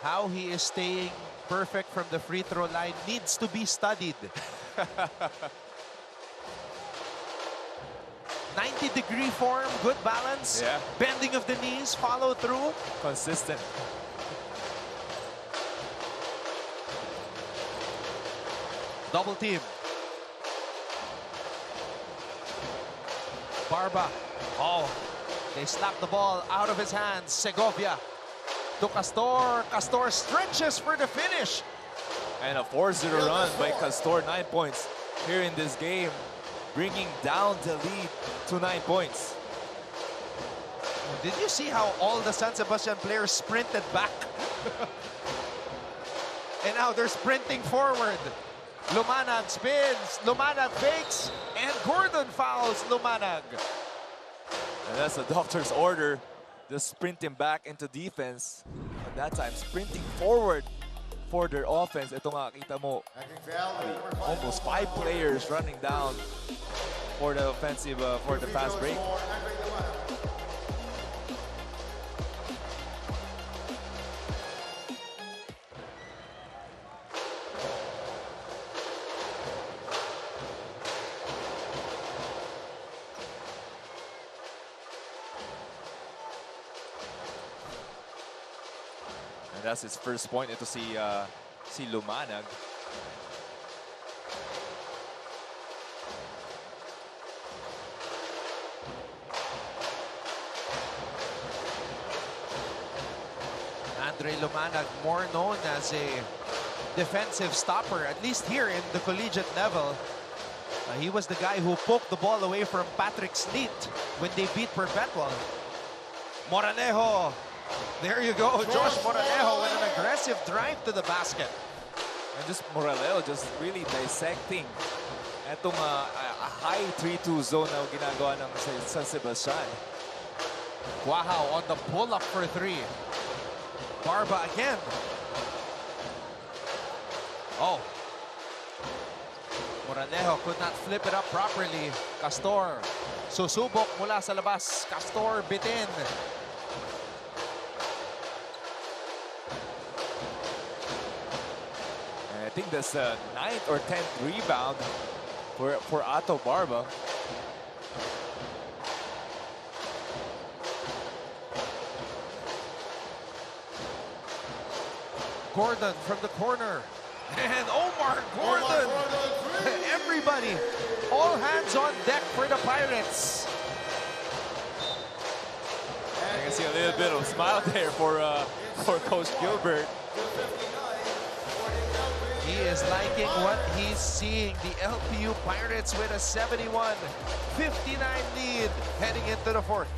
How he is staying perfect from the free throw line needs to be studied. 90-degree form, good balance, yeah. Bending of the knees, follow through. Consistent. Double team. Barba. Oh, they slap the ball out of his hands. Segovia to Castor. Castor stretches for the finish. And a 4-0 run by Castor, 9 points here in this game, bringing down the lead to 9 points. Did you see how all the San Sebastian players sprinted back? And now they're sprinting forward. Lumanag spins, Lumanag fakes, and Gordon fouls Lumanag. And that's the doctor's order. Just sprinting back into defense. At that time, sprinting forward for their offense. Ito nga, kita mo, almost 5 players running down for the offensive, for the fast break. That's his first point. Ito si Lumanag. Andre Lumanag, more known as a defensive stopper, at least here in the collegiate level. He was the guy who poked the ball away from Patrick Sleet when they beat Perpetual. Moralejo. There you go, Josh Moralejo with an aggressive drive to the basket. And just Moralejo just really dissecting etong high 3-2 zone na ginagawa ng San Sebastian. Guahao on the pull-up for three. Barba again. Oh. Moranejo could not flip it up properly. Castor. Susubok mula sa labas. Castor bitin. And I think that's the 9th or 10th rebound for Ato Barba. Gordon from the corner. And Omar Gordon. Everybody, all hands on deck for the Pirates. I can see a little bit of smile there for Coach Gilbert. He is liking what he's seeing. The LPU Pirates with a 71-59 lead heading into the fourth.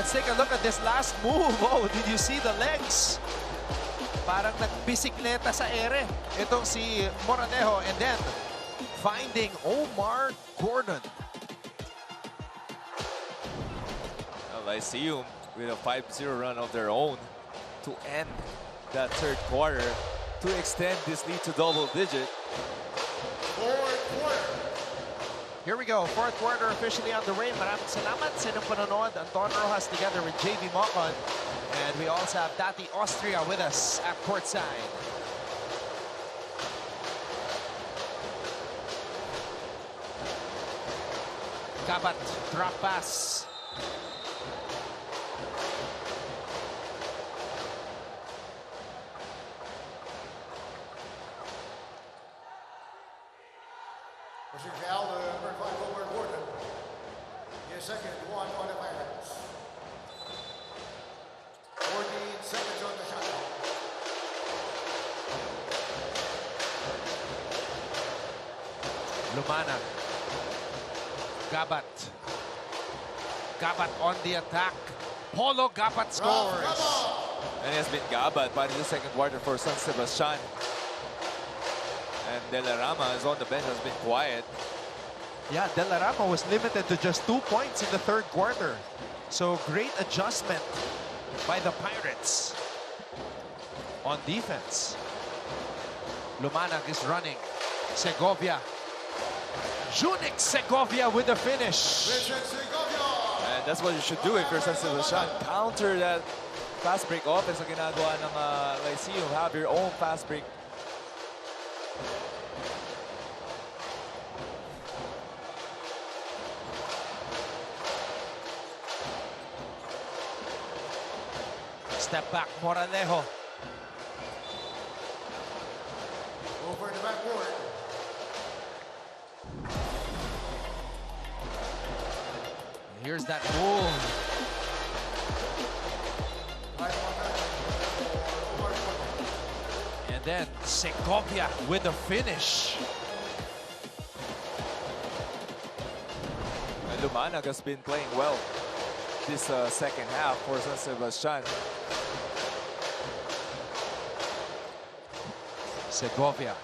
Let's take a look at this last move. Oh, did you see the legs? Parang nagbisikleta sa ere. Itong si Moranejo, and then finding Omar Gordon. Lyceum with a 5-0 run of their own to end that third quarter to extend this lead to double digit. Here we go, fourth quarter officially on the way. Maraming salamat sa inyong panonood. Anton Rojas together with JV Mocon. And we also have Dati Austria with us at courtside. Gabat, drop pass. Pushing foul, number 5, Omar Gordon. His second one on the Pirates. 14 seconds on the shot clock. Lumana. Gabat. Gabat on the attack. Polo Gabat scores. And it has been Gabat by the second quarter for San Sebastian. And De La Rama is on the bench, has been quiet. Yeah, De La Rama was limited to just 2 points in the third quarter. So great adjustment by the Pirates on defense. Lumanag is running. Segovia. Junik Segovia with the finish. And that's what you should do if you're San Sebastian. Counter that fast break offense na ginagawa ng Lyceum. Have your own fast break. Step back, Moranejo. Over in the backboard. Here's that move. And then Segovia with the finish. And Lumanag has been playing well this second half for San Sebastian. Segovia,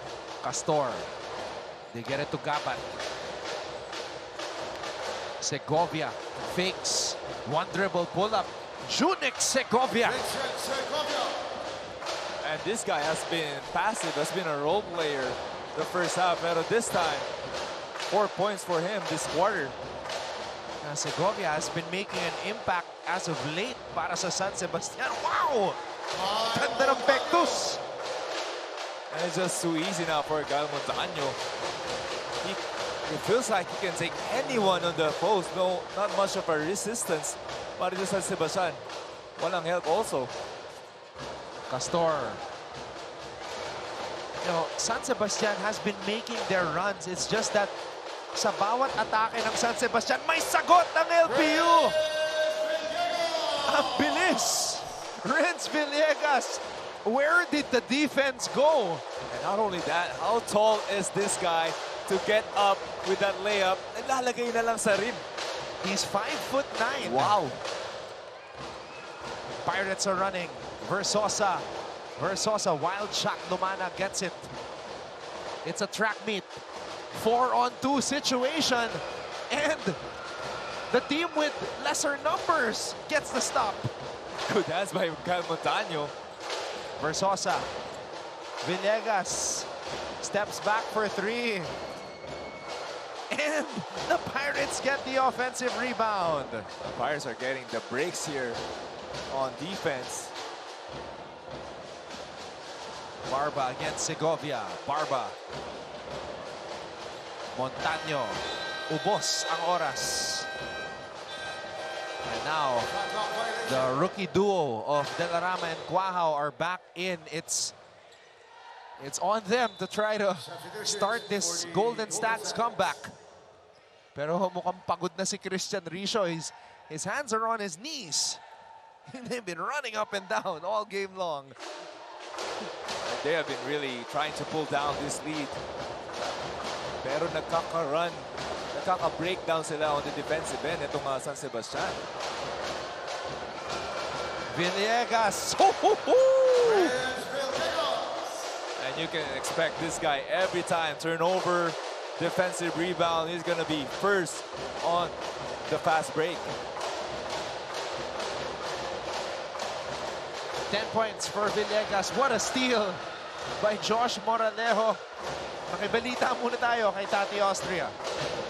Castor. They get it to Gabat. Segovia fakes. One dribble pull up. Junik Segovia. And this guy has been passive, has been a role player the first half. Pero this time, 4 points for him this quarter. Segovia has been making an impact as of late para sa San Sebastian. Wow! Ganda ng Pectus! And it's just too easy now for Gal Montaño. It feels like he can take anyone on the post. No, not much of a resistance. But just San Sebastian, walang help also. Castor. You know, San Sebastian has been making their runs. It's just that sa bawat atake ng San Sebastian, may sagot ng LPU! Ang bilis! Renz Villegas, where did the defense go? And not only that, how tall is this guy to get up with that layup? Nalalagay na lang sa rim. He's 5'9". Wow. Pirates are running. Versosa, wild shot. Lumana gets it. It's a track meet. 4-on-2 situation. And the team with lesser numbers gets the stop. Good hands by Gal Montaño. Versosa. Villegas steps back for 3. And the Pirates get the offensive rebound. The Pirates are getting the breaks here on defense. Barba against Segovia. Barba. Montaño. Ubos ang oras. And now, the rookie duo of De La Rama and Cuajao are back in. It's on them to try to start this Golden Stacks comeback. Pero mukhang pagod na si Christian Ricio. His hands are on his knees. They've been running up and down all game long. They have been really trying to pull down this lead. Pero nagkaka-run, nagkaka-breakdown sila on the defensive end itong San Sebastian. Villegas. And you can expect this guy every time. Turnover, defensive rebound. He's going to be first on the fast break. 10 points for Villegas. What a steal by Josh Moralejo. Makibalita muna tayo kay Tati Austria.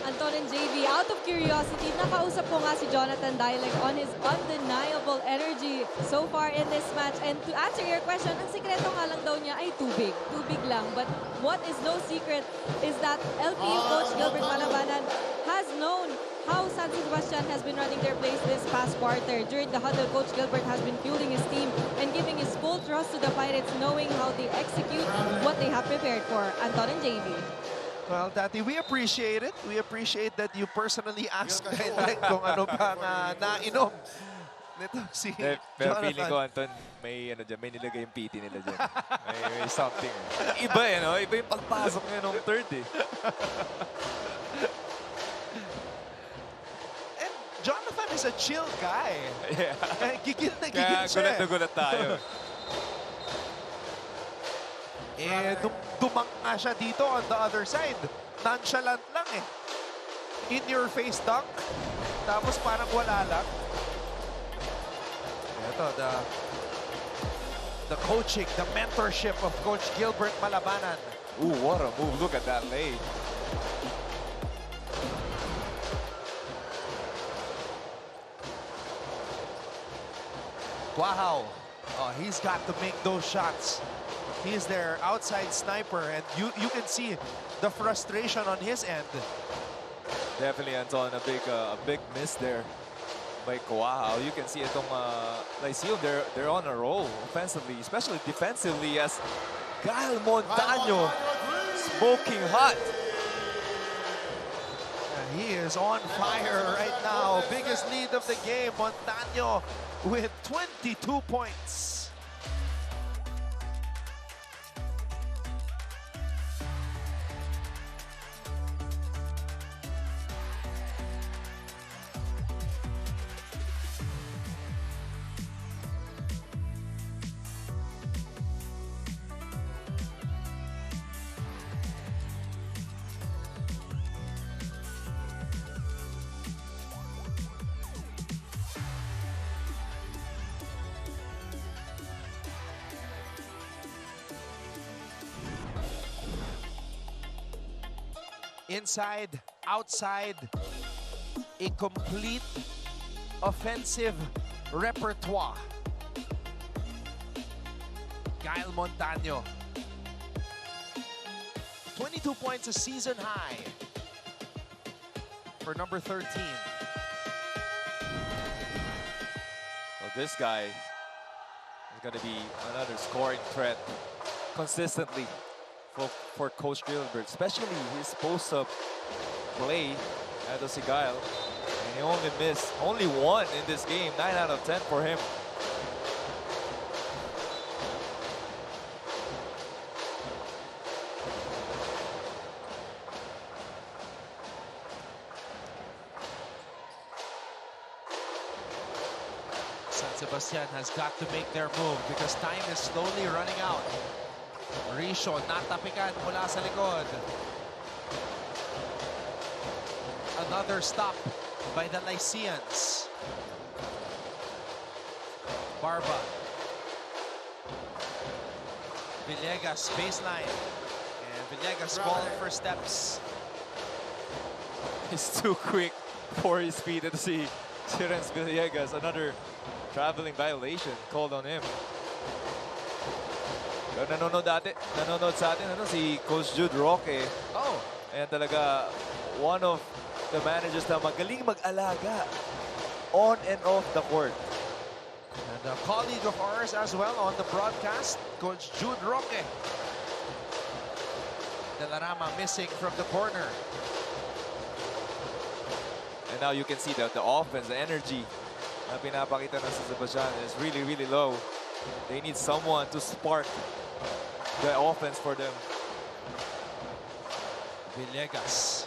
Anton and JV, out of curiosity, nakausap ko nga si Jonathan Dialect on his undeniable energy so far in this match. And to answer your question, ang sikreto nga lang daw niya ay tubig. Tubig lang. But what is no secret is that LPU coach Gilbert Malabanan has known how San Sebastian has been running their plays this past quarter. During the huddle, Coach Gilbert has been fueling his team and giving his full trust to the Pirates, knowing how they execute what they have prepared for. Anton and JV. Well, Tati, we appreciate it. We appreciate that you personally asked kung ano ba nainom. Nito si Pero feeling Jonathan. ko, Anton, may nilagay yung PT nila dyan. May something. Iba iba yung pagpasok niya nung third And Jonathan is a chill guy. Yeah. Gigil na gigil Kaya siya. gulat na gulat tayo. Dumang nga siya dito on the other side. Nonchalant lang eh. In your face dunk. Tapos parang wala lang. Ito, the coaching, the mentorship of Coach Gilbert Malabanan. Ooh, what a move. Look at that lay. Cuajao. Oh, he's got to make those shots. He's their outside sniper, and you can see the frustration on his end. Definitely, Anton, a big miss there by Cuajao. You can see itong Lyceum, they're on a roll offensively, especially defensively, as Gal Montaño smoking hot. And he is on fire right now. Biggest lead of the game, Montaño with 22 points. Inside, outside, a complete offensive repertoire. Kyle Montano. 22 points, a season high for number 13. Well, this guy is going to be another scoring threat consistently for Coach Gilbert, especially his post-up play at the Sigal. And he only missed only one in this game, 9 out of 10 for him. San Sebastian has got to make their move because time is slowly running out. Risho natapikan mula sa likod. Another stop by the Lyceans. Barba. Villegas baseline. And Villegas falling for steps. He's too quick for his speed to see Terence Villegas. Another traveling violation called on him. Pero nanonood sa atin si Coach Jude Roque. Oh, and talaga one of the managers na magaling mag-alaga on and off the court. and a colleague of ours as well on the broadcast, Coach Jude Roque. Delarama missing from the corner. And now you can see that the offense, the energy na pinapakita ng Sebastian is really, really low. They need someone to spark the offense for them. Villegas.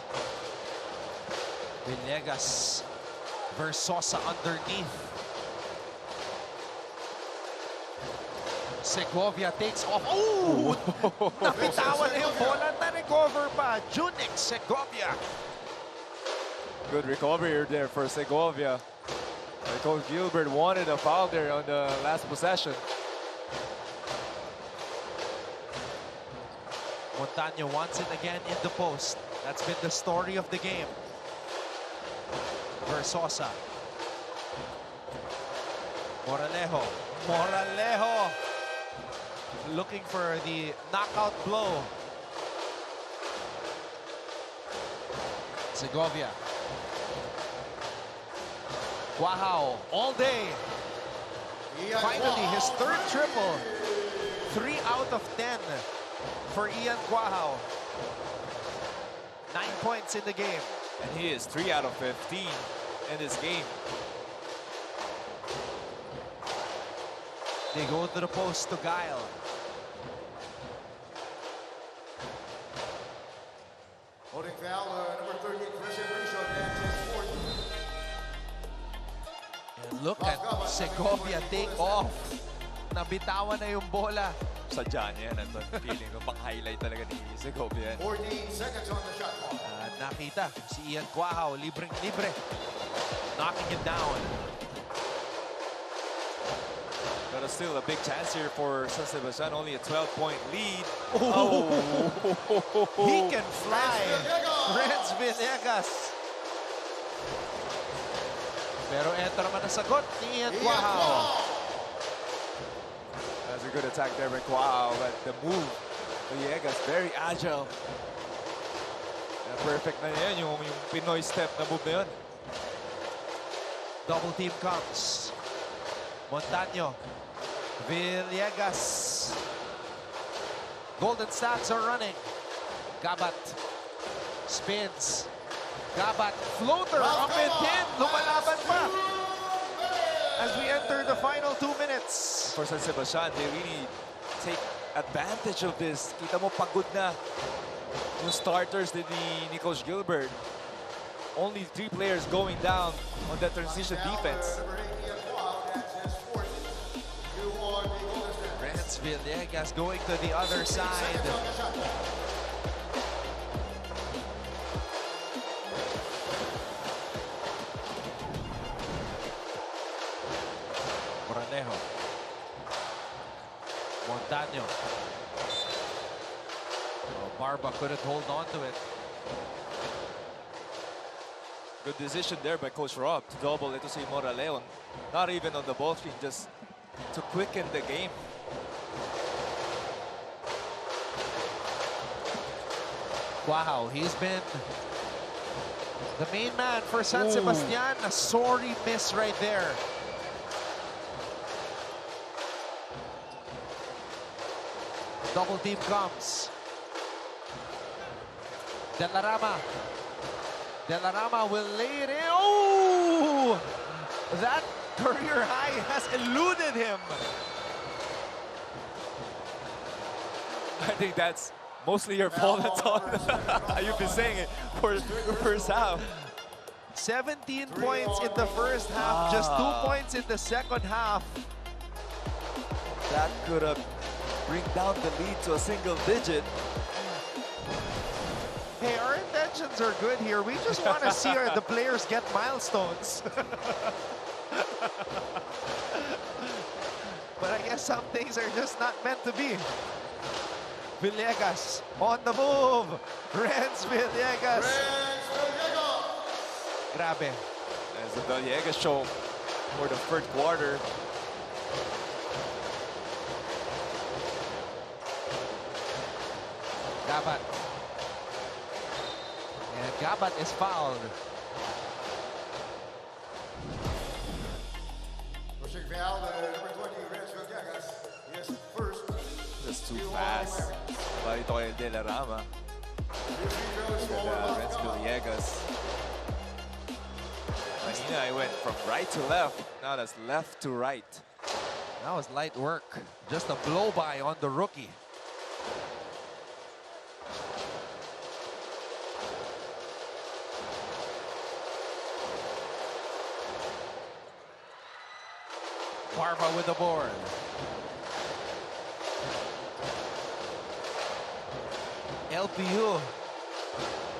Villegas. Versosa underneath. Segovia takes off. Oh! Napitawan na yung bola. Na-recover pa. Junix Segovia. Good recovery there for Segovia. Coach Gilbert wanted a foul there on the last possession. Montano wants it again in the post. That's been the story of the game. Versosa. Moralejo. Moralejo. Looking for the knockout blow. Segovia. Guajao all day. Finally, his third triple. 3 out of 10 for Ian Guajao. 9 points in the game. And he is 3 out of 15 in this game. They go to the post to Guile. Holding foul, number 38, Christian Risho, And look at Segovia take off. Nabitawan na yung bola. Sadya niya yan. Feeling ko pang-highlight talaga ni Segovia. 14 seconds on the shot clock. Nakita si Ian Guajao, libreng-libre. Knocking it down. But still a big chance here for San Sebastian. Only a 12-point lead. Oh. He can fly. Renz Villegas. Pero eto naman ang sagot ni Ian Guajao. That's a good attack there by Guajao, but the move, Villegas, very agile. And perfect na yan, yung Pinoy step na move na yun. Double team comes. Montano. Villegas. Golden Stats are running. Gabat. Spins. Gabat. Floater. Up and in. Lumalaban pa. As we enter the final 2 minutes. For San Sebastian, they really take advantage of this. Kita mo pagod na yung starters ni Coach Gilbert. Only 3 players going down on that transition defense. Renz Villegas going to the other side. Moranejo. Montano. Oh, Barba couldn't hold on to it. Good decision there by Coach Rob to double ito si Moraleon. Not even on the ball screen, just to quicken the game. Wow, he's been the main man for San Sebastian. A sorry miss right there. Double team comes. De La Rama. De La Rama will lay it in. Oh! That career high has eluded him. I think that's mostly your fault. That's all. You've been saying it for the first half. 17 points in the first half, just 2 points in the second half. That could have bring down the lead to a single digit. Hey, our intentions are good here. We just want to see the players get milestones. But I guess some things are just not meant to be. Villegas on the move. Renz Villegas. Grabe. As the Villegas show for the third quarter. Gabat. And Gabat is fouled. Pushing foul, number 20, Renz Villegas. Yes, first. Just too fast. Balito kay De La Rama. Renz Villegas. Kanina, I went from right to left. Now that's left to right. That was light work. Just a blow-by on the rookie. Barba with the board. LPU.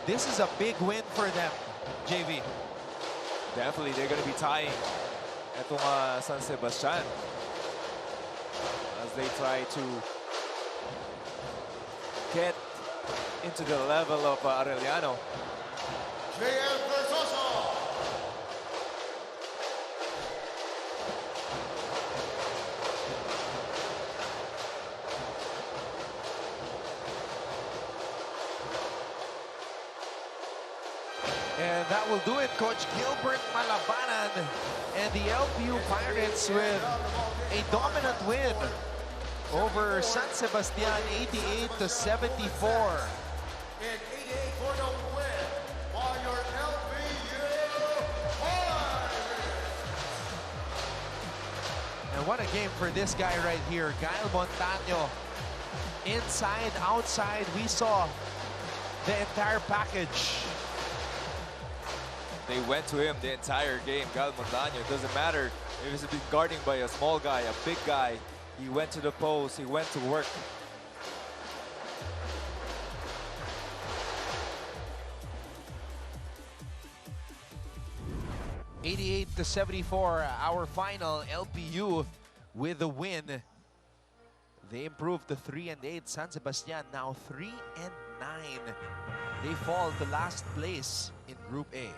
This is a big win for them, JV. Definitely, they're going to be tying itong San Sebastian as they try to get into the level of Arellano. JM Versoso. And that will do it. Coach Gilbert Malabanan and the LPU Pirates with a dominant win over San Sebastian, 88-74. And 88 for the win for your LPU Pirates. And what a game for this guy right here, Gael Montaño. Inside, outside, we saw the entire package. They went to him the entire game. Gael Montaño, it doesn't matter if he's been guarding by a small guy, a big guy. He went to the post, he went to work. (88-74), our final. LPU with the win. They improved to 3-8. San Sebastian now 3-9. They fall to last place in Group A.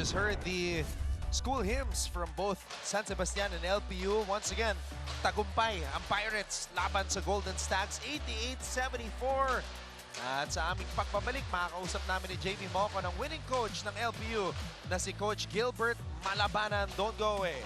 just heard the school hymns from both San Sebastian and LPU. Once again, tagumpay ang Pirates laban sa Golden Stags, 88-74. At sa aming pagbabalik, makakausap namin ni JV Moco ng winning coach ng LPU na si Coach Gilbert Malabanan. Don't go away.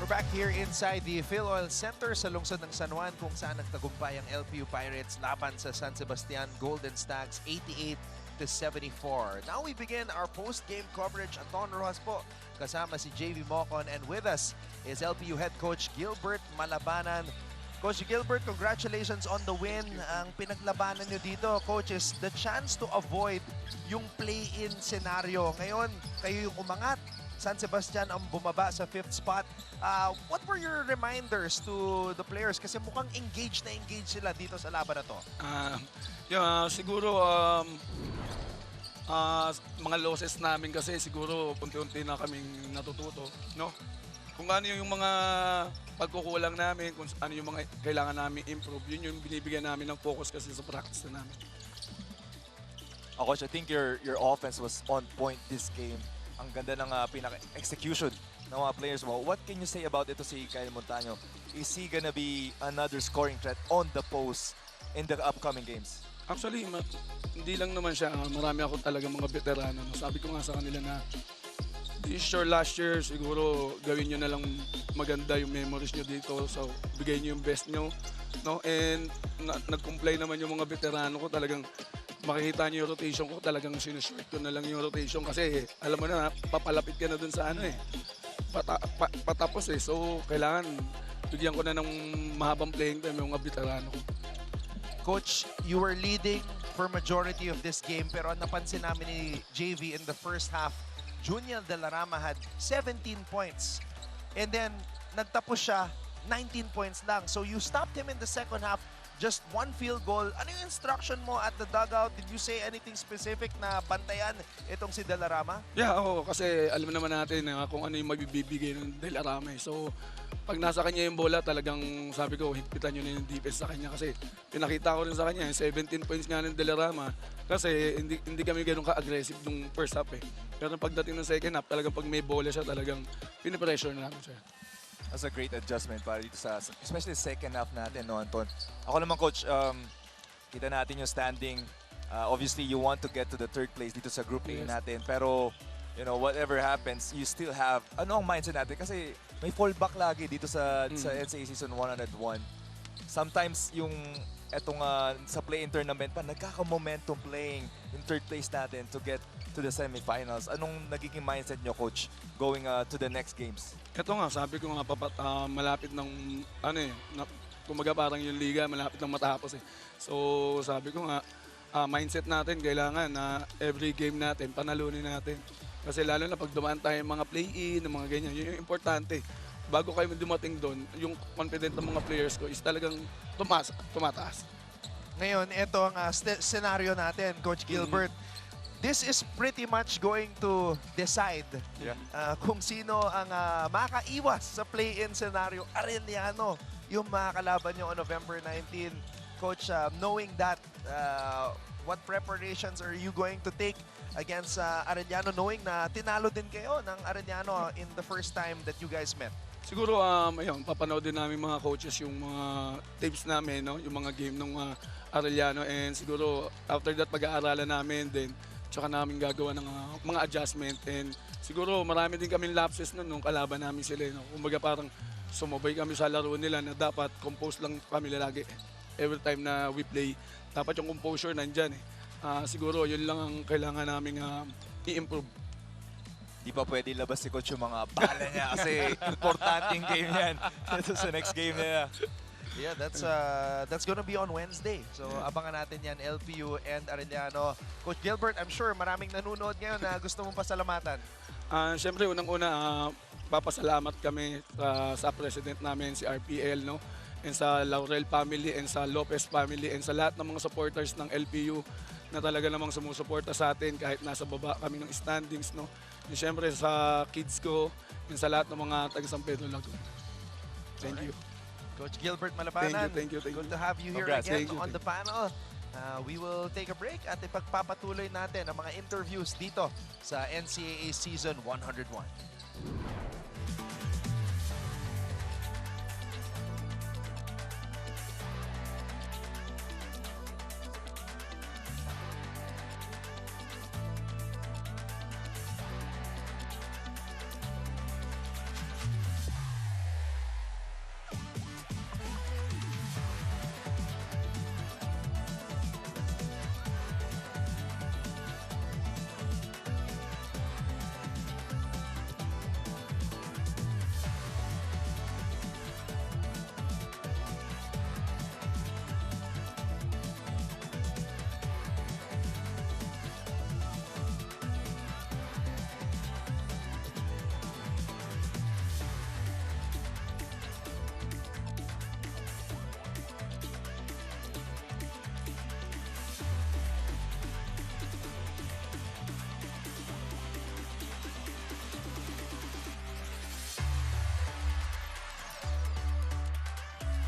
We're back here inside the Phil Oil Center sa lungsod ng San Juan kung saan nagtagumpay ang LPU Pirates laban sa San Sebastian Golden Stags 88-74. Now we begin our post-game coverage. Anton Rojas po kasama si JV Mocon, and with us is LPU head coach Gilbert Malabanan. Coach Gilbert, congratulations on the win. Ang pinaglabanan nyo dito, coach, is the chance to avoid yung play-in scenario. Ngayon, kayo yung umangat. San Sebastian ang bumaba sa 5th spot. What were your reminders to the players? Kasi mukhang engaged na engaged sila dito sa laban na to. Siguro mga losses namin kasi siguro unti-unti na kaming natututo, no? Kung ano yung mga pagkukulang namin, kung ano yung mga kailangan namin improve, yun yung binibigyan namin ng focus kasi sa practice na namin. Coach, I think your offense was on point this game. Ang ganda ng pinaka-execution ng mga players mo. What can you say about ito si Kyle Montaño? Is he gonna be another scoring threat on the post in the upcoming games? Actually, hindi lang naman siya. Marami ako talaga mga veterano. Sabi ko nga sa kanila na this year, last year, siguro gawin nyo na lang maganda yung memories nyo dito. So, bigay nyo yung best nyo. No? And nag-comply naman yung mga veterano ko. Talagang makikita niyo yung rotation ko, talagang sinuswerte ko na lang yung rotation kasi alam mo na, papalapit ka na dun sa patapos eh. So, kailangan bigyan ko na ng mahabang playing time yung mga veterano ko. Coach, you were leading for majority of this game pero napansin namin ni JV in the first half, Junior De La Rama had 17 points. And then, nagtapos siya, 19 points lang. So, you stopped him in the second half. Just one field goal. Ano yung instruction mo at the dugout? Did you say anything specific na bantayan itong si De La Rama? Yeah, kasi alam naman natin kung ano yung mabibigay ng De La Rama. So, pag nasa kanya yung bola, talagang sabi ko, higpitan nyo na yung defense sa kanya. Kasi pinakita ko rin sa kanya, 17 points nga ng De La Rama. Kasi hindi kami ganun ka-aggressive nung first half eh. Pero pagdating ng second half, talagang pag may bola siya, talagang pinipressure na namin siya. That's a great adjustment para dito sa, especially second half natin, no, Anton? Ako naman, Coach, kita natin yung standing. Obviously, you want to get to the third place dito sa group A natin. Pero, you know, whatever happens, you still have, ano ang mindset natin? Kasi may fallback lagi dito sa NCAA Season 101. Sometimes, yung etong sa play-in tournament pa, nagkaka-momentum playing in third place natin to get to the semifinals. Anong nagiging mindset nyo, Coach, going to the next games? Ito nga, sabi ko nga, malapit ng, kumaga parang yung liga, malapit ng matapos eh. So, sabi ko nga, mindset natin, kailangan na every game natin, panalunin natin. Kasi lalo na pag dumaan tayo mga play-in, mga ganyan, yun yung importante. Bago kayo dumating doon, yung confident ng mga players ko is talagang tumataas. Ngayon, ito ang scenario natin, Coach Gilbert. This is pretty much going to decide kung sino ang makaiwas sa play-in scenario. Arellano, yung makakalaban nyo on November 19. Coach, knowing that, what preparations are you going to take against Arellano, knowing na tinalo din kayo ng Arellano in the first time that you guys met? Siguro, ayun, papanood din namin mga coaches yung mga tapes namin, no? Yung mga game ng Arellano, and siguro after that pag-aaralan namin din, tsaka namin gagawa ng mga adjustment, and siguro marami din kaming lapses nung kalaban namin sila, no? Kumbaga parang sumabay kami sa laro nila na dapat compose lang kami lagi. Every time na we play, dapat yung composure nandyan eh. Siguro yun lang ang kailangan namin i-improve. Di pa pwede labas si Coach yung mga bala niya kasi importanteng game yan. Ito sa next game niya. Yeah, that's gonna be on Wednesday. So abangan natin yan, LPU and Arellano. Coach Gilbert, I'm sure maraming nanonood ngayon na gusto mong pasalamatan. Siyempre, unang-una, papasalamat kami sa president namin, si RPL, no? And sa Laurel family, and sa Lopez family, and sa lahat ng mga supporters ng LPU na talaga namang sumusuporta sa atin kahit nasa baba kami ng standings, no? And siyempre sa kids ko, and sa lahat ng mga taga San Pedro Laguna. Thank you. Coach Gilbert Malabanan, Thank you. good to have you here Congrats. again Thank you. on the panel. We will take a break at ipagpapatuloy natin ang mga interviews dito sa NCAA Season 101.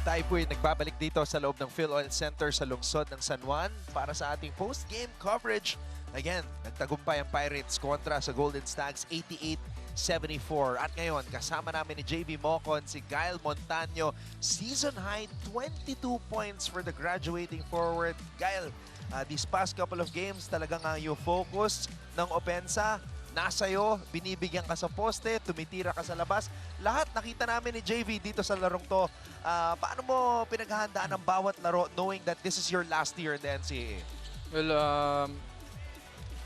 Tayo po'y nagbabalik dito sa loob ng PhilOil Center sa lungsod ng San Juan para sa ating post-game coverage. Again, nagtagumpay ang Pirates kontra sa Golden Stags 88-74. At ngayon, kasama namin ni JB Mocon, si Gael Montaño. Season high, 22 points for the graduating forward. Gael, these past couple of games, talagang yung focus ng opensa nasa'yo, binibigyan ka sa poste, tumitira ka sa labas. Lahat nakita namin ni JV dito sa larong to. Paano mo pinaghahandaan ang bawat laro knowing that this is your last year in the NCAA? Well,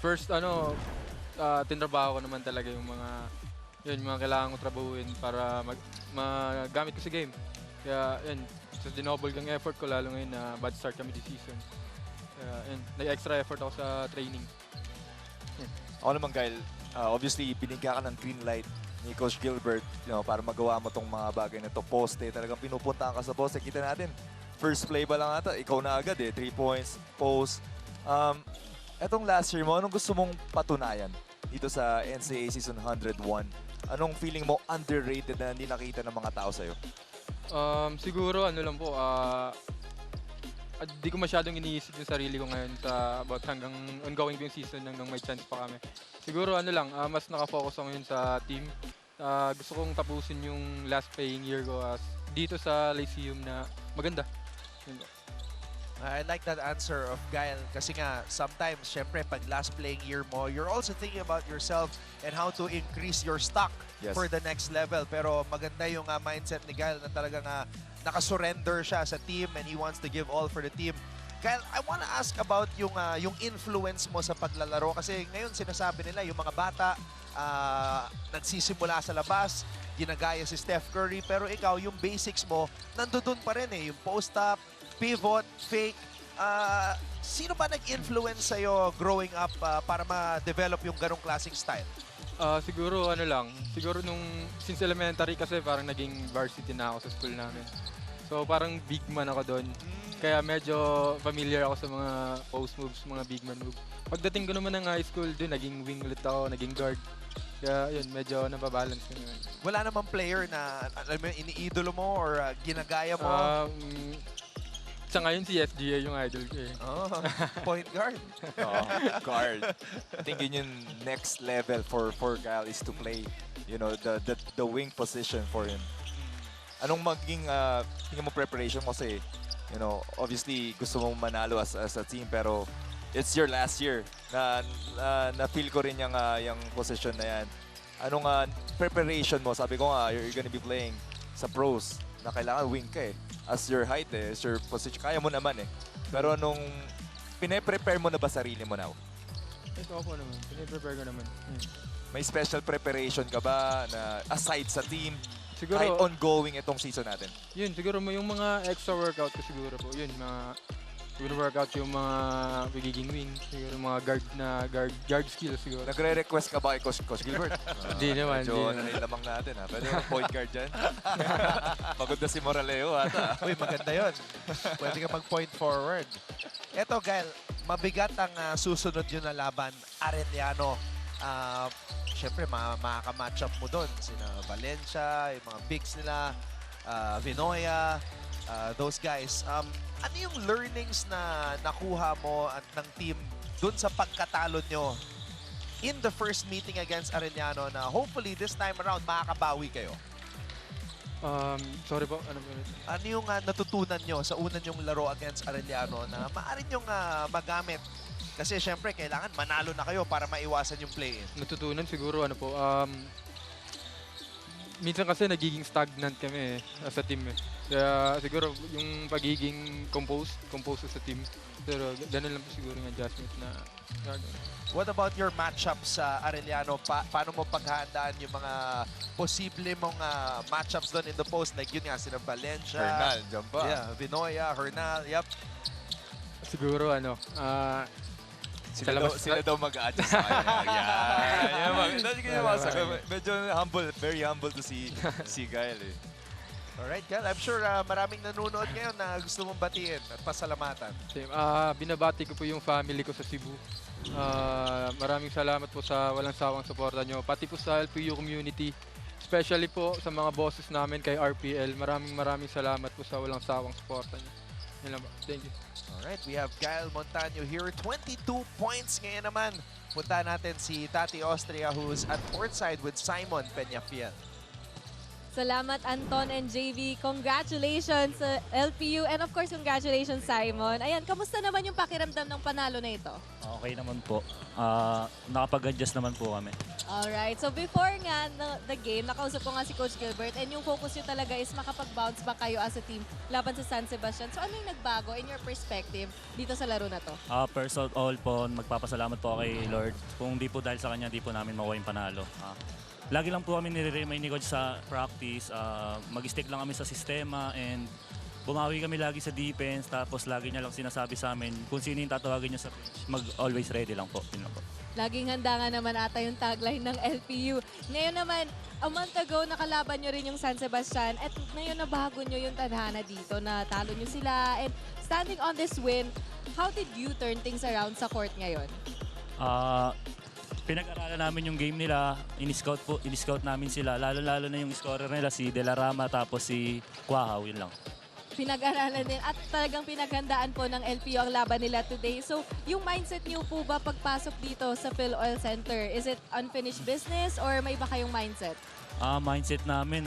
first, tinrabaho ko naman talaga yung mga kailangan ko trabahuin para magamit ko sa game. Kaya, yun, so dinoble kang effort ko lalo ngayon na bad start kami this season. Kaya, yun, nag-extra effort ako sa training. Ako naman, Kyle, obviously, binigyan ka ng green light ni Coach Gilbert, para magawa mo tong mga bagay na to. Poste, talagang pinupuntahan ka sa poste. Kita natin, first play ba lang ata, ikaw na agad 3 points, post. Etong last year mo, anong gusto mong patunayan dito sa NCAA Season 101? Anong feeling mo underrated na hindi nakita ng mga tao sa'yo? Siguro, lang po, di ko masyadong iniisip yung sarili ko ngayon sa about hanggang ongoing yung season hanggang may chance pa kami. Siguro mas nakafocus ako ngayon sa team. Gusto kong tapusin yung last playing year ko dito sa Lyceum na maganda. I like that answer of Gael kasi nga sometimes, syempre, pag last playing year mo, you're also thinking about yourself and how to increase your stock for the next level. Pero maganda yung mindset ni Gael na talagang nakasurrender siya sa team and he wants to give all for the team. Gael, I want to ask about yung influence mo sa paglalaro kasi ngayon sinasabi nila yung mga bata nagsisimula sa labas, ginagaya si Steph Curry, pero ikaw, yung basics mo, nandoon pa rin yung post-up, pivot, fake. Sino ba nag-influence sa'yo growing up para ma-develop yung ganong klaseng style? Siguro siguro since elementary kasi parang naging varsity na ako sa school namin. So parang big man ako doon. Kaya medyo familiar ako sa mga post moves, mga big man moves. Pagdating ko naman ng high school doon, naging wing ulit ako, naging guard. Kaya yun, medyo nababalance ko naman. Wala namang player na iniidolo mo or ginagaya mo? Sa ngayon si SGA yung idol ko eh. Point guard. Guard. I think yun yung next level for Gael is to play, the wing position for him. Anong maging tingin mo preparation mo kasi, obviously gusto mong manalo as a team pero it's your last year na feel ko rin yung position na yan. Anong preparation mo? Sabi ko you're gonna be playing sa pros na kailangan wing ka as your height as your position. Kaya mo naman Pero nung pine-prepare mo na ba sarili mo now? Ito ako naman. Pine-prepare ko naman. May special preparation ka ba na aside sa team? Siguro, kahit ongoing itong season natin? Yun, siguro yung mga extra workout ko siguro po. Yun, workout yung mga pagiging wing. Siguro mga guard skills siguro. Nagre-request ka ba kay Coach Gilbert? Hindi naman. Medyo nanilamang natin Pwede yung point guard dyan. Pagod na si Moraleo Uy, maganda yun. Pwede ka mag-point forward. Eto, Gael, mabigat ang susunod yun na laban. Arellano. Siyempre, makaka-match up mo doon. Sina Valencia, yung mga bigs nila, Vinoya, those guys. Ano yung learnings na nakuha mo at ng team dun sa pagkatalo nyo in the first meeting against Arellano na hopefully this time around makakabawi kayo? Sorry po, ano yung natutunan nyo sa una nyong laro against Arellano na maaari nyong magamit? Kasi syempre kailangan manalo na kayo para maiwasan yung play-in. Natutunan siguro minsan kasi nagiging stagnant kami sa team Kaya siguro yung pagiging composed sa team. Pero ganun lang po siguro yung adjustment na gagawin. What about your matchup sa Arellano? Paano mo paghahandaan yung mga posible mong matchups doon in the post? Like yun nga, sina Valencia, Hernal, dyan ba? Yeah, Vinoya, Hernal, yep. Siguro sila daw mag-a-adjust. Medyo humble, very humble to see Gael Alright, Gael. I'm sure maraming nanonood ngayon na gusto mong batiin at pasalamatan. Binabati ko po yung family ko sa Cebu. Maraming salamat po sa walang sawang suporta nyo. Pati po sa LPU community. Especially po sa mga bosses namin kay RPL. Maraming salamat po sa walang sawang suporta nyo. Thank you. Alright, we have Gael Montaño here. 22 points ngayon naman. Punta natin si Tati Austria who's at courtside with Simon Peñafiel. Salamat Anton and JV. Congratulations sa LPU and of course congratulations Simon. Ayan, kamusta naman yung pakiramdam ng panalo na ito? Okay naman po. Nakapag-adjust naman po kami. Alright, so before nga the game, nakausap ko nga si Coach Gilbert and yung focus nyo talaga is makapag-bounce back kayo as a team laban sa San Sebastian. So ano yung nagbago in your perspective dito sa laro na to? First of all po, magpapasalamat po kay Lord. Kung di po dahil sa kanya, di po namin makuha yung panalo. Lagi lang po kami nire-remind ni Coach sa practice, mag-stick lang kami sa sistema and bumawi kami lagi sa defense. Tapos lagi niya lang sinasabi sa amin kung sino yung tatawagin niya sa bench, mag-always ready lang po. Yun lang po. Laging handa nga naman ata yung tagline ng LPU. Ngayon naman, a month ago, nakalaban nyo rin yung San Sebastian at ngayon nabago nyo yung tadhana dito na talo nyo sila. And standing on this win, how did you turn things around sa court ngayon? Pinag-aralan namin yung game nila, in-scout namin sila, lalo-lalo na yung scorer nila, si De La Rama, tapos si Quahaw, yun lang. Pinag-aralan din at talagang pinaghandaan po ng LPU ang laban nila today. So, yung mindset niyo po ba pagpasok dito sa Phil Oil Center? Is it unfinished business or may iba kayong mindset? Mindset namin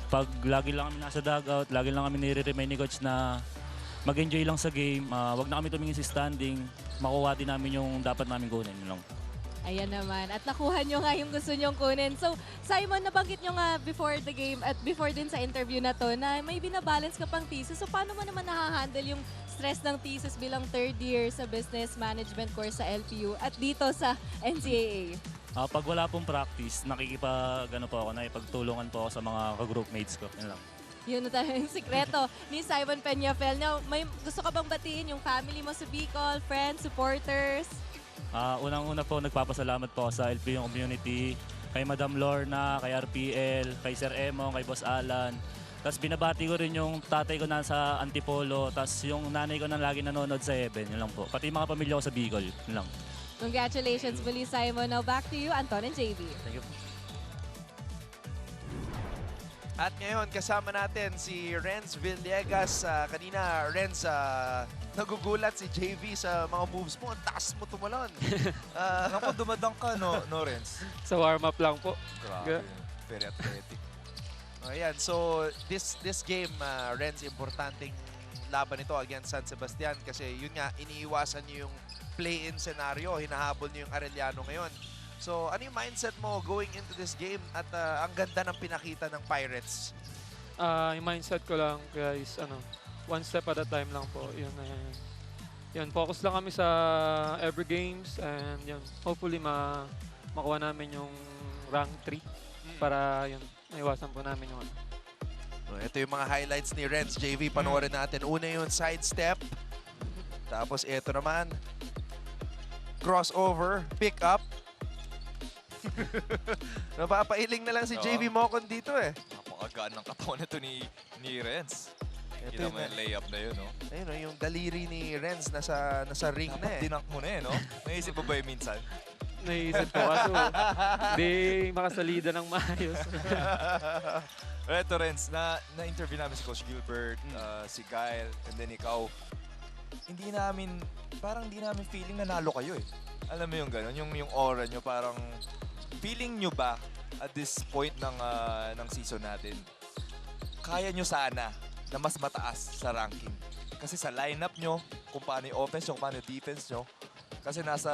pag lagi lang kami nasa dugout, lagi lang kami nire-remind ni Coach na mag-enjoy lang sa game. Wag na kami tumingin sa standing. Makuha din namin yung dapat namin kunin. Yun lang. Ayan naman. At nakuha nyo nga yung gusto nyong kunin. So, Simon, nabanggit nyo nga before the game at before din sa interview na to na may binabalance ka pang thesis. So, paano mo naman nahahandle yung stress ng thesis bilang third year sa business management course sa LPU at dito sa NCAA? Pag wala pong practice, nakikipag-ano po ako, nakipagtulungan po ako sa mga ka-groupmates ko. Yun lang. Yun na tayo yung sikreto ni Simon Peñafel. Now, may gusto ka bang batiin yung family mo sa Bicol, friends, supporters? Unang-una po, nagpapasalamat po sa LPU community, kay Madam Lorna, kay RPL, kay Sir Emong, kay Boss Alan. Tapos binabati ko rin yung tatay ko na sa Antipolo, tapos yung nanay ko na lagi nanonood sa Heaven. Yun lang po. Pati yung mga pamilya ko sa Bicol. Yun lang. Congratulations muli, Simon. Now back to you, Anton and JV. Thank you. At ngayon, kasama natin si Renz Villegas. Kanina, Renz, nagugulat si JV sa mga moves mo. Ang taas mo tumalon. Naku, dumadang ka, no Renz? Sa warm-up lang po. Grabe. Very athletic. Ayan, so this game, Renz, importanteng laban ito against San Sebastian kasi yun nga, iniiwasan niyo yung play-in scenario. Hinahabol niyo yung Arellano ngayon. So, ano yung mindset mo going into this game at ang ganda ng pinakita ng Pirates? Yung mindset ko lang, guys, one step at a time lang po. Yun, focus lang kami sa every games and yun, hopefully makuha namin yung rank 3 para yun, maiwasan po namin yung Ito yung mga highlights ni Renz. JV, panoorin natin. Una yung sidestep. Tapos ito naman, crossover, pick up. Napapailing na lang si JV Mocon dito eh. Napakagaan ng katawan nito ni Renz. Kita mo yung layup na yun, no? Ayun, no, yung daliri ni Renz nasa ring na eh. Dinunk mo na eh, no? Naisip mo ba yun minsan? Naisip ko kaso hindi makasalida ng maayos. Eto, Renz, na-interview namin si Coach Gilbert, si Kyle, and then ikaw. Parang hindi namin feeling na nalo kayo eh. Alam mo yung gano'n, yung aura nyo, parang feeling nyo ba at this point ng season natin, kaya nyo sana na mas mataas sa ranking? Kasi sa lineup nyo, kung paano yung offense nyo, kung paano yung defense nyo, kasi nasa,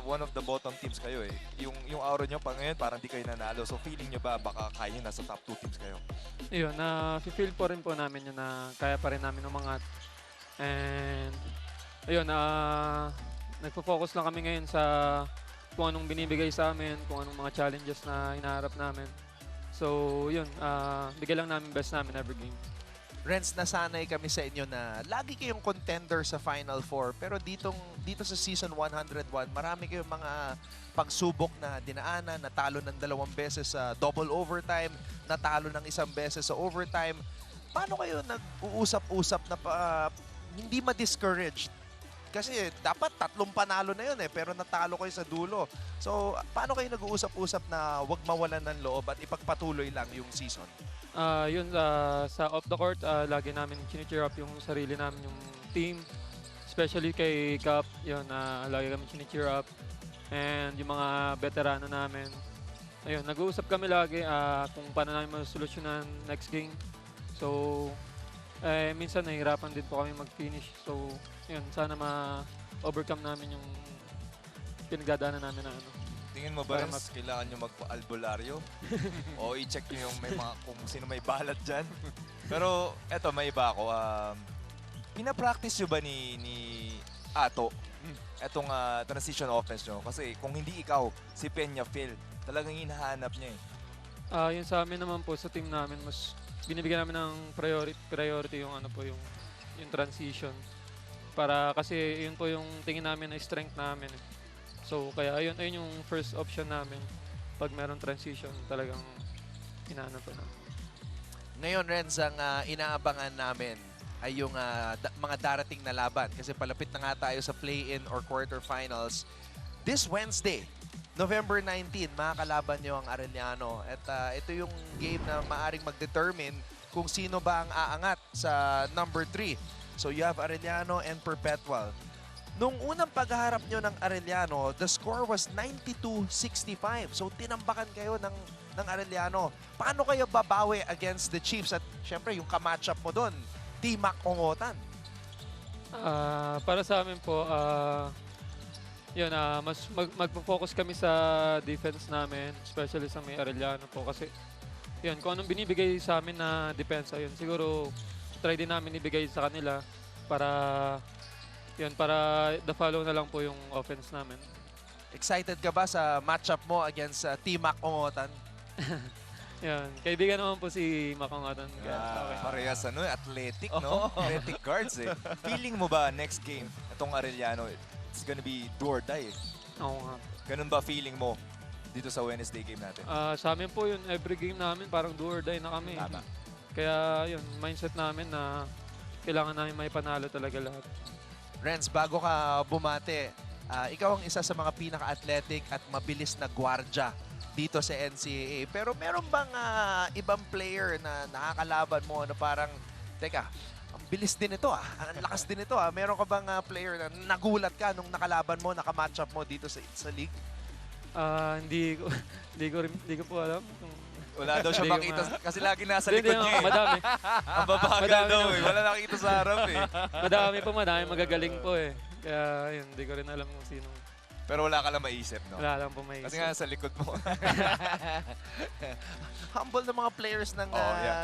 one of the bottom teams kayo eh. Yung aura nyo pa ngayon, parang di kayo nanalo. So feeling nyo ba baka kaya nyo nasa top 2 teams kayo? Yun, feel po rin po namin yun na kaya pa rin namin umangat. And, ayun, nagpo-focus lang kami ngayon sa kung anong binibigay sa amin, kung anong mga challenges na hinaharap namin. So, yun, bigay lang namin best namin every game. Renz, nasanay kami sa inyo na lagi kayong contender sa Final Four, pero dito sa Season 101, marami kayong mga pagsubok na dinaanan, natalo ng 2 beses sa double overtime, natalo ng 1 beses sa overtime. Paano kayo nag-uusap-usap na hindi ma-discouraged? Kasi dapat 3 panalo na yun eh, pero natalo kayo sa dulo. So, paano kayo nag-uusap-usap na wag mawalan ng loob at ipagpatuloy lang yung season? Yun, sa off the court, lagi namin chine-cheer up yung sarili namin, yung team. Especially kay Cap, yun, lagi kami chine-cheer up. And yung mga veterano namin. Ayun, nag-uusap kami lagi kung paano namin masolusyonan next game. So, minsan nahihirapan din po kami mag-finish. So, yun, sana ma-overcome namin yung pinagdadaanan namin na Tingin mo ba, Renz, kailangan nyo magpa-albularyo? O i-check nyo yung kung sino may balat dyan? Pero eto, may iba ako. Pina-practice nyo ba ni Ato etong transition offense nyo? Kasi kung hindi ikaw, si Peñafel, talagang hinahanap niya eh. Yun sa amin naman po, sa team namin, mas binibigyan namin ng priority yung yung transition. Para kasi yun po yung tingin namin na strength namin. So kaya ayun yung first option namin pag meron transition, talagang hinahanap po namin. Ngayon, Renz, ang inaabangan namin ay yung mga darating na laban kasi palapit na nga tayo sa play-in or quarterfinals. This Wednesday, November 19, makakalaban nyo ang Arellano. At ito yung game na maaring mag-determine kung sino ba ang aangat sa number 3. So you have Arellano and Perpetual. Nung unang pagharap nyo ng Arellano, the score was 92-65. So tinambakan kayo ng Arellano. Paano kayo babawi against the Chiefs? At syempre yung kamatchup mo doon, T-Mac Ongotan. Para sa amin po, yun, mas magpo-focus kami sa defense namin, especially sa may Arellano po kasi yun, kung anong binibigay sa amin na depensa yun, siguro try din namin ibigay sa kanila para yun, para the follow na lang po yung offense namin. Excited ka ba sa matchup mo against T-Mac Ongotan? Yan, kaibigan naman po si Makangatan. Okay. Parehas athletic, no? Athletic guards eh. Feeling mo ba next game, itong Arellano, it's gonna be do or die? Oo nga. Ganun ba feeling mo dito sa Wednesday game natin? Sa amin po yun, every game namin parang do or die na kami. Tama. Kaya yun, mindset namin na kailangan namin may panalo talaga lahat. Renz, bago ka bumate, ikaw ang isa sa mga pinaka-athletic at mabilis na gwardya dito sa NCAA. Pero meron bang ibang player na nakakalaban mo na parang, teka, ang bilis din ito ang lakas din ito Meron ka bang player na nagulat ka nung nakalaban mo, nakamatch up mo dito sa league? Hindi ko po alam. Wala daw siya makita kasi lagi nasa likod niya eh. Madami. Ang babagal daw eh. Wala nakita sa harap eh. Madami magagaling po eh. Kaya yun, hindi ko rin alam kung sino. Pero wala ka lang maisip, no? Wala lang po maisip. Kasi nga sa likod mo. Humble na mga players ng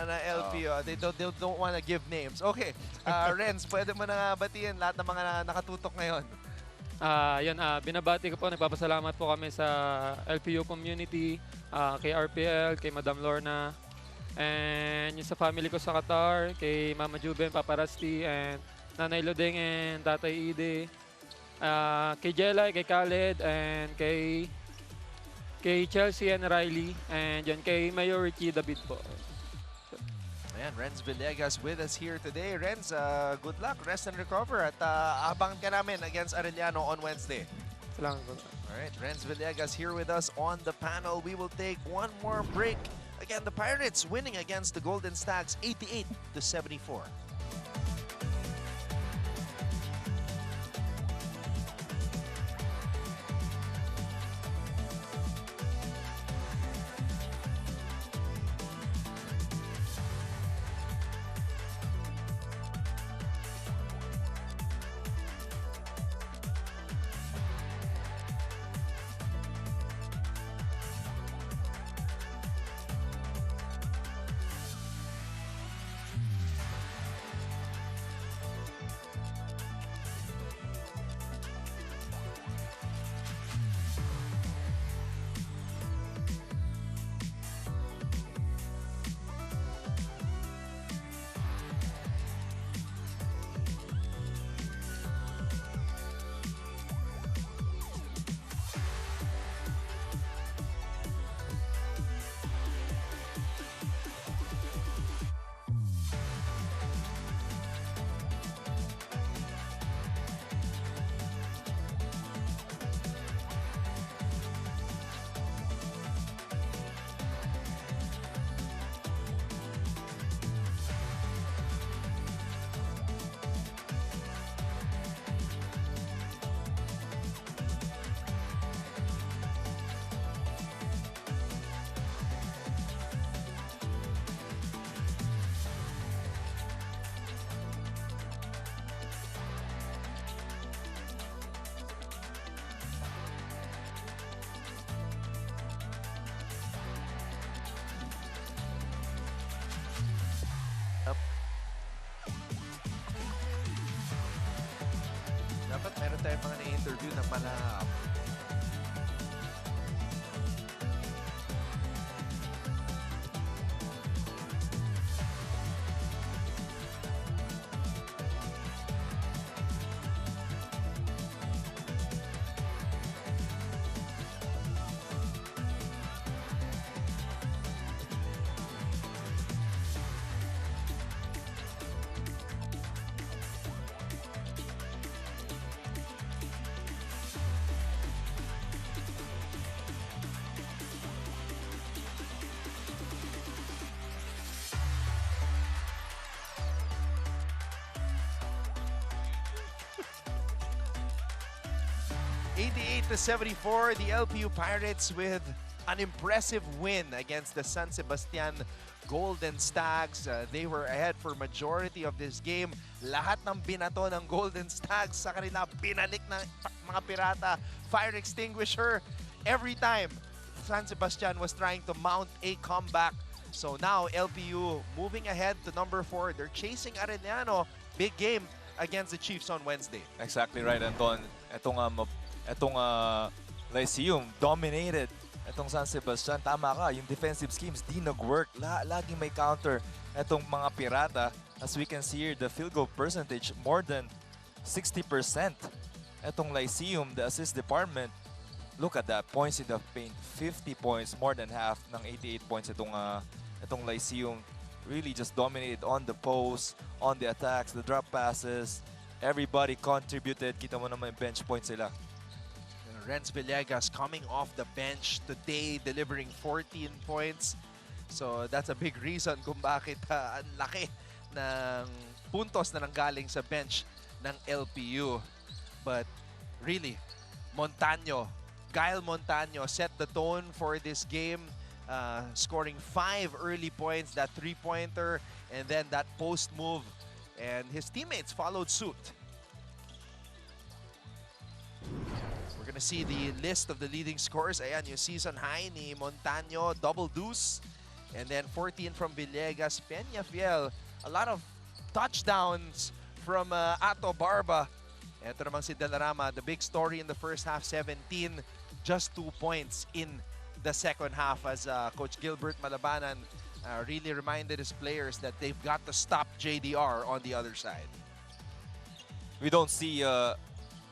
na LPO. They don't want to give names. Okay, Renz, pwede mo na batiin lahat ng mga nakatutok ngayon. Binabati ko po, nagpapasalamat po kami sa LPU community, kay RPL, kay Madam Lorna, and yung sa family ko sa Qatar, kay Mama Juben, Papa Rusty, and Nanay Lodeng, and Tatay Ide, kay Jelay, kay Khaled, and kay Chelsea and Riley, and yun, kay Mayor Ricky David po. Ayan, Renz Villegas with us here today. Renz, good luck, rest and recover, at abangan ka namin against Arellano on Wednesday. Salamat po. Alright, Renz Villegas here with us on the panel. We will take one more break. Again, the Pirates winning against the Golden Stags 88-74. Dapat meron tayong mga na-interview na malap. (88-74), the LPU Pirates with an impressive win against the San Sebastian Golden Stags. They were ahead for majority of this game. Lahat ng binato ng Golden Stags sa kanila, binalik ng mga pirata. Fire extinguisher every time San Sebastian was trying to mount a comeback. So now LPU moving ahead to number 4. They're chasing Arellano. Big game against the Chiefs on Wednesday. Exactly right, Anton. Etong Lyceum dominated etong San Sebastian. Tama ka, yung defensive schemes di nag-work. Laging may counter etong mga pirata. As we can see here, the field goal percentage more than 60%. Etong Lyceum, the assist department, look at that, points in the paint, 50 points, more than half ng 88 points itong Lyceum. Really just dominated on the post, on the attacks, the drop passes. Everybody contributed. Kita mo naman yung bench points sila. Renz Villegas coming off the bench today, delivering 14 points. So that's a big reason kung bakit ang laki ng puntos na nanggaling sa bench ng LPU. But really, Kyle Montaño set the tone for this game, scoring 5 early points, that 3-pointer, and then that post move. And his teammates followed suit. We're gonna see the list of the leading scorers. Ayan, yung season high ni Montaño, double deuce. And then 14 from Villegas, Peñafiel. A lot of touchdowns from Ato Barba. Ito namang si Delarama, the big story in the first half, 17, just 2 points in the second half as Coach Gilbert Malabanan really reminded his players that they've got to stop JDR on the other side. We don't see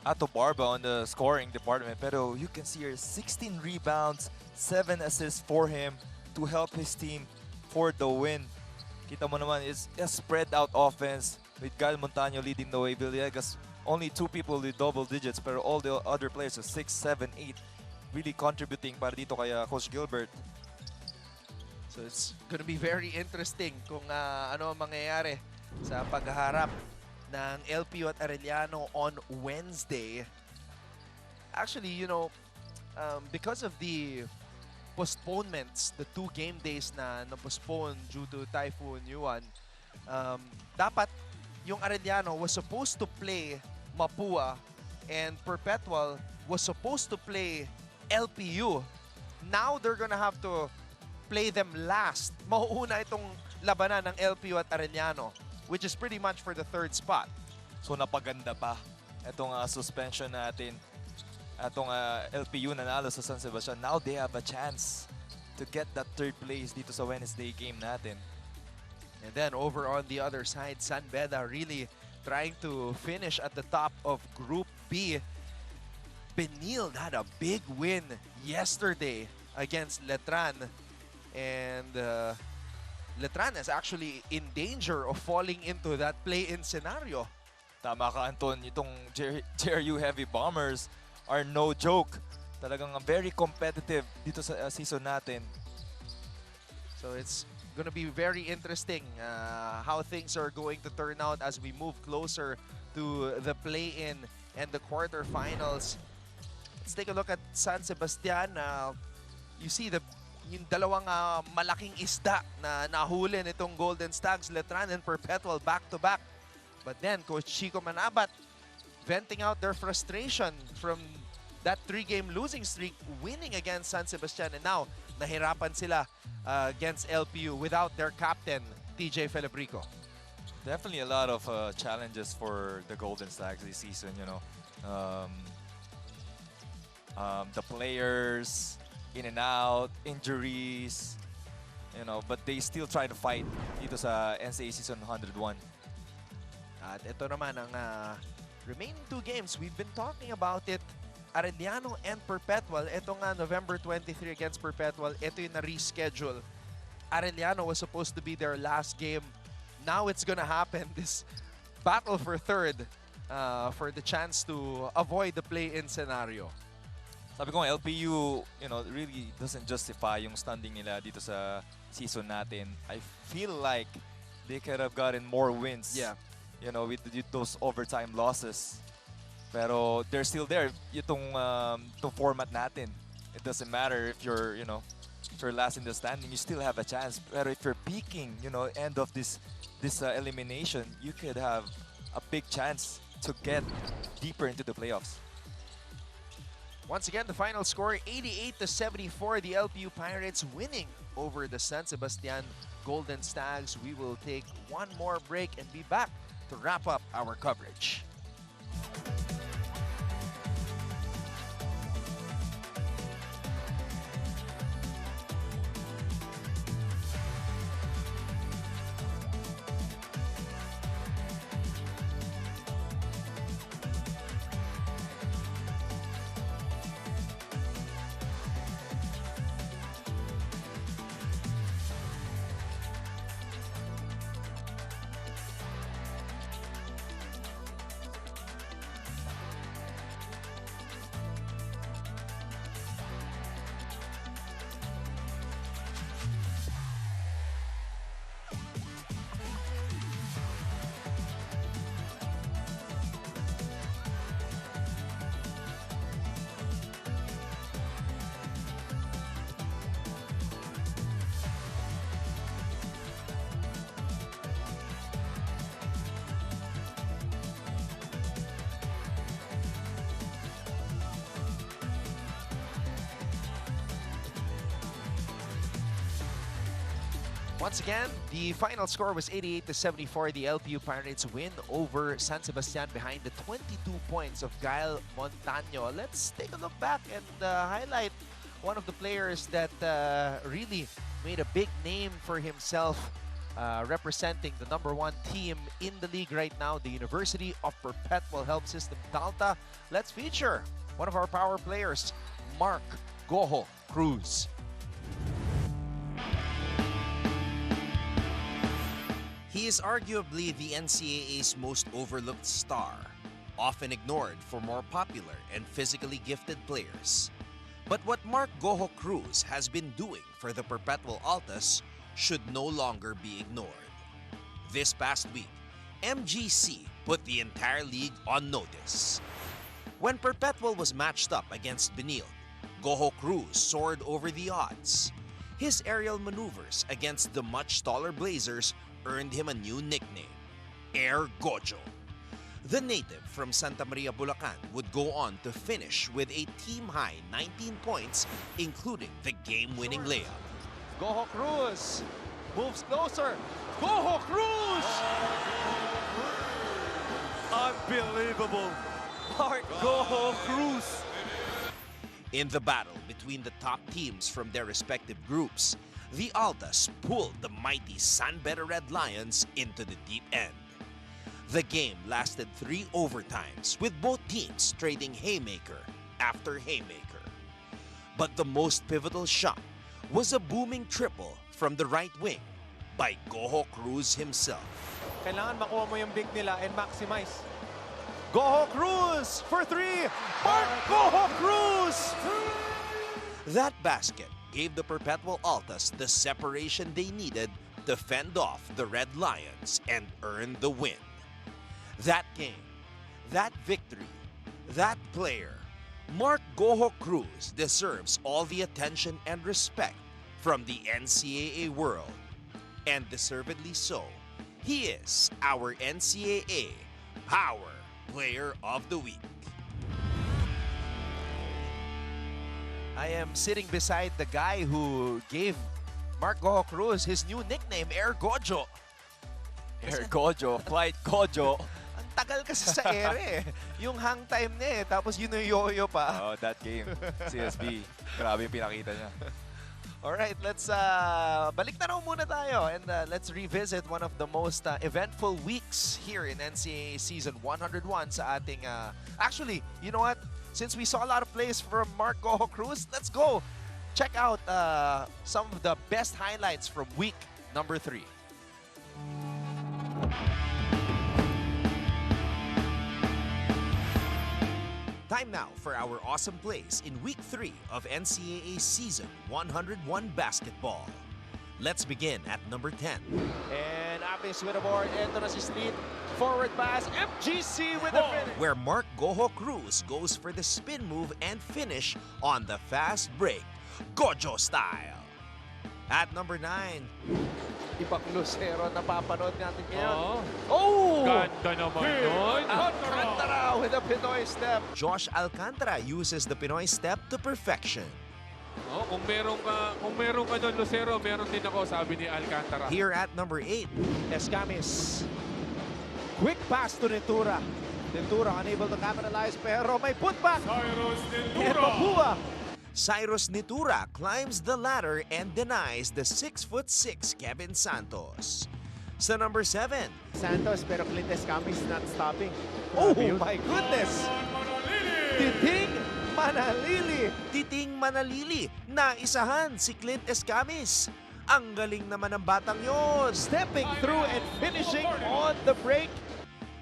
Ato Barba on the scoring department, pero you can see here 16 rebounds, 7 assists for him to help his team for the win. Kita mo naman, it's a spread out offense with Kyle Montaño leading the way. Villegas, only 2 people with double digits, pero all the other players are 6, 7, 8 really contributing para dito kay Coach Gilbert. So it's gonna be very interesting kung ano ang mangyayari sa pagharap ng LPU at Arellano on Wednesday. Actually, you know, because of the postponements, the 2 game days na na-postpone due to Typhoon Yuan, dapat yung Arellano was supposed to play Mapua and Perpetual was supposed to play LPU. Now they're gonna have to play them last. Mauuna itong labanan ng LPU at Arellano, which is pretty much for the 3rd spot. So napaganda pa itong suspension natin. Itong LPU nanalo sa San Sebastian. Now they have a chance to get that 3rd place dito sa Wednesday game natin. And then over on the other side, San Beda really trying to finish at the top of Group B. Benilde had a big win yesterday against Letran. And Letran is actually in danger of falling into that play-in scenario. Tama ka, Anton. Itong JRU Heavy Bombers are no joke. Talagang very competitive dito sa season natin. So it's gonna be very interesting how things are going to turn out as we move closer to the play-in and the quarterfinals. Let's take a look at San Sebastian. You see yung dalawang malaking isda na nahuli nitong Golden Stags, Letran and Perpetual back-to-back. But then Coach Chico Manabat venting out their frustration from that 3-game losing streak, winning against San Sebastian, and now nahirapan sila against LPU without their captain, TJ Felebrico. Definitely a lot of challenges for the Golden Stags this season, you know. The players, in and out, injuries, you know, but they still try to fight dito sa NCAA Season 101. At ito naman ang remaining 2 games. We've been talking about it. Arellano and Perpetual. Ito nga, November 23 against Perpetual. Ito yung na-reschedule. Arellano was supposed to be their last game. Now it's gonna happen. This battle for 3rd for the chance to avoid the play-in scenario. Sabi ko, LPU, you know, really doesn't justify yung standing nila dito sa season natin. I feel like they could have gotten more wins. Yeah. You know, with those overtime losses. Pero they're still there. Itong format natin. It doesn't matter if you're, if you're last in the standing, you still have a chance. But if you're peaking, end of this elimination, you could have a big chance to get deeper into the playoffs. Once again, the final score, 88-74. The LPU Pirates winning over the San Sebastian Golden Stags. We will take one more break and be back to wrap up our coverage. Once again, the final score was 88-74. The LPU Pirates win over San Sebastian behind the 22 points of Gael Montaño. Let's take a look back and highlight one of the players that really made a big name for himself, representing the #1 team in the league right now, the University of Perpetual Help System Talta. Let's feature one of our power players, Mark Goho Cruz. He is arguably the NCAA's most overlooked star, often ignored for more popular and physically gifted players. But what Mark Goho Cruz has been doing for the Perpetual Altas should no longer be ignored. This past week, MGC put the entire league on notice. When Perpetual was matched up against Benil, Goho Cruz soared over the odds. His aerial maneuvers against the much taller Blazers earned him a new nickname, Air Gojo. The native from Santa Maria, Bulacan would go on to finish with a team-high 19 points, including the game-winning layup. Goho Cruz moves closer. Goho Cruz! Unbelievable. Mark Goho Cruz. In the battle between the top teams from their respective groups, the Altas pulled the mighty San Beda Red Lions into the deep end. The game lasted 3 overtimes, with both teams trading haymaker after haymaker. But the most pivotal shot was a booming triple from the right wing by Goho Cruz himself. Kailangan makuha mo yung big nila and maximize. Goho Cruz for 3! Mark Goho Cruz! That basket gave the Perpetual Altas the separation they needed to fend off the Red Lions and earn the win. That game, that victory, that player, Mark Goho Cruz deserves all the attention and respect from the NCAA world. And deservedly so. He is our NCAA Power Player of the Week. I am sitting beside the guy who gave Mark Goho Cruz his new nickname, Air Gojo. Air Gojo, Flight Gojo. Ang tagal kasi sa air eh. Yung hang time niya eh, tapos yun yung yo-yo pa. Oh, that game. CSB. Grabe yung pinakita niya. Alright, let's balik na raw muna tayo and let's revisit one of the most eventful weeks here in NCAA Season 101 sa ating... Actually, you know what? Since we saw a lot of plays from Mark Goho Cruz, let's go check out some of the best highlights from week number 3. Time now for our awesome plays in week 3 of NCAA Season 101 basketball. Let's begin at number 10. And Avis with a board, enter na si Street forward pass. MGC with the finish. Where Mark Goho Cruz goes for the spin move and finish on the fast break. Gojo style. At number 9. Ibang Lucero na papanood natin ngayon. Ganda naman nun. Alcantara with a Pinoy step. Josh Alcantara uses the Pinoy step to perfection. Kung meron ka doon, Lucero, meron din ako, sabi ni Alcantara. Here at number 8. Escamis. Quick pass to Nitura. Nitura unable to capitalize pero may putback. Cyrus Nitura climbs the ladder and denies the 6'6" Kevin Santos. Sa number 7. Santos pero Clint Escamis not stopping. Oh my goodness! Titing Manalili. Titing Manalili, naisahan si Clint Escamis. Ang galing naman ng batang yon. Stepping through and finishing on the break.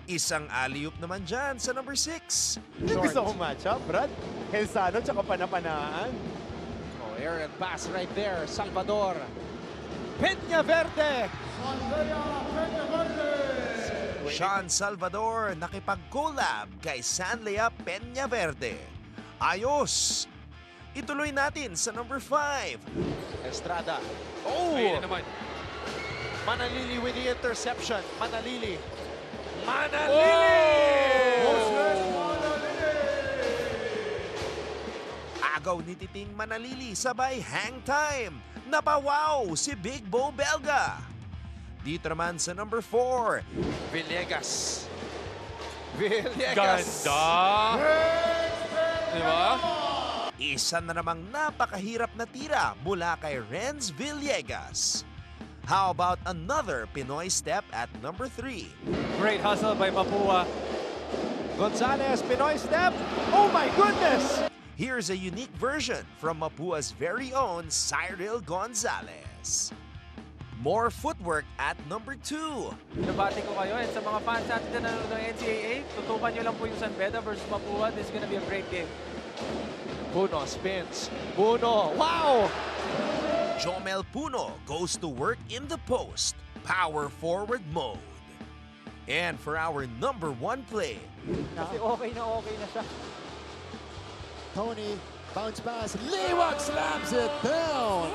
Isang alley-oop naman dyan sa number 6. Gusto ko match-up, Brad. Helsano tsaka Panapanaan. Oh, aerial pass right there. Salvador. Peña Verde. Sean Salvador nakipag-collab kay Sanlea Peña Verde. Ayos! Ituloy natin sa number 5. Estrada. Ayun na naman. Manalili with the interception. Manalili. Agaw ni Titing Manalili sabay hang time. Napawaw si Big Bo Belga. Dito naman sa number 4. Villegas. Ganda! Diba? Isa na namang napakahirap na tira mula kay Renz Villegas. How about another Pinoy step at number 3? Great hustle by Mapua. Gonzalez, Pinoy step. Oh my goodness! Here's a unique version from Mapua's very own Cyril Gonzalez. More footwork at number 2. Nabati ko kayo and sa mga fans natin na nanonood ng NCAA, tutukan nyo lang po yung San Beda versus Mapua. This is gonna be a great game. Puno spins. Puno. Wow! Jomel Puno goes to work in the post. Power forward mode. And for our number 1 play. Kasi okay na siya. Tony, bounce pass. Liwag slams it down.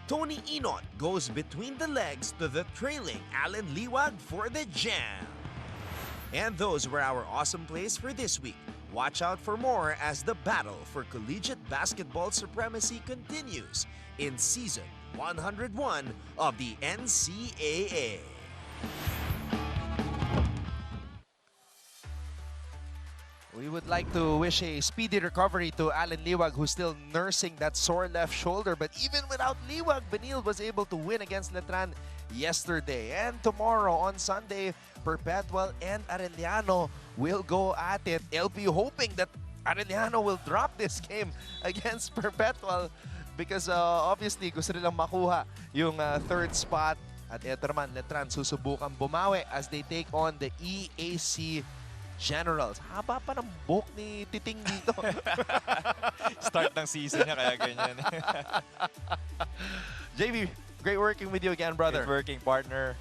Tony Inot goes between the legs to the trailing Alan Liwag for the jam. And those were our awesome plays for this week. Watch out for more as the battle for collegiate basketball supremacy continues in season 101 of the NCAA. We would like to wish a speedy recovery to Alan Liwag, who's still nursing that sore left shoulder. But even without Liwag, Benil was able to win against Letran yesterday. And tomorrow on Sunday, Perpetual and Arellano will go at it. LP hoping that Arellano will drop this game against Perpetual because obviously gusto nilang makuha yung third spot. At eto naman, Letran susubukan bumawi as they take on the EAC Generals. Haba pa ng buhok ni Titing dito. Start ng season niya kaya ganyan. JB, great working with you again, brother. Great working, partner.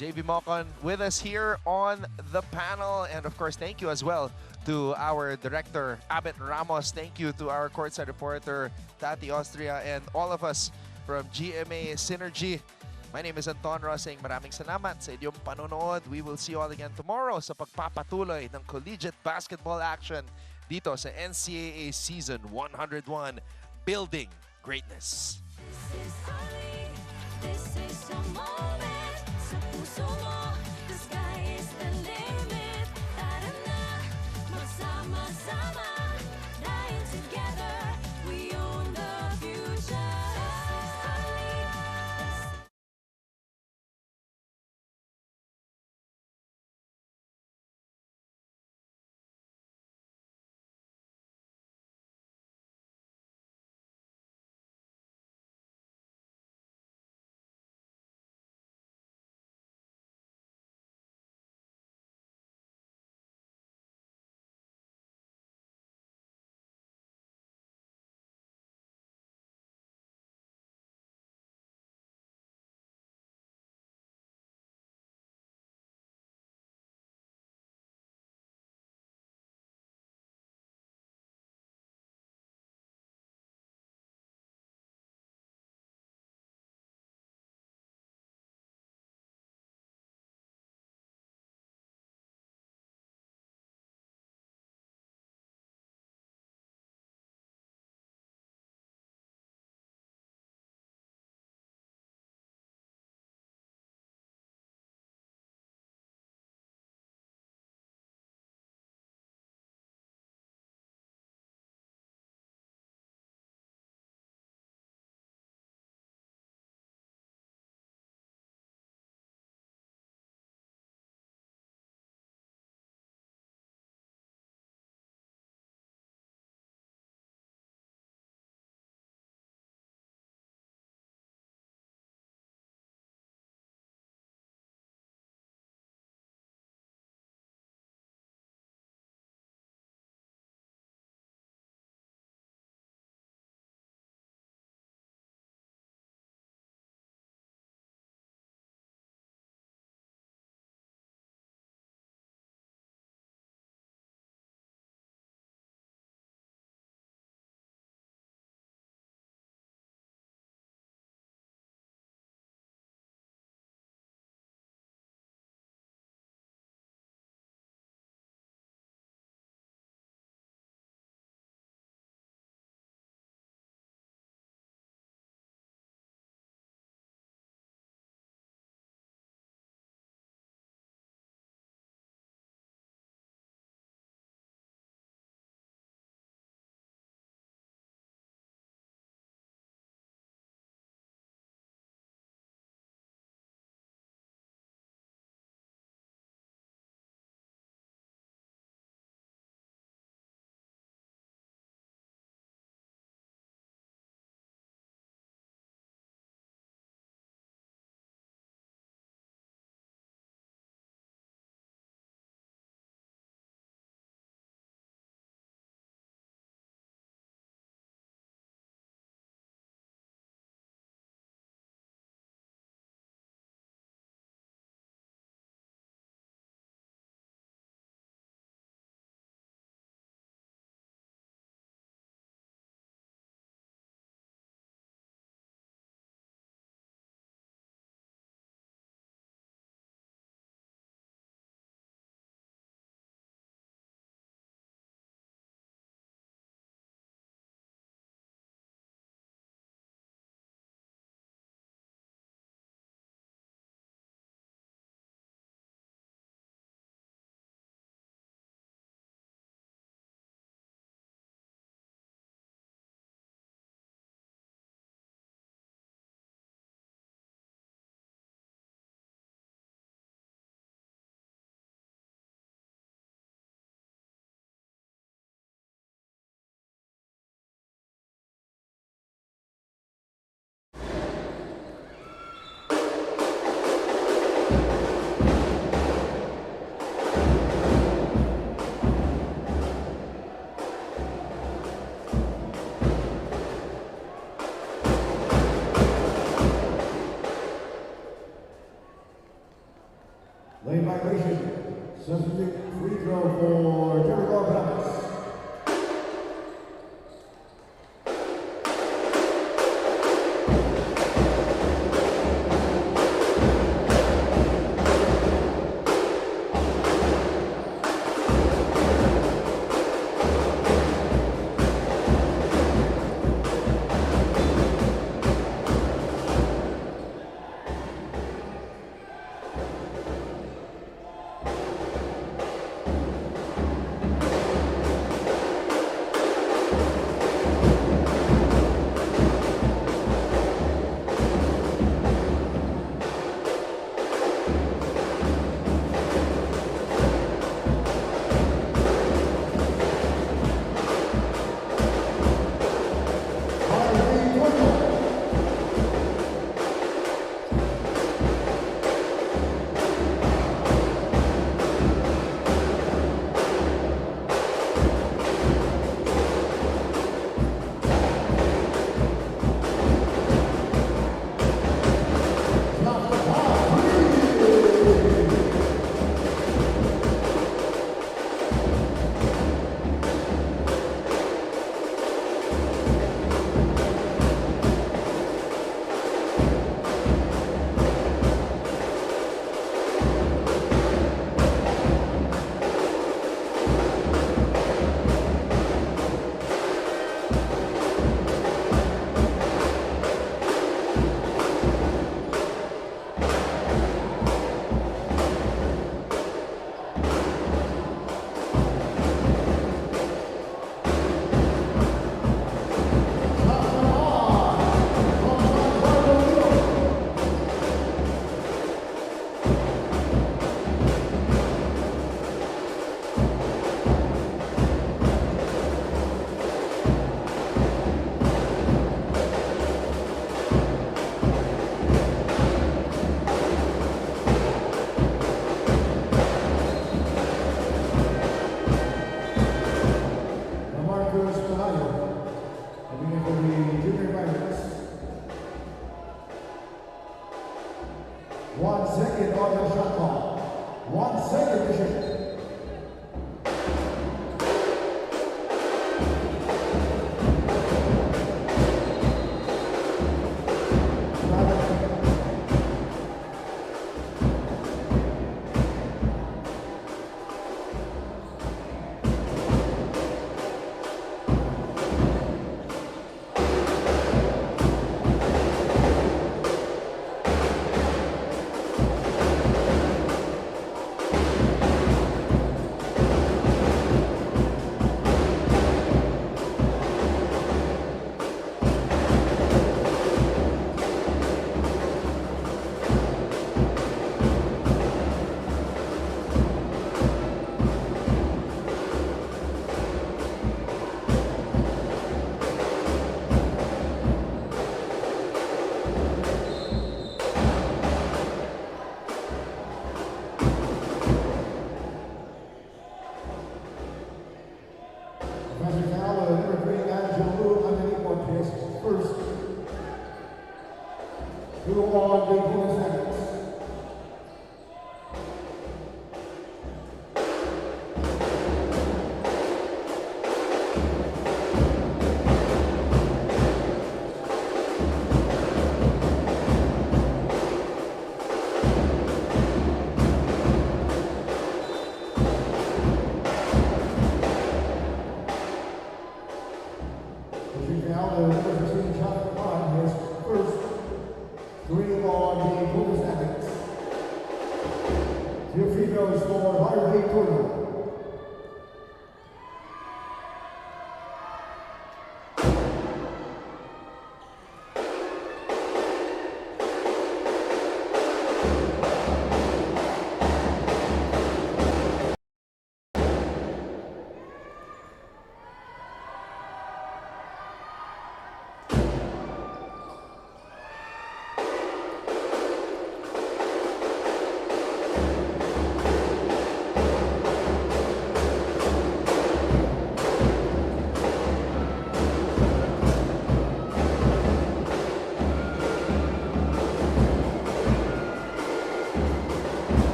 JB Mocon with us here on the panel. And of course, thank you as well to our director, Abet Ramos. Thank you to our courtside reporter, Tati Austria, and all of us from GMA Synergy. My name is Anton Roseng. Maraming salamat sa inyong panonood. We will see you all again tomorrow sa pagpapatuloy ng collegiate basketball action dito sa NCAA Season 101, Building Greatness. This is a moment sa puso mo. The sky is the limit. Tara na, magsama-sama. Dahil together, we own the future. Substitute free throw for Jericho Thomas.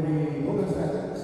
the Golden Dragons.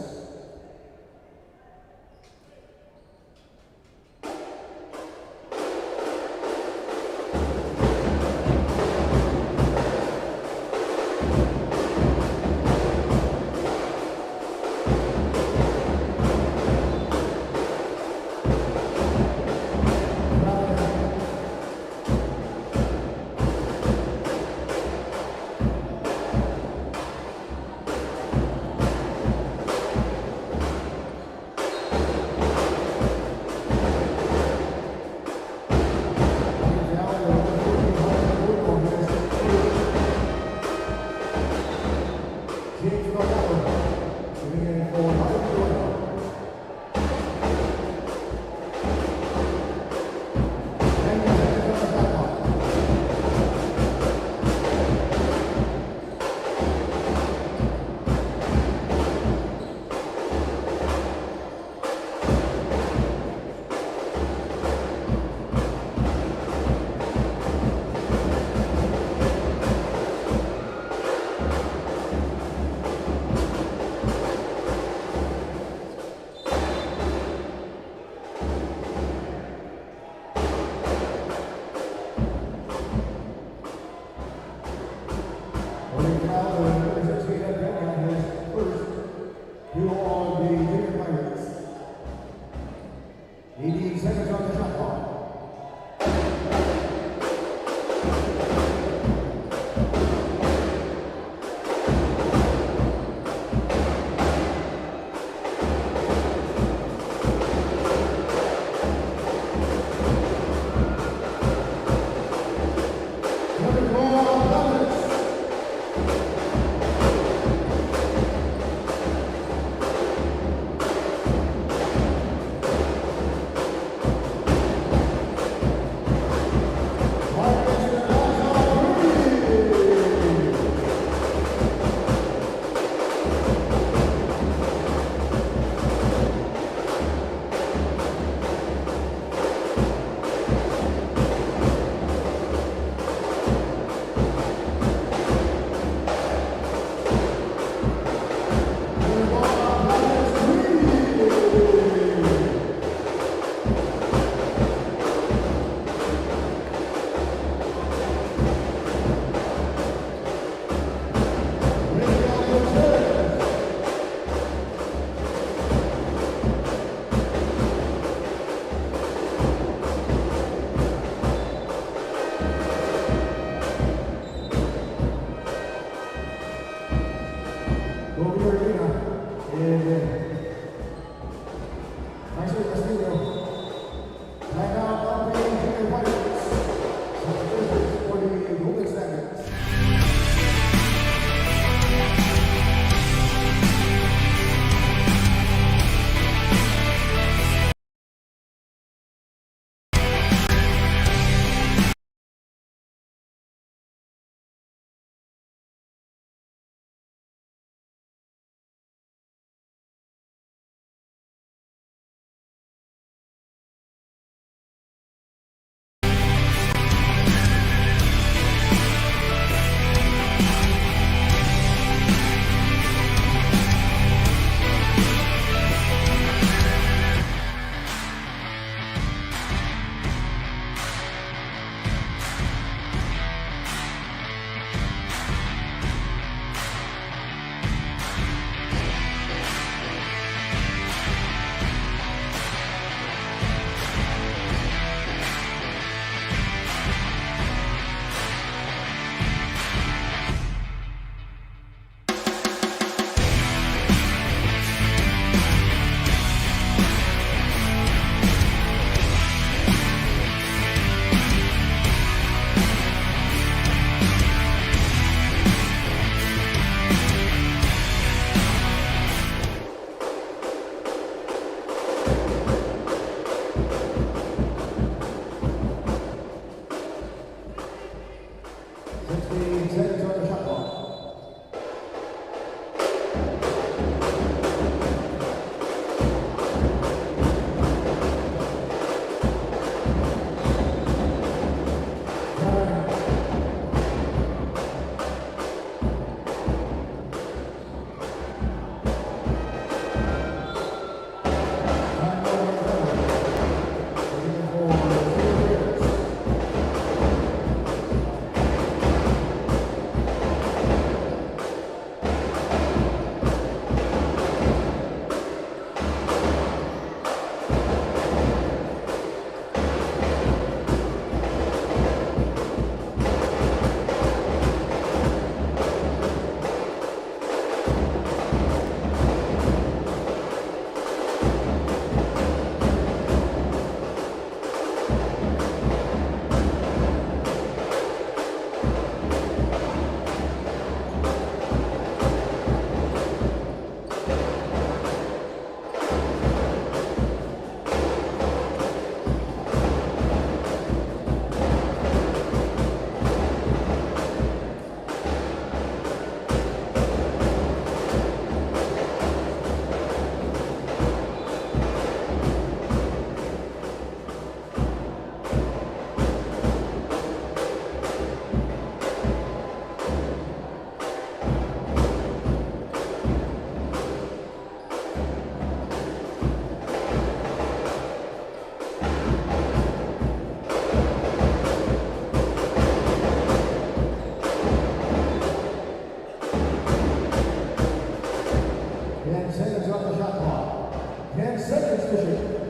10 seconds on the shot clock. 10 seconds to shoot.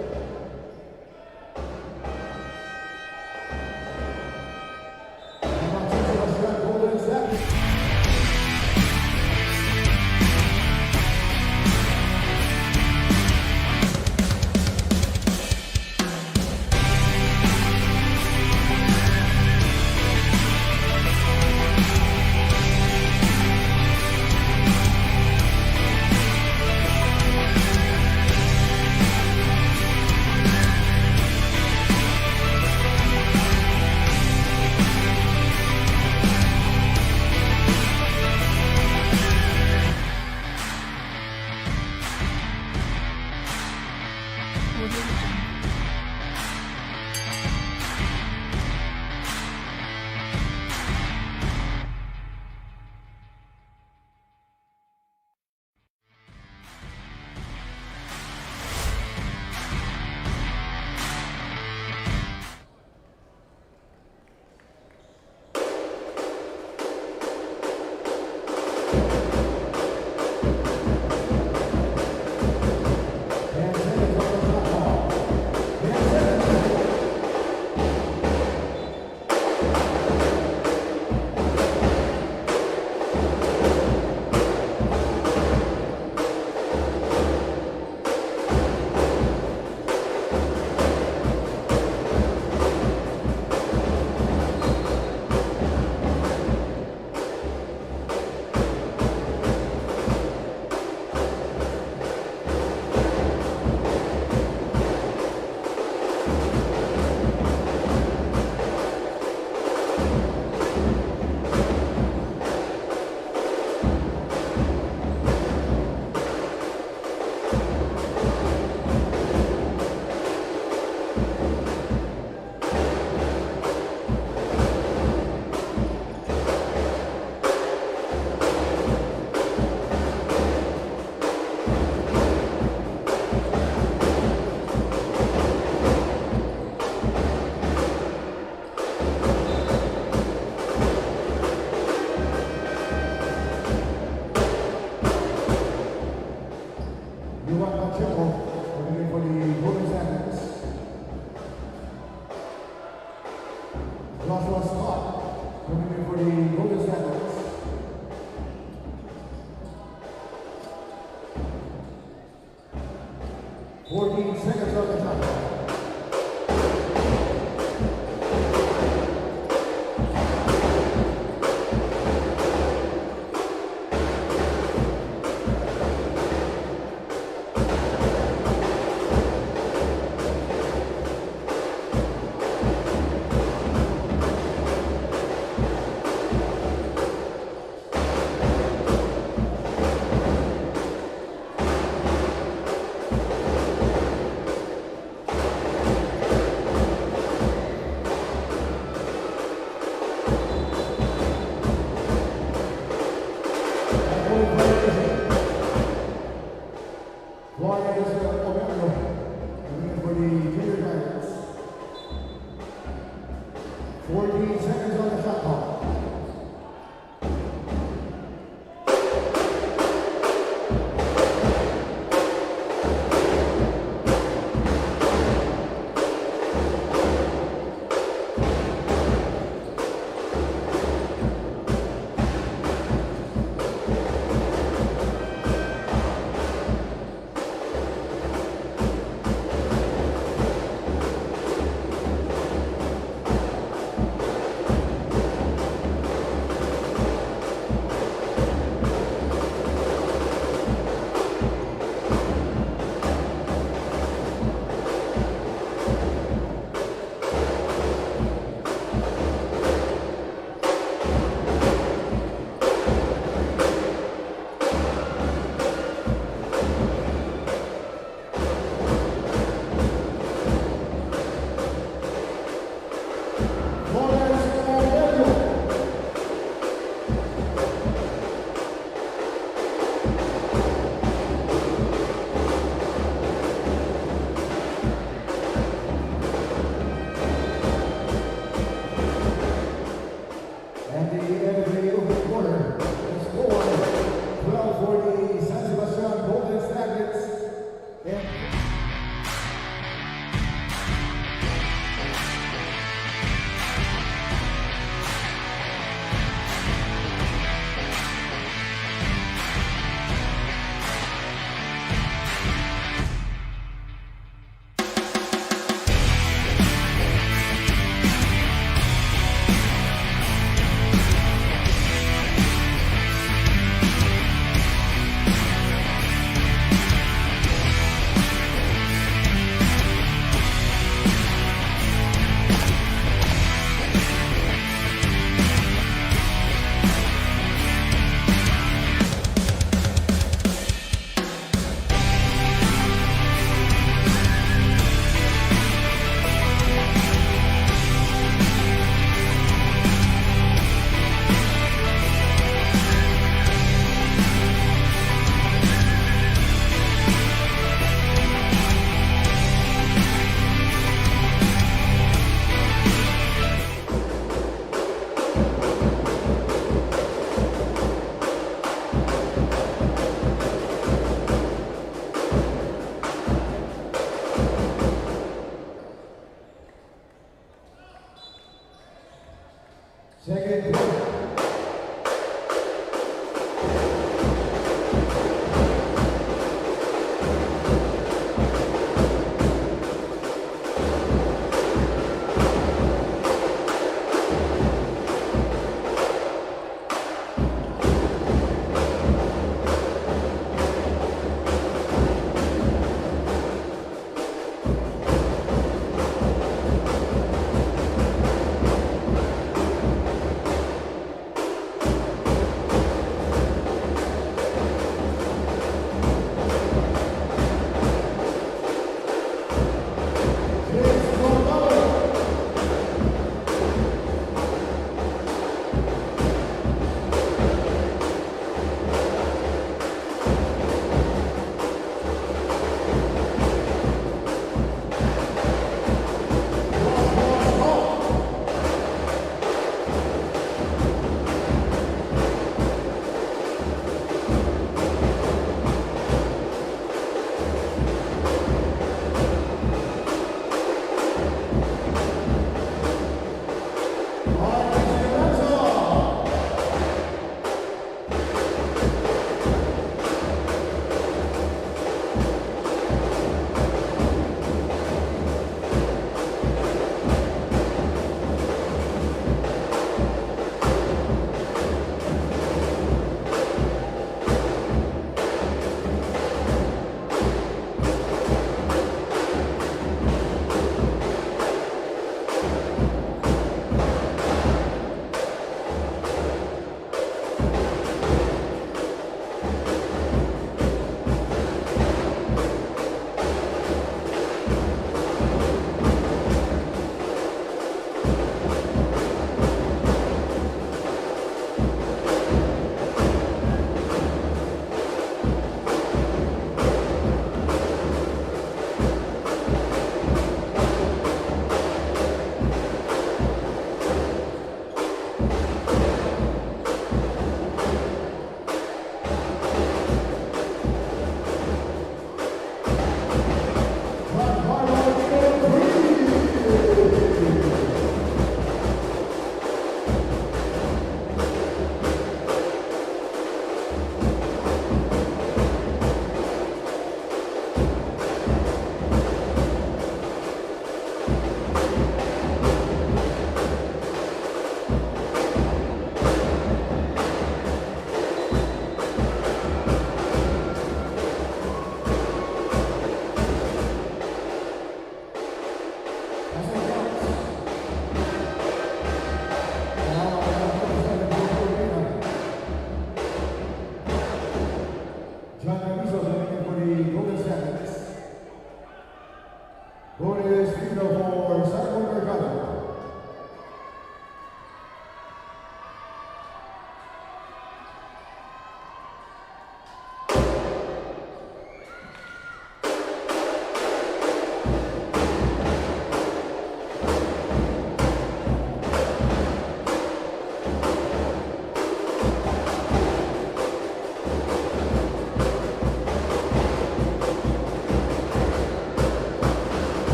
Voting is free throw for San Juan Mercado.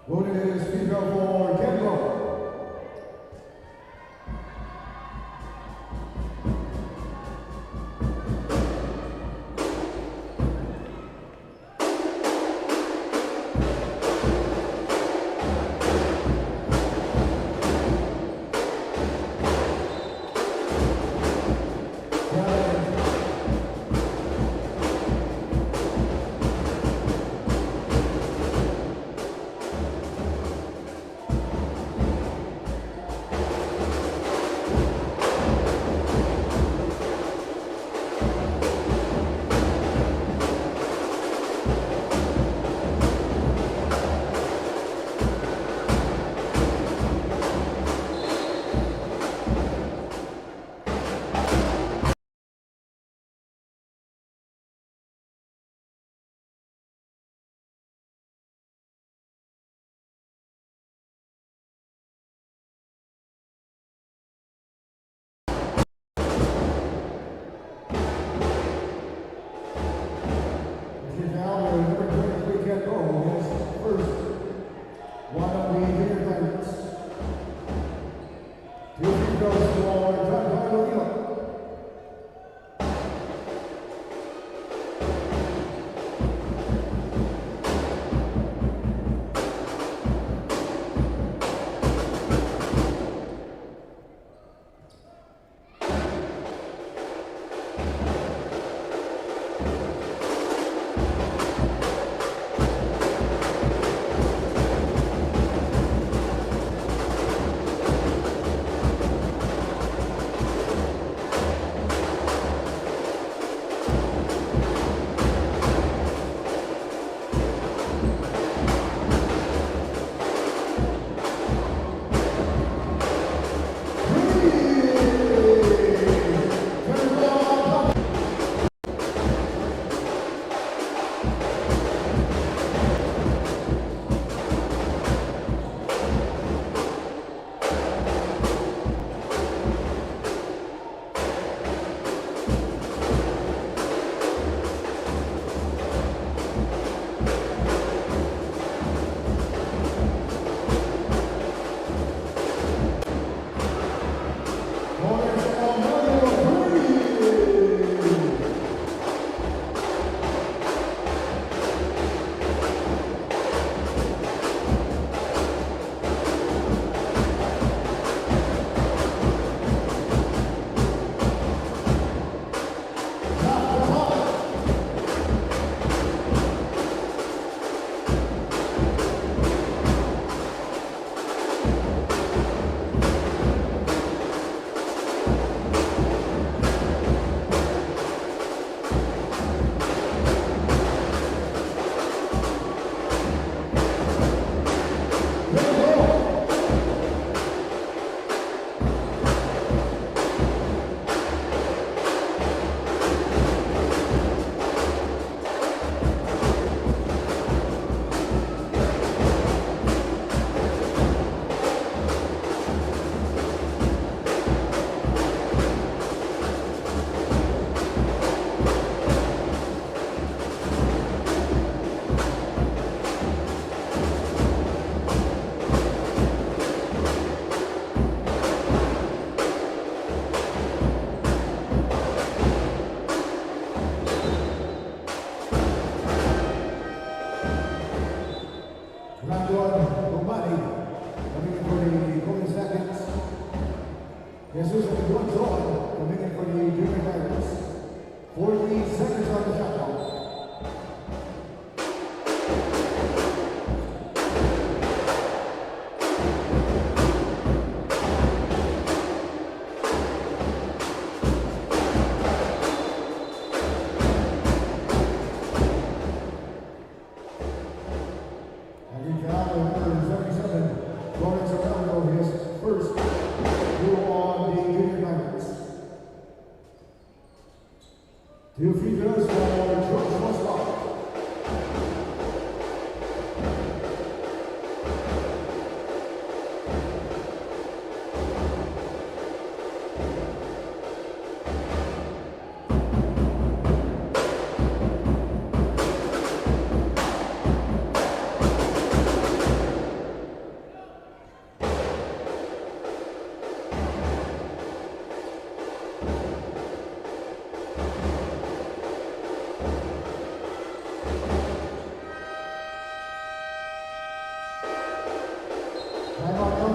Voting is free throw for Kendall.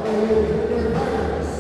Junior Tigers.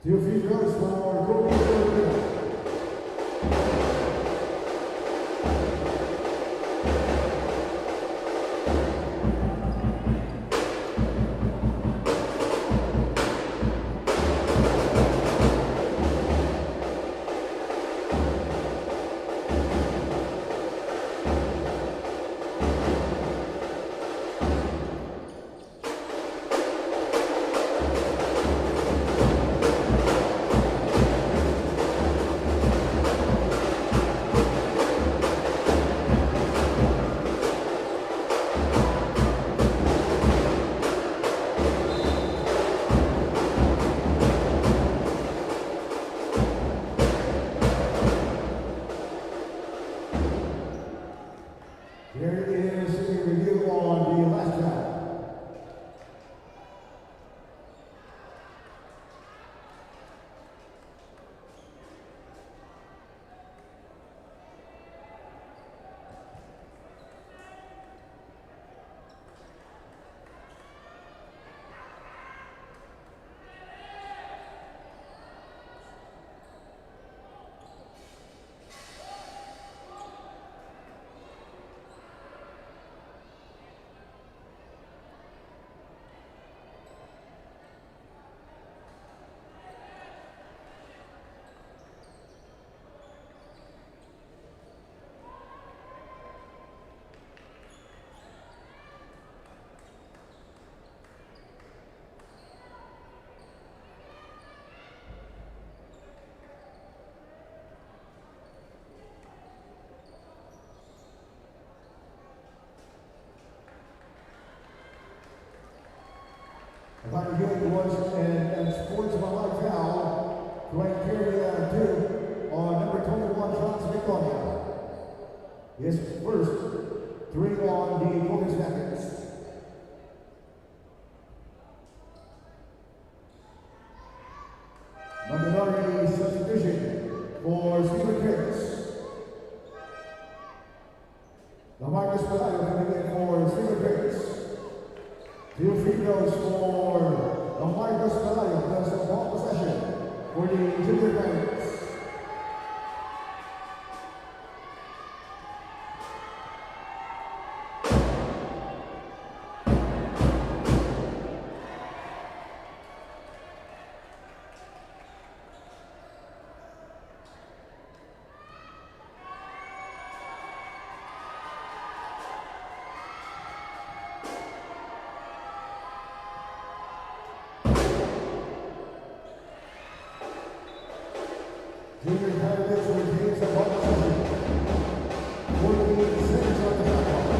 Two free throws for Kobe. Here is a review on the last round. About to get was and sportsmanlike foul to carry two on number 21, Johnson McDonough. His first three on the Golden Jackets. Minority substitution for Stephen Harris. The Marcus Pelayo coming in for Stephen Harris. Two free throws for the Marcus Pelayo plus the ball possession for the Junior Giants. Junior Giants retains the ball possession. 14 seconds on the shot clock.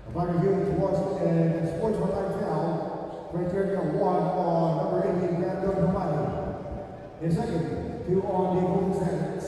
Upon review towards sportsmanlike foul, criteria 1 on number 18, Brandon Romani. And second, 2 on the Golden Standards.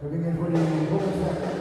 Coming in for the Golden Standards.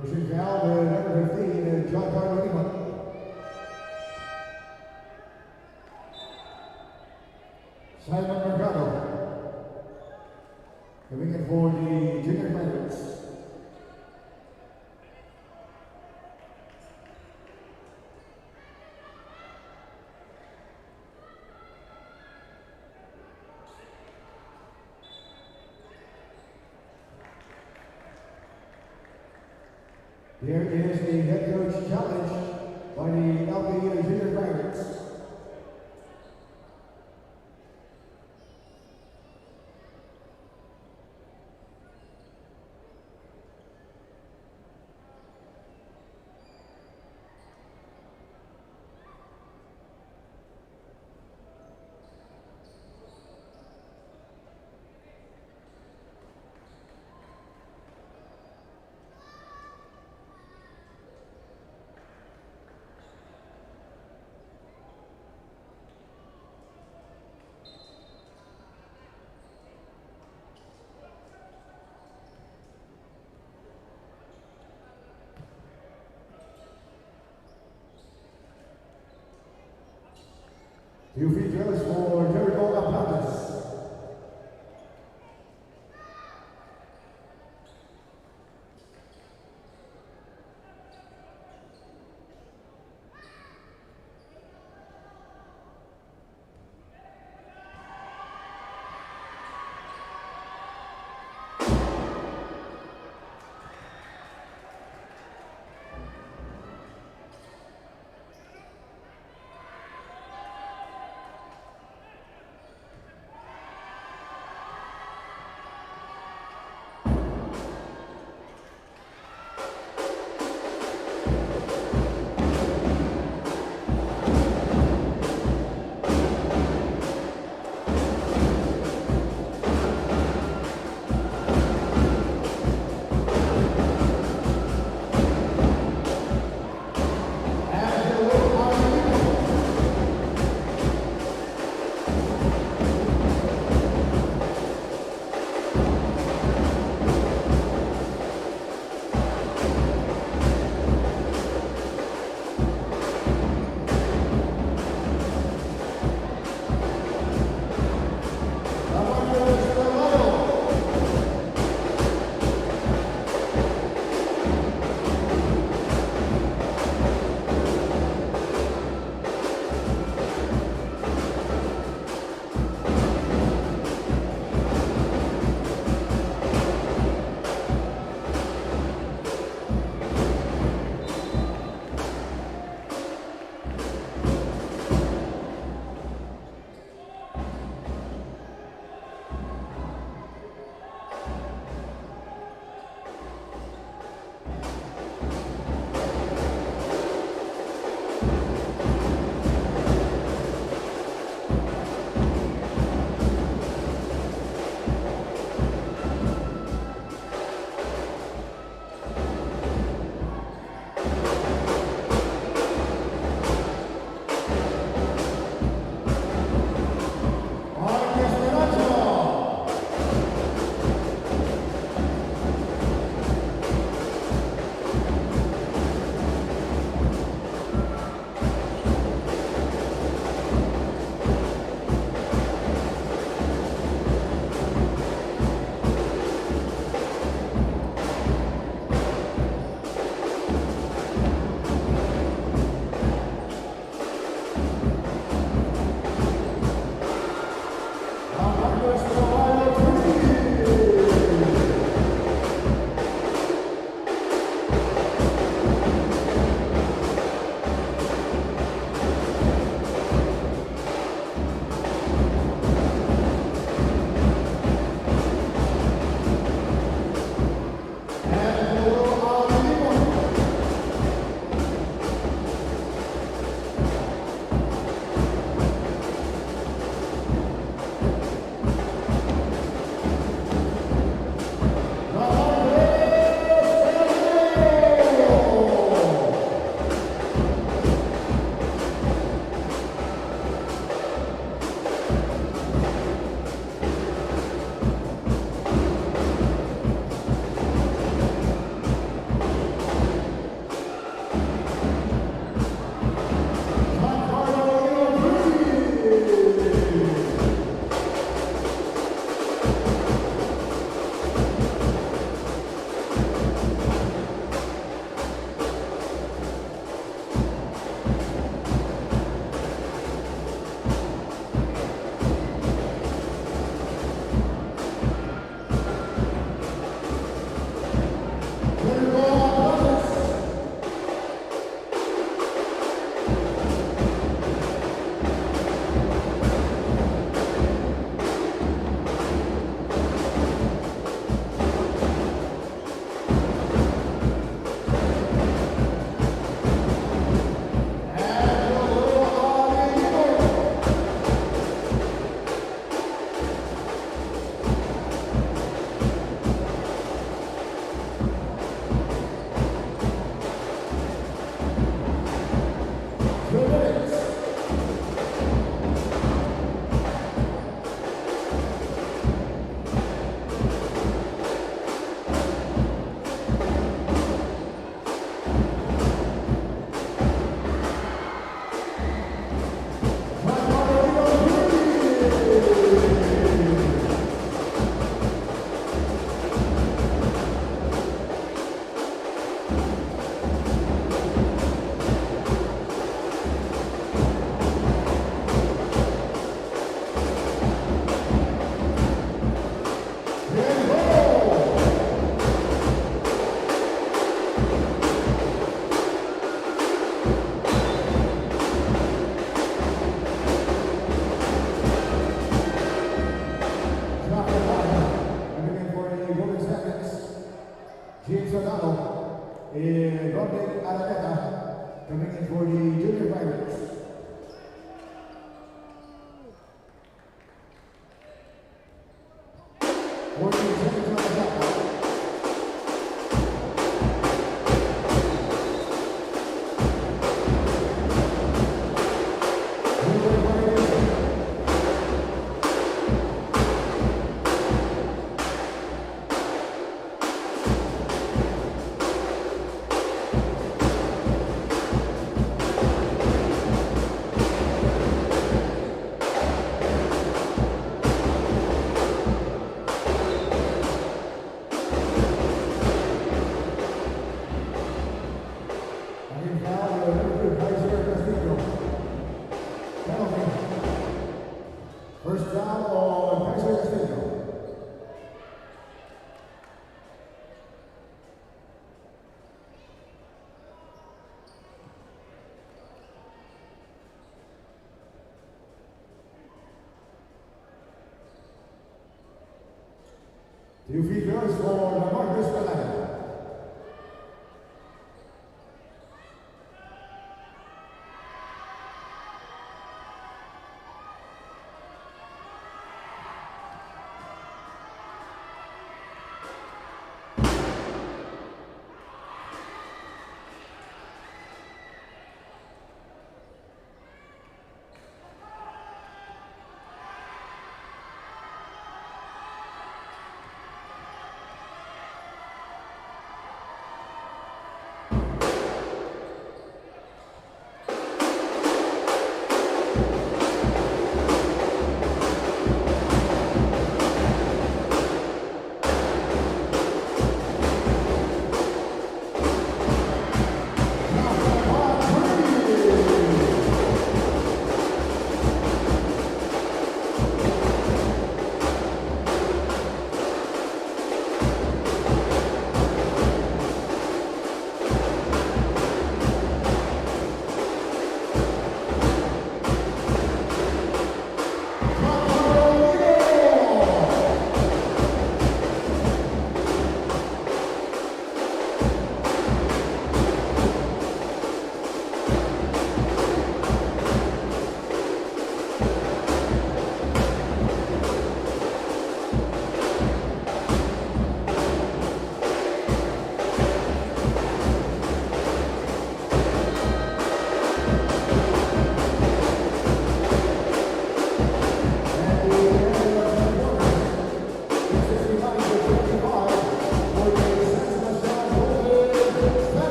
Pushing foul to number 15, John Carlo Lima. Simon Mercado. Coming in for the junior Pirates. Here is the head coach challenge by the LPU Junior Pirates. Two features for Jericho Laplatas. coming in for the junior Pirates. First down on Kaiser Castillo. Two free throws for Marcus Beda.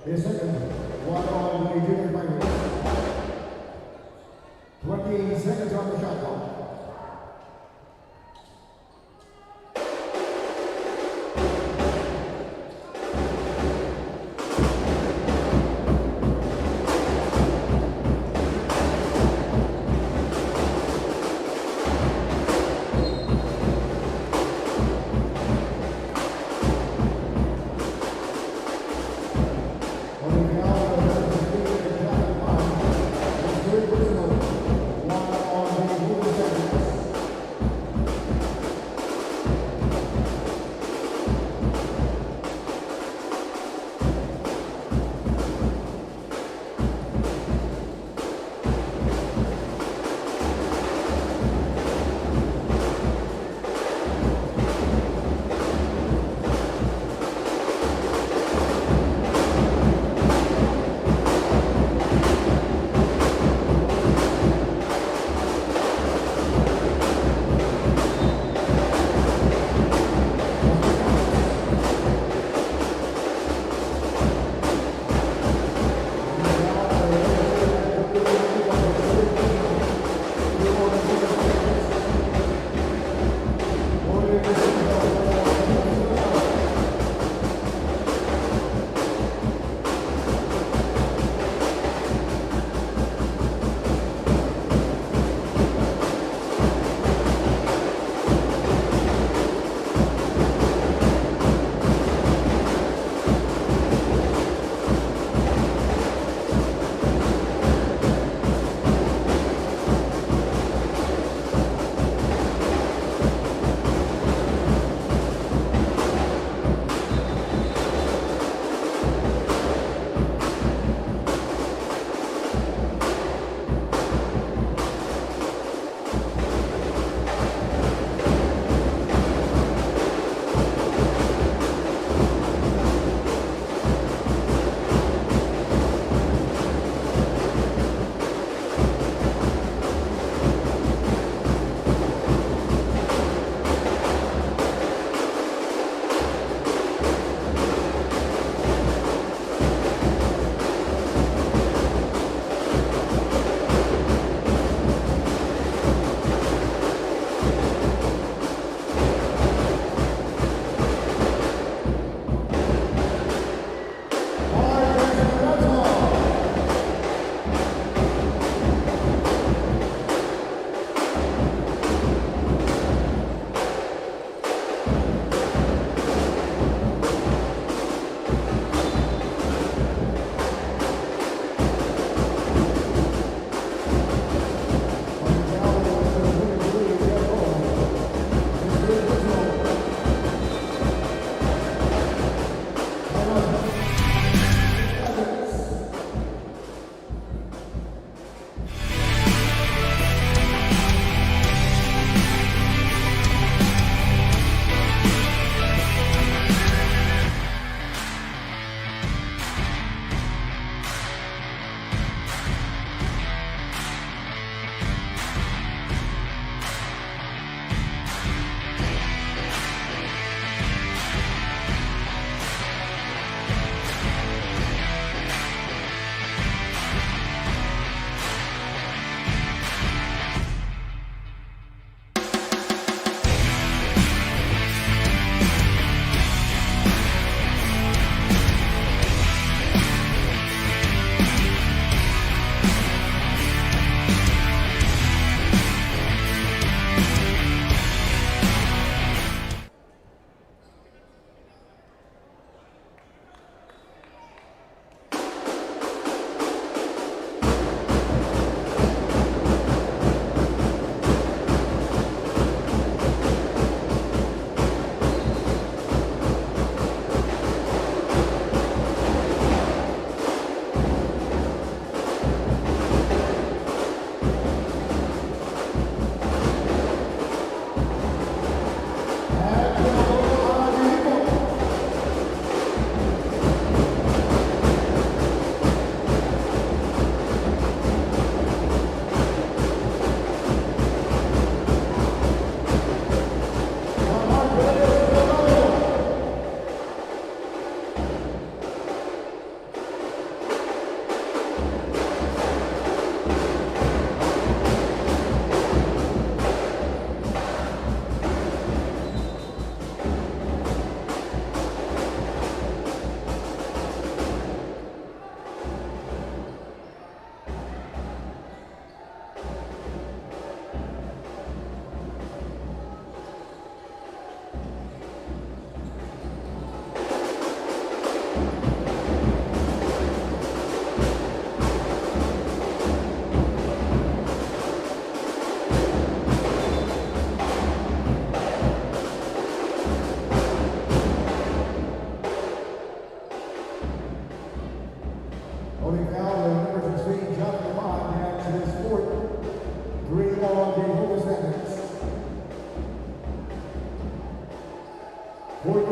His second one-on the junior finals. 20 seconds on the shot clock. One on the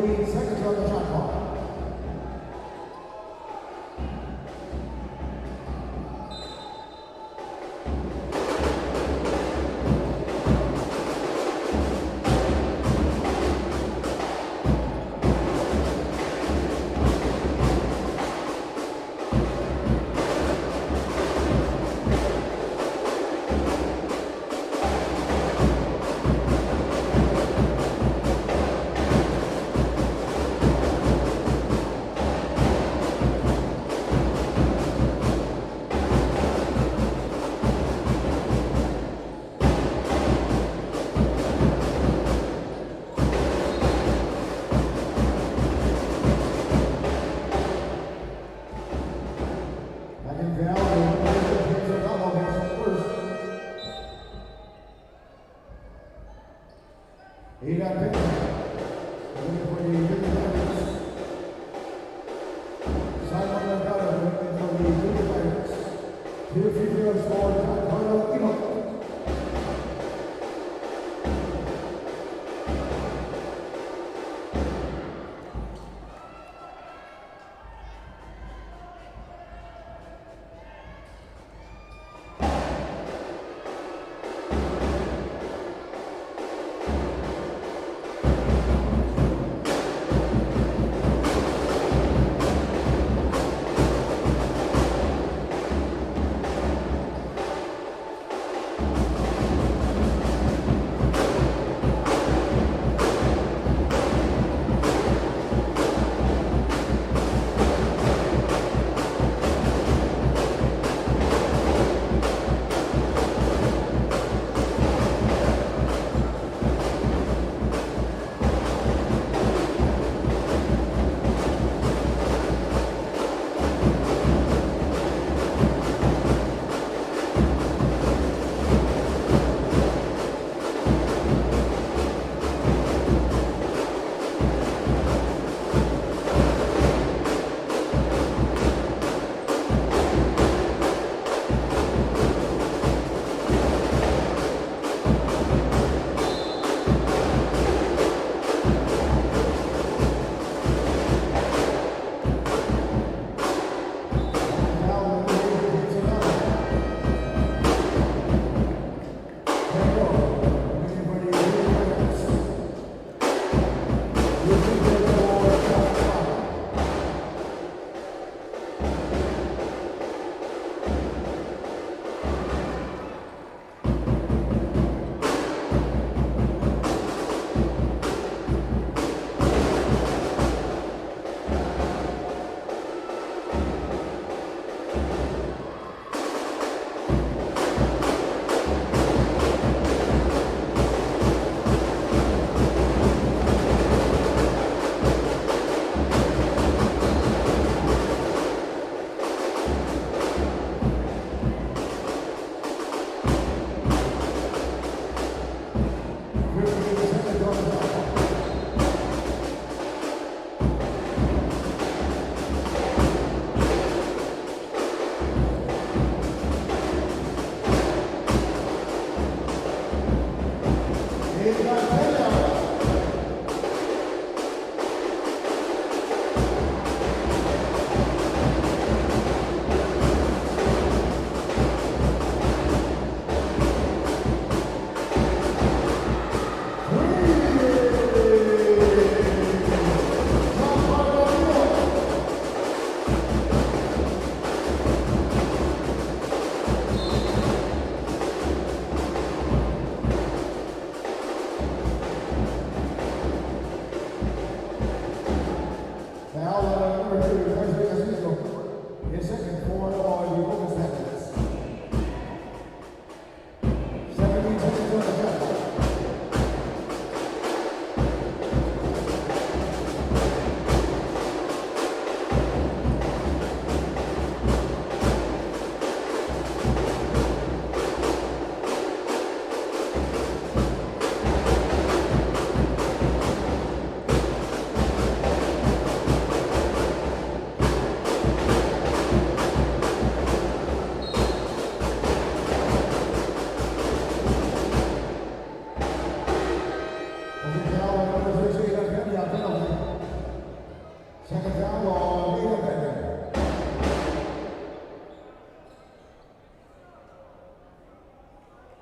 15 seconds on the shot clock. He got picked. Looking for the Junior Pirates. Simon Mercado looking for the Junior Pirates. 2 free throws for Giancarlo Imo.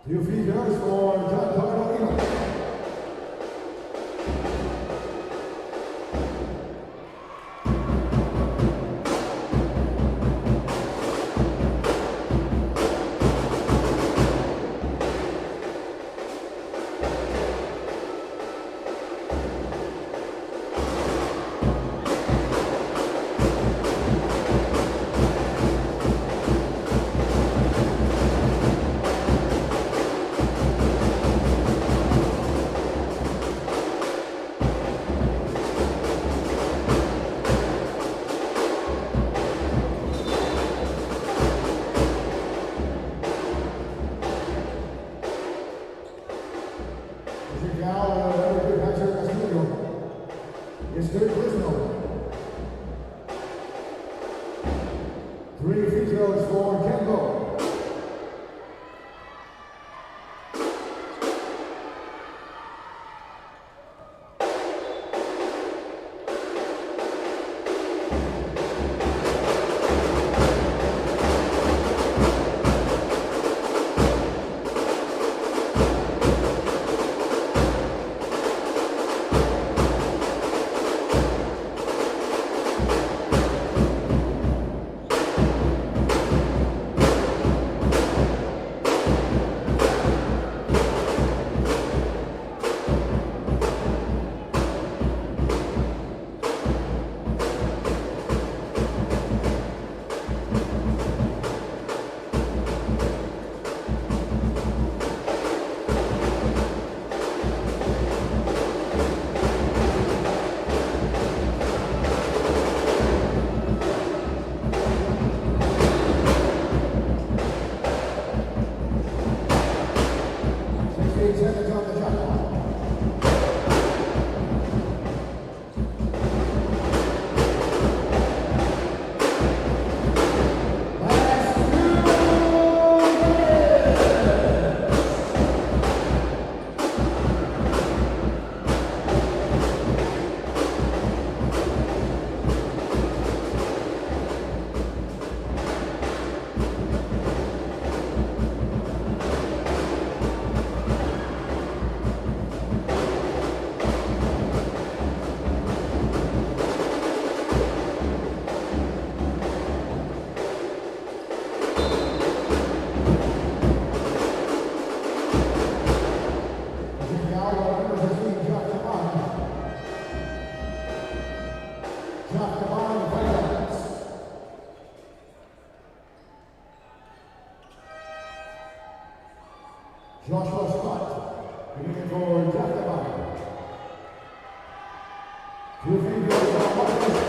2 free throws for John Carlo. Is third personal. 3 free throws for Kembo. Joshua Scott, beginning for Jacobine. 2 free throws for Marcus.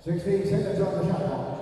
16 seconds on the shot clock.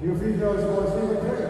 Two free throws for Stephen Curtis.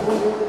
Audio